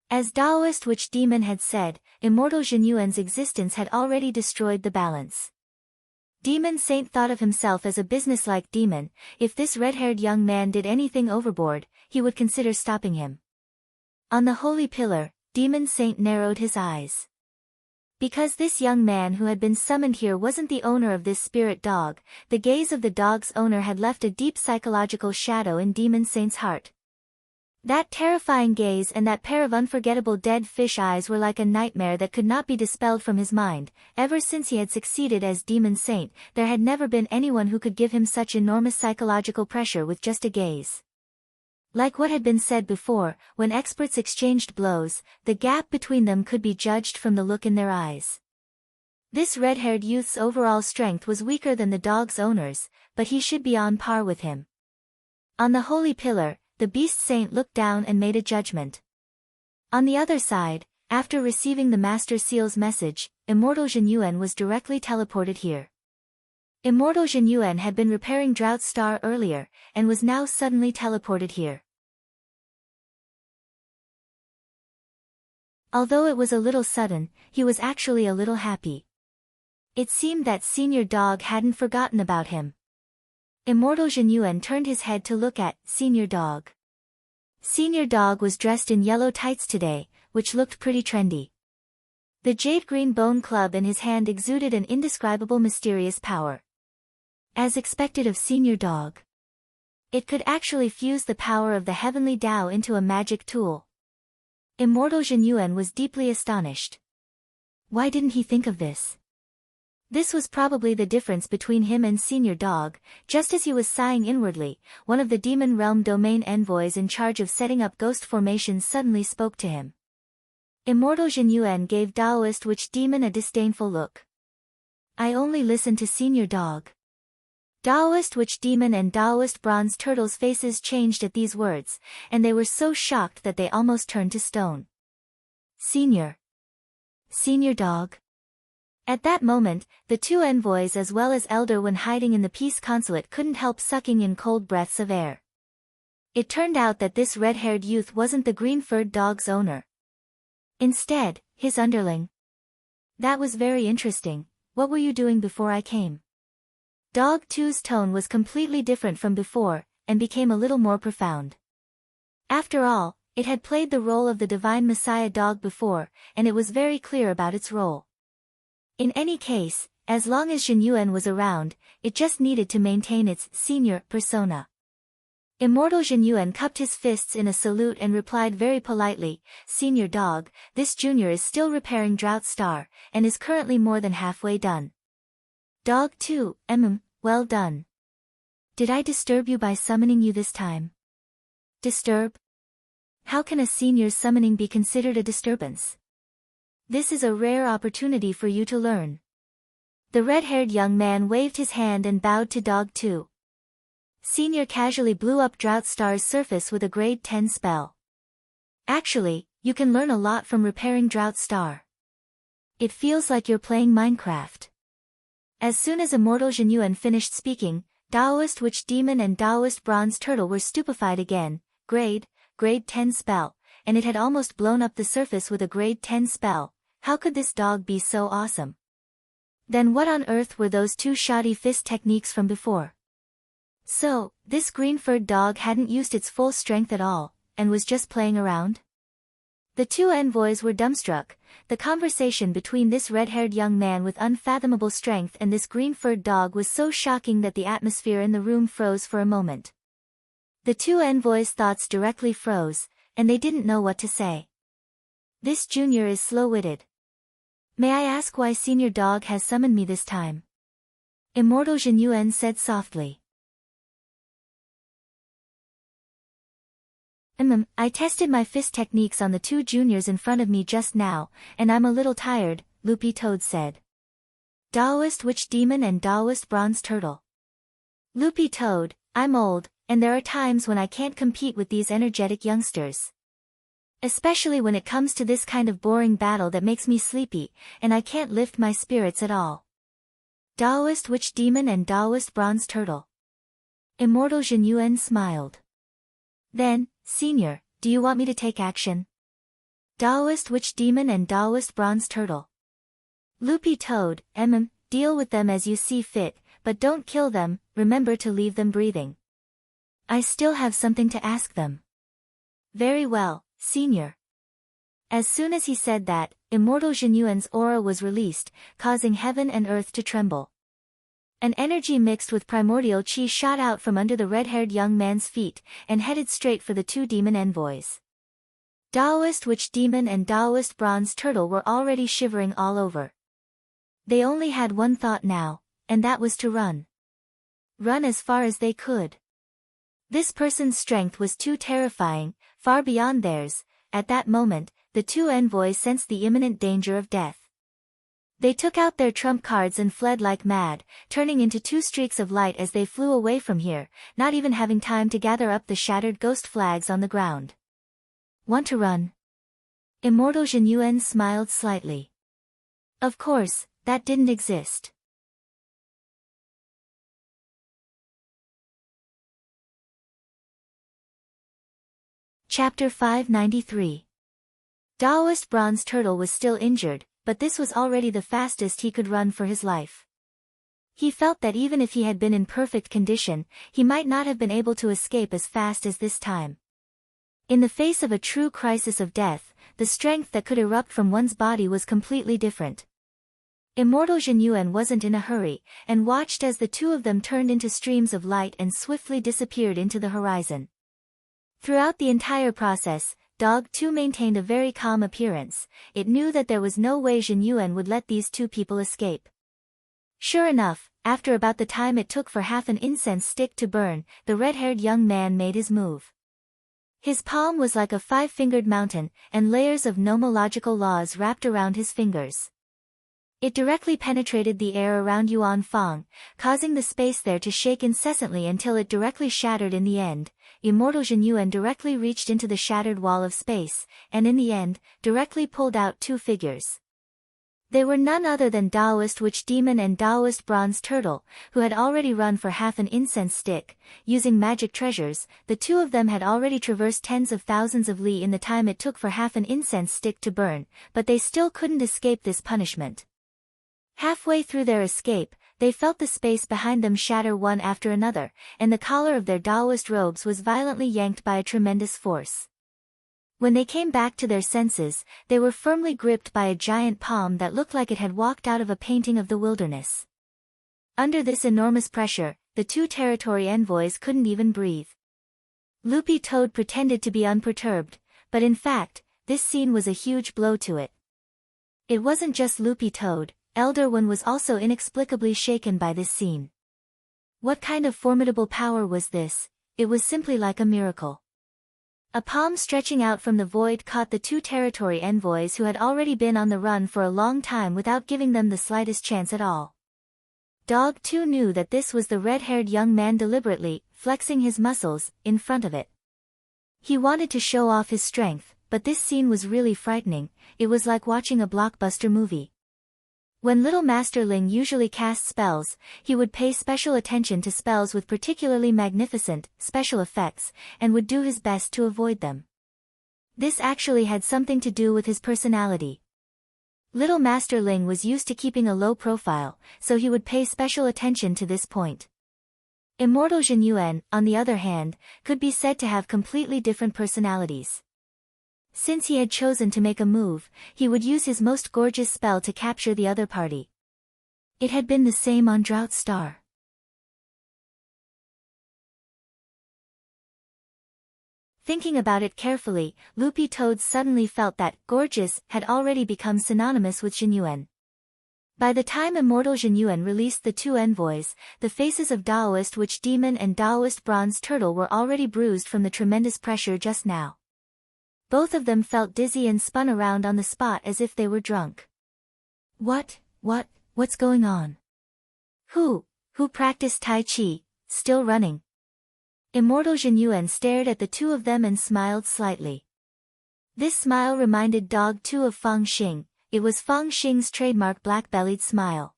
As Taoist witch demon had said, Immortal Jinyuan's existence had already destroyed the balance. Demon saint thought of himself as a businesslike demon. If this red-haired young man did anything overboard, he would consider stopping him. On the holy pillar, demon saint narrowed his eyes. Because this young man who had been summoned here wasn't the owner of this spirit dog, the gaze of the dog's owner had left a deep psychological shadow in demon saint's heart. That terrifying gaze and that pair of unforgettable dead fish eyes were like a nightmare that could not be dispelled from his mind. Ever since he had succeeded as demon saint, there had never been anyone who could give him such enormous psychological pressure with just a gaze. Like what had been said before, when experts exchanged blows, the gap between them could be judged from the look in their eyes. This red-haired youth's overall strength was weaker than the dog's owner's, but he should be on par with him. On the holy pillar, the beast saint looked down and made a judgment. On the other side, after receiving the Master Seal's message, Immortal Jinyuan was directly teleported here. Immortal Jinyuan had been repairing Drought Star earlier, and was now suddenly teleported here. Although it was a little sudden, he was actually a little happy. It seemed that Senior Dog hadn't forgotten about him. Immortal Zhenyuan turned his head to look at Senior Dog. Senior Dog was dressed in yellow tights today, which looked pretty trendy. The jade-green bone club in his hand exuded an indescribable mysterious power. As expected of Senior Dog, it could actually fuse the power of the heavenly Tao into a magic tool. Immortal Zhenyuan was deeply astonished. Why didn't he think of this? This was probably the difference between him and Senior Dog. Just as he was sighing inwardly, one of the Demon Realm domain envoys in charge of setting up ghost formations suddenly spoke to him. Immortal Zhenyuan gave Daoist Witch Demon a disdainful look. I only listen to Senior Dog. Daoist Witch Demon and Daoist Bronze Turtle's faces changed at these words, and they were so shocked that they almost turned to stone. Senior Dog. At that moment, the two envoys as well as Elder One hiding in the Peace Consulate couldn't help sucking in cold breaths of air. It turned out that this red-haired youth wasn't the green-furred dog's owner. Instead, his underling. That was very interesting. What were you doing before I came? Dog 2's tone was completely different from before, and became a little more profound. After all, it had played the role of the Divine Messiah dog before, and it was very clear about its role. In any case, as long as Zhenyuan was around, it just needed to maintain its senior persona. Immortal Zhenyuan cupped his fists in a salute and replied very politely, Senior Dog, this junior is still repairing Drought Star, and is currently more than halfway done. Dog 2, well done. Did I disturb you by summoning you this time? Disturb? How can a senior's summoning be considered a disturbance? This is a rare opportunity for you to learn. The red-haired young man waved his hand and bowed to Dog 2. Senior casually blew up Drought Star's surface with a grade 10 spell. Actually, you can learn a lot from repairing Drought Star. It feels like you're playing Minecraft. As soon as Immortal Zhenyuan finished speaking, Daoist Witch Demon and Daoist Bronze Turtle were stupefied again. Grade 10 spell, and it had almost blown up the surface with a grade 10 spell. How could this dog be so awesome? Then what on earth were those two shoddy fist techniques from before? So, this green-furred dog hadn't used its full strength at all, and was just playing around? The two envoys were dumbstruck. The conversation between this red-haired young man with unfathomable strength and this green-furred dog was so shocking that the atmosphere in the room froze for a moment. The two envoys' thoughts directly froze, and they didn't know what to say. This junior is slow-witted. May I ask why Senior Dog has summoned me this time? Immortal Zhenyuan said softly. I tested my fist techniques on the two juniors in front of me just now, and I'm a little tired, Loopy Toad said. Daoist Witch Demon and Daoist Bronze Turtle. Loopy Toad, I'm old, and there are times when I can't compete with these energetic youngsters. Especially when it comes to this kind of boring battle that makes me sleepy, and I can't lift my spirits at all. Daoist Witch Demon and Daoist Bronze Turtle. Immortal Zhenyuan smiled. Then, Senior, do you want me to take action? Daoist Witch Demon and Daoist Bronze Turtle. Loopy Toad, deal with them as you see fit, but don't kill them, remember to leave them breathing. I still have something to ask them. Very well, Senior. As soon as he said that, Immortal Zhenyuan's aura was released, causing heaven and earth to tremble. An energy mixed with primordial chi shot out from under the red-haired young man's feet, and headed straight for the two demon envoys. Daoist Witch Demon and Daoist Bronze Turtle were already shivering all over. They only had one thought now, and that was to run. Run as far as they could. This person's strength was too terrifying, far beyond theirs. At that moment, the two envoys sensed the imminent danger of death. They took out their trump cards and fled like mad, turning into two streaks of light as they flew away from here, not even having time to gather up the shattered ghost flags on the ground. Want to run? Immortal Zhenyuan smiled slightly. Of course, that didn't exist. Chapter 593. Taoist Bronze Turtle was still injured, but this was already the fastest he could run for his life. He felt that even if he had been in perfect condition, he might not have been able to escape as fast as this time. In the face of a true crisis of death, the strength that could erupt from one's body was completely different. Immortal Zhenyuan wasn't in a hurry, and watched as the two of them turned into streams of light and swiftly disappeared into the horizon. Throughout the entire process, Dog 2 maintained a very calm appearance. It knew that there was no way Zhenyuan would let these two people escape. Sure enough, after about the time it took for half an incense stick to burn, the red-haired young man made his move. His palm was like a five-fingered mountain, and layers of nomological laws wrapped around his fingers. It directly penetrated the air around Yuan Fang, causing the space there to shake incessantly until it directly shattered in the end. Immortal Zhenyuan directly reached into the shattered wall of space, and in the end, directly pulled out two figures. They were none other than Taoist Witch Demon and Taoist Bronze Turtle, who had already run for half an incense stick. Using magic treasures, the two of them had already traversed tens of thousands of li in the time it took for half an incense stick to burn, but they still couldn't escape this punishment. Halfway through their escape, they felt the space behind them shatter one after another, and the collar of their Taoist robes was violently yanked by a tremendous force. When they came back to their senses, they were firmly gripped by a giant palm that looked like it had walked out of a painting of the wilderness. Under this enormous pressure, the two territory envoys couldn't even breathe. Loopy Toad pretended to be unperturbed, but in fact, this scene was a huge blow to it. It wasn't just Loopy Toad. Elder One was also inexplicably shaken by this scene. What kind of formidable power was this? It was simply like a miracle. A palm stretching out from the void caught the two territory envoys who had already been on the run for a long time without giving them the slightest chance at all. Dog 2 knew that this was the red-haired young man deliberately, flexing his muscles, in front of it. He wanted to show off his strength, but this scene was really frightening. It was like watching a blockbuster movie. When Little Master Ling usually cast spells, he would pay special attention to spells with particularly magnificent, special effects, and would do his best to avoid them. This actually had something to do with his personality. Little Master Ling was used to keeping a low profile, so he would pay special attention to this point. Immortal Zhenyuan, on the other hand, could be said to have completely different personalities. Since he had chosen to make a move, he would use his most gorgeous spell to capture the other party. It had been the same on Drought Star. Thinking about it carefully, Loopy Toad suddenly felt that gorgeous had already become synonymous with Zhenyuan. By the time Immortal Zhenyuan released the two envoys, the faces of Taoist Witch Demon and Taoist Bronze Turtle were already bruised from the tremendous pressure just now. Both of them felt dizzy and spun around on the spot as if they were drunk. What's going on? Who practiced Tai Chi, still running? Immortal Zhenyuan stared at the two of them and smiled slightly. This smile reminded Dog 2 of Fang Xing. It was Fang Xing's trademark black-bellied smile.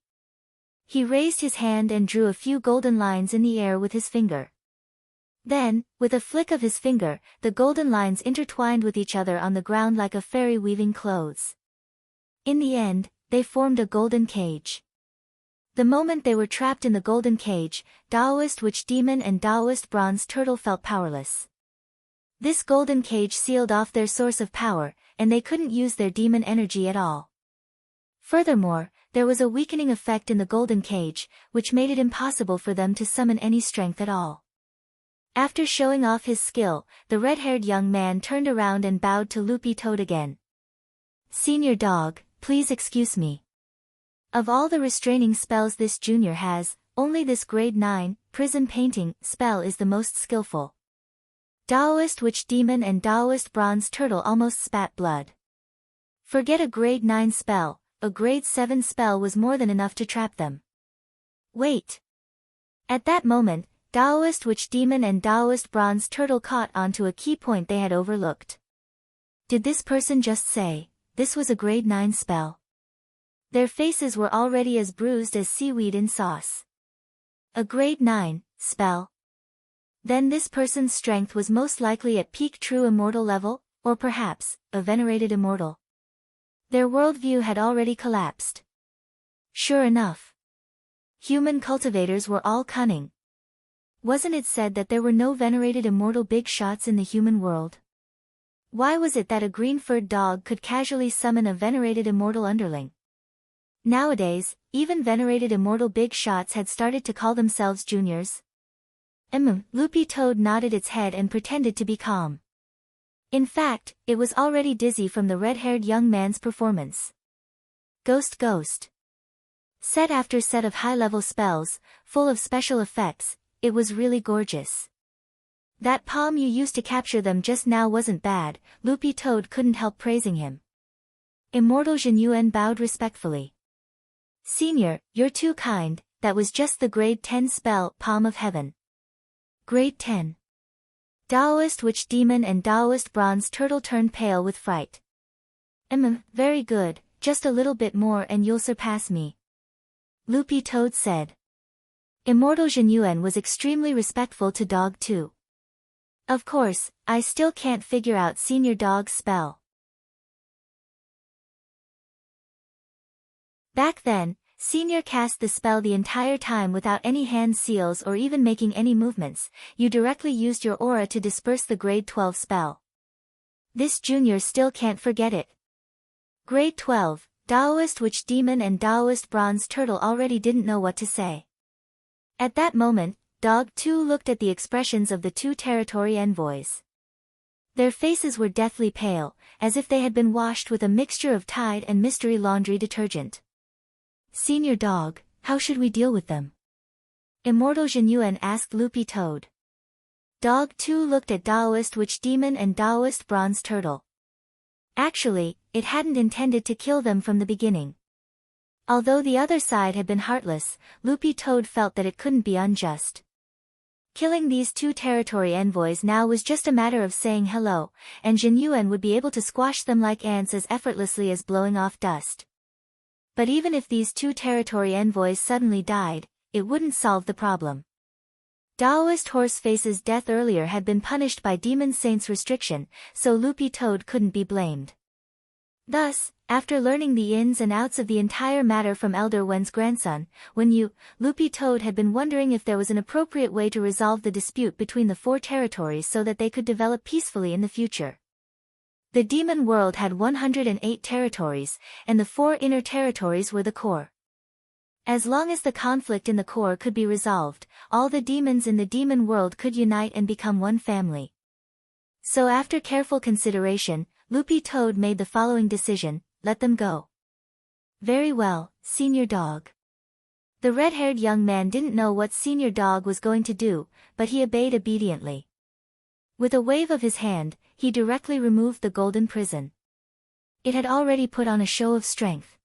He raised his hand and drew a few golden lines in the air with his finger. Then, with a flick of his finger, the golden lines intertwined with each other on the ground like a fairy weaving clothes. In the end, they formed a golden cage. The moment they were trapped in the golden cage, Taoist Witch Demon and Taoist Bronze Turtle felt powerless. This golden cage sealed off their source of power, and they couldn't use their demon energy at all. Furthermore, there was a weakening effect in the golden cage, which made it impossible for them to summon any strength at all. After showing off his skill, the red-haired young man turned around and bowed to Loopy Toad again. "Senior Dog, please excuse me. Of all the restraining spells this junior has, only this grade 9, Prism Painting, spell is the most skillful." Taoist Witch Demon and Taoist Bronze Turtle almost spat blood. Forget a grade 9 spell, a grade 7 spell was more than enough to trap them. Wait. At that moment, Taoist Witch Demon and Taoist Bronze Turtle caught onto a key point they had overlooked. Did this person just say, this was a grade 9 spell? Their faces were already as bruised as seaweed in sauce. A grade 9 spell? Then this person's strength was most likely at peak true immortal level, or perhaps, a venerated immortal. Their worldview had already collapsed. Sure enough. Human cultivators were all cunning. Wasn't it said that there were no venerated immortal big shots in the human world? Why was it that a green-furred dog could casually summon a venerated immortal underling? Nowadays, even venerated immortal big shots had started to call themselves juniors. Loopy Toad nodded its head and pretended to be calm. In fact, it was already dizzy from the red-haired young man's performance. Ghost. Set after set of high-level spells, full of special effects, it was really gorgeous. That palm you used to capture them just now wasn't bad, Loopy Toad couldn't help praising him. Immortal Zhen Yuan bowed respectfully. Senior, you're too kind, that was just the grade 10 spell, Palm of Heaven. Grade 10. Daoist Witch Demon and Daoist Bronze Turtle turned pale with fright. Very good, just a little bit more and you'll surpass me. Loopy Toad said. Immortal Zhen Yuan was extremely respectful to Dog 2. Of course, I still can't figure out Senior Dog's spell. Back then, Senior cast the spell the entire time without any hand seals or even making any movements. You directly used your aura to disperse the grade 12 spell. This Junior still can't forget it. Grade 12, Daoist Witch Demon and Daoist Bronze Turtle already didn't know what to say. At that moment, Dog 2 looked at the expressions of the two territory envoys. Their faces were deathly pale, as if they had been washed with a mixture of Tide and Mystery laundry detergent. Senior Dog, how should we deal with them? Immortal Zhen Yuan asked Loopy Toad. Dog 2 looked at Daoist Witch Demon and Daoist Bronze Turtle. Actually, it hadn't intended to kill them from the beginning. Although the other side had been heartless, Loopy Toad felt that it couldn't be unjust. Killing these two territory envoys now was just a matter of saying hello, and Zhen Yuan would be able to squash them like ants as effortlessly as blowing off dust. But even if these two territory envoys suddenly died, it wouldn't solve the problem. Daoist Horseface's death earlier had been punished by Demon Saint's restriction, so Loopy Toad couldn't be blamed. Thus, after learning the ins and outs of the entire matter from Elder Wen's grandson, Loopy Toad had been wondering if there was an appropriate way to resolve the dispute between the four territories so that they could develop peacefully in the future. The demon world had 108 territories, and the four inner territories were the core. As long as the conflict in the core could be resolved, all the demons in the demon world could unite and become one family. So after careful consideration, Loopy Toad made the following decision: let them go. Very well, Senior Dog. The red-haired young man didn't know what Senior Dog was going to do, but he obeyed obediently. With a wave of his hand, he directly removed the golden prison. It had already put on a show of strength.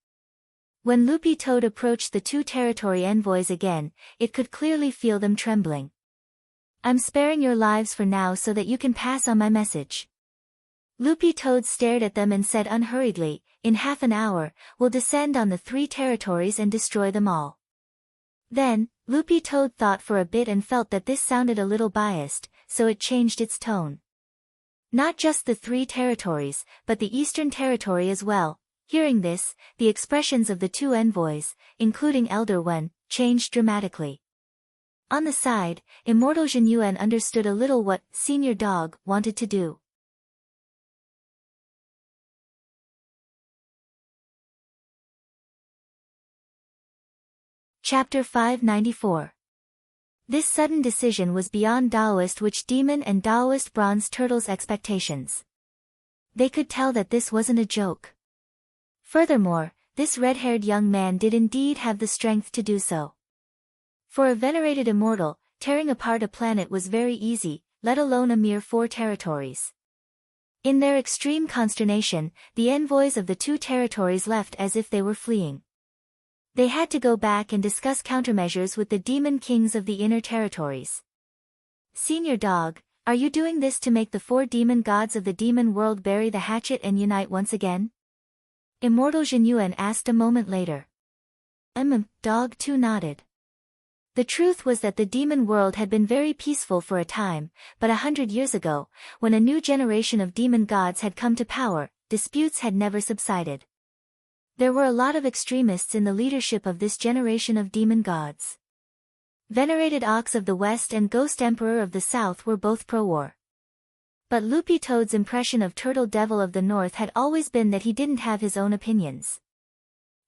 When Loopy Toad approached the two territory envoys again, it could clearly feel them trembling. I'm sparing your lives for now so that you can pass on my message. Loopy Toad stared at them and said unhurriedly, in half an hour, we'll descend on the three territories and destroy them all. Then, Loopy Toad thought for a bit and felt that this sounded a little biased, so it changed its tone. Not just the three territories, but the Eastern Territory as well. Hearing this, the expressions of the two envoys, including Elder Wen, changed dramatically. On the side, Immortal Zhen Yuan understood a little what Senior Dog wanted to do. Chapter 594. This sudden decision was beyond Daoist Witch Demon and Daoist Bronze Turtle's expectations. They could tell that this wasn't a joke. Furthermore, this red-haired young man did indeed have the strength to do so. For a venerated immortal, tearing apart a planet was very easy, let alone a mere 4 territories. In their extreme consternation, the envoys of the 2 territories left as if they were fleeing. They had to go back and discuss countermeasures with the demon kings of the inner territories. Senior Dog, are you doing this to make the 4 demon gods of the demon world bury the hatchet and unite once again? Immortal Zhen Yuan asked a moment later. Dog 2 nodded. The truth was that the demon world had been very peaceful for a time, but 100 years ago, when a new generation of demon gods had come to power, disputes had never subsided. There were a lot of extremists in the leadership of this generation of demon gods. Venerated Ox of the West and Ghost Emperor of the South were both pro-war. But Loopy Toad's impression of Turtle Devil of the North had always been that he didn't have his own opinions.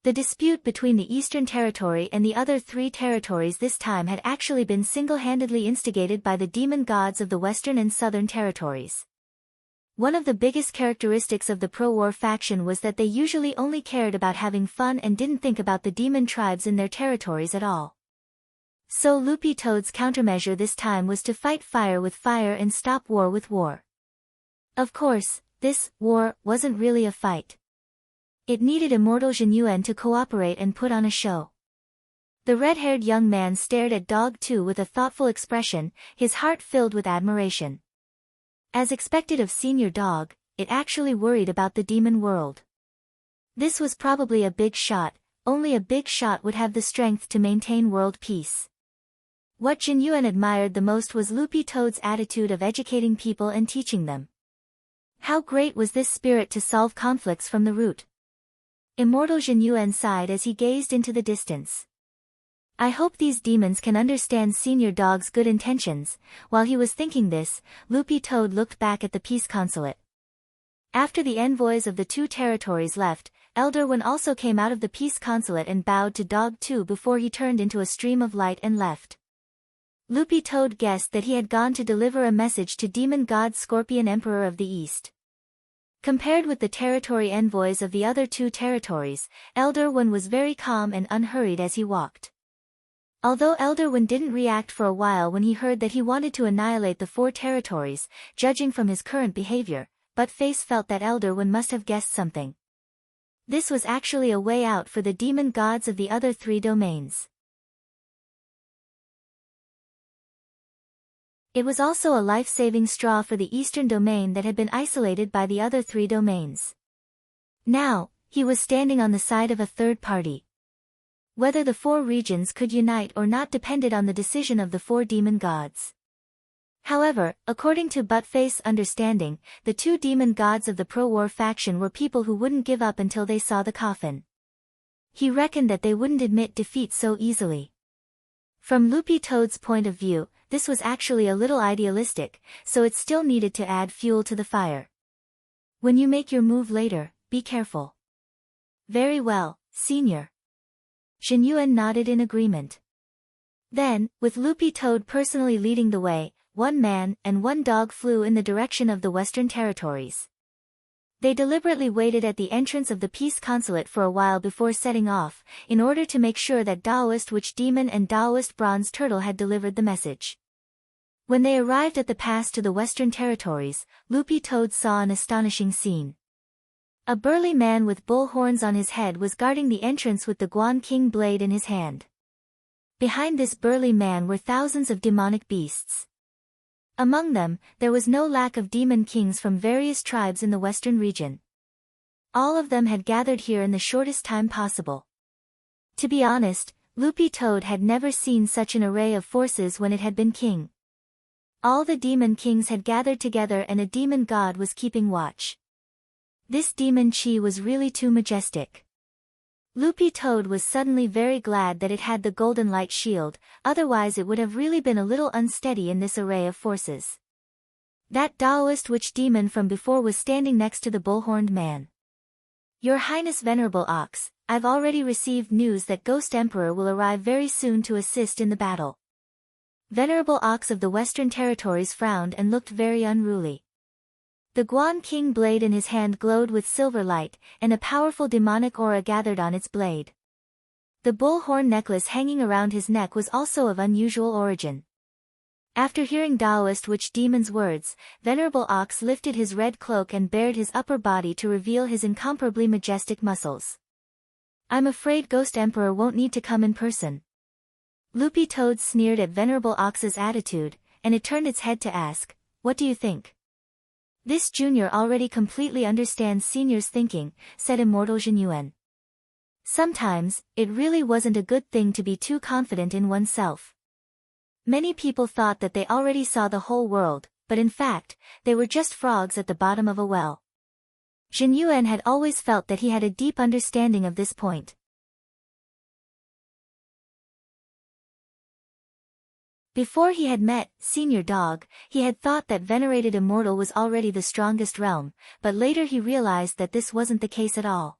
The dispute between the Eastern Territory and the other 3 territories this time had actually been single-handedly instigated by the demon gods of the Western and Southern territories. One of the biggest characteristics of the pro-war faction was that they usually only cared about having fun and didn't think about the demon tribes in their territories at all. So Loopy Toad's countermeasure this time was to fight fire with fire and stop war with war. Of course, this war wasn't really a fight. It needed Immortal Jinyuan to cooperate and put on a show. The red-haired young man stared at Dog 2 with a thoughtful expression, his heart filled with admiration. As expected of Senior Dog, it actually worried about the demon world. This was probably a big shot, only a big shot would have the strength to maintain world peace. What Jinyuan admired the most was Loopy Toad's attitude of educating people and teaching them. How great was this spirit to solve conflicts from the root. Immortal Jinyuan sighed as he gazed into the distance. I hope these demons can understand Senior Dog's good intentions. While he was thinking this, Loopy Toad looked back at the peace consulate. After the envoys of the 2 territories left, Elder One also came out of the peace consulate and bowed to Dog 2 before he turned into a stream of light and left. Loopy Toad guessed that he had gone to deliver a message to demon god Scorpion Emperor of the East. Compared with the territory envoys of the other 2 territories, Elder One was very calm and unhurried as he walked. Although Elder One didn't react for a while when he heard that he wanted to annihilate the 4 territories, judging from his current behavior, Buttface felt that Elder One must have guessed something. This was actually a way out for the demon gods of the other 3 domains. It was also a life-saving straw for the Eastern domain that had been isolated by the other 3 domains. Now, he was standing on the side of a third party. Whether the 4 regions could unite or not depended on the decision of the 4 demon gods. However, according to Buttface's understanding, the 2 demon gods of the pro-war faction were people who wouldn't give up until they saw the coffin. He reckoned that they wouldn't admit defeat so easily. From Loopy Toad's point of view, this was actually a little idealistic, so it still needed to add fuel to the fire. When you make your move later, be careful. Very well, Senior. Jinyuan nodded in agreement. Then, with Loopy Toad personally leading the way, 1 man and 1 dog flew in the direction of the Western territories. They deliberately waited at the entrance of the peace consulate for a while before setting off, in order to make sure that Daoist Witch Demon and Daoist Bronze Turtle had delivered the message. When they arrived at the pass to the Western territories, Loopy Toad saw an astonishing scene. A burly man with bull horns on his head was guarding the entrance with the Guan King blade in his hand. Behind this burly man were thousands of demonic beasts. Among them, there was no lack of demon kings from various tribes in the western region. All of them had gathered here in the shortest time possible. To be honest, Loopy Toad had never seen such an array of forces when it had been king. All the demon kings had gathered together and a demon god was keeping watch. This demon chi was really too majestic. Loopy Toad was suddenly very glad that it had the golden light shield, otherwise it would have really been a little unsteady in this array of forces. That Daoist witch demon from before was standing next to the bull-horned man. Your Highness Venerable Ox, I've already received news that Ghost Emperor will arrive very soon to assist in the battle. Venerable Ox of the Western Territories frowned and looked very unruly. The Guan King blade in his hand glowed with silver light, and a powerful demonic aura gathered on its blade. The bull horn necklace hanging around his neck was also of unusual origin. After hearing Daoist Witch Demon's words, Venerable Ox lifted his red cloak and bared his upper body to reveal his incomparably majestic muscles. I'm afraid Ghost Emperor won't need to come in person. Loopy Toad sneered at Venerable Ox's attitude, and it turned its head to ask, what do you think? This junior already completely understands Senior's thinking, said Immortal Jinyuan. Sometimes, it really wasn't a good thing to be too confident in oneself. Many people thought that they already saw the whole world, but in fact, they were just frogs at the bottom of a well. Jin Yuan had always felt that he had a deep understanding of this point. Before he had met Senior Dog, he had thought that venerated immortal was already the strongest realm, but later he realized that this wasn't the case at all.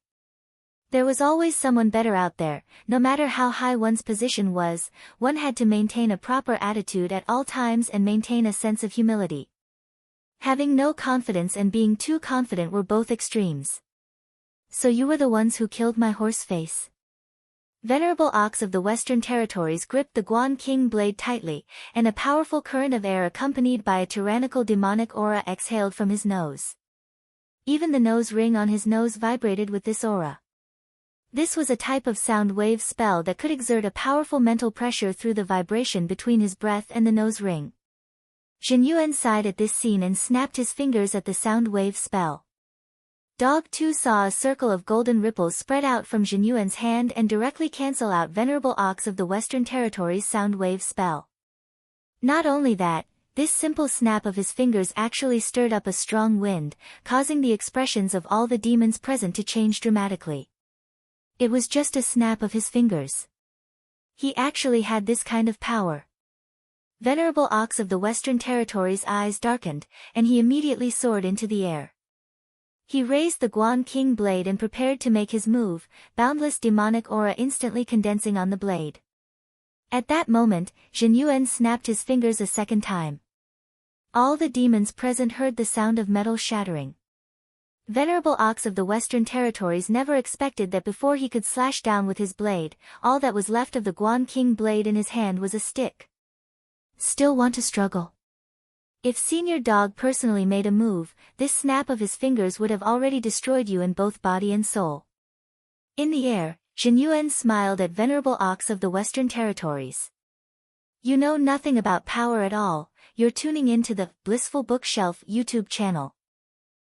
There was always someone better out there. No matter how high one's position was, one had to maintain a proper attitude at all times and maintain a sense of humility. Having no confidence and being too confident were both extremes. So you were the ones who killed my horse face? Venerable Ox of the Western Territories gripped the Guan King blade tightly, and a powerful current of air accompanied by a tyrannical demonic aura exhaled from his nose. Even the nose ring on his nose vibrated with this aura. This was a type of sound wave spell that could exert a powerful mental pressure through the vibration between his breath and the nose ring. Jin Yuan sighed at this scene and snapped his fingers at the sound wave spell. Dog 2 saw a circle of golden ripples spread out from Jin Yuan's hand and directly cancel out Venerable Ox of the Western Territories' sound wave spell. Not only that, this simple snap of his fingers actually stirred up a strong wind, causing the expressions of all the demons present to change dramatically. It was just a snap of his fingers. He actually had this kind of power. Venerable Ox of the Western Territories' eyes darkened, and he immediately soared into the air. He raised the Guan King blade and prepared to make his move, boundless demonic aura instantly condensing on the blade. At that moment, Jin Yuan snapped his fingers a second time. All the demons present heard the sound of metal shattering. Venerable Ox of the Western Territories never expected that before he could slash down with his blade, all that was left of the Guan King blade in his hand was a stick. Still want to struggle? If Senior Dog personally made a move, this snap of his fingers would have already destroyed you in both body and soul. In the air, Jin Yuan smiled at Venerable Ox of the Western Territories. You know nothing about power at all. You're tuning into the Blissful Bookshelf YouTube channel.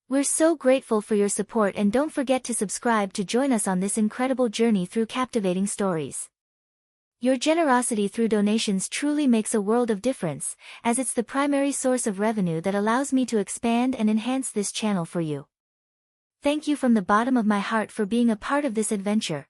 We're so grateful for your support, and don't forget to subscribe to join us on this incredible journey through captivating stories. Your generosity through donations truly makes a world of difference, as it's the primary source of revenue that allows me to expand and enhance this channel for you. Thank you from the bottom of my heart for being a part of this adventure.